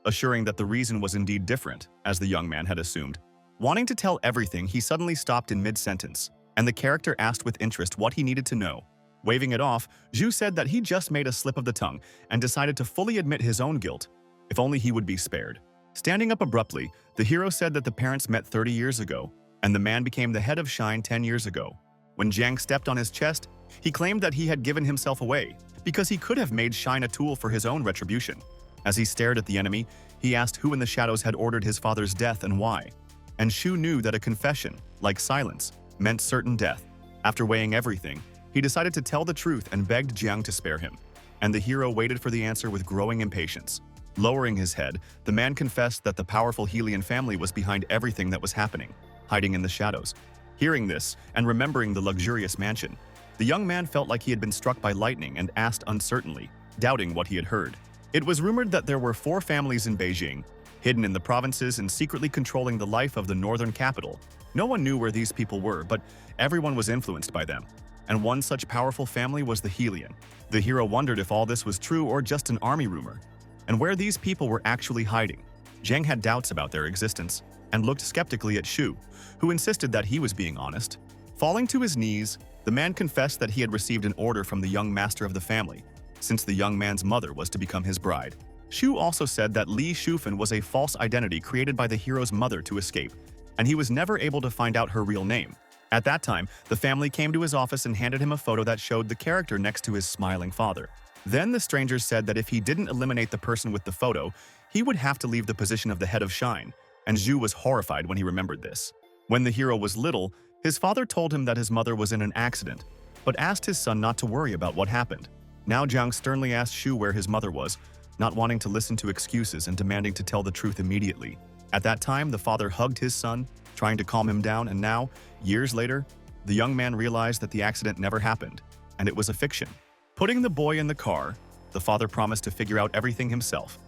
assuring that the reason was indeed different, as the young man had assumed. Wanting to tell everything, he suddenly stopped in mid-sentence, and the character asked with interest what he needed to know. Waving it off, Zhu said that he just made a slip of the tongue and decided to fully admit his own guilt, if only he would be spared. Standing up abruptly, the hero said that the parents met 30 years ago, and the man became the head of Shine 10 years ago. When Jiang stepped on his chest, he claimed that he had given himself away, because he could have made Shine a tool for his own retribution. As he stared at the enemy, he asked who in the shadows had ordered his father's death and why. And Shu knew that a confession, like silence, meant certain death. After weighing everything, he decided to tell the truth and begged Jiang to spare him. and the hero waited for the answer with growing impatience. Lowering his head, the man confessed that the powerful Helian family was behind everything that was happening, hiding in the shadows. Hearing this, and remembering the luxurious mansion, the young man felt like he had been struck by lightning and asked uncertainly, doubting what he had heard. It was rumored that there were 4 families in Beijing, hidden in the provinces and secretly controlling the life of the northern capital. No one knew where these people were, but everyone was influenced by them. And one such powerful family was the Helian. The hero wondered if all this was true or just an army rumor, and where these people were actually hiding. Zhang had doubts about their existence, and looked skeptically at Shu, who insisted that he was being honest. Falling to his knees, the man confessed that he had received an order from the young master of the family, since the young man's mother was to become his bride. Shu also said that Li Shufan was a false identity created by the hero's mother to escape, and he was never able to find out her real name. At that time, the family came to his office and handed him a photo that showed the character next to his smiling father. Then the strangers said that if he didn't eliminate the person with the photo, he would have to leave the position of the head of Shine, and Zhu was horrified when he remembered this. When the hero was little, his father told him that his mother was in an accident, but asked his son not to worry about what happened. Now Jiang sternly asked Shu where his mother was, not wanting to listen to excuses and demanding to tell the truth immediately. At that time, the father hugged his son, trying to calm him down, and now, years later, the young man realized that the accident never happened, and it was a fiction. Putting the boy in the car, the father promised to figure out everything himself.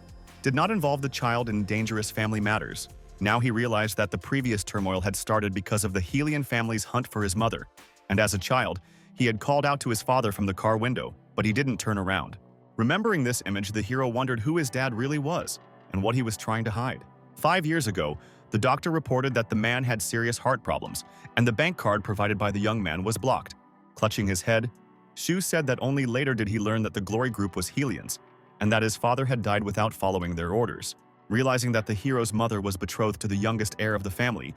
Did not involve the child in dangerous family matters. Now he realized that the previous turmoil had started because of the Helian family's hunt for his mother, and as a child, he had called out to his father from the car window, but he didn't turn around. Remembering this image, the hero wondered who his dad really was and what he was trying to hide. 5 years ago, the doctor reported that the man had serious heart problems, and the bank card provided by the young man was blocked. Clutching his head, Shu said that only later did he learn that the Glory Group was Helians, and that his father had died without following their orders. Realizing that the hero's mother was betrothed to the youngest heir of the family,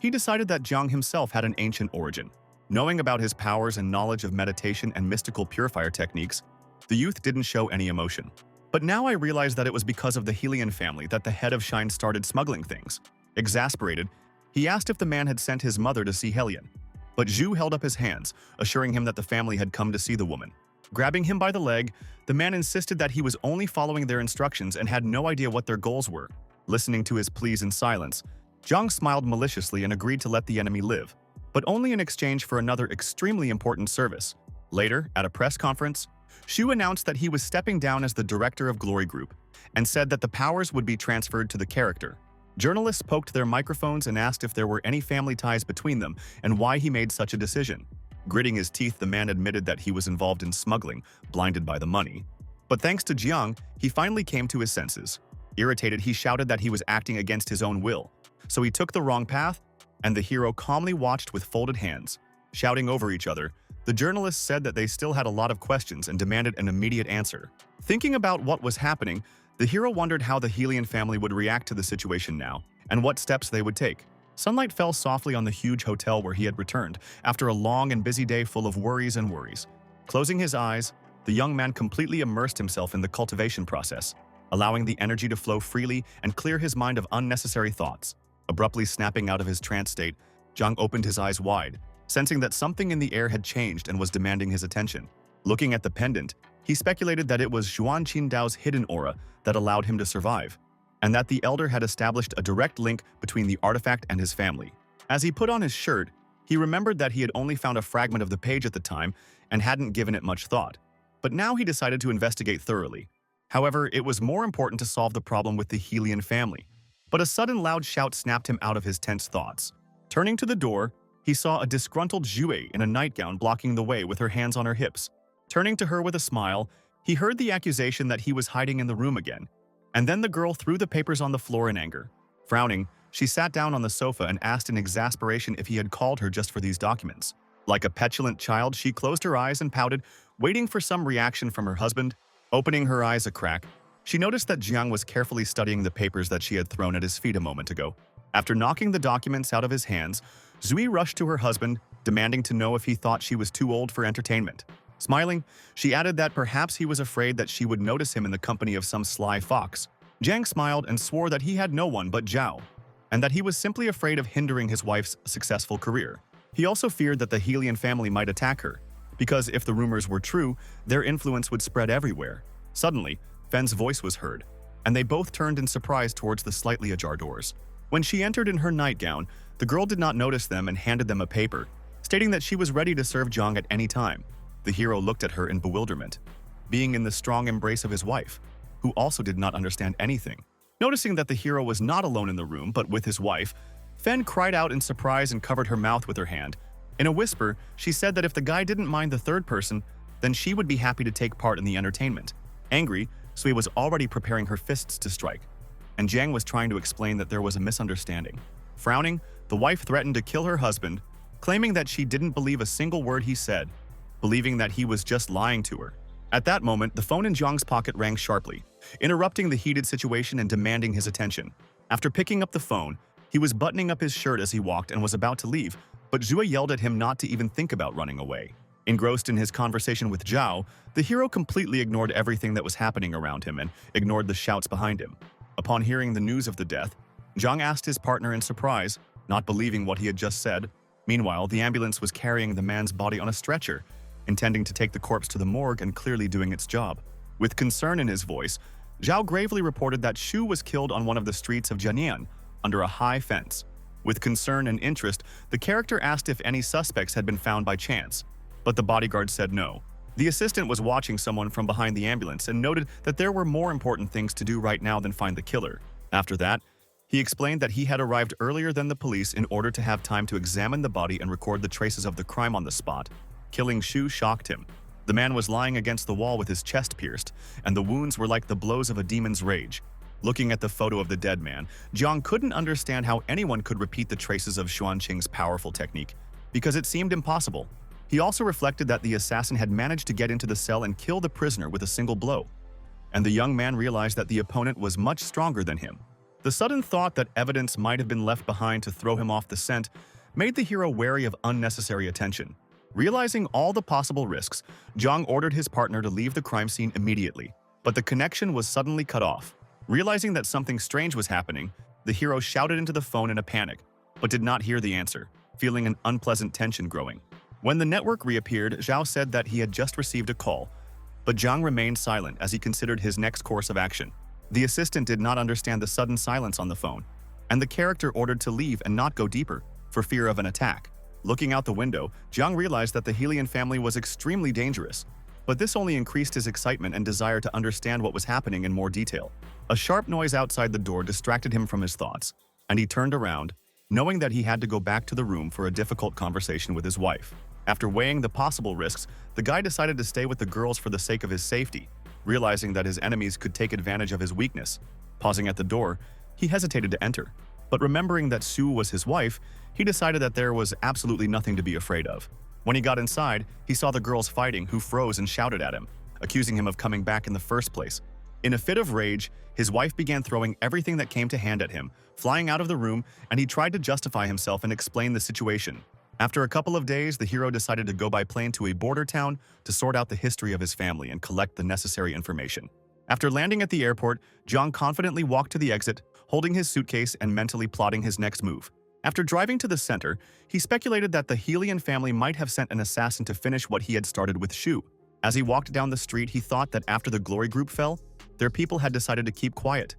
he decided that Jiang himself had an ancient origin. Knowing about his powers and knowledge of meditation and mystical purifier techniques, the youth didn't show any emotion. But now I realized that it was because of the Helian family that the head of Shine started smuggling things. Exasperated, he asked if the man had sent his mother to see Helian. But Zhu held up his hands, assuring him that the family had come to see the woman. Grabbing him by the leg, the man insisted that he was only following their instructions and had no idea what their goals were. Listening to his pleas in silence, Jiang smiled maliciously and agreed to let the enemy live, but only in exchange for another extremely important service. Later, at a press conference, Shu announced that he was stepping down as the director of Glory Group and said that the powers would be transferred to the character. Journalists poked their microphones and asked if there were any family ties between them and why he made such a decision. Gritting his teeth, the man admitted that he was involved in smuggling, blinded by the money. But thanks to Jiang, he finally came to his senses. Irritated, he shouted that he was acting against his own will. So he took the wrong path, and the hero calmly watched with folded hands. Shouting over each other, the journalists said that they still had a lot of questions and demanded an immediate answer. Thinking about what was happening, the hero wondered how the Helian family would react to the situation now, and what steps they would take. Sunlight fell softly on the huge hotel where he had returned, after a long and busy day full of worries and worries. Closing his eyes, the young man completely immersed himself in the cultivation process, allowing the energy to flow freely and clear his mind of unnecessary thoughts. Abruptly snapping out of his trance state, Jiang opened his eyes wide, sensing that something in the air had changed and was demanding his attention. Looking at the pendant, he speculated that it was Xuan Qindao's hidden aura that allowed him to survive, and that the elder had established a direct link between the artifact and his family. As he put on his shirt, he remembered that he had only found a fragment of the page at the time and hadn't given it much thought. But now he decided to investigate thoroughly. However, it was more important to solve the problem with the Helian family. But a sudden loud shout snapped him out of his tense thoughts. Turning to the door, he saw a disgruntled Jue in a nightgown blocking the way with her hands on her hips. Turning to her with a smile, he heard the accusation that he was hiding in the room again. And then the girl threw the papers on the floor in anger. Frowning, she sat down on the sofa and asked in exasperation if he had called her just for these documents. Like a petulant child, she closed her eyes and pouted, waiting for some reaction from her husband. Opening her eyes a crack, she noticed that Jiang was carefully studying the papers that she had thrown at his feet a moment ago. After knocking the documents out of his hands, Zui rushed to her husband, demanding to know if he thought she was too old for entertainment. Smiling, she added that perhaps he was afraid that she would notice him in the company of some sly fox. Jiang smiled and swore that he had no one but Zhao, and that he was simply afraid of hindering his wife's successful career. He also feared that the Helian family might attack her, because if the rumors were true, their influence would spread everywhere. Suddenly, Fen's voice was heard, and they both turned in surprise towards the slightly ajar doors. When she entered in her nightgown, the girl did not notice them and handed them a paper, stating that she was ready to serve Jong at any time. The hero looked at her in bewilderment, being in the strong embrace of his wife, who also did not understand anything. Noticing that the hero was not alone in the room but with his wife, Fen cried out in surprise and covered her mouth with her hand. In a whisper, she said that if the guy didn't mind the third person, then she would be happy to take part in the entertainment. Angry, Sui was already preparing her fists to strike, and Jiang was trying to explain that there was a misunderstanding. Frowning, the wife threatened to kill her husband, claiming that she didn't believe a single word he said, believing that he was just lying to her. At that moment, the phone in Jiang's pocket rang sharply, interrupting the heated situation and demanding his attention. After picking up the phone, he was buttoning up his shirt as he walked and was about to leave, but Zhua yelled at him not to even think about running away. Engrossed in his conversation with Zhao, the hero completely ignored everything that was happening around him and ignored the shouts behind him. Upon hearing the news of the death, Zhang asked his partner in surprise, not believing what he had just said. Meanwhile, the ambulance was carrying the man's body on a stretcher, intending to take the corpse to the morgue and clearly doing its job. With concern in his voice, Zhao gravely reported that Shu was killed on one of the streets of Jianian, under a high fence. With concern and interest, the character asked if any suspects had been found by chance, but the bodyguard said no. The assistant was watching someone from behind the ambulance and noted that there were more important things to do right now than find the killer. After that, he explained that he had arrived earlier than the police in order to have time to examine the body and record the traces of the crime on the spot. Killing Shu shocked him. The man was lying against the wall with his chest pierced, and the wounds were like the blows of a demon's rage. Looking at the photo of the dead man, Jiang couldn't understand how anyone could repeat the traces of Xuanqing's powerful technique, because it seemed impossible. He also reflected that the assassin had managed to get into the cell and kill the prisoner with a single blow, and the young man realized that the opponent was much stronger than him. The sudden thought that evidence might have been left behind to throw him off the scent made the hero wary of unnecessary attention. Realizing all the possible risks, Jiang ordered his partner to leave the crime scene immediately, but the connection was suddenly cut off. Realizing that something strange was happening, the hero shouted into the phone in a panic, but did not hear the answer, feeling an unpleasant tension growing. When the network reappeared, Zhao said that he had just received a call, but Jiang remained silent as he considered his next course of action. The assistant did not understand the sudden silence on the phone, and the character ordered to leave and not go deeper, for fear of an attack. Looking out the window, Jiang realized that the Helian family was extremely dangerous, but this only increased his excitement and desire to understand what was happening in more detail. A sharp noise outside the door distracted him from his thoughts, and he turned around, knowing that he had to go back to the room for a difficult conversation with his wife. After weighing the possible risks, the guy decided to stay with the girls for the sake of his safety, realizing that his enemies could take advantage of his weakness. Pausing at the door, he hesitated to enter, but remembering that Sue was his wife, he decided that there was absolutely nothing to be afraid of. When he got inside, he saw the girls fighting, who froze and shouted at him, accusing him of coming back in the first place. In a fit of rage, his wife began throwing everything that came to hand at him, flying out of the room, and he tried to justify himself and explain the situation. After a couple of days, the hero decided to go by plane to a border town to sort out the history of his family and collect the necessary information. After landing at the airport, Jiang confidently walked to the exit, holding his suitcase and mentally plotting his next move. After driving to the center, he speculated that the Helian family might have sent an assassin to finish what he had started with Shu. As he walked down the street, he thought that after the Glory Group fell, their people had decided to keep quiet,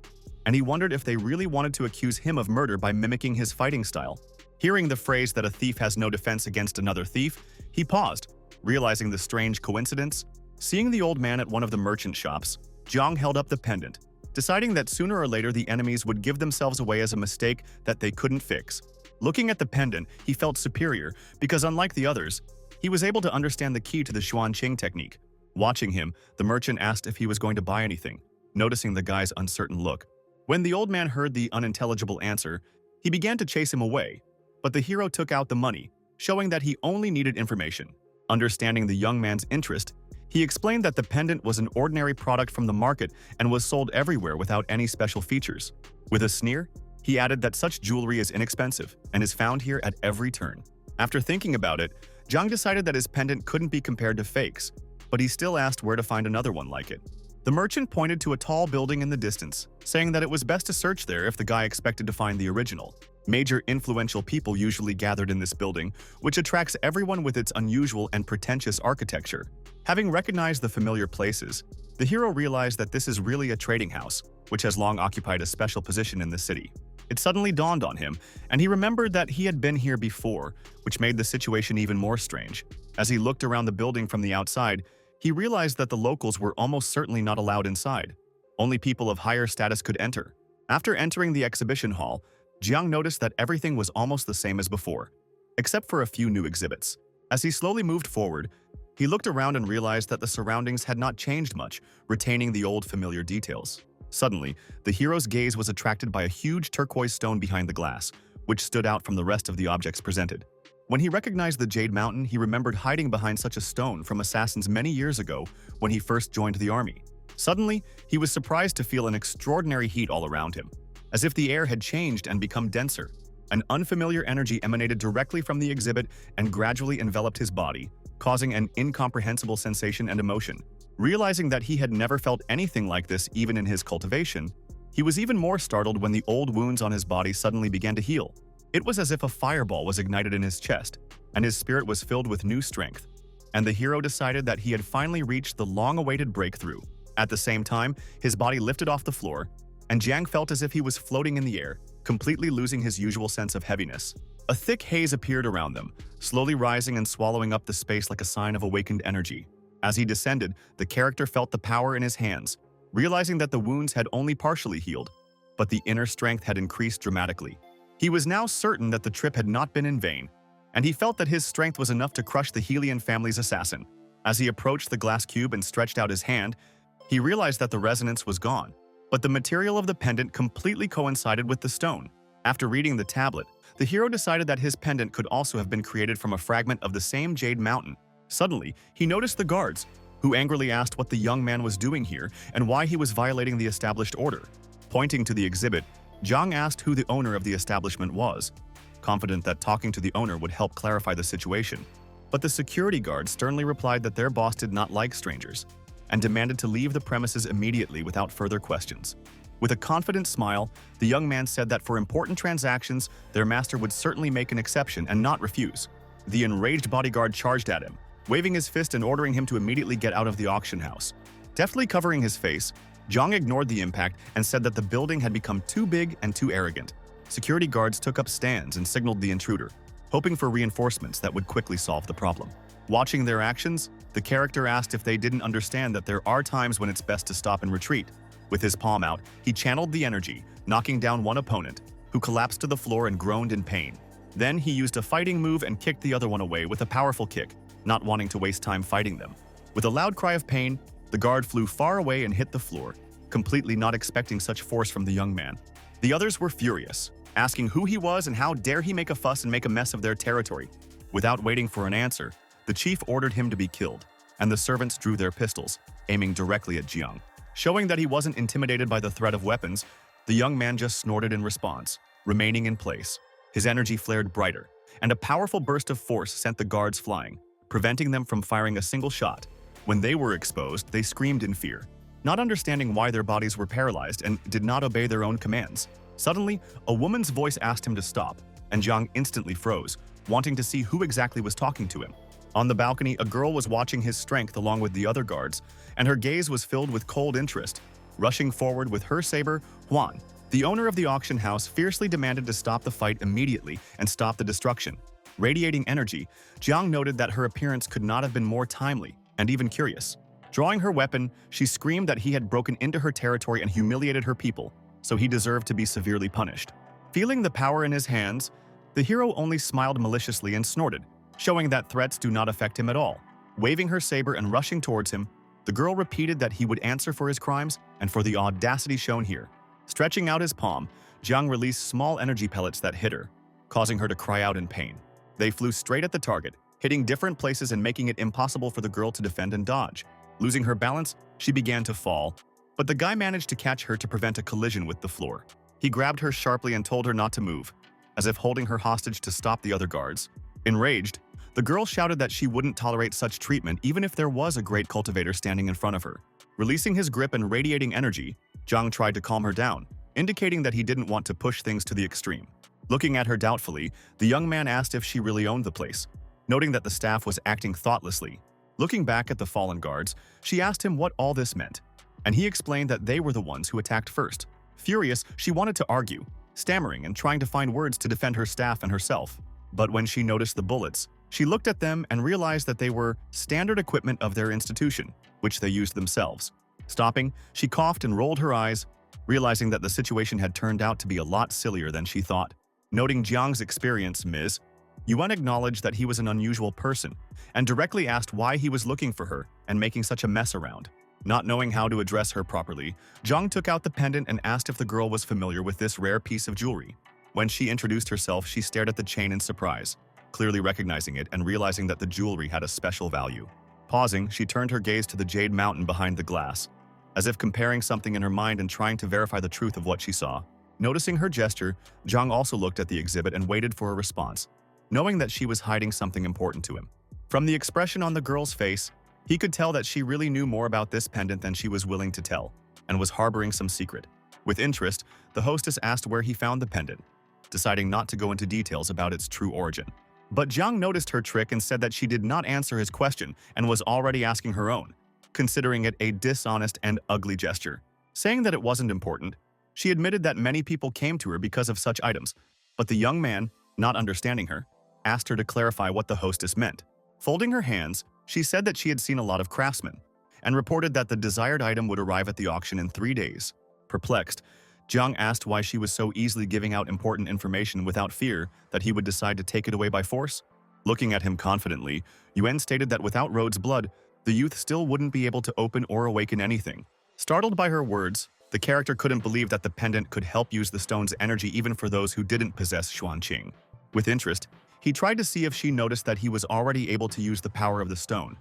and he wondered if they really wanted to accuse him of murder by mimicking his fighting style. Hearing the phrase that a thief has no defense against another thief, he paused, realizing the strange coincidence. Seeing the old man at one of the merchant shops, Jiang held up the pendant, deciding that sooner or later the enemies would give themselves away as a mistake that they couldn't fix. Looking at the pendant, he felt superior because, unlike the others, he was able to understand the key to the Xuanqing technique. Watching him, the merchant asked if he was going to buy anything, noticing the guy's uncertain look. When the old man heard the unintelligible answer, he began to chase him away, but the hero took out the money, showing that he only needed information. Understanding the young man's interest, he explained that the pendant was an ordinary product from the market and was sold everywhere without any special features. With a sneer, he added that such jewelry is inexpensive and is found here at every turn. After thinking about it, Jiang decided that his pendant couldn't be compared to fakes, but he still asked where to find another one like it. The merchant pointed to a tall building in the distance, saying that it was best to search there if the guy expected to find the original. Major influential people usually gathered in this building, which attracts everyone with its unusual and pretentious architecture. Having recognized the familiar places, the hero realized that this is really a trading house, which has long occupied a special position in the city. It suddenly dawned on him, and he remembered that he had been here before, which made the situation even more strange. As he looked around the building from the outside, he realized that the locals were almost certainly not allowed inside. Only people of higher status could enter. After entering the exhibition hall, Jiang noticed that everything was almost the same as before, except for a few new exhibits. As he slowly moved forward, he looked around and realized that the surroundings had not changed much, retaining the old familiar details. Suddenly, the hero's gaze was attracted by a huge turquoise stone behind the glass, which stood out from the rest of the objects presented. When he recognized the Jade Mountain, he remembered hiding behind such a stone from assassins many years ago when he first joined the army. Suddenly, he was surprised to feel an extraordinary heat all around him, as if the air had changed and become denser. An unfamiliar energy emanated directly from the exhibit and gradually enveloped his body, causing an incomprehensible sensation and emotion. Realizing that he had never felt anything like this even in his cultivation, he was even more startled when the old wounds on his body suddenly began to heal. It was as if a fireball was ignited in his chest, and his spirit was filled with new strength. And the hero decided that he had finally reached the long-awaited breakthrough. At the same time, his body lifted off the floor, and Jiang felt as if he was floating in the air, completely losing his usual sense of heaviness. A thick haze appeared around them, slowly rising and swallowing up the space like a sign of awakened energy. As he descended, the character felt the power in his hands, realizing that the wounds had only partially healed, but the inner strength had increased dramatically. He was now certain that the trip had not been in vain, and he felt that his strength was enough to crush the Helian family's assassin. As he approached the glass cube and stretched out his hand, he realized that the resonance was gone, but the material of the pendant completely coincided with the stone. After reading the tablet, the hero decided that his pendant could also have been created from a fragment of the same Jade Mountain. Suddenly, he noticed the guards, who angrily asked what the young man was doing here and why he was violating the established order. Pointing to the exhibit, Jiang asked who the owner of the establishment was, confident that talking to the owner would help clarify the situation. But the security guard sternly replied that their boss did not like strangers, and demanded to leave the premises immediately without further questions. With a confident smile, the young man said that for important transactions, their master would certainly make an exception and not refuse. The enraged bodyguard charged at him, waving his fist and ordering him to immediately get out of the auction house. Deftly covering his face, Jiang ignored the impact and said that the building had become too big and too arrogant. Security guards took up stands and signaled the intruder, hoping for reinforcements that would quickly solve the problem. Watching their actions, the character asked if they didn't understand that there are times when it's best to stop and retreat. With his palm out, he channeled the energy, knocking down one opponent, who collapsed to the floor and groaned in pain. Then he used a fighting move and kicked the other one away with a powerful kick, not wanting to waste time fighting them. With a loud cry of pain, the guard flew far away and hit the floor, completely not expecting such force from the young man. The others were furious, asking who he was and how dare he make a fuss and make a mess of their territory. Without waiting for an answer, the chief ordered him to be killed, and the servants drew their pistols, aiming directly at Jiang. Showing that he wasn't intimidated by the threat of weapons, the young man just snorted in response, remaining in place. His energy flared brighter, and a powerful burst of force sent the guards flying, preventing them from firing a single shot. When they were exposed, they screamed in fear, not understanding why their bodies were paralyzed and did not obey their own commands. Suddenly, a woman's voice asked him to stop, and Jiang instantly froze, wanting to see who exactly was talking to him. On the balcony, a girl was watching his strength along with the other guards, and her gaze was filled with cold interest. Rushing forward with her saber, Huan, the owner of the auction house, fiercely demanded to stop the fight immediately and stop the destruction. Radiating energy, Jiang noted that her appearance could not have been more timely and even curious. Drawing her weapon, she screamed that he had broken into her territory and humiliated her people, so he deserved to be severely punished. Feeling the power in his hands, the hero only smiled maliciously and snorted, showing that threats do not affect him at all. Waving her saber and rushing towards him, the girl repeated that he would answer for his crimes and for the audacity shown here. Stretching out his palm, Jiang released small energy pellets that hit her, causing her to cry out in pain. They flew straight at the target, hitting different places and making it impossible for the girl to defend and dodge. Losing her balance, she began to fall, but the guy managed to catch her to prevent a collision with the floor. He grabbed her sharply and told her not to move, as if holding her hostage to stop the other guards. Enraged, the girl shouted that she wouldn't tolerate such treatment even if there was a great cultivator standing in front of her. Releasing his grip and radiating energy, Zhang tried to calm her down, indicating that he didn't want to push things to the extreme. Looking at her doubtfully, the young man asked if she really owned the place, noting that the staff was acting thoughtlessly. Looking back at the fallen guards, she asked him what all this meant, and he explained that they were the ones who attacked first. Furious, she wanted to argue, stammering and trying to find words to defend her staff and herself. But when she noticed the bullets, she looked at them and realized that they were standard equipment of their institution, which they used themselves. Stopping, she coughed and rolled her eyes, realizing that the situation had turned out to be a lot sillier than she thought. Noting Jiang's experience, Ms. Yuan acknowledged that he was an unusual person and directly asked why he was looking for her and making such a mess around. Not knowing how to address her properly, Jiang took out the pendant and asked if the girl was familiar with this rare piece of jewelry. When she introduced herself, she stared at the chain in surprise, clearly recognizing it and realizing that the jewelry had a special value. Pausing, she turned her gaze to the jade mountain behind the glass, as if comparing something in her mind and trying to verify the truth of what she saw. Noticing her gesture, Jiang also looked at the exhibit and waited for a response, knowing that she was hiding something important to him. From the expression on the girl's face, he could tell that she really knew more about this pendant than she was willing to tell, and was harboring some secret. With interest, the hostess asked where he found the pendant, deciding not to go into details about its true origin. But Jiang noticed her trick and said that she did not answer his question and was already asking her own, considering it a dishonest and ugly gesture. Saying that it wasn't important, she admitted that many people came to her because of such items, but the young man, not understanding her, asked her to clarify what the hostess meant. Folding her hands, she said that she had seen a lot of craftsmen, and reported that the desired item would arrive at the auction in 3 days. Perplexed, Jiang asked why she was so easily giving out important information without fear that he would decide to take it away by force. Looking at him confidently, Yuan stated that without Rhodes' blood, the youth still wouldn't be able to open or awaken anything. Startled by her words, the character couldn't believe that the pendant could help use the stone's energy even for those who didn't possess Xuanqing. With interest, he tried to see if she noticed that he was already able to use the power of the stone,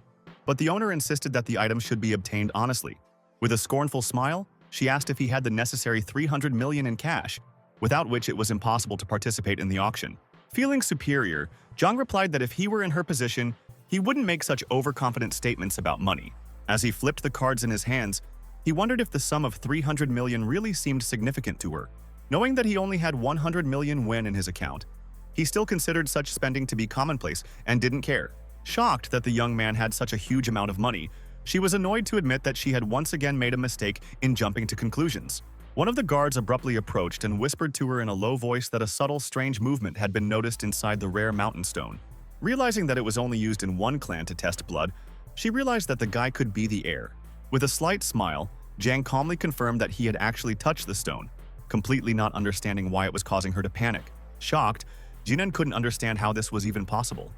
but the owner insisted that the item should be obtained honestly. With a scornful smile, she asked if he had the necessary 300 million in cash, without which it was impossible to participate in the auction. Feeling superior, Jiang replied that if he were in her position, he wouldn't make such overconfident statements about money. As he flipped the cards in his hands, he wondered if the sum of 300 million really seemed significant to her. Knowing that he only had 100 million yuan in his account, he still considered such spending to be commonplace and didn't care. Shocked that the young man had such a huge amount of money, she was annoyed to admit that she had once again made a mistake in jumping to conclusions. One of the guards abruptly approached and whispered to her in a low voice that a subtle, strange movement had been noticed inside the rare mountain stone. Realizing that it was only used in one clan to test blood, she realized that the guy could be the heir. With a slight smile, Jiang calmly confirmed that he had actually touched the stone, completely not understanding why it was causing her to panic. Shocked, Jinan couldn't understand how this was even possible.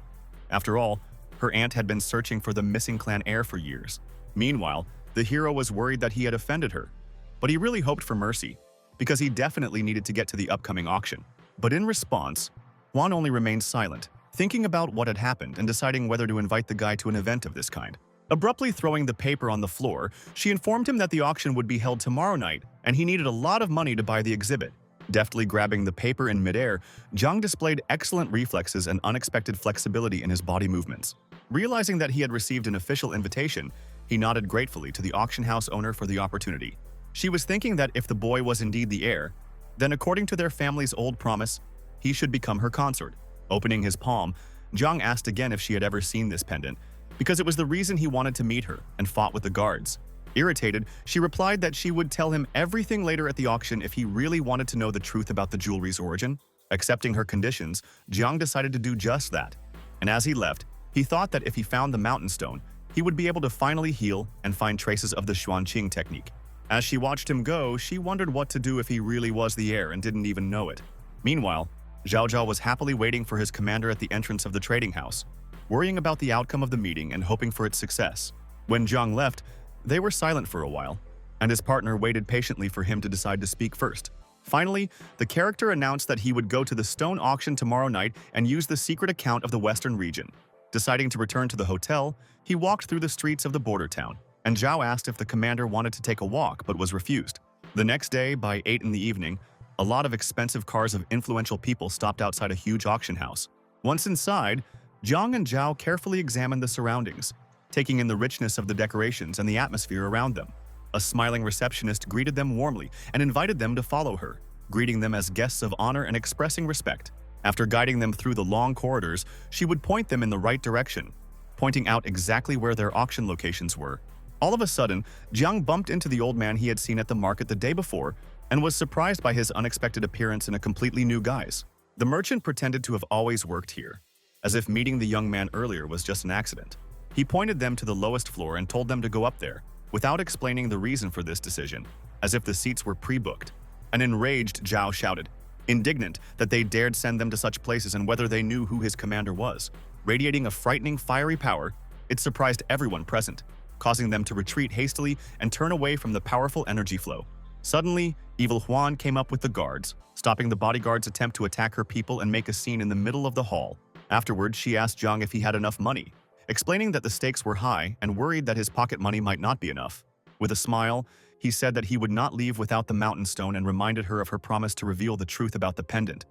After all, her aunt had been searching for the missing clan heir for years. Meanwhile, the hero was worried that he had offended her, but he really hoped for mercy, because he definitely needed to get to the upcoming auction. But in response, Juan only remained silent, thinking about what had happened and deciding whether to invite the guy to an event of this kind. Abruptly throwing the paper on the floor, she informed him that the auction would be held tomorrow night and he needed a lot of money to buy the exhibit. Deftly grabbing the paper in midair, Jiang displayed excellent reflexes and unexpected flexibility in his body movements. Realizing that he had received an official invitation, he nodded gratefully to the auction house owner for the opportunity. She was thinking that if the boy was indeed the heir, then according to their family's old promise, he should become her consort. Opening his palm, Jiang asked again if she had ever seen this pendant, because it was the reason he wanted to meet her and fought with the guards. Irritated, she replied that she would tell him everything later at the auction if he really wanted to know the truth about the jewelry's origin. Accepting her conditions, Jiang decided to do just that. And as he left, he thought that if he found the mountain stone, he would be able to finally heal and find traces of the Xuanqing technique. As she watched him go, she wondered what to do if he really was the heir and didn't even know it. Meanwhile, Zhao Zhao was happily waiting for his commander at the entrance of the trading house, worrying about the outcome of the meeting and hoping for its success. When Jiang left, they were silent for a while, and his partner waited patiently for him to decide to speak first. Finally, the character announced that he would go to the stone auction tomorrow night and use the secret account of the western region. Deciding to return to the hotel, he walked through the streets of the border town, and Zhao asked if the commander wanted to take a walk but was refused. The next day, by 8 in the evening, a lot of expensive cars of influential people stopped outside a huge auction house. Once inside, Jiang and Zhao carefully examined the surroundings, taking in the richness of the decorations and the atmosphere around them. A smiling receptionist greeted them warmly and invited them to follow her, greeting them as guests of honor and expressing respect. After guiding them through the long corridors, she would point them in the right direction, pointing out exactly where their auction locations were. All of a sudden, Jiang bumped into the old man he had seen at the market the day before and was surprised by his unexpected appearance in a completely new guise. The merchant pretended to have always worked here, as if meeting the young man earlier was just an accident. He pointed them to the lowest floor and told them to go up there, without explaining the reason for this decision, as if the seats were pre-booked. An enraged Zhao shouted, indignant that they dared send them to such places and whether they knew who his commander was. Radiating a frightening, fiery power, it surprised everyone present, causing them to retreat hastily and turn away from the powerful energy flow. Suddenly, Evil Huan came up with the guards, stopping the bodyguards' attempt to attack her people and make a scene in the middle of the hall. Afterwards, she asked Jiang if he had enough money, explaining that the stakes were high and worried that his pocket money might not be enough. With a smile, he said that he would not leave without the mountain stone and reminded her of her promise to reveal the truth about the pendant.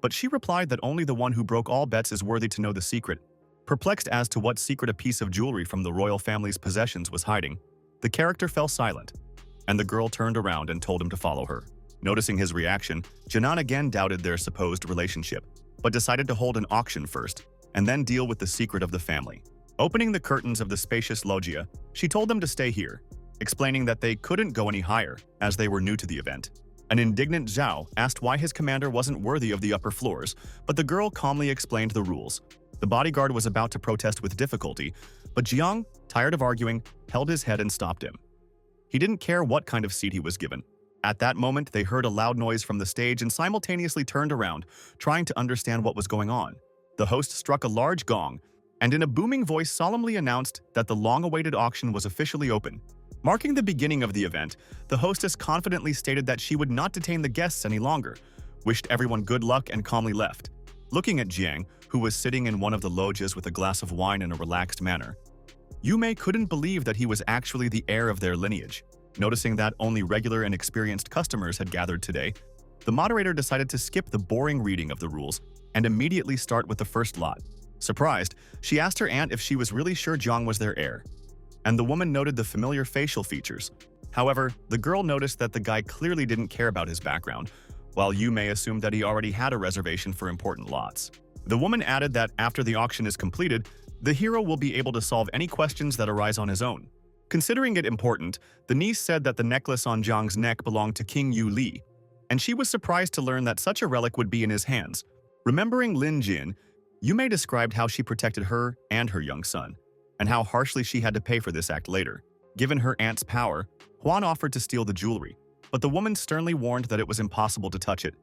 But she replied that only the one who broke all bets is worthy to know the secret. Perplexed as to what secret a piece of jewelry from the royal family's possessions was hiding, the character fell silent, and the girl turned around and told him to follow her. Noticing his reaction, Jinan again doubted their supposed relationship, but decided to hold an auction first, and then deal with the secret of the family. Opening the curtains of the spacious loggia, she told them to stay here, explaining that they couldn't go any higher, as they were new to the event. An indignant Zhao asked why his commander wasn't worthy of the upper floors, but the girl calmly explained the rules. The bodyguard was about to protest with difficulty, but Jiang, tired of arguing, held his head and stopped him. He didn't care what kind of seat he was given. At that moment, they heard a loud noise from the stage and simultaneously turned around, trying to understand what was going on. The host struck a large gong, and in a booming voice solemnly announced that the long-awaited auction was officially open. Marking the beginning of the event, the hostess confidently stated that she would not detain the guests any longer, wished everyone good luck and calmly left. Looking at Jiang, who was sitting in one of the loggias with a glass of wine in a relaxed manner, Yume couldn't believe that he was actually the heir of their lineage. Noticing that only regular and experienced customers had gathered today, the moderator decided to skip the boring reading of the rules and immediately start with the first lot. Surprised, she asked her aunt if she was really sure Jiang was their heir, and the woman noted the familiar facial features. However, the girl noticed that the guy clearly didn't care about his background, while Yume assumed that he already had a reservation for important lots. The woman added that after the auction is completed, the hero will be able to solve any questions that arise on his own. Considering it important, the niece said that the necklace on Jiang's neck belonged to King Yu Li, and she was surprised to learn that such a relic would be in his hands. Remembering Lin Jin, Yume described how she protected her and her young son, and how harshly she had to pay for this act later. Given her aunt's power, Huan offered to steal the jewelry, but the woman sternly warned that it was impossible to touch it.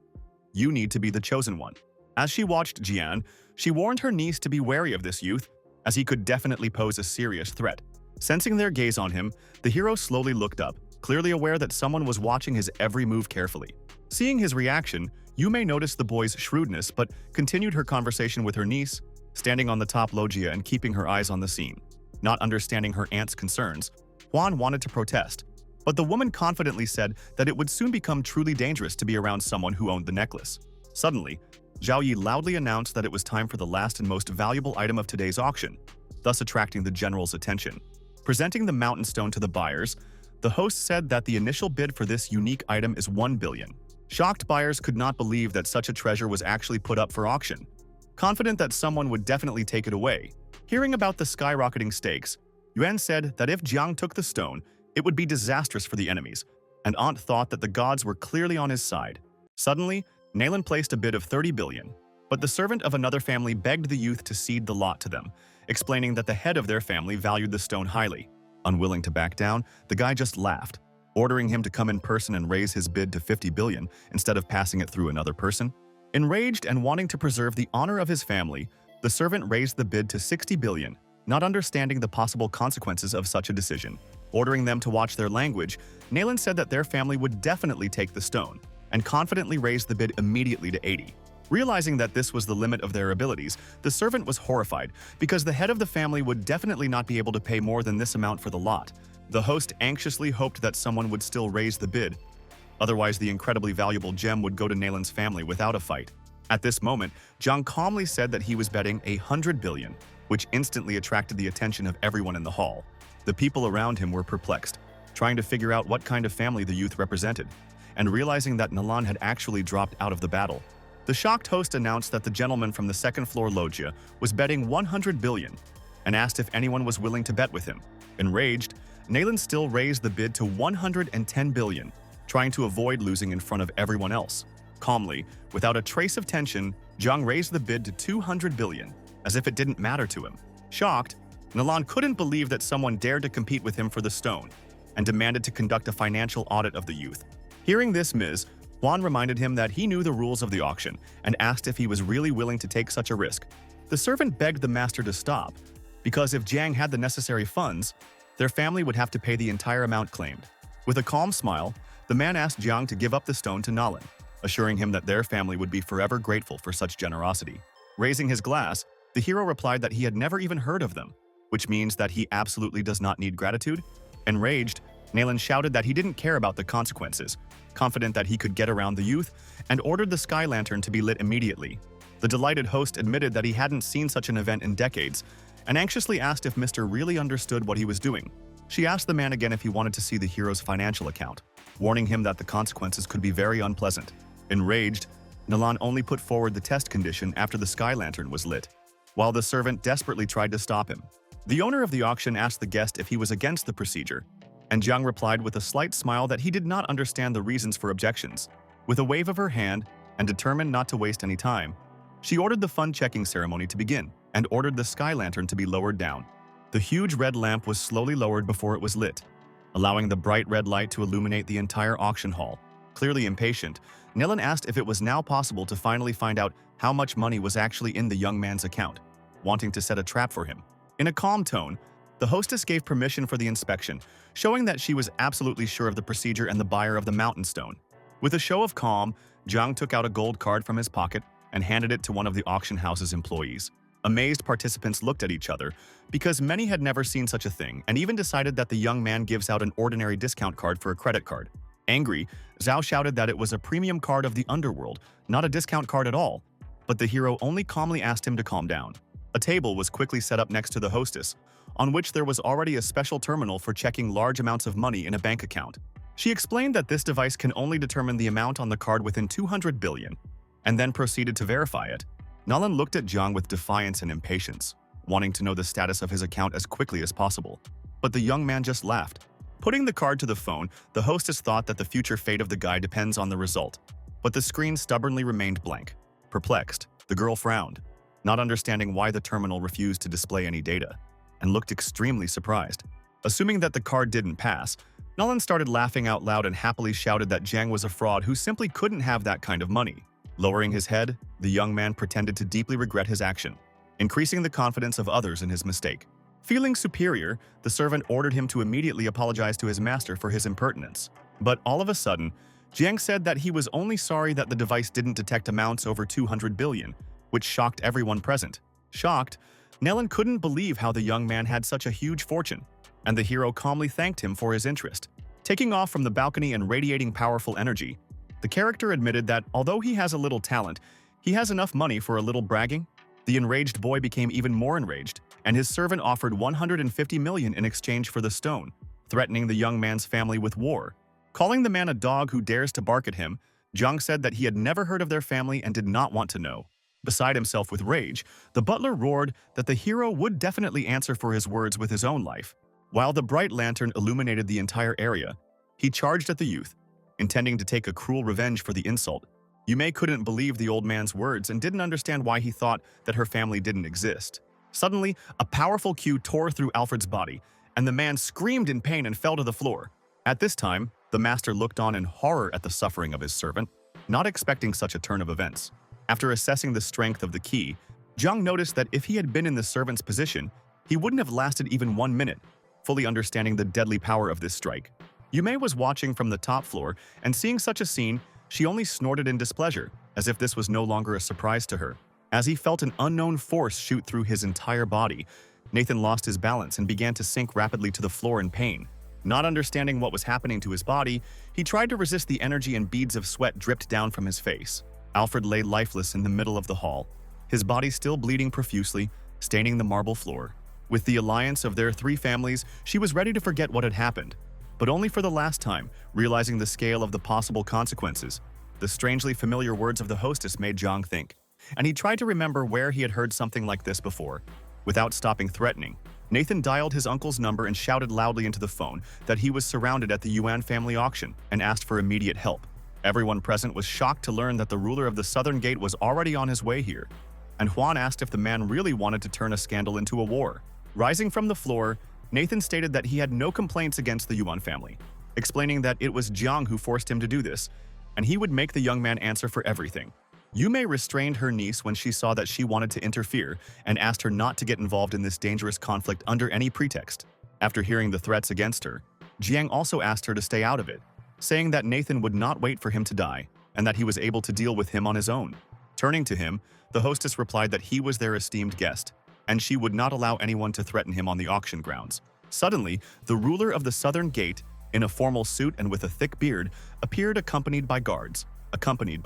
You need to be the chosen one. As she watched Jian, she warned her niece to be wary of this youth, as he could definitely pose a serious threat. Sensing their gaze on him, the hero slowly looked up, clearly aware that someone was watching his every move carefully. Seeing his reaction, Yume noticed the boy's shrewdness but continued her conversation with her niece, standing on the top loggia and keeping her eyes on the scene. Not understanding her aunt's concerns, Huan wanted to protest, but the woman confidently said that it would soon become truly dangerous to be around someone who owned the necklace. Suddenly, Zhao Yi loudly announced that it was time for the last and most valuable item of today's auction, thus attracting the general's attention. Presenting the mountain stone to the buyers, the host said that the initial bid for this unique item is 1 billion. Shocked buyers could not believe that such a treasure was actually put up for auction. Confident that someone would definitely take it away, hearing about the skyrocketing stakes, Yuan said that if Jiang took the stone, it would be disastrous for the enemies, and Aunt thought that the gods were clearly on his side. Suddenly, Naylan placed a bid of 30 billion, but the servant of another family begged the youth to cede the lot to them, explaining that the head of their family valued the stone highly. Unwilling to back down, the guy just laughed, ordering him to come in person and raise his bid to 50 billion instead of passing it through another person. Enraged and wanting to preserve the honor of his family, the servant raised the bid to 60 billion, not understanding the possible consequences of such a decision. Ordering them to watch their language, Naylan said that their family would definitely take the stone, and confidently raised the bid immediately to 80. Realizing that this was the limit of their abilities, the servant was horrified because the head of the family would definitely not be able to pay more than this amount for the lot. The host anxiously hoped that someone would still raise the bid, otherwise the incredibly valuable gem would go to Naylan's family without a fight. At this moment, Jiang calmly said that he was betting 100 billion, which instantly attracted the attention of everyone in the hall. The people around him were perplexed, trying to figure out what kind of family the youth represented, and realizing that Nalan had actually dropped out of the battle. The shocked host announced that the gentleman from the second-floor loggia was betting 100 billion and asked if anyone was willing to bet with him. Enraged, Nalan still raised the bid to 110 billion, trying to avoid losing in front of everyone else. Calmly, without a trace of tension, Zhang raised the bid to 200 billion, as if it didn't matter to him. Shocked, Nalan couldn't believe that someone dared to compete with him for the stone, and demanded to conduct a financial audit of the youth. Hearing this, Ms. Juan reminded him that he knew the rules of the auction and asked if he was really willing to take such a risk. The servant begged the master to stop, because if Jiang had the necessary funds, their family would have to pay the entire amount claimed. With a calm smile, the man asked Jiang to give up the stone to Nalan, assuring him that their family would be forever grateful for such generosity. Raising his glass, the hero replied that he had never even heard of them, which means that he absolutely does not need gratitude. Enraged, Nalan shouted that he didn't care about the consequences, confident that he could get around the youth, and ordered the sky lantern to be lit immediately. The delighted host admitted that he hadn't seen such an event in decades, and anxiously asked if Mr. really understood what he was doing. She asked the man again if he wanted to see the hero's financial account, warning him that the consequences could be very unpleasant. Enraged, Nalan only put forward the test condition after the sky lantern was lit, while the servant desperately tried to stop him. The owner of the auction asked the guest if he was against the procedure, and Jiang replied with a slight smile that he did not understand the reasons for objections. With a wave of her hand, and determined not to waste any time, she ordered the fund-checking ceremony to begin, and ordered the sky lantern to be lowered down. The huge red lamp was slowly lowered before it was lit, allowing the bright red light to illuminate the entire auction hall. Clearly impatient, Nalan asked if it was now possible to finally find out how much money was actually in the young man's account, wanting to set a trap for him. In a calm tone, the hostess gave permission for the inspection, showing that she was absolutely sure of the procedure and the buyer of the mountain stone. With a show of calm, Jiang took out a gold card from his pocket and handed it to one of the auction house's employees. Amazed participants looked at each other, because many had never seen such a thing, and even decided that the young man gives out an ordinary discount card for a credit card. Angry, Zhao shouted that it was a premium card of the underworld, not a discount card at all, but the hero only calmly asked him to calm down. A table was quickly set up next to the hostess, on which there was already a special terminal for checking large amounts of money in a bank account. She explained that this device can only determine the amount on the card within 200 billion, and then proceeded to verify it. Nalan looked at Jiang with defiance and impatience, wanting to know the status of his account as quickly as possible. But the young man just laughed. Putting the card to the phone, the hostess thought that the future fate of the guy depends on the result. But the screen stubbornly remained blank. Perplexed, the girl frowned, not understanding why the terminal refused to display any data, and looked extremely surprised. Assuming that the card didn't pass, Nalan started laughing out loud and happily shouted that Jiang was a fraud who simply couldn't have that kind of money. Lowering his head, the young man pretended to deeply regret his action, increasing the confidence of others in his mistake. Feeling superior, the servant ordered him to immediately apologize to his master for his impertinence. But all of a sudden, Jiang said that he was only sorry that the device didn't detect amounts over 200 billion, which shocked everyone present. Shocked, Nalan couldn't believe how the young man had such a huge fortune, and the hero calmly thanked him for his interest. Taking off from the balcony and radiating powerful energy, the character admitted that although he has a little talent, he has enough money for a little bragging. The enraged boy became even more enraged, and his servant offered 150 million in exchange for the stone, threatening the young man's family with war. Calling the man a dog who dares to bark at him, Jiang said that he had never heard of their family and did not want to know. Beside himself with rage, the butler roared that the hero would definitely answer for his words with his own life. While the bright lantern illuminated the entire area, he charged at the youth, intending to take a cruel revenge for the insult. Yume couldn't believe the old man's words and didn't understand why he thought that her family didn't exist. Suddenly, a powerful cue tore through Alfred's body, and the man screamed in pain and fell to the floor. At this time, the master looked on in horror at the suffering of his servant, not expecting such a turn of events. After assessing the strength of the key, Jiang noticed that if he had been in the servant's position, he wouldn't have lasted even 1 minute, fully understanding the deadly power of this strike. Yume was watching from the top floor, and seeing such a scene, she only snorted in displeasure, as if this was no longer a surprise to her. As he felt an unknown force shoot through his entire body, Nathan lost his balance and began to sink rapidly to the floor in pain. Not understanding what was happening to his body, he tried to resist the energy and beads of sweat dripped down from his face. Alfred lay lifeless in the middle of the hall, his body still bleeding profusely, staining the marble floor. With the alliance of their 3 families, she was ready to forget what had happened. but only for the last time, realizing the scale of the possible consequences. The strangely familiar words of the hostess made Jiang think, and he tried to remember where he had heard something like this before. Without stopping threatening, Nathan dialed his uncle's number and shouted loudly into the phone that he was surrounded at the Yuan family auction and asked for immediate help. Everyone present was shocked to learn that the ruler of the Southern Gate was already on his way here, and Juan asked if the man really wanted to turn a scandal into a war. Rising from the floor, Nathan stated that he had no complaints against the Yuan family, explaining that it was Jiang who forced him to do this, and he would make the young man answer for everything. Yume restrained her niece when she saw that she wanted to interfere and asked her not to get involved in this dangerous conflict under any pretext. After hearing the threats against her, Jiang also asked her to stay out of it, saying that Nathan would not wait for him to die and that he was able to deal with him on his own. Turning to him, the hostess replied that he was their esteemed guest, and she would not allow anyone to threaten him on the auction grounds. Suddenly, the ruler of the Southern Gate, in a formal suit and with a thick beard, appeared accompanied by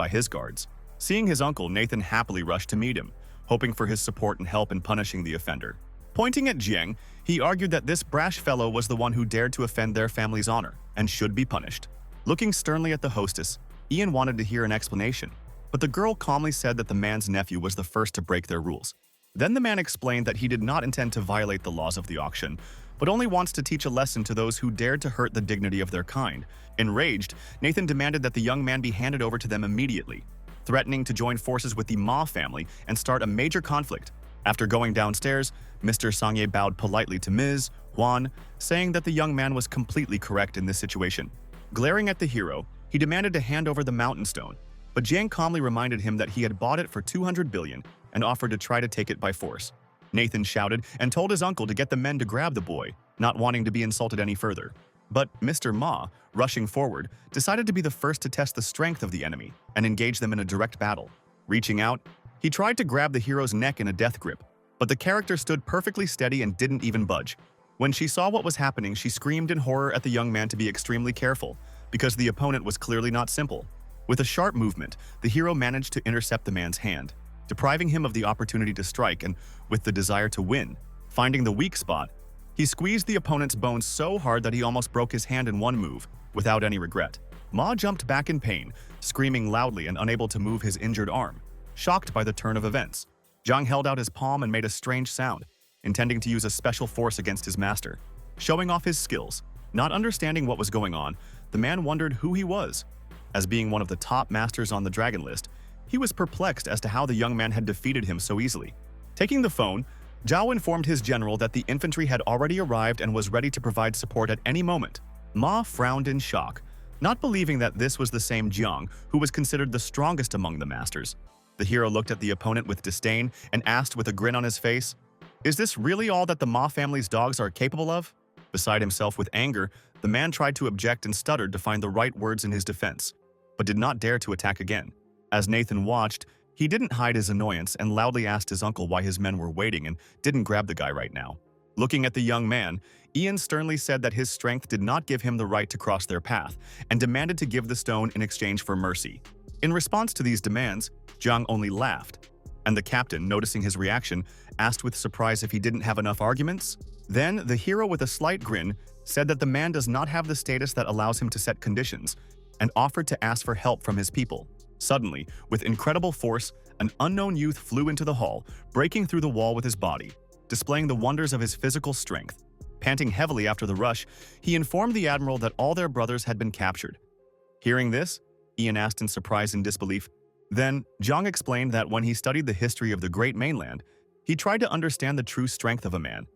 his guards. Seeing his uncle, Nathan happily rushed to meet him, hoping for his support and help in punishing the offender. Pointing at Jiang, he argued that this brash fellow was the one who dared to offend their family's honor and should be punished. Looking sternly at the hostess, Ian wanted to hear an explanation, but the girl calmly said that the man's nephew was the first to break their rules. Then the man explained that he did not intend to violate the laws of the auction, but only wants to teach a lesson to those who dared to hurt the dignity of their kind. Enraged, Nathan demanded that the young man be handed over to them immediately, threatening to join forces with the Ma family and start a major conflict. After going downstairs, Mr. Sangye bowed politely to Ms. Juan, saying that the young man was completely correct in this situation. Glaring at the hero, he demanded to hand over the mountain stone, but Jiang calmly reminded him that he had bought it for 200 billion and offered to try to take it by force. Nathan shouted and told his uncle to get the men to grab the boy, not wanting to be insulted any further. But Mr. Ma, rushing forward, decided to be the first to test the strength of the enemy and engage them in a direct battle. Reaching out, he tried to grab the hero's neck in a death grip, but the character stood perfectly steady and didn't even budge. When she saw what was happening, she screamed in horror at the young man to be extremely careful, because the opponent was clearly not simple. With a sharp movement, the hero managed to intercept the man's hand, depriving him of the opportunity to strike and with the desire to win. Finding the weak spot, he squeezed the opponent's bones so hard that he almost broke his hand in one move, without any regret. Ma jumped back in pain, screaming loudly and unable to move his injured arm. Shocked by the turn of events, Jiang held out his palm and made a strange sound, intending to use a special force against his master. Showing off his skills, not understanding what was going on, the man wondered who he was. As being one of the top masters on the dragon list, he was perplexed as to how the young man had defeated him so easily. Taking the phone, Zhao informed his general that the infantry had already arrived and was ready to provide support at any moment. Ma frowned in shock, not believing that this was the same Jiang who was considered the strongest among the masters. The hero looked at the opponent with disdain and asked with a grin on his face, "Is this really all that the Ma family's dogs are capable of?" Beside himself with anger, the man tried to object and stuttered to find the right words in his defense, but did not dare to attack again. As Nathan watched, he didn't hide his annoyance and loudly asked his uncle why his men were waiting and didn't grab the guy right now. Looking at the young man, Ian sternly said that his strength did not give him the right to cross their path and demanded to give the stone in exchange for mercy. In response to these demands, Jiang only laughed, and the captain, noticing his reaction, asked with surprise if he didn't have enough arguments. Then, the hero with a slight grin said that the man does not have the status that allows him to set conditions, and offered to ask for help from his people. Suddenly, with incredible force, an unknown youth flew into the hall, breaking through the wall with his body, displaying the wonders of his physical strength. Panting heavily after the rush, he informed the admiral that all their brothers had been captured. Hearing this, Ian asked in surprise and disbelief. Then, Zhang explained that when he studied the history of the Great Mainland, he tried to understand the true strength of a man,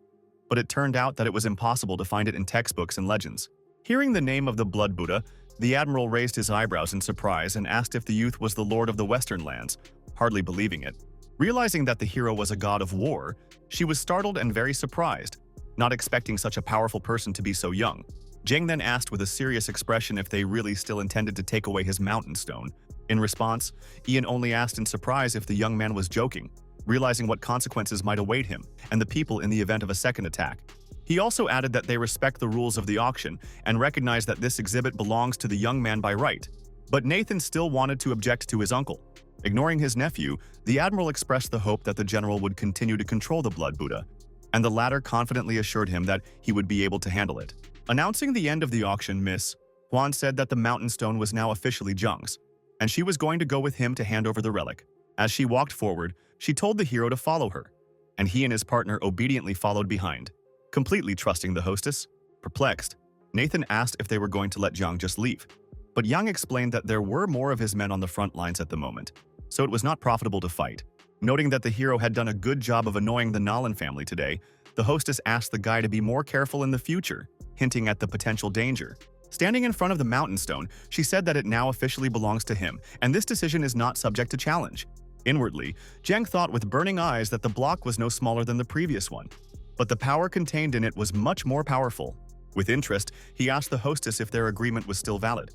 but it turned out that it was impossible to find it in textbooks and legends. Hearing the name of the Blood Buddha, the admiral raised his eyebrows in surprise and asked if the youth was the lord of the Western lands, hardly believing it. Realizing that the hero was a god of war, she was startled and very surprised, not expecting such a powerful person to be so young. Jiang then asked with a serious expression if they really still intended to take away his mountain stone. In response, Ian only asked in surprise if the young man was joking, realizing what consequences might await him and the people in the event of a second attack. He also added that they respect the rules of the auction and recognize that this exhibit belongs to the young man by right. But Nathan still wanted to object to his uncle. Ignoring his nephew, the admiral expressed the hope that the general would continue to control the Blood Buddha, and the latter confidently assured him that he would be able to handle it. Announcing the end of the auction, Miss Huan said that the mountain stone was now officially Zhang's, and she was going to go with him to hand over the relic. As she walked forward, she told the hero to follow her, and he and his partner obediently followed behind, completely trusting the hostess. Perplexed, Nathan asked if they were going to let Zhang just leave, but Yang explained that there were more of his men on the front lines at the moment, so it was not profitable to fight. Noting that the hero had done a good job of annoying the Nolan family today, the hostess asked the guy to be more careful in the future, hinting at the potential danger. Standing in front of the mountain stone, she said that it now officially belongs to him, and this decision is not subject to challenge. Inwardly, Jiang thought with burning eyes that the block was no smaller than the previous one, but the power contained in it was much more powerful. With interest, he asked the hostess if their agreement was still valid,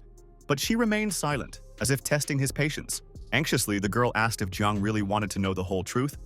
but she remained silent, as if testing his patience. Anxiously, the girl asked if Jiang really wanted to know the whole truth,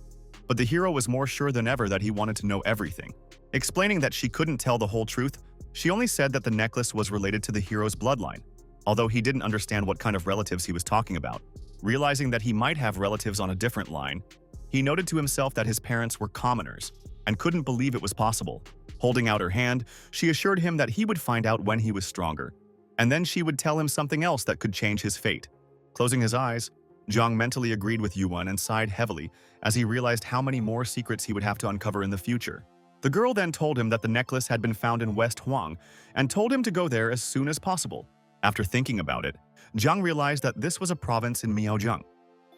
but the hero was more sure than ever that he wanted to know everything. Explaining that she couldn't tell the whole truth, she only said that the necklace was related to the hero's bloodline, although he didn't understand what kind of relatives he was talking about. Realizing that he might have relatives on a different line, he noted to himself that his parents were commoners and couldn't believe it was possible. Holding out her hand, she assured him that he would find out when he was stronger, and then she would tell him something else that could change his fate. Closing his eyes, Zhang mentally agreed with Yuan and sighed heavily as he realized how many more secrets he would have to uncover in the future. The girl then told him that the necklace had been found in West Huang and told him to go there as soon as possible. After thinking about it, Zhang realized that this was a province in Miaojiang,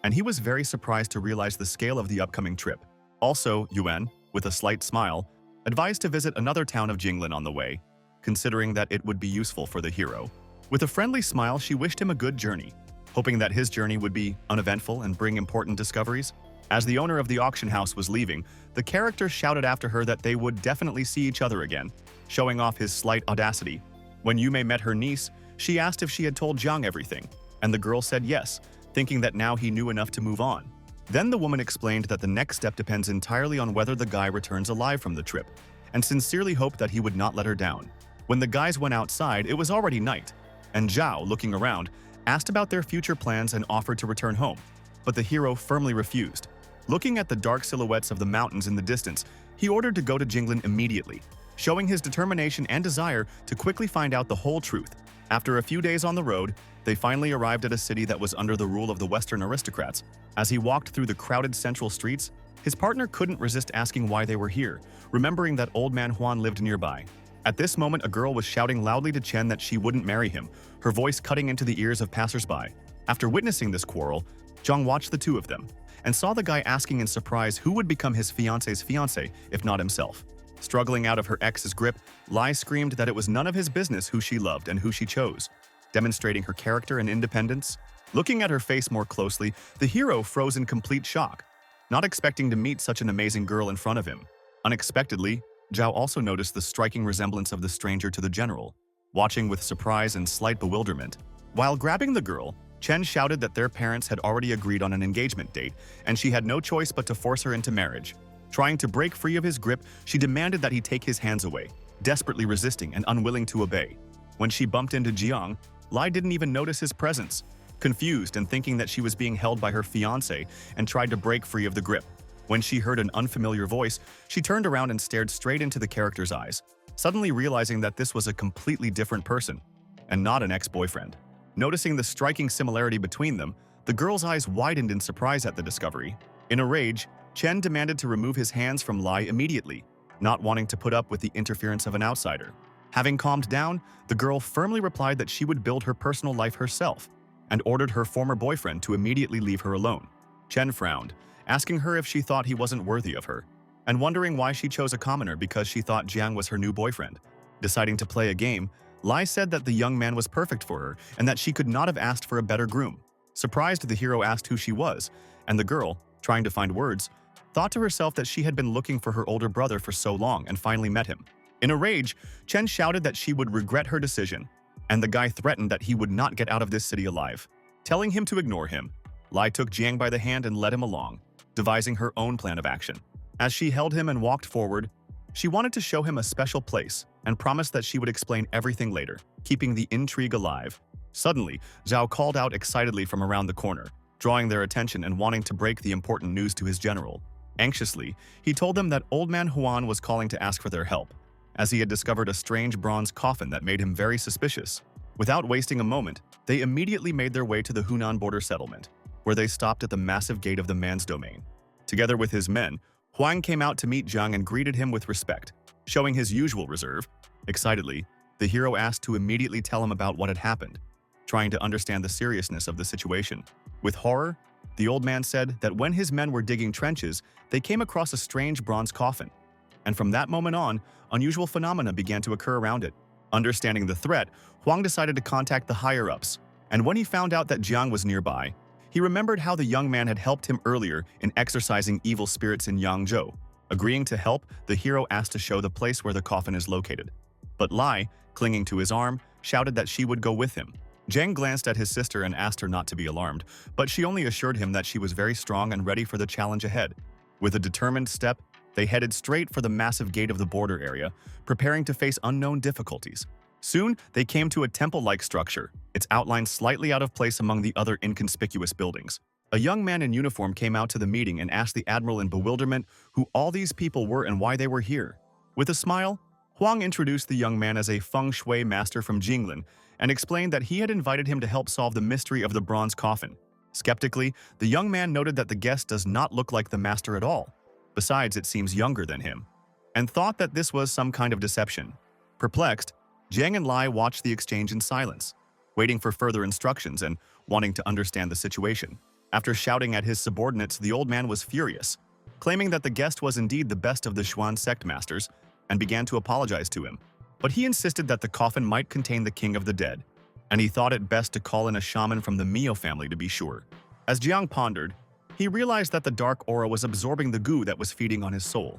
and he was very surprised to realize the scale of the upcoming trip. Also, Yuan, with a slight smile, advised to visit another town of Jinglin on the way, considering that it would be useful for the hero. With a friendly smile, she wished him a good journey, hoping that his journey would be uneventful and bring important discoveries. As the owner of the auction house was leaving, the character shouted after her that they would definitely see each other again, showing off his slight audacity. When Yume met her niece, she asked if she had told Zhang everything, and the girl said yes, thinking that now he knew enough to move on. Then the woman explained that the next step depends entirely on whether the guy returns alive from the trip, and sincerely hoped that he would not let her down. When the guys went outside, it was already night, and Zhao, looking around, asked about their future plans and offered to return home, but the hero firmly refused. Looking at the dark silhouettes of the mountains in the distance, he ordered to go to Jinglin immediately, showing his determination and desire to quickly find out the whole truth. After a few days on the road, they finally arrived at a city that was under the rule of the Western aristocrats. As he walked through the crowded central streets, his partner couldn't resist asking why they were here, remembering that old man Huan lived nearby. At this moment, a girl was shouting loudly to Chen that she wouldn't marry him, her voice cutting into the ears of passersby. After witnessing this quarrel, Zhang watched the two of them and saw the guy asking in surprise who would become his fiancé's fiancé if not himself. Struggling out of her ex's grip, Lai screamed that it was none of his business who she loved and who she chose, demonstrating her character and independence. Looking at her face more closely, the hero froze in complete shock, not expecting to meet such an amazing girl in front of him. Unexpectedly, Zhao also noticed the striking resemblance of the stranger to the general, watching with surprise and slight bewilderment. While grabbing the girl, Chen shouted that their parents had already agreed on an engagement date, and she had no choice but to force her into marriage. Trying to break free of his grip, she demanded that he take his hands away, desperately resisting and unwilling to obey. When she bumped into Jiang, Lai didn't even notice his presence, confused and thinking that she was being held by her fiancé, and tried to break free of the grip. When she heard an unfamiliar voice, she turned around and stared straight into the character's eyes, suddenly realizing that this was a completely different person, and not an ex-boyfriend. Noticing the striking similarity between them, the girl's eyes widened in surprise at the discovery. In a rage, Chen demanded to remove his hands from Lai immediately, not wanting to put up with the interference of an outsider. Having calmed down, the girl firmly replied that she would build her personal life herself, and ordered her former boyfriend to immediately leave her alone. Chen frowned, asking her if she thought he wasn't worthy of her, and wondering why she chose a commoner because she thought Jiang was her new boyfriend. Deciding to play a game, Lai said that the young man was perfect for her and that she could not have asked for a better groom. Surprised, the hero asked who she was, and the girl, trying to find words, thought to herself that she had been looking for her older brother for so long and finally met him. In a rage, Chen shouted that she would regret her decision, and the guy threatened that he would not get out of this city alive. Telling him to ignore him, Lai took Jiang by the hand and led him along, devising her own plan of action. As she held him and walked forward, she wanted to show him a special place and promised that she would explain everything later, keeping the intrigue alive. Suddenly, Zhao called out excitedly from around the corner, drawing their attention and wanting to break the important news to his general. Anxiously, he told them that old man Huan was calling to ask for their help, as he had discovered a strange bronze coffin that made him very suspicious. Without wasting a moment, they immediately made their way to the Hunan border settlement, where they stopped at the massive gate of the man's domain. Together with his men, Huang came out to meet Jiang and greeted him with respect, showing his usual reserve. Excitedly, the hero asked to immediately tell him about what had happened, trying to understand the seriousness of the situation. With horror, the old man said that when his men were digging trenches, they came across a strange bronze coffin. And from that moment on, unusual phenomena began to occur around it. Understanding the threat, Huang decided to contact the higher-ups, and when he found out that Jiang was nearby, he remembered how the young man had helped him earlier in exorcising evil spirits in Yangzhou. Agreeing to help, the hero asked to show the place where the coffin is located. But Lai, clinging to his arm, shouted that she would go with him. Jiang glanced at his sister and asked her not to be alarmed, but she only assured him that she was very strong and ready for the challenge ahead. With a determined step, they headed straight for the massive gate of the border area, preparing to face unknown difficulties. Soon, they came to a temple-like structure, its outline slightly out of place among the other inconspicuous buildings. A young man in uniform came out to the meeting and asked the admiral in bewilderment who all these people were and why they were here. With a smile, Huang introduced the young man as a feng shui master from Jinglin and explained that he had invited him to help solve the mystery of the bronze coffin. Skeptically, the young man noted that the guest does not look like the master at all. Besides, it seems younger than him, and thought that this was some kind of deception. Perplexed, Jiang and Lai watched the exchange in silence, waiting for further instructions and wanting to understand the situation. After shouting at his subordinates, the old man was furious, claiming that the guest was indeed the best of the Xuan sect masters, and began to apologize to him. But he insisted that the coffin might contain the king of the dead, and he thought it best to call in a shaman from the Mio family to be sure. As Jiang pondered, he realized that the dark aura was absorbing the goo that was feeding on his soul,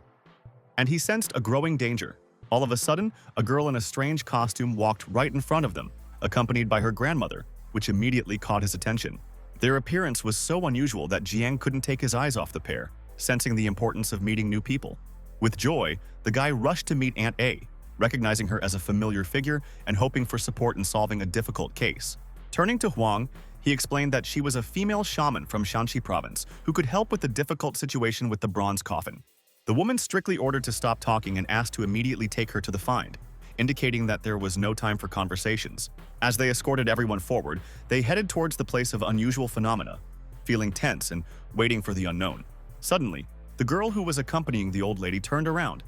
and he sensed a growing danger. All of a sudden, a girl in a strange costume walked right in front of them, accompanied by her grandmother, which immediately caught his attention. Their appearance was so unusual that Jiang couldn't take his eyes off the pair, sensing the importance of meeting new people. With joy, the guy rushed to meet Aunt A, recognizing her as a familiar figure and hoping for support in solving a difficult case. Turning to Huang, he explained that she was a female shaman from Shanxi province who could help with the difficult situation with the bronze coffin. The woman strictly ordered to stop talking and asked to immediately take her to the find, indicating that there was no time for conversations. As they escorted everyone forward, they headed towards the place of unusual phenomena, feeling tense and waiting for the unknown. Suddenly, the girl who was accompanying the old lady turned around,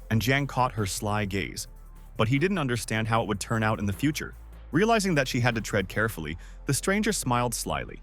and Jiang caught her sly gaze. But he didn't understand how it would turn out in the future. Realizing that she had to tread carefully, the stranger smiled slyly,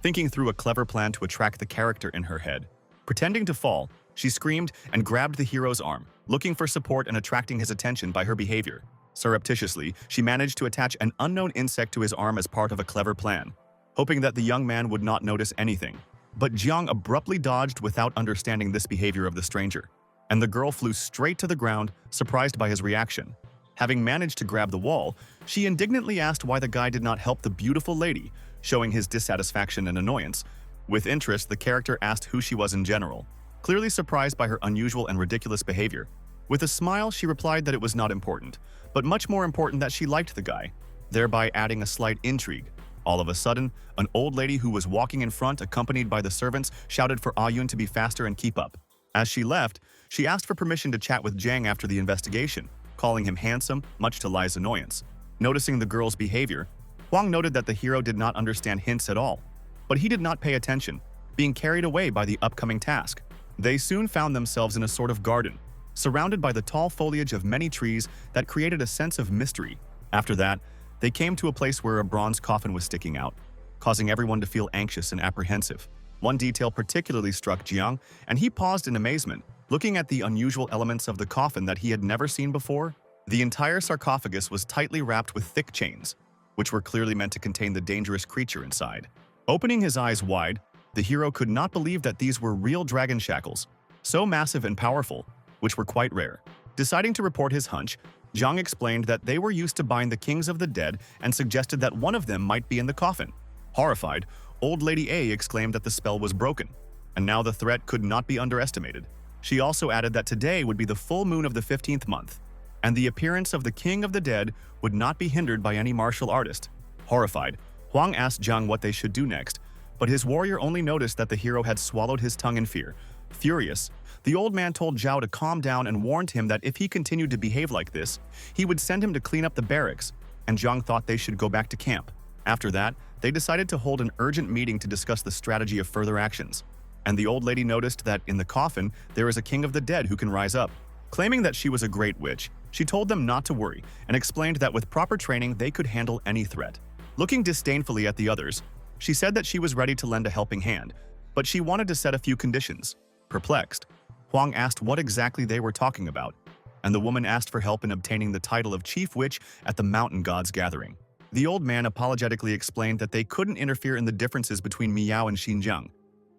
thinking through a clever plan to attract the character in her head. Pretending to fall, she screamed and grabbed the hero's arm, looking for support and attracting his attention by her behavior. Surreptitiously, she managed to attach an unknown insect to his arm as part of a clever plan, hoping that the young man would not notice anything. But Jiang abruptly dodged without understanding this behavior of the stranger, and the girl flew straight to the ground, surprised by his reaction. Having managed to grab the wall, she indignantly asked why the guy did not help the beautiful lady, showing his dissatisfaction and annoyance. With interest, the character asked who she was in general, clearly surprised by her unusual and ridiculous behavior. With a smile, she replied that it was not important, but much more important that she liked the guy, thereby adding a slight intrigue. All of a sudden, an old lady who was walking in front, accompanied by the servants, shouted for Ayun to be faster and keep up. As she left, she asked for permission to chat with Jiang after the investigation, calling him handsome, much to Lai's annoyance. Noticing the girl's behavior, Huang noted that the hero did not understand hints at all, but he did not pay attention, being carried away by the upcoming task. They soon found themselves in a sort of garden, surrounded by the tall foliage of many trees that created a sense of mystery. After that, they came to a place where a bronze coffin was sticking out, causing everyone to feel anxious and apprehensive. One detail particularly struck Jiang, and he paused in amazement, looking at the unusual elements of the coffin that he had never seen before. The entire sarcophagus was tightly wrapped with thick chains, which were clearly meant to contain the dangerous creature inside. Opening his eyes wide, the hero could not believe that these were real dragon shackles, so massive and powerful, which were quite rare. Deciding to report his hunch, Jiang explained that they were used to bind the kings of the dead and suggested that one of them might be in the coffin. Horrified, old Lady A exclaimed that the spell was broken, and now the threat could not be underestimated. She also added that today would be the full moon of the 15th month, and the appearance of the king of the dead would not be hindered by any martial artist. Horrified, Huang asked Jiang what they should do next, but his warrior only noticed that the hero had swallowed his tongue in fear. Furious, The old man told Zhao to calm down and warned him that if he continued to behave like this, he would send him to clean up the barracks, and Zhang thought they should go back to camp. After that, they decided to hold an urgent meeting to discuss the strategy of further actions. And the old lady noticed that in the coffin, there is a king of the dead who can rise up. Claiming that she was a great witch, she told them not to worry and explained that with proper training, they could handle any threat. Looking disdainfully at the others, she said that she was ready to lend a helping hand, but she wanted to set a few conditions. Perplexed, Huang asked what exactly they were talking about, and the woman asked for help in obtaining the title of Chief Witch at the Mountain Gods Gathering. The old man apologetically explained that they couldn't interfere in the differences between Miao and Xinjiang,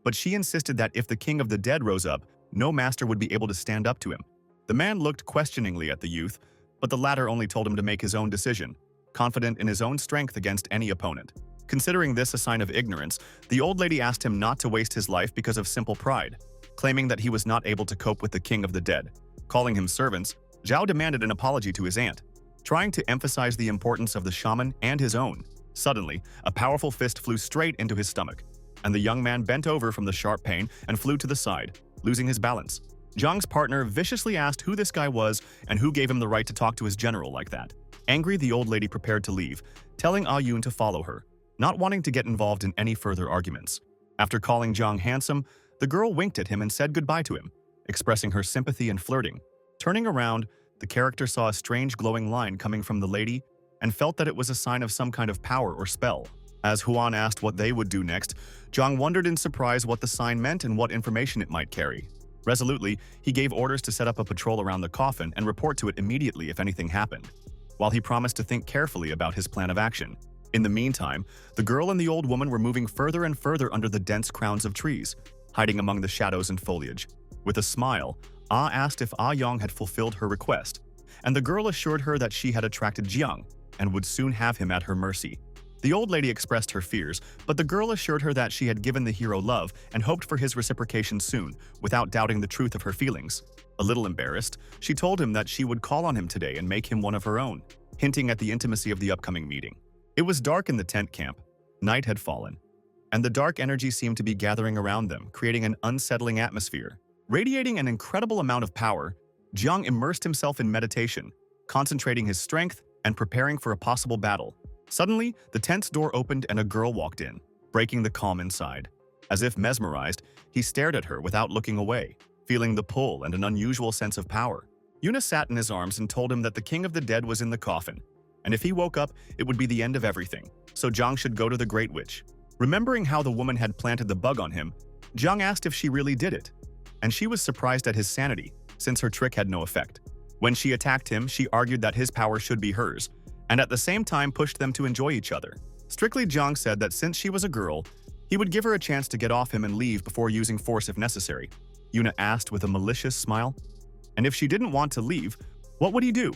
but she insisted that if the king of the dead rose up, no master would be able to stand up to him. The man looked questioningly at the youth, but the latter only told him to make his own decision, confident in his own strength against any opponent. Considering this a sign of ignorance, the old lady asked him not to waste his life because of simple pride, claiming that he was not able to cope with the king of the dead. Calling him servants, Zhao demanded an apology to his aunt, trying to emphasize the importance of the shaman and his own. Suddenly, a powerful fist flew straight into his stomach, and the young man bent over from the sharp pain and flew to the side, losing his balance. Zhang's partner viciously asked who this guy was and who gave him the right to talk to his general like that. Angry, the old lady prepared to leave, telling Ah Yun to follow her, not wanting to get involved in any further arguments. After calling Zhang handsome, the girl winked at him and said goodbye to him, expressing her sympathy and flirting. Turning around, the character saw a strange glowing line coming from the lady and felt that it was a sign of some kind of power or spell. As Huan asked what they would do next, Zhang wondered in surprise what the sign meant and what information it might carry. Resolutely, he gave orders to set up a patrol around the coffin and report to it immediately if anything happened, while he promised to think carefully about his plan of action. In the meantime, the girl and the old woman were moving further and further under the dense crowns of trees, hiding among the shadows and foliage. With a smile, Ah asked if Ah Yong had fulfilled her request, and the girl assured her that she had attracted Jiang and would soon have him at her mercy. The old lady expressed her fears, but the girl assured her that she had given the hero love and hoped for his reciprocation soon, without doubting the truth of her feelings. A little embarrassed, she told him that she would call on him today and make him one of her own, hinting at the intimacy of the upcoming meeting. It was dark in the tent camp. Night had fallen, and the dark energy seemed to be gathering around them, creating an unsettling atmosphere. Radiating an incredible amount of power, Jiang immersed himself in meditation, concentrating his strength and preparing for a possible battle. Suddenly, the tent's door opened and a girl walked in, breaking the calm inside. As if mesmerized, he stared at her without looking away, feeling the pull and an unusual sense of power. Yuna sat in his arms and told him that the king of the dead was in the coffin, and if he woke up, it would be the end of everything, so Jiang should go to the Great Witch. Remembering how the woman had planted the bug on him, Jiang asked if she really did it, and she was surprised at his sanity, since her trick had no effect. When she attacked him, she argued that his power should be hers, and at the same time pushed them to enjoy each other. Strictly, Jiang said that since she was a girl, he would give her a chance to get off him and leave before using force if necessary. Yuna asked with a malicious smile. And if she didn't want to leave, what would he do?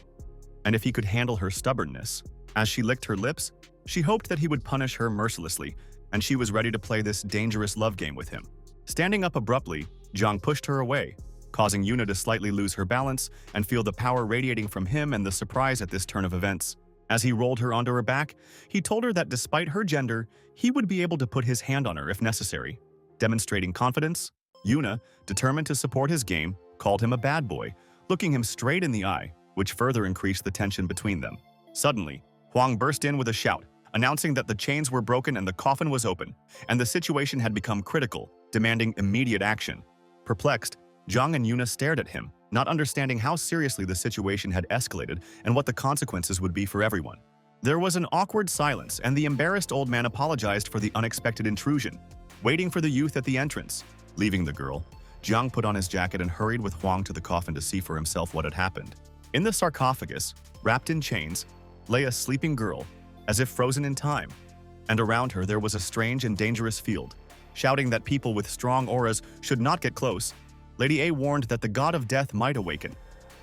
And if he could handle her stubbornness? As she licked her lips, she hoped that he would punish her mercilessly, and she was ready to play this dangerous love game with him. Standing up abruptly, Jiang pushed her away, causing Yuna to slightly lose her balance and feel the power radiating from him and the surprise at this turn of events. As he rolled her onto her back, he told her that despite her gender, he would be able to put his hand on her if necessary. Demonstrating confidence, Yuna, determined to support his game, called him a bad boy, looking him straight in the eye, which further increased the tension between them. Suddenly, Huang burst in with a shout, announcing that the chains were broken and the coffin was open, and the situation had become critical, demanding immediate action. Perplexed, Jiang and Yuna stared at him, not understanding how seriously the situation had escalated and what the consequences would be for everyone. There was an awkward silence, and the embarrassed old man apologized for the unexpected intrusion, waiting for the youth at the entrance. Leaving the girl, Jiang put on his jacket and hurried with Huang to the coffin to see for himself what had happened. In the sarcophagus, wrapped in chains, lay a sleeping girl, as if frozen in time, and around her there was a strange and dangerous field. Shouting that people with strong auras should not get close, Lady A warned that the god of death might awaken,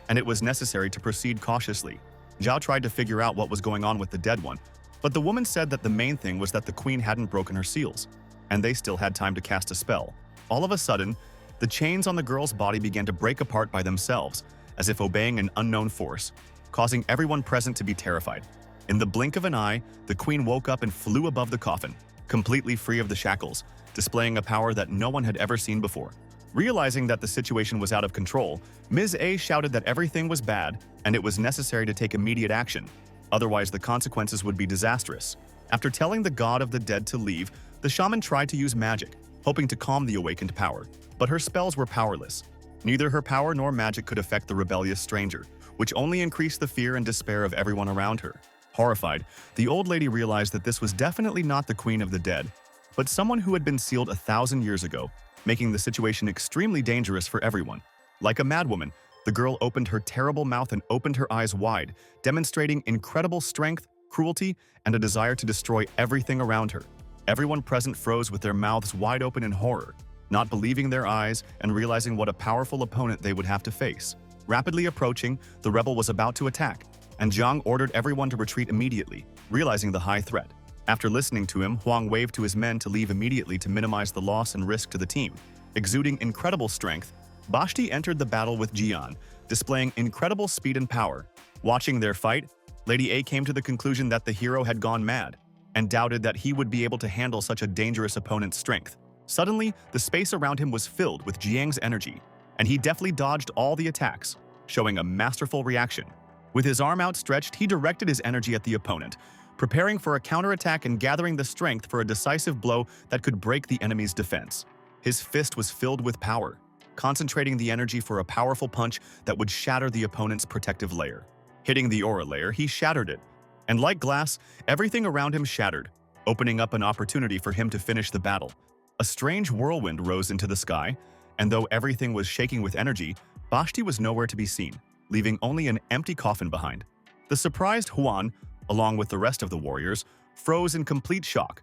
and it was necessary to proceed cautiously. Zhao tried to figure out what was going on with the dead one, but the woman said that the main thing was that the queen hadn't broken her seals, and they still had time to cast a spell. All of a sudden, the chains on the girl's body began to break apart by themselves, as if obeying an unknown force, causing everyone present to be terrified. In the blink of an eye, the queen woke up and flew above the coffin, completely free of the shackles, displaying a power that no one had ever seen before. Realizing that the situation was out of control, Ms. A shouted that everything was bad and it was necessary to take immediate action. Otherwise, the consequences would be disastrous. After telling the god of the dead to leave, the shaman tried to use magic, hoping to calm the awakened power. But her spells were powerless. Neither her power nor magic could affect the rebellious stranger, which only increased the fear and despair of everyone around her. Horrified, the old lady realized that this was definitely not the queen of the dead, but someone who had been sealed 1,000 years ago, making the situation extremely dangerous for everyone. Like a madwoman, the girl opened her terrible mouth and opened her eyes wide, demonstrating incredible strength, cruelty, and a desire to destroy everything around her. Everyone present froze with their mouths wide open in horror, not believing their eyes and realizing what a powerful opponent they would have to face. Rapidly approaching, the rebel was about to attack, and Jiang ordered everyone to retreat immediately, realizing the high threat. After listening to him, Huang waved to his men to leave immediately to minimize the loss and risk to the team. Exuding incredible strength, Bashti entered the battle with Jian, displaying incredible speed and power. Watching their fight, Lady A came to the conclusion that the hero had gone mad, and doubted that he would be able to handle such a dangerous opponent's strength. Suddenly, the space around him was filled with Jiang's energy, and he deftly dodged all the attacks, showing a masterful reaction. With his arm outstretched, he directed his energy at the opponent, preparing for a counterattack and gathering the strength for a decisive blow that could break the enemy's defense. His fist was filled with power, concentrating the energy for a powerful punch that would shatter the opponent's protective layer. Hitting the aura layer, he shattered it, and like glass, everything around him shattered, opening up an opportunity for him to finish the battle. A strange whirlwind rose into the sky, and though everything was shaking with energy, Bashti was nowhere to be seen, leaving only an empty coffin behind. The surprised Huan, along with the rest of the warriors, froze in complete shock,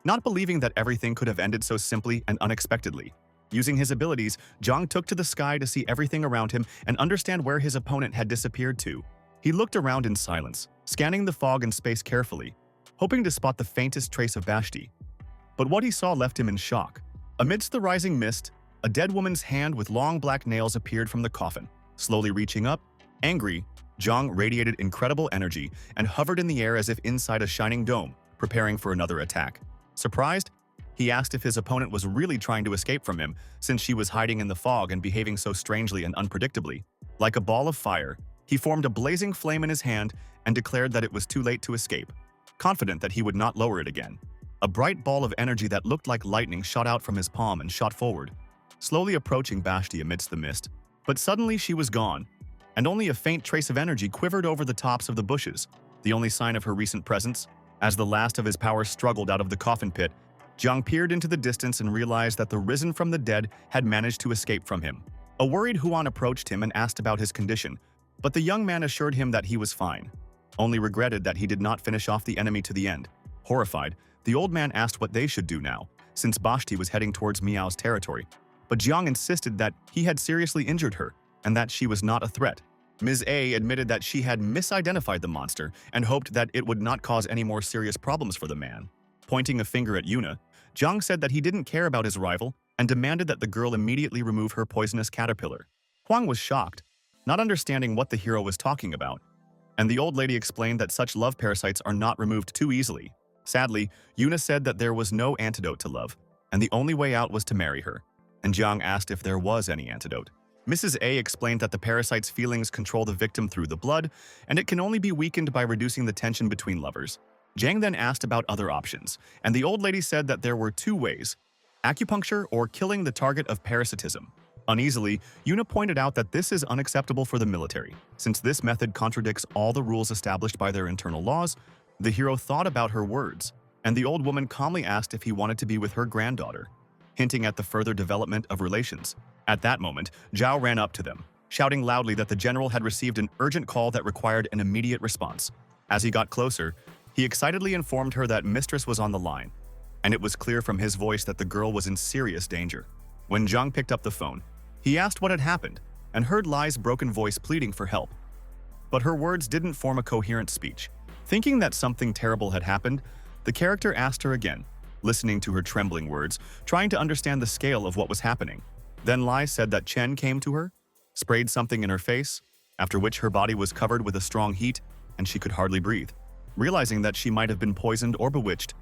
not believing that everything could have ended so simply and unexpectedly. Using his abilities, Jiang took to the sky to see everything around him and understand where his opponent had disappeared to. He looked around in silence, scanning the fog and space carefully, hoping to spot the faintest trace of Bashti. But what he saw left him in shock. Amidst the rising mist, a dead woman's hand with long black nails appeared from the coffin. Slowly reaching up, angry, Jiang radiated incredible energy and hovered in the air as if inside a shining dome, preparing for another attack. Surprised, he asked if his opponent was really trying to escape from him, since she was hiding in the fog and behaving so strangely and unpredictably. Like a ball of fire, he formed a blazing flame in his hand and declared that it was too late to escape, confident that he would not lower it again. A bright ball of energy that looked like lightning shot out from his palm and shot forward, slowly approaching Bashti amidst the mist. But suddenly she was gone, and only a faint trace of energy quivered over the tops of the bushes, the only sign of her recent presence. As the last of his power struggled out of the coffin pit, Jiang peered into the distance and realized that the risen from the dead had managed to escape from him. A worried Huan approached him and asked about his condition, but the young man assured him that he was fine, only regretted that he did not finish off the enemy to the end. Horrified, the old man asked what they should do now, since Bashti was heading towards Miao's territory. But Jiang insisted that he had seriously injured her, and that she was not a threat. Ms. A admitted that she had misidentified the monster and hoped that it would not cause any more serious problems for the man. Pointing a finger at Yuna, Jiang said that he didn't care about his rival and demanded that the girl immediately remove her poisonous caterpillar. Huang was shocked, not understanding what the hero was talking about, and the old lady explained that such love parasites are not removed too easily. Sadly, Yuna said that there was no antidote to love, and the only way out was to marry her, and Jiang asked if there was any antidote. Mrs. A explained that the parasite's feelings control the victim through the blood, and it can only be weakened by reducing the tension between lovers. Jiang then asked about other options, and the old lady said that there were two ways: acupuncture or killing the target of parasitism. Uneasily, Yuna pointed out that this is unacceptable for the military, since this method contradicts all the rules established by their internal laws. The hero thought about her words, and the old woman calmly asked if he wanted to be with her granddaughter, hinting at the further development of relations. At that moment, Zhao ran up to them, shouting loudly that the general had received an urgent call that required an immediate response. As he got closer, he excitedly informed her that Mistress was on the line, and it was clear from his voice that the girl was in serious danger. When Zhang picked up the phone, he asked what had happened and heard Lai's broken voice pleading for help. But her words didn't form a coherent speech. Thinking that something terrible had happened, the character asked her again, listening to her trembling words, trying to understand the scale of what was happening. Then Lai said that Chen came to her, sprayed something in her face, after which her body was covered with a strong heat and she could hardly breathe. Realizing that she might have been poisoned or bewitched,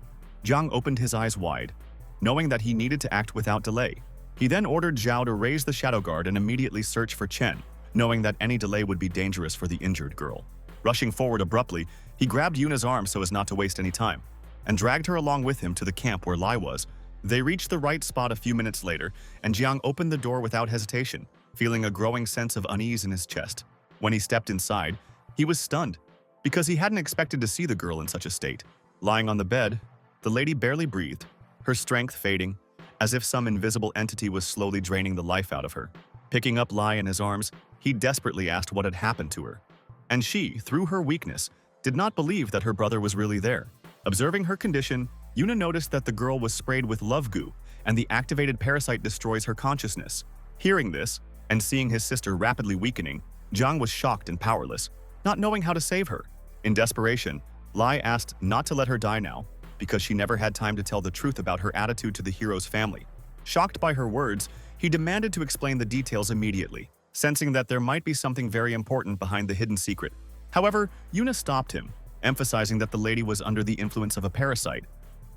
Jiang opened his eyes wide, knowing that he needed to act without delay. He then ordered Zhao to raise the shadow guard and immediately search for Chen, knowing that any delay would be dangerous for the injured girl. Rushing forward abruptly, he grabbed Yuna's arm so as not to waste any time, and dragged her along with him to the camp where Lai was. They reached the right spot a few minutes later, and Jiang opened the door without hesitation, feeling a growing sense of unease in his chest. When he stepped inside, he was stunned, because he hadn't expected to see the girl in such a state. Lying on the bed, the lady barely breathed, her strength fading, as if some invisible entity was slowly draining the life out of her. Picking up Lai in his arms, he desperately asked what had happened to her. And she, through her weakness, did not believe that her brother was really there. Observing her condition, Yuna noticed that the girl was sprayed with love goo, and the activated parasite destroys her consciousness. Hearing this, and seeing his sister rapidly weakening, Jiang was shocked and powerless, not knowing how to save her. In desperation, Lai asked not to let her die now, because she never had time to tell the truth about her attitude to the hero's family. Shocked by her words, he demanded to explain the details immediately, sensing that there might be something very important behind the hidden secret. However, Yuna stopped him, emphasizing that the lady was under the influence of a parasite,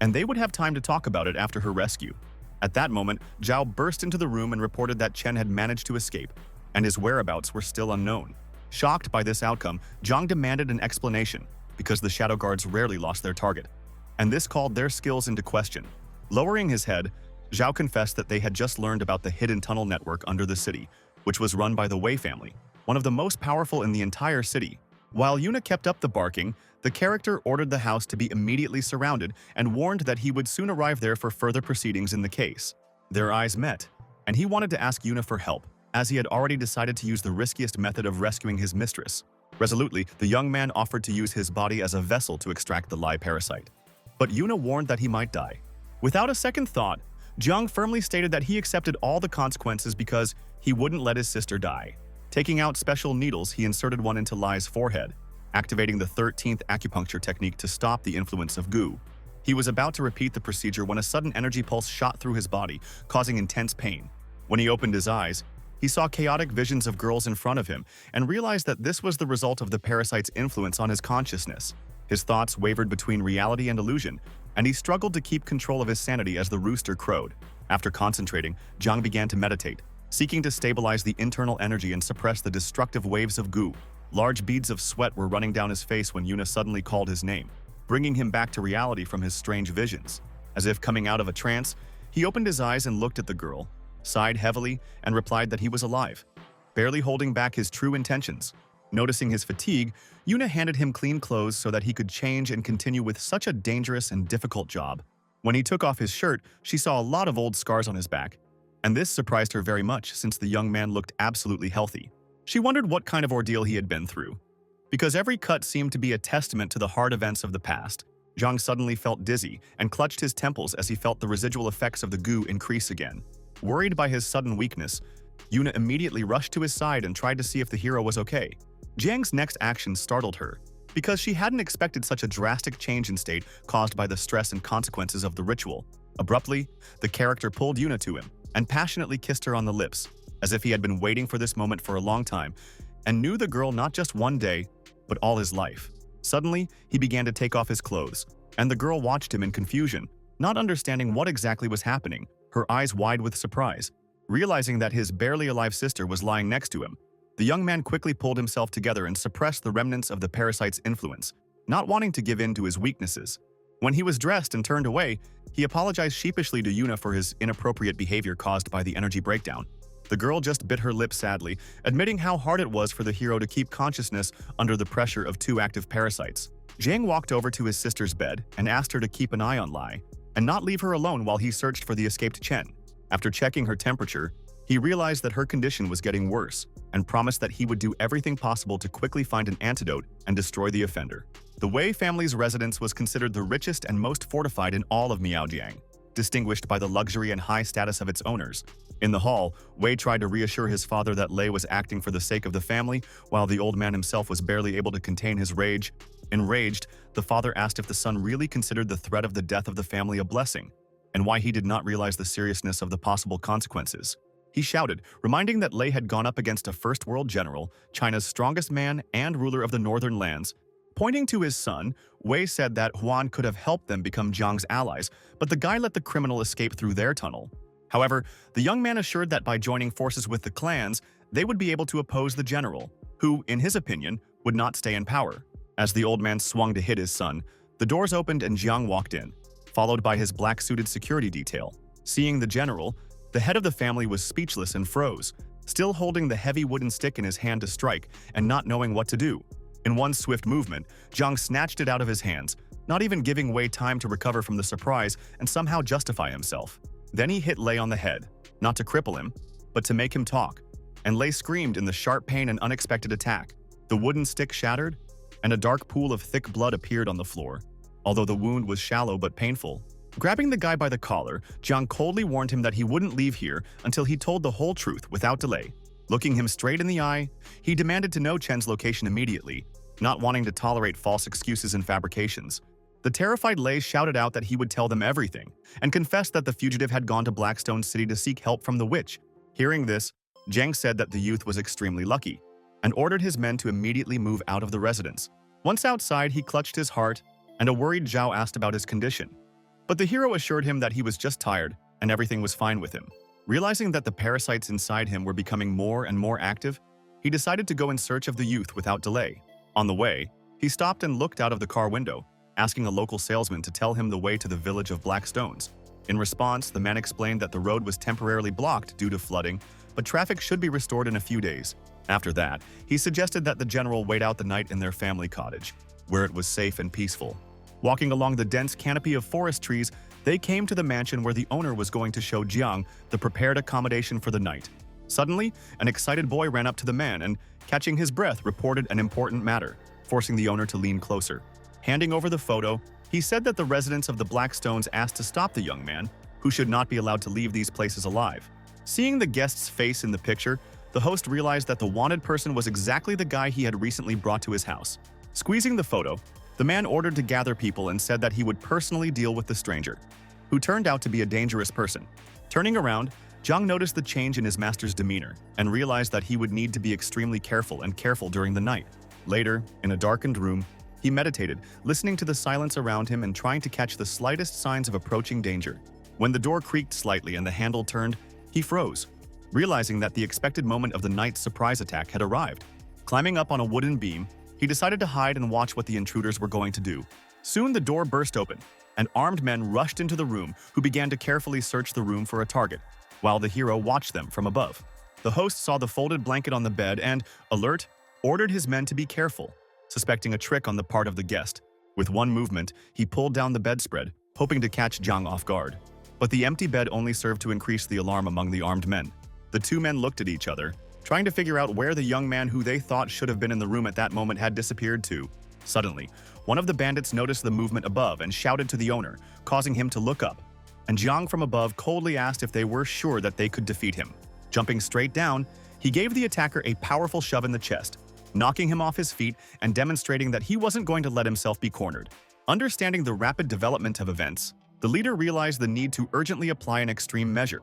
and they would have time to talk about it after her rescue. At that moment, Zhao burst into the room and reported that Chen had managed to escape, and his whereabouts were still unknown. Shocked by this outcome, Zhang demanded an explanation, because the shadow guards rarely lost their target, and this called their skills into question. Lowering his head, Zhao confessed that they had just learned about the hidden tunnel network under the city, which was run by the Wei family, one of the most powerful in the entire city. While Yuna kept up the barking, the character ordered the house to be immediately surrounded and warned that he would soon arrive there for further proceedings in the case. Their eyes met, and he wanted to ask Yuna for help, as he had already decided to use the riskiest method of rescuing his mistress. Resolutely, the young man offered to use his body as a vessel to extract the Lai parasite. But Yuna warned that he might die. Without a second thought, Jiang firmly stated that he accepted all the consequences because he wouldn't let his sister die. Taking out special needles, he inserted one into Lai's forehead, activating the 13th acupuncture technique to stop the influence of goo. He was about to repeat the procedure when a sudden energy pulse shot through his body, causing intense pain. When he opened his eyes, he saw chaotic visions of girls in front of him and realized that this was the result of the parasite's influence on his consciousness. His thoughts wavered between reality and illusion, and he struggled to keep control of his sanity as the rooster crowed. After concentrating, Jiang began to meditate, seeking to stabilize the internal energy and suppress the destructive waves of goo. Large beads of sweat were running down his face when Yuna suddenly called his name, bringing him back to reality from his strange visions. As if coming out of a trance, he opened his eyes and looked at the girl, sighed heavily, and replied that he was alive, barely holding back his true intentions. Noticing his fatigue, Yuna handed him clean clothes so that he could change and continue with such a dangerous and difficult job. When he took off his shirt, she saw a lot of old scars on his back, and this surprised her very much since the young man looked absolutely healthy. She wondered what kind of ordeal he had been through, because every cut seemed to be a testament to the hard events of the past. Jiang suddenly felt dizzy and clutched his temples as he felt the residual effects of the goo increase again. Worried by his sudden weakness, Yuna immediately rushed to his side and tried to see if the hero was okay. Jiang's next action startled her, because she hadn't expected such a drastic change in state caused by the stress and consequences of the ritual. Abruptly, the character pulled Yuna to him and passionately kissed her on the lips, as if he had been waiting for this moment for a long time, and knew the girl not just one day, but all his life. Suddenly, he began to take off his clothes, and the girl watched him in confusion, not understanding what exactly was happening, her eyes wide with surprise. Realizing that his barely alive sister was lying next to him, the young man quickly pulled himself together and suppressed the remnants of the parasite's influence, not wanting to give in to his weaknesses. When he was dressed and turned away, he apologized sheepishly to Yuna for his inappropriate behavior caused by the energy breakdown. The girl just bit her lip sadly, admitting how hard it was for the hero to keep consciousness under the pressure of two active parasites. Jiang walked over to his sister's bed and asked her to keep an eye on Lai, and not leave her alone while he searched for the escaped Chen. After checking her temperature, he realized that her condition was getting worse, and promised that he would do everything possible to quickly find an antidote and destroy the offender. The Wei family's residence was considered the richest and most fortified in all of Miaojiang, distinguished by the luxury and high status of its owners. In the hall, Wei tried to reassure his father that Lei was acting for the sake of the family, while the old man himself was barely able to contain his rage. Enraged, the father asked if the son really considered the threat of the death of the family a blessing, and why he did not realize the seriousness of the possible consequences. He shouted, reminding that Lei had gone up against a first-world general, China's strongest man and ruler of the northern lands. Pointing to his son, Wei said that Huan could have helped them become Jiang's allies, but the guy let the criminal escape through their tunnel. However, the young man assured that by joining forces with the clans, they would be able to oppose the general, who, in his opinion, would not stay in power. As the old man swung to hit his son, the doors opened and Jiang walked in, followed by his black-suited security detail. Seeing the general, the head of the family was speechless and froze, still holding the heavy wooden stick in his hand to strike and not knowing what to do. In one swift movement, Jiang snatched it out of his hands, not even giving Wei time to recover from the surprise and somehow justify himself. Then he hit Lei on the head, not to cripple him, but to make him talk, and Lei screamed in the sharp pain and unexpected attack. The wooden stick shattered, and a dark pool of thick blood appeared on the floor, although the wound was shallow but painful. Grabbing the guy by the collar, Jiang coldly warned him that he wouldn't leave here until he told the whole truth without delay. Looking him straight in the eye, he demanded to know Chen's location immediately, not wanting to tolerate false excuses and fabrications. The terrified Lei shouted out that he would tell them everything, and confessed that the fugitive had gone to Blackstone City to seek help from the witch. Hearing this, Jiang said that the youth was extremely lucky, and ordered his men to immediately move out of the residence. Once outside, he clutched his heart, and a worried Zhao asked about his condition. But the hero assured him that he was just tired, and everything was fine with him. Realizing that the parasites inside him were becoming more and more active, he decided to go in search of the youth without delay. On the way, he stopped and looked out of the car window, asking a local salesman to tell him the way to the village of Black Stones. In response, the man explained that the road was temporarily blocked due to flooding, but traffic should be restored in a few days. After that, he suggested that the general wait out the night in their family cottage, where it was safe and peaceful. Walking along the dense canopy of forest trees, they came to the mansion where the owner was going to show Jiang the prepared accommodation for the night. Suddenly, an excited boy ran up to the man and, catching his breath, reported an important matter, forcing the owner to lean closer. Handing over the photo, he said that the residents of the Blackstones asked to stop the young man, who should not be allowed to leave these places alive. Seeing the guest's face in the picture, the host realized that the wanted person was exactly the guy he had recently brought to his house. Squeezing the photo, the man ordered to gather people and said that he would personally deal with the stranger, who turned out to be a dangerous person. Turning around, Jiang noticed the change in his master's demeanor and realized that he would need to be extremely careful during the night. Later, in a darkened room, he meditated, listening to the silence around him and trying to catch the slightest signs of approaching danger. When the door creaked slightly and the handle turned, he froze, realizing that the expected moment of the night's surprise attack had arrived. Climbing up on a wooden beam, he decided to hide and watch what the intruders were going to do. Soon the door burst open, and armed men rushed into the room who began to carefully search the room for a target, while the hero watched them from above. The host saw the folded blanket on the bed and, alert, ordered his men to be careful, suspecting a trick on the part of the guest. With one movement, he pulled down the bedspread, hoping to catch Jiang off guard. But the empty bed only served to increase the alarm among the armed men. The two men looked at each other, trying to figure out where the young man who they thought should have been in the room at that moment had disappeared to. Suddenly, one of the bandits noticed the movement above and shouted to the owner, causing him to look up. And Jiang from above coldly asked if they were sure that they could defeat him. Jumping straight down, he gave the attacker a powerful shove in the chest, knocking him off his feet and demonstrating that he wasn't going to let himself be cornered. Understanding the rapid development of events, the leader realized the need to urgently apply an extreme measure.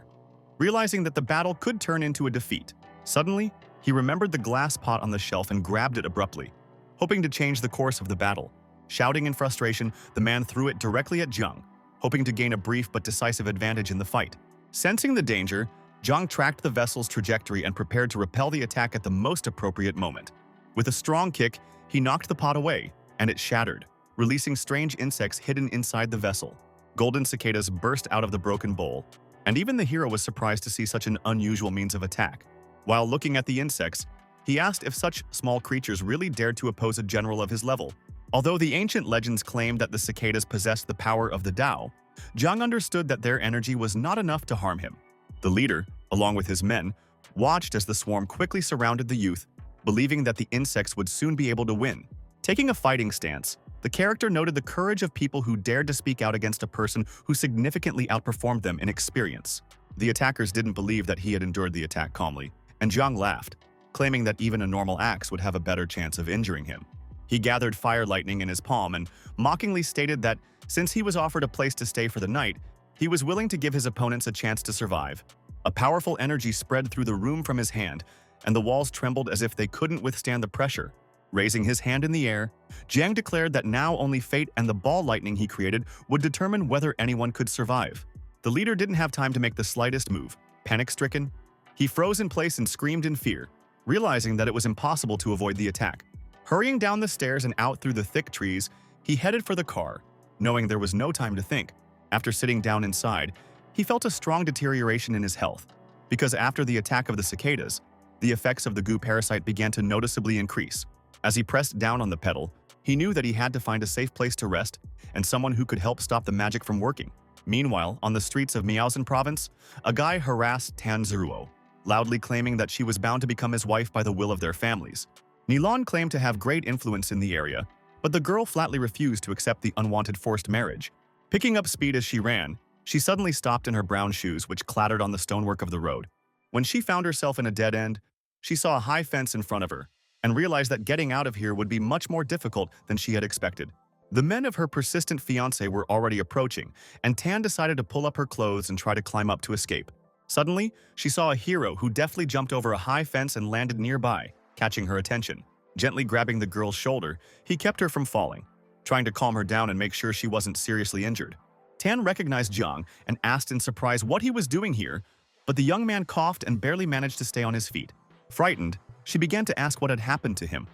Realizing that the battle could turn into a defeat, suddenly, he remembered the glass pot on the shelf and grabbed it abruptly, hoping to change the course of the battle. Shouting in frustration, the man threw it directly at Jiang, hoping to gain a brief but decisive advantage in the fight. Sensing the danger, Jiang tracked the vessel's trajectory and prepared to repel the attack at the most appropriate moment. With a strong kick, he knocked the pot away, and it shattered, releasing strange insects hidden inside the vessel. Golden cicadas burst out of the broken bowl, and even the hero was surprised to see such an unusual means of attack. While looking at the insects, he asked if such small creatures really dared to oppose a general of his level. Although the ancient legends claimed that the cicadas possessed the power of the Tao, Jiang understood that their energy was not enough to harm him. The leader, along with his men, watched as the swarm quickly surrounded the youth, believing that the insects would soon be able to win. Taking a fighting stance, the character noted the courage of people who dared to speak out against a person who significantly outperformed them in experience. The attackers didn't believe that he had endured the attack calmly, and Jiang laughed, claiming that even a normal axe would have a better chance of injuring him. He gathered fire lightning in his palm and mockingly stated that since he was offered a place to stay for the night, he was willing to give his opponents a chance to survive. A powerful energy spread through the room from his hand, and the walls trembled as if they couldn't withstand the pressure. Raising his hand in the air, Jiang declared that now only fate and the ball lightning he created would determine whether anyone could survive. The leader didn't have time to make the slightest move. Panic-stricken, he froze in place and screamed in fear, realizing that it was impossible to avoid the attack. Hurrying down the stairs and out through the thick trees, he headed for the car, knowing there was no time to think. After sitting down inside, he felt a strong deterioration in his health, because after the attack of the cicadas, the effects of the goo parasite began to noticeably increase. As he pressed down on the pedal, he knew that he had to find a safe place to rest and someone who could help stop the magic from working. Meanwhile, on the streets of Miaozhen province, a guy harassed Tan Zeruo, loudly claiming that she was bound to become his wife by the will of their families. Nilan claimed to have great influence in the area, but the girl flatly refused to accept the unwanted forced marriage. Picking up speed as she ran, she suddenly stopped in her brown shoes, which clattered on the stonework of the road. When she found herself in a dead end, she saw a high fence in front of her and realized that getting out of here would be much more difficult than she had expected. The men of her persistent fiancé were already approaching, and Tan decided to pull up her clothes and try to climb up to escape. Suddenly, she saw a hero who deftly jumped over a high fence and landed nearby, catching her attention. Gently grabbing the girl's shoulder, he kept her from falling, trying to calm her down and make sure she wasn't seriously injured. Tan recognized Jiang and asked in surprise what he was doing here, but the young man coughed and barely managed to stay on his feet. Frightened, she began to ask what had happened to him,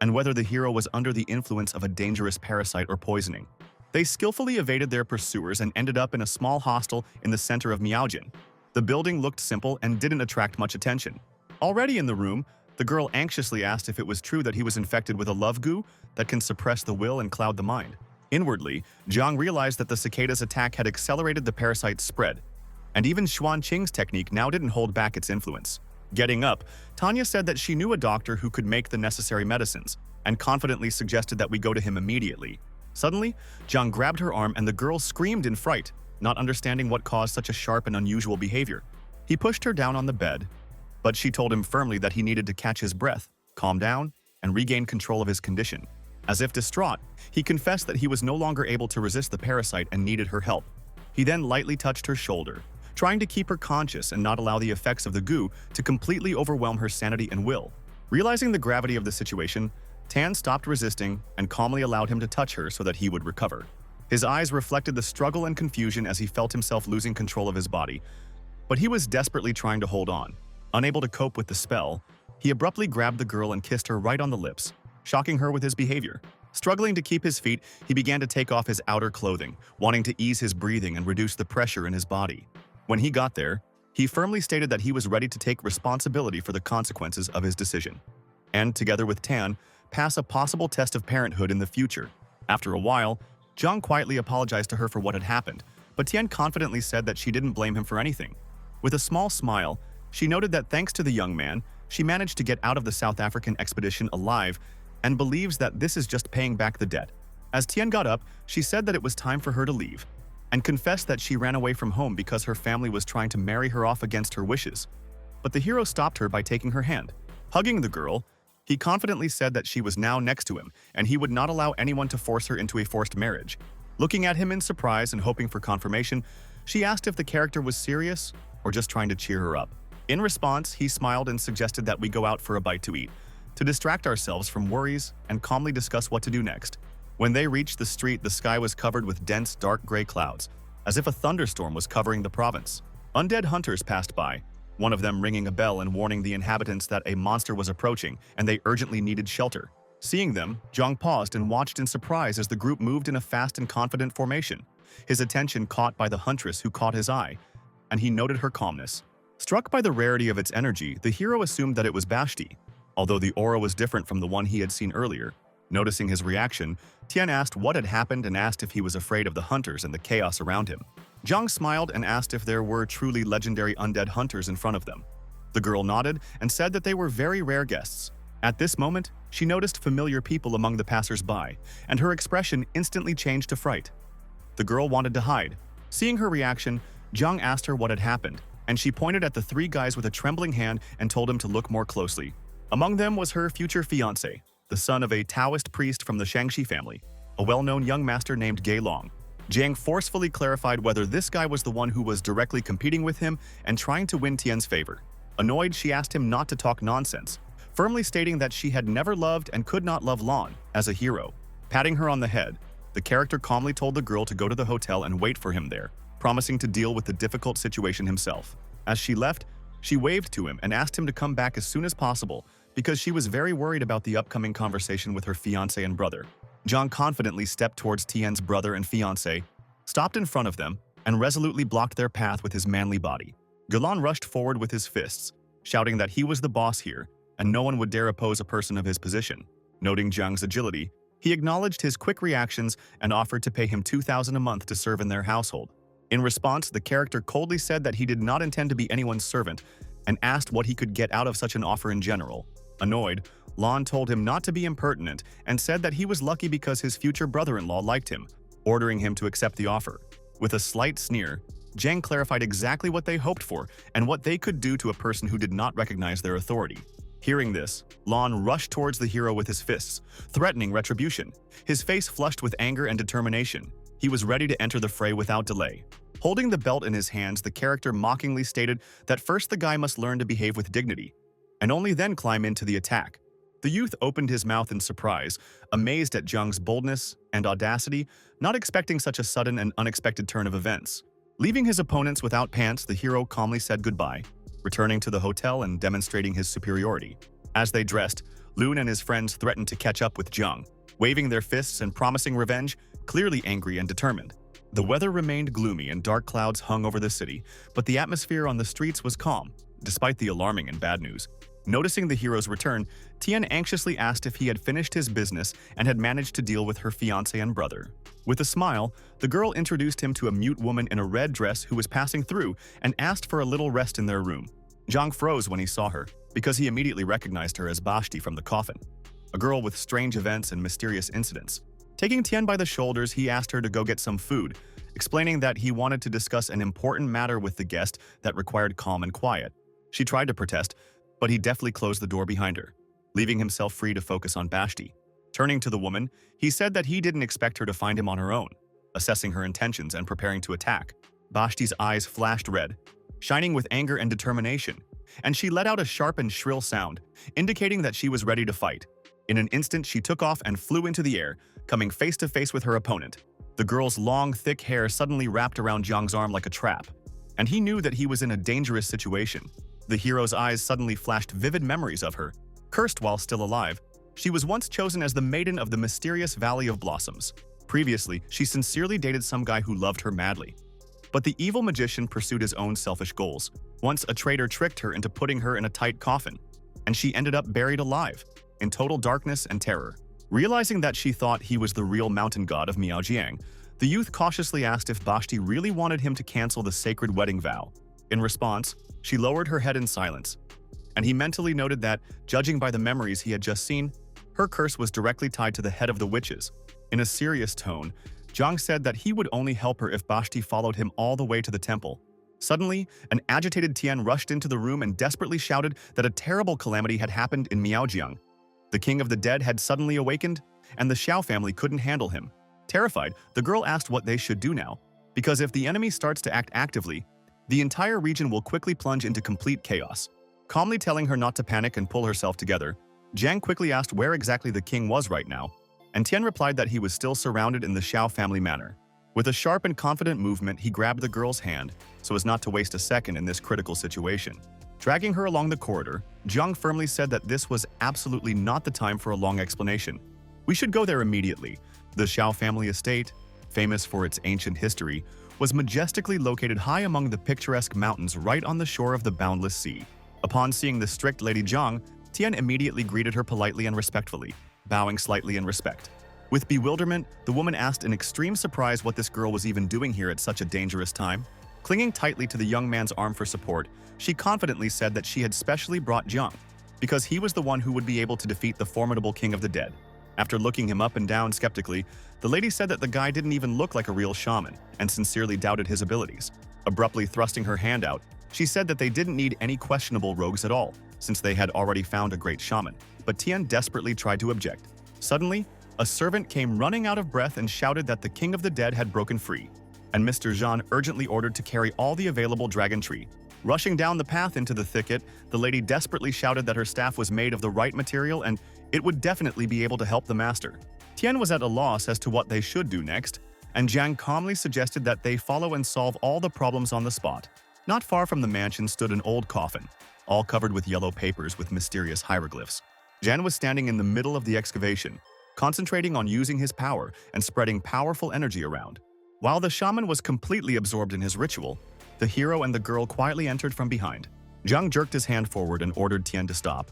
and whether the hero was under the influence of a dangerous parasite or poisoning. They skillfully evaded their pursuers and ended up in a small hostel in the center of Miaozhen. The building looked simple and didn't attract much attention. Already in the room, the girl anxiously asked if it was true that he was infected with a love goo that can suppress the will and cloud the mind. Inwardly, Jiang realized that the cicada's attack had accelerated the parasite's spread, and even Xuan Qing's technique now didn't hold back its influence. Getting up, Tanya said that she knew a doctor who could make the necessary medicines, and confidently suggested that we go to him immediately. Suddenly, Jiang grabbed her arm and the girl screamed in fright, not understanding what caused such a sharp and unusual behavior. He pushed her down on the bed, but she told him firmly that he needed to catch his breath, calm down, and regain control of his condition. As if distraught, he confessed that he was no longer able to resist the parasite and needed her help. He then lightly touched her shoulder, trying to keep her conscious and not allow the effects of the goo to completely overwhelm her sanity and will. Realizing the gravity of the situation, Tan stopped resisting and calmly allowed him to touch her so that he would recover. His eyes reflected the struggle and confusion as he felt himself losing control of his body, but he was desperately trying to hold on. Unable to cope with the spell, he abruptly grabbed the girl and kissed her right on the lips, shocking her with his behavior. Struggling to keep his feet, he began to take off his outer clothing, wanting to ease his breathing and reduce the pressure in his body. When he got there, he firmly stated that he was ready to take responsibility for the consequences of his decision, and, together with Tan, pass a possible test of parenthood in the future. After a while, Jiang quietly apologized to her for what had happened, but Tian confidently said that she didn't blame him for anything. With a small smile, she noted that thanks to the young man, she managed to get out of the South African expedition alive and believes that this is just paying back the debt. As Tian got up, she said that it was time for her to leave, and confessed that she ran away from home because her family was trying to marry her off against her wishes. But the hero stopped her by taking her hand. Hugging the girl, he confidently said that she was now next to him and he would not allow anyone to force her into a forced marriage. Looking at him in surprise and hoping for confirmation, she asked if the character was serious or just trying to cheer her up. In response, he smiled and suggested that we go out for a bite to eat, to distract ourselves from worries and calmly discuss what to do next. When they reached the street, the sky was covered with dense, dark gray clouds, as if a thunderstorm was covering the province. Undead hunters passed by, one of them ringing a bell and warning the inhabitants that a monster was approaching and they urgently needed shelter. Seeing them, Jiang paused and watched in surprise as the group moved in a fast and confident formation, his attention caught by the huntress who caught his eye, and he noted her calmness. Struck by the rarity of its energy, the hero assumed that it was Bashti, although the aura was different from the one he had seen earlier. Noticing his reaction, Tian asked what had happened and asked if he was afraid of the hunters and the chaos around him. Jiang smiled and asked if there were truly legendary undead hunters in front of them. The girl nodded and said that they were very rare guests. At this moment, she noticed familiar people among the passers-by, and her expression instantly changed to fright. The girl wanted to hide. Seeing her reaction, Jiang asked her what had happened, and she pointed at the three guys with a trembling hand and told him to look more closely. Among them was her future fiancé, the son of a Taoist priest from the Shangxi family, a well-known young master named Gei Long. Jiang forcefully clarified whether this guy was the one who was directly competing with him and trying to win Tian's favor. Annoyed, she asked him not to talk nonsense, firmly stating that she had never loved and could not love Lan as a hero. Patting her on the head, the character calmly told the girl to go to the hotel and wait for him there, promising to deal with the difficult situation himself. As she left, she waved to him and asked him to come back as soon as possible because she was very worried about the upcoming conversation with her fiancé and brother. Zhang confidently stepped towards Tian's brother and fiancé, stopped in front of them, and resolutely blocked their path with his manly body. Galan rushed forward with his fists, shouting that he was the boss here and no one would dare oppose a person of his position. Noting Zhang's agility, he acknowledged his quick reactions and offered to pay him 2,000 a month to serve in their household. In response, the character coldly said that he did not intend to be anyone's servant and asked what he could get out of such an offer in general. Annoyed, Lan told him not to be impertinent and said that he was lucky because his future brother-in-law liked him, ordering him to accept the offer. With a slight sneer, Zhang clarified exactly what they hoped for and what they could do to a person who did not recognize their authority. Hearing this, Lan rushed towards the hero with his fists, threatening retribution. His face flushed with anger and determination. He was ready to enter the fray without delay. Holding the belt in his hands, the character mockingly stated that first the guy must learn to behave with dignity, and only then climb into the attack. The youth opened his mouth in surprise, amazed at Zhang's boldness and audacity, not expecting such a sudden and unexpected turn of events. Leaving his opponents without pants, the hero calmly said goodbye, returning to the hotel and demonstrating his superiority. As they dressed, Lun and his friends threatened to catch up with Zhang, waving their fists and promising revenge, clearly angry and determined. The weather remained gloomy and dark clouds hung over the city, but the atmosphere on the streets was calm, despite the alarming and bad news. Noticing the hero's return, Tian anxiously asked if he had finished his business and had managed to deal with her fiancé and brother. With a smile, the girl introduced him to a mute woman in a red dress who was passing through and asked for a little rest in their room. Zhang froze when he saw her, because he immediately recognized her as Bashti from the coffin, a girl with strange events and mysterious incidents. Taking Tian by the shoulders, he asked her to go get some food, explaining that he wanted to discuss an important matter with the guest that required calm and quiet. She tried to protest, but he deftly closed the door behind her, leaving himself free to focus on Bashti. Turning to the woman, he said that he didn't expect her to find him on her own, assessing her intentions and preparing to attack. Bashti's eyes flashed red, shining with anger and determination, and she let out a sharp and shrill sound, indicating that she was ready to fight. In an instant, she took off and flew into the air, coming face to face with her opponent. The girl's long, thick hair suddenly wrapped around Zhang's arm like a trap, and he knew that he was in a dangerous situation. The hero's eyes suddenly flashed vivid memories of her. Cursed while still alive, she was once chosen as the maiden of the mysterious Valley of Blossoms. Previously, she sincerely dated some guy who loved her madly. But the evil magician pursued his own selfish goals. Once a traitor tricked her into putting her in a tight coffin, and she ended up buried alive, in total darkness and terror. Realizing that she thought he was the real mountain god of Miaojiang, the youth cautiously asked if Bashti really wanted him to cancel the sacred wedding vow. In response, she lowered her head in silence, and he mentally noted that, judging by the memories he had just seen, her curse was directly tied to the head of the witches. In a serious tone, Zhang said that he would only help her if Bashti followed him all the way to the temple. Suddenly, an agitated Tian rushed into the room and desperately shouted that a terrible calamity had happened in Miaojiang. The king of the dead had suddenly awakened, and the Xiao family couldn't handle him. Terrified, the girl asked what they should do now, because if the enemy starts to act actively, the entire region will quickly plunge into complete chaos. Calmly telling her not to panic and pull herself together, Zhang quickly asked where exactly the king was right now, and Tian replied that he was still surrounded in the Xiao family manor. With a sharp and confident movement, he grabbed the girl's hand so as not to waste a second in this critical situation. Dragging her along the corridor, Zhang firmly said that this was absolutely not the time for a long explanation. We should go there immediately. The Xiao family estate, famous for its ancient history, was majestically located high among the picturesque mountains right on the shore of the boundless sea. Upon seeing the strict Lady Zhang, Tian immediately greeted her politely and respectfully, bowing slightly in respect. With bewilderment, the woman asked in extreme surprise what this girl was even doing here at such a dangerous time. Clinging tightly to the young man's arm for support, she confidently said that she had specially brought Zhang, because he was the one who would be able to defeat the formidable king of the dead. After looking him up and down skeptically, the lady said that the guy didn't even look like a real shaman, and sincerely doubted his abilities. Abruptly thrusting her hand out, she said that they didn't need any questionable rogues at all, since they had already found a great shaman. But Tian desperately tried to object. Suddenly, a servant came running out of breath and shouted that the king of the dead had broken free, and Mr. Zhan urgently ordered to carry all the available dragon tree. Rushing down the path into the thicket, the lady desperately shouted that her staff was made of the right material and it would definitely be able to help the master. Tian was at a loss as to what they should do next, and Jiang calmly suggested that they follow and solve all the problems on the spot. Not far from the mansion stood an old coffin, all covered with yellow papers with mysterious hieroglyphs. Jiang was standing in the middle of the excavation, concentrating on using his power and spreading powerful energy around. While the shaman was completely absorbed in his ritual, the hero and the girl quietly entered from behind. Jiang jerked his hand forward and ordered Tian to stop,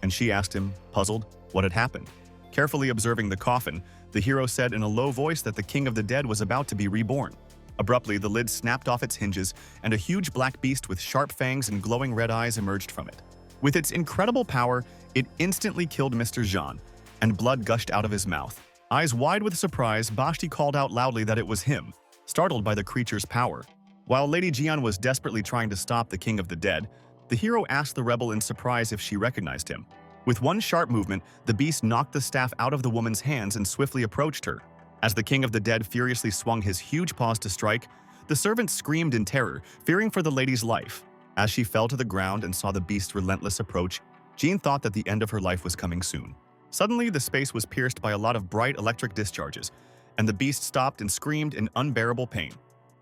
and she asked him, puzzled, what had happened. Carefully observing the coffin, the hero said in a low voice that the king of the dead was about to be reborn. Abruptly, the lid snapped off its hinges, and a huge black beast with sharp fangs and glowing red eyes emerged from it. With its incredible power, it instantly killed Mr. Zhan, and blood gushed out of his mouth. Eyes wide with surprise, Bashti called out loudly that it was him, startled by the creature's power. While Lady Jian was desperately trying to stop the king of the dead, the hero asked the rebel in surprise if she recognized him. With one sharp movement, the beast knocked the staff out of the woman's hands and swiftly approached her. As the king of the dead furiously swung his huge paws to strike, the servant screamed in terror, fearing for the lady's life. As she fell to the ground and saw the beast's relentless approach, Jean thought that the end of her life was coming soon. Suddenly, the space was pierced by a lot of bright electric discharges, and the beast stopped and screamed in unbearable pain.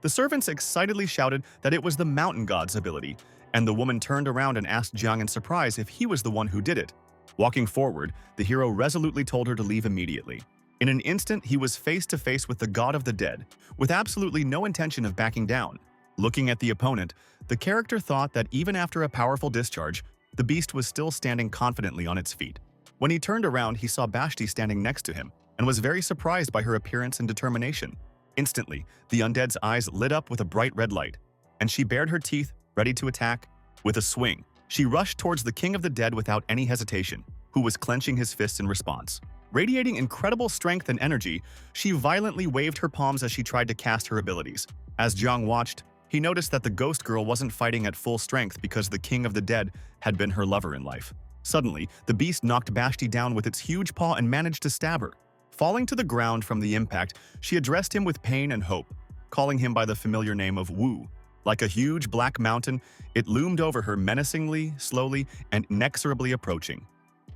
The servants excitedly shouted that it was the mountain god's ability, and the woman turned around and asked Jiang in surprise if he was the one who did it. Walking forward, the hero resolutely told her to leave immediately. In an instant, he was face to face with the god of the dead, with absolutely no intention of backing down. Looking at the opponent, the character thought that even after a powerful discharge, the beast was still standing confidently on its feet. When he turned around, he saw Bashti standing next to him, and was very surprised by her appearance and determination. Instantly, the undead's eyes lit up with a bright red light, and she bared her teeth, ready to attack. With a swing, she rushed towards the king of the dead without any hesitation, who was clenching his fists in response. Radiating incredible strength and energy, she violently waved her palms as she tried to cast her abilities. As Jiang watched, he noticed that the ghost girl wasn't fighting at full strength because the king of the dead had been her lover in life. Suddenly, the beast knocked Bashti down with its huge paw and managed to stab her. Falling to the ground from the impact, she addressed him with pain and hope, calling him by the familiar name of Wu. Like a huge black mountain, it loomed over her menacingly, slowly, and inexorably approaching,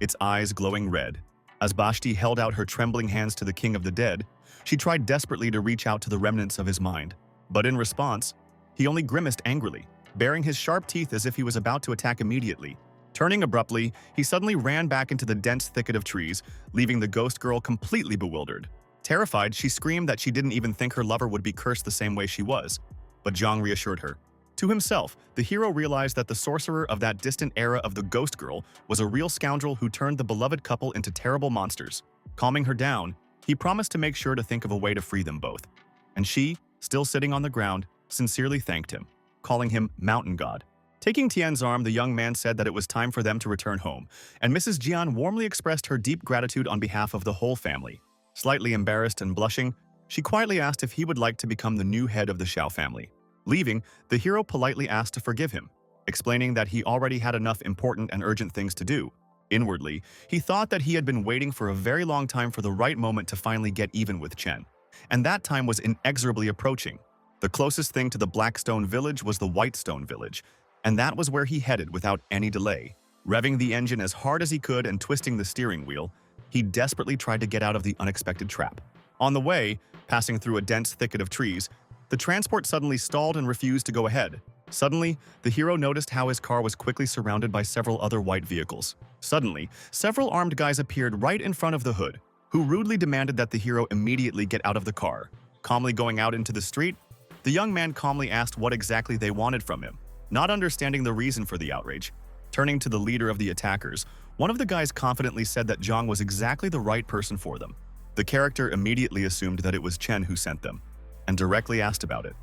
its eyes glowing red. As Bashti held out her trembling hands to the king of the dead, she tried desperately to reach out to the remnants of his mind. But in response, he only grimaced angrily, baring his sharp teeth as if he was about to attack immediately. Turning abruptly, he suddenly ran back into the dense thicket of trees, leaving the ghost girl completely bewildered. Terrified, she screamed that she didn't even think her lover would be cursed the same way she was. But Jiang reassured her. To himself, the hero realized that the sorcerer of that distant era of the ghost girl was a real scoundrel who turned the beloved couple into terrible monsters. Calming her down, he promised to make sure to think of a way to free them both. And she, still sitting on the ground, sincerely thanked him, calling him Mountain God. Taking Tian's arm, the young man said that it was time for them to return home, and Mrs. Jian warmly expressed her deep gratitude on behalf of the whole family. Slightly embarrassed and blushing, she quietly asked if he would like to become the new head of the Xiao family. Leaving, the hero politely asked to forgive him, explaining that he already had enough important and urgent things to do. Inwardly, he thought that he had been waiting for a very long time for the right moment to finally get even with Chen, and that time was inexorably approaching. The closest thing to the Blackstone village was the Whitestone village, and that was where he headed without any delay. Revving the engine as hard as he could and twisting the steering wheel, he desperately tried to get out of the unexpected trap. On the way, passing through a dense thicket of trees, the transport suddenly stalled and refused to go ahead. Suddenly, the hero noticed how his car was quickly surrounded by several other white vehicles. Suddenly, several armed guys appeared right in front of the hood, who rudely demanded that the hero immediately get out of the car. Calmly going out into the street, the young man calmly asked what exactly they wanted from him, not understanding the reason for the outrage. Turning to the leader of the attackers, one of the guys confidently said that Zhang was exactly the right person for them. The character immediately assumed that it was Chen who sent them, and directly asked about it.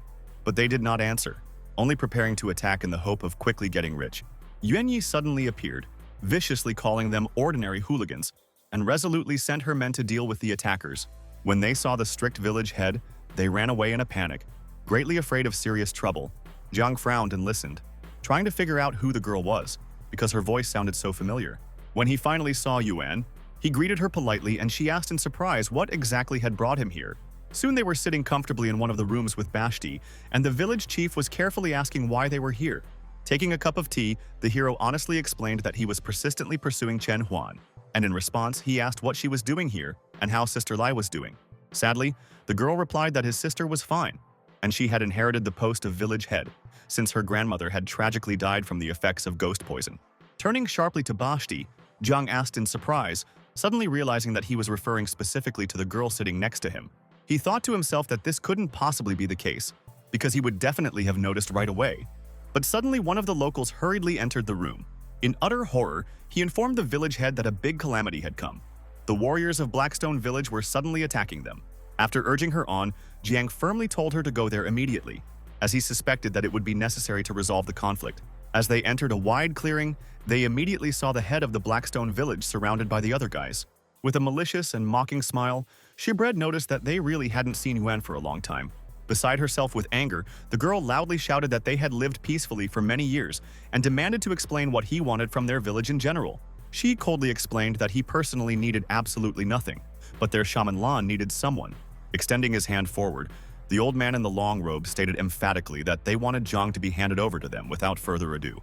But they did not answer, only preparing to attack in the hope of quickly getting rich. Yuan Yi suddenly appeared, viciously calling them ordinary hooligans, and resolutely sent her men to deal with the attackers. When they saw the strict village head, they ran away in a panic, greatly afraid of serious trouble. Zhang frowned and listened, trying to figure out who the girl was, because her voice sounded so familiar. When he finally saw Yuan, he greeted her politely and she asked in surprise what exactly had brought him here. Soon they were sitting comfortably in one of the rooms with Bashti, and the village chief was carefully asking why they were here. Taking a cup of tea, the hero honestly explained that he was persistently pursuing Chen Huan, and in response he asked what she was doing here and how Sister Lai was doing. Sadly, the girl replied that his sister was fine, and she had inherited the post of village head, since her grandmother had tragically died from the effects of ghost poison. Turning sharply to Bashti, Jiang asked in surprise, suddenly realizing that he was referring specifically to the girl sitting next to him. He thought to himself that this couldn't possibly be the case, because he would definitely have noticed right away. But suddenly one of the locals hurriedly entered the room. In utter horror, he informed the village head that a big calamity had come. The warriors of Blackstone Village were suddenly attacking them. After urging her on, Jiang firmly told her to go there immediately, as he suspected that it would be necessary to resolve the conflict. As they entered a wide clearing, they immediately saw the head of the Blackstone Village surrounded by the other guys. With a malicious and mocking smile, Shibred noticed that they really hadn't seen Yuan for a long time. Beside herself with anger, the girl loudly shouted that they had lived peacefully for many years and demanded to explain what he wanted from their village in general. She coldly explained that he personally needed absolutely nothing, but their shaman Lan needed someone. Extending his hand forward, the old man in the long robe stated emphatically that they wanted Zhang to be handed over to them without further ado.